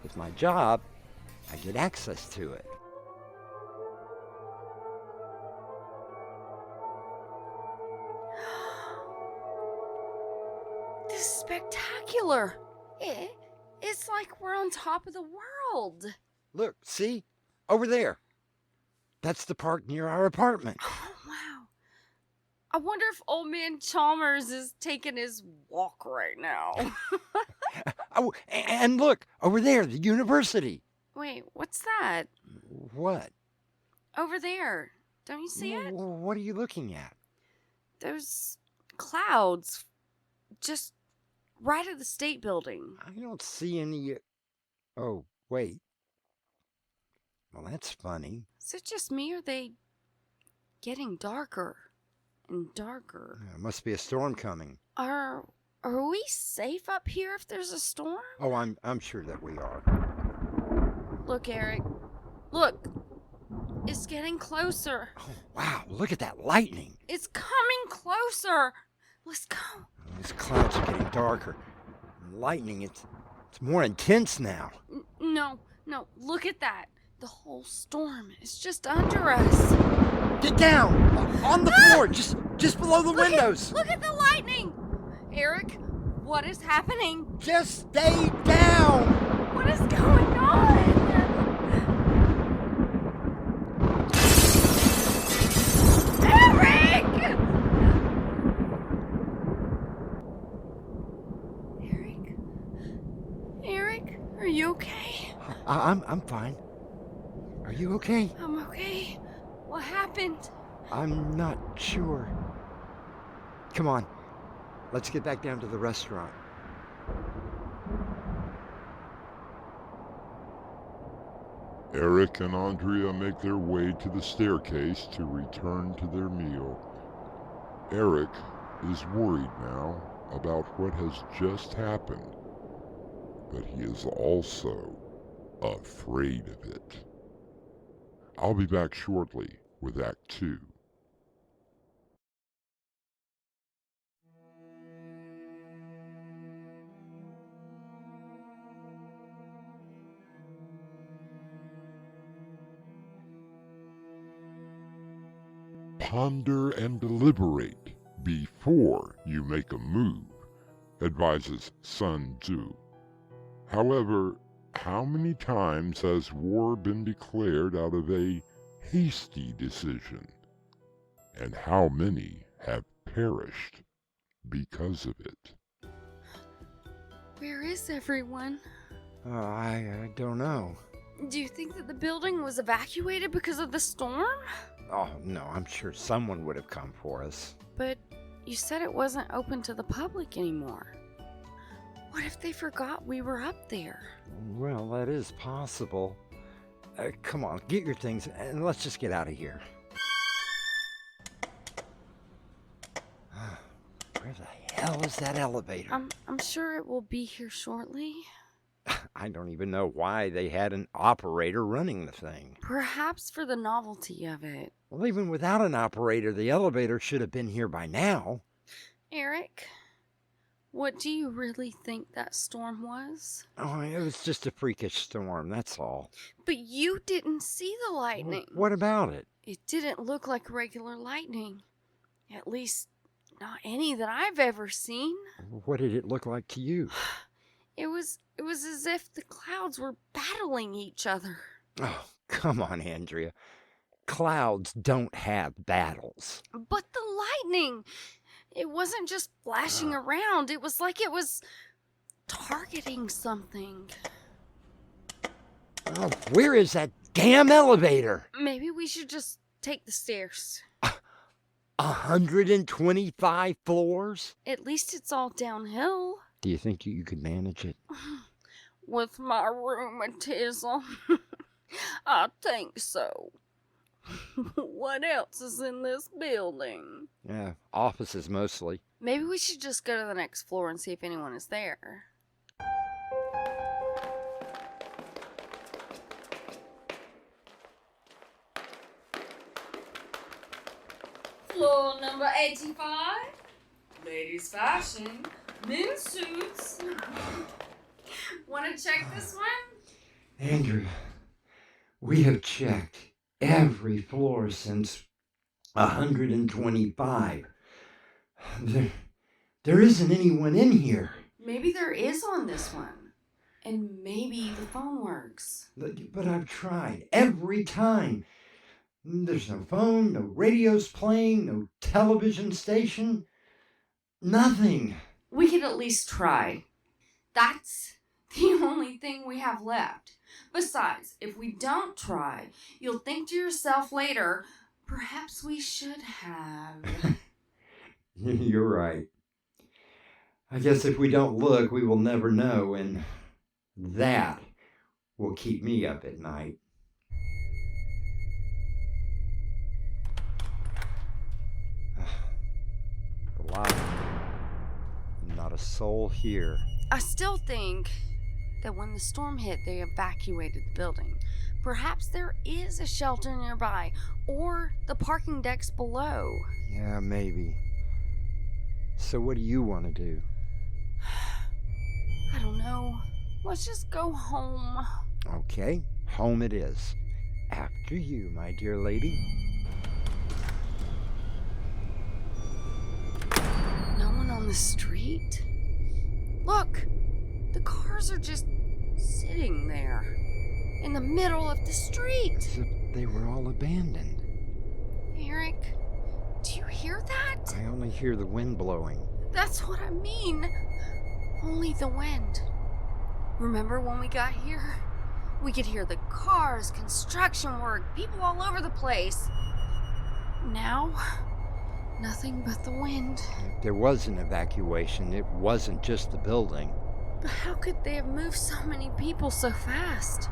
with my job, I get access to it. This is spectacular. It's like we're on top of the world. Look, see? Over there. That's the park near our apartment. Oh, wow. I wonder if old man Chalmers is taking his walk right now. Oh, and look, over there, the university. Wait, what's that? What? Over there. Don't you see it? What are you looking at? Those clouds. Just right at the state building. I don't see any... Oh, wait. Well, that's funny. Is it just me, or are they getting darker and darker? There must be a storm coming. Are we safe up here if there's a storm? Oh, I'm sure that we are. Look, Eric. Look. It's getting closer. Oh, wow, look at that lightning. It's coming closer. Let's go. These clouds are getting darker. And lightning, it's more intense now. No. Look at that. The whole storm is just under us. Get down! On the floor, just below the windows. Look at the lightning! Eric, what is happening? Just stay down! What is going on? Eric! I'm fine. Are you okay? I'm okay. What happened? I'm not sure. Come on. Let's get back down to the restaurant. Eric and Andrea make their way to the staircase to return to their meal. Eric is worried now about what has just happened, but he is also afraid of it. I'll be back shortly with Act 2. Ponder and deliberate before you make a move, advises Sun Tzu. However, how many times has war been declared out of a hasty decision? And how many have perished because of it? Where is everyone? I don't know. Do you think that the building was evacuated because of the storm? Oh, no, I'm sure someone would have come for us. But you said it wasn't open to the public anymore. What if they forgot we were up there? Well, that is possible. Come on, get your things and let's just get out of here. Where the hell is that elevator? I'm sure it will be here shortly. I don't even know why they had an operator running the thing. Perhaps for the novelty of it. Well, even without an operator, the elevator should have been here by now. Eric, what do you really think that storm was? Oh, it was just a freakish storm, that's all. But you didn't see the lightning. What about it? It didn't look like regular lightning. At least, not any that I've ever seen. What did it look like to you? It was as if the clouds were battling each other. Oh, come on, Andrea. Clouds don't have battles. But the lightning, it wasn't just flashing around. It was like it was targeting something. Oh, where is that damn elevator? Maybe we should just take the stairs. 125 floors? At least it's all downhill. Do you think you could manage it? With my rheumatism, I think so. What else is in this building? Yeah, offices mostly. Maybe we should just go to the next floor and see if anyone is there. Floor number 85. Ladies fashion. Men's suits. Want to check this one? Andrea, we have checked every floor since 125. There isn't anyone in here. Maybe there is on this one. And maybe the phone works. But I've tried every time. There's no phone, no radios playing, no television station. Nothing. We could at least try. That's the only thing we have left. Besides, if we don't try, you'll think to yourself later, perhaps we should have. You're right. I guess if we don't look, we will never know, and that will keep me up at night. The lobby. Not a soul here. I still think that when the storm hit, they evacuated the building. Perhaps there is a shelter nearby, or the parking decks below. Yeah, maybe. So what do you want to do? I don't know. Let's just go home. Okay, home it is. After you, my dear lady. No one on the street? Look, the cars are just sitting there in the middle of the street. As if they were all abandoned. Eric, do you hear that? I only hear the wind blowing. That's what I mean. Only the wind. Remember when we got here? We could hear the cars, construction work, people all over the place. Now, nothing but the wind. If there was an evacuation, it wasn't just the building. But how could they have moved so many people so fast?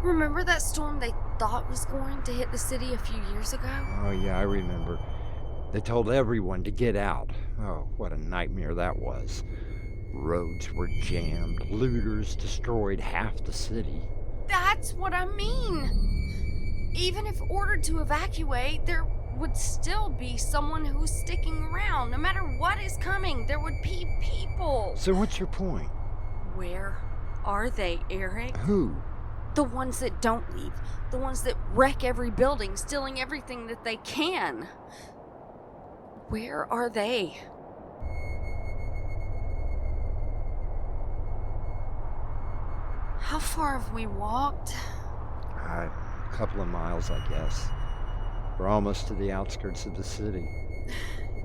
Remember that storm they thought was going to hit the city a few years ago? Oh, yeah, I remember. They told everyone to get out. Oh, what a nightmare that was. Roads were jammed, looters destroyed half the city. That's what I mean. Even if ordered to evacuate, there would still be someone who's sticking around. No matter what is coming, there would be people. So what's your point? Where are they, Eric? Who? The ones that don't leave. The ones that wreck every building, stealing everything that they can. Where are they? How far have we walked? A couple of miles, I guess. We're almost to the outskirts of the city.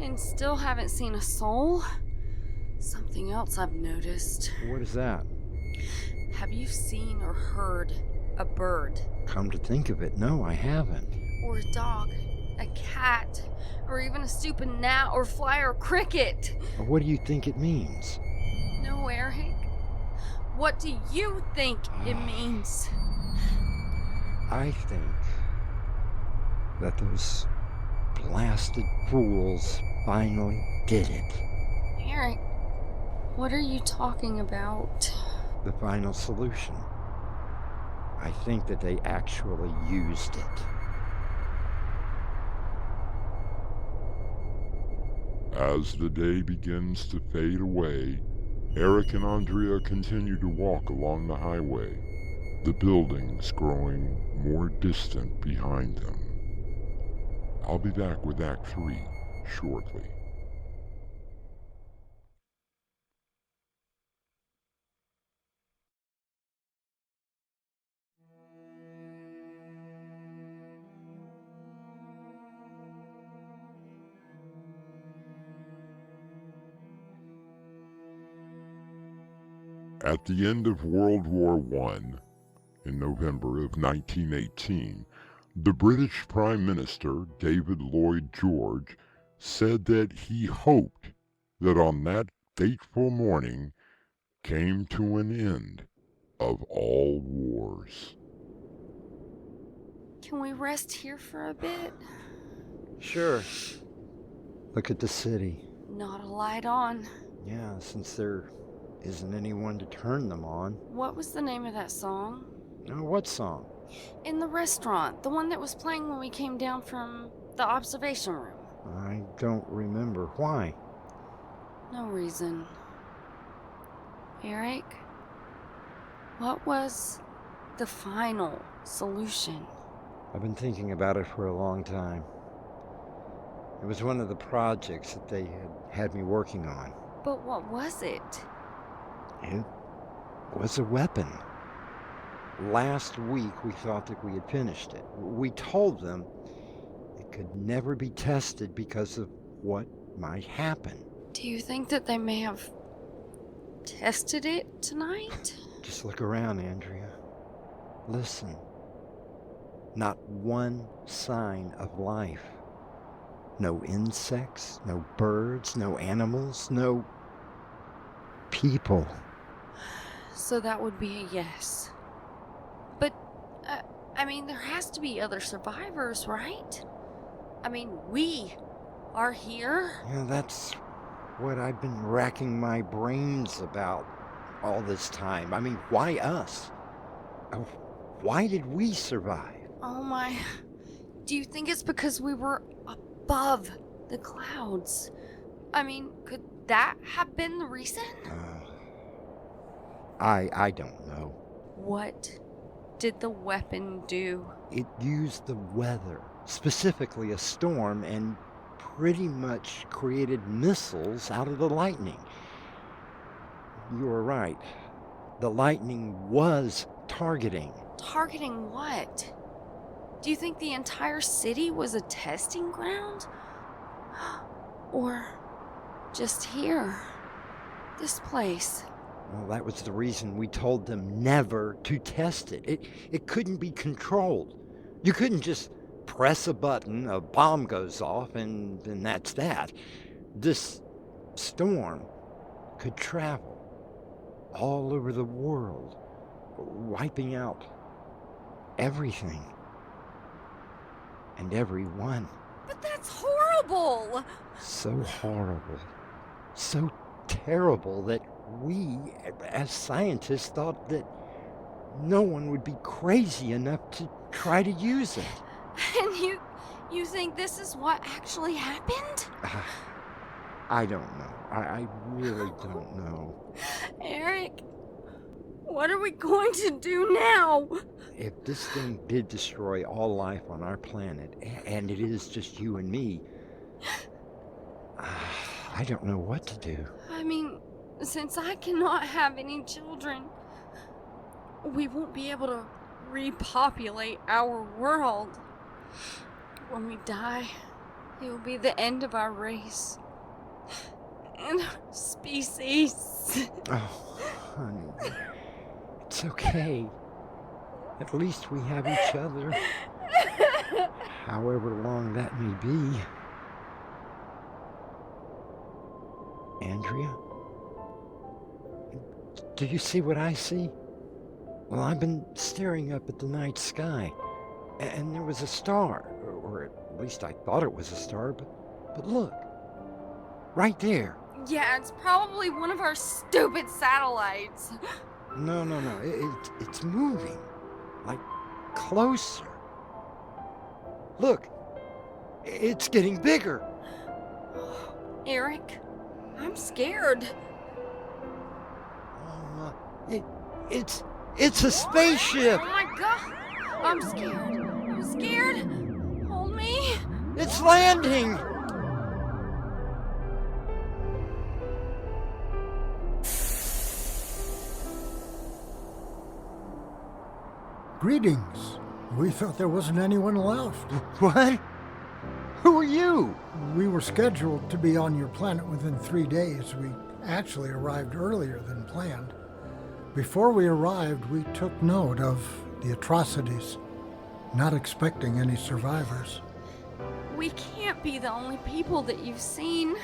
And still haven't seen a soul? Something else I've noticed. What is that? Have you seen or heard a bird? Come to think of it, no, I haven't. Or a dog? A cat? Or even a stupid gnat or fly or cricket? What do you think it means? No, Eric. What do you think it means? I think that those blasted fools finally did it. Eric, what are you talking about? The final solution. I think that they actually used it. As the day begins to fade away, Eric and Andrea continue to walk along the highway, the buildings growing more distant behind them. I'll be back with Act 3 shortly. At the end of World War I, in November of 1918, the British Prime Minister, David Lloyd George, said that he hoped that on that fateful morning came to an end of all wars. Can we rest here for a bit? Sure. Look at the city. Not a light on. Yeah, since there isn't anyone to turn them on. What was the name of that song? Oh, what song? In the restaurant. The one that was playing when we came down from the observation room. I don't remember. Why? No reason. Eric, what was the final solution? I've been thinking about it for a long time. It was one of the projects that they had me working on. But what was it? It was a weapon. Last week we thought that we had finished it. We told them it could never be tested because of what might happen. Do you think that they may have tested it tonight? Just look around, Andrea. Listen. Not one sign of life. No insects, no birds, no animals, no people. So that would be a yes. But, I mean, there has to be other survivors, right? I mean, we are here. Yeah, that's what I've been racking my brains about all this time. I mean, why us? Why did we survive? Oh my. Do you think it's because we were above the clouds? I mean, could that have been the reason? I don't know. What did the weapon do? It used the weather, specifically a storm, and pretty much created missiles out of the lightning. You were right. The lightning was targeting. Targeting what? Do you think the entire city was a testing ground? Or just here? This place? Well, that was the reason we told them never to test it. It couldn't be controlled. You couldn't just press a button, a bomb goes off, and then that's that. This storm could travel all over the world, wiping out everything and everyone. But that's horrible! So horrible, so terrible that we, as scientists, thought that no one would be crazy enough to try to use it. And you think this is what actually happened? I don't know. I really don't know. Eric, what are we going to do now? If this thing did destroy all life on our planet, and it is just you and me, I don't know what to do. I mean, since I cannot have any children, we won't be able to repopulate our world. When we die, it will be the end of our race and our species. Oh, honey, it's okay. At least we have each other, however long that may be. Andrea? Do you see what I see? Well, I've been staring up at the night sky, and there was a star, or at least I thought it was a star, but look, right there. Yeah, it's probably one of our stupid satellites. No, it's moving, like closer. Look, it's getting bigger. Eric, I'm scared. It's a spaceship. Oh my god, I'm scared. I'm scared. Hold me. It's landing. Greetings. We thought there wasn't anyone left. What? Who are you? We were scheduled to be on your planet within 3 days. We actually arrived earlier than planned. Before we arrived, we took note of the atrocities, not expecting any survivors. We can't be the only people that you've seen.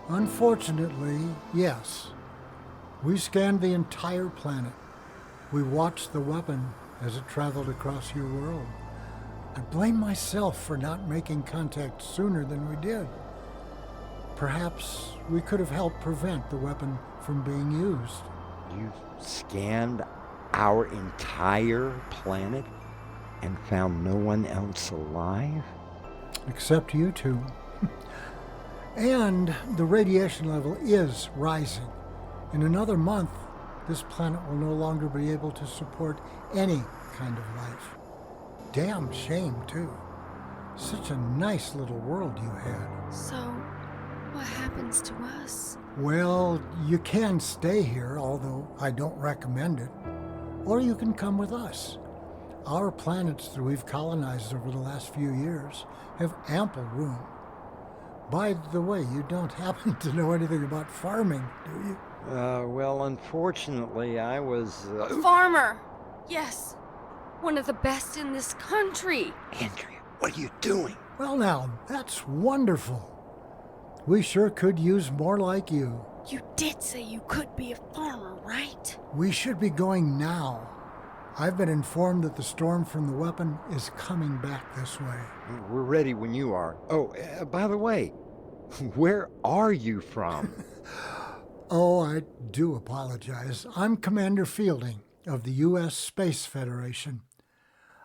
Unfortunately, yes. We scanned the entire planet. We watched the weapon as it traveled across your world. I blame myself for not making contact sooner than we did. Perhaps we could have helped prevent the weapon from being used. You've scanned our entire planet and found no one else alive? Except you two. And the radiation level is rising. In another month, this planet will no longer be able to support any kind of life. Damn shame, too. Such a nice little world you had. So, what happens to us? Well, you can stay here, although I don't recommend it. Or you can come with us. Our planets that we've colonized over the last few years have ample room. By the way, you don't happen to know anything about farming, do you? Well, unfortunately, I was... Farmer! Yes, one of the best in this country. Andrea, what are you doing? Well now, that's wonderful. We sure could use more like you. You did say you could be a farmer, right? We should be going now. I've been informed that the storm from the weapon is coming back this way. We're ready when you are. Oh, by the way, where are you from? Oh, I do apologize. I'm Commander Fielding of the U.S. Space Federation.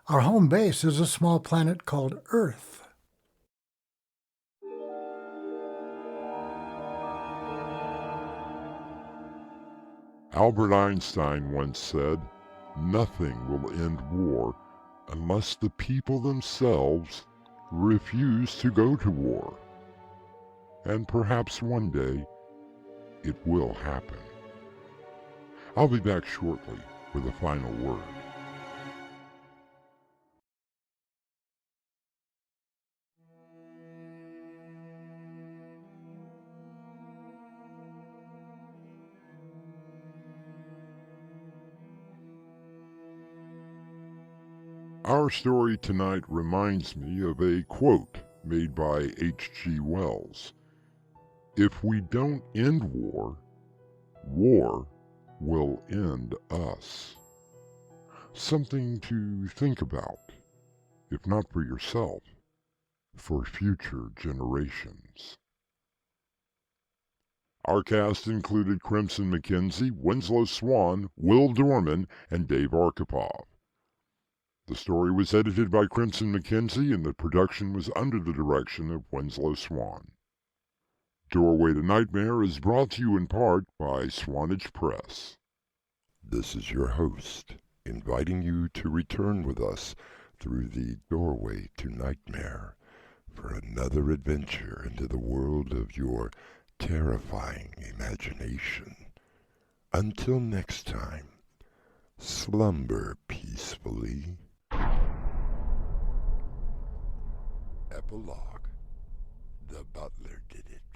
Our home base is a small planet called Earth. Albert Einstein once said, "Nothing will end war unless the people themselves refuse to go to war." And perhaps one day it will happen. I'll be back shortly with a final word. Our story tonight reminds me of a quote made by H.G. Wells. If we don't end war, war will end us. Something to think about, if not for yourself, for future generations. Our cast included Crimson McKenzie, Winslow Swan, Will Dorman, and Dave Arkhipov. The story was edited by Crimson McKenzie, and the production was under the direction of Winslow Swan. Doorway to Nightmare is brought to you in part by Swanage Press. This is your host, inviting you to return with us through the Doorway to Nightmare for another adventure into the world of your terrifying imagination. Until next time, slumber peacefully. Epilogue. The butler did it.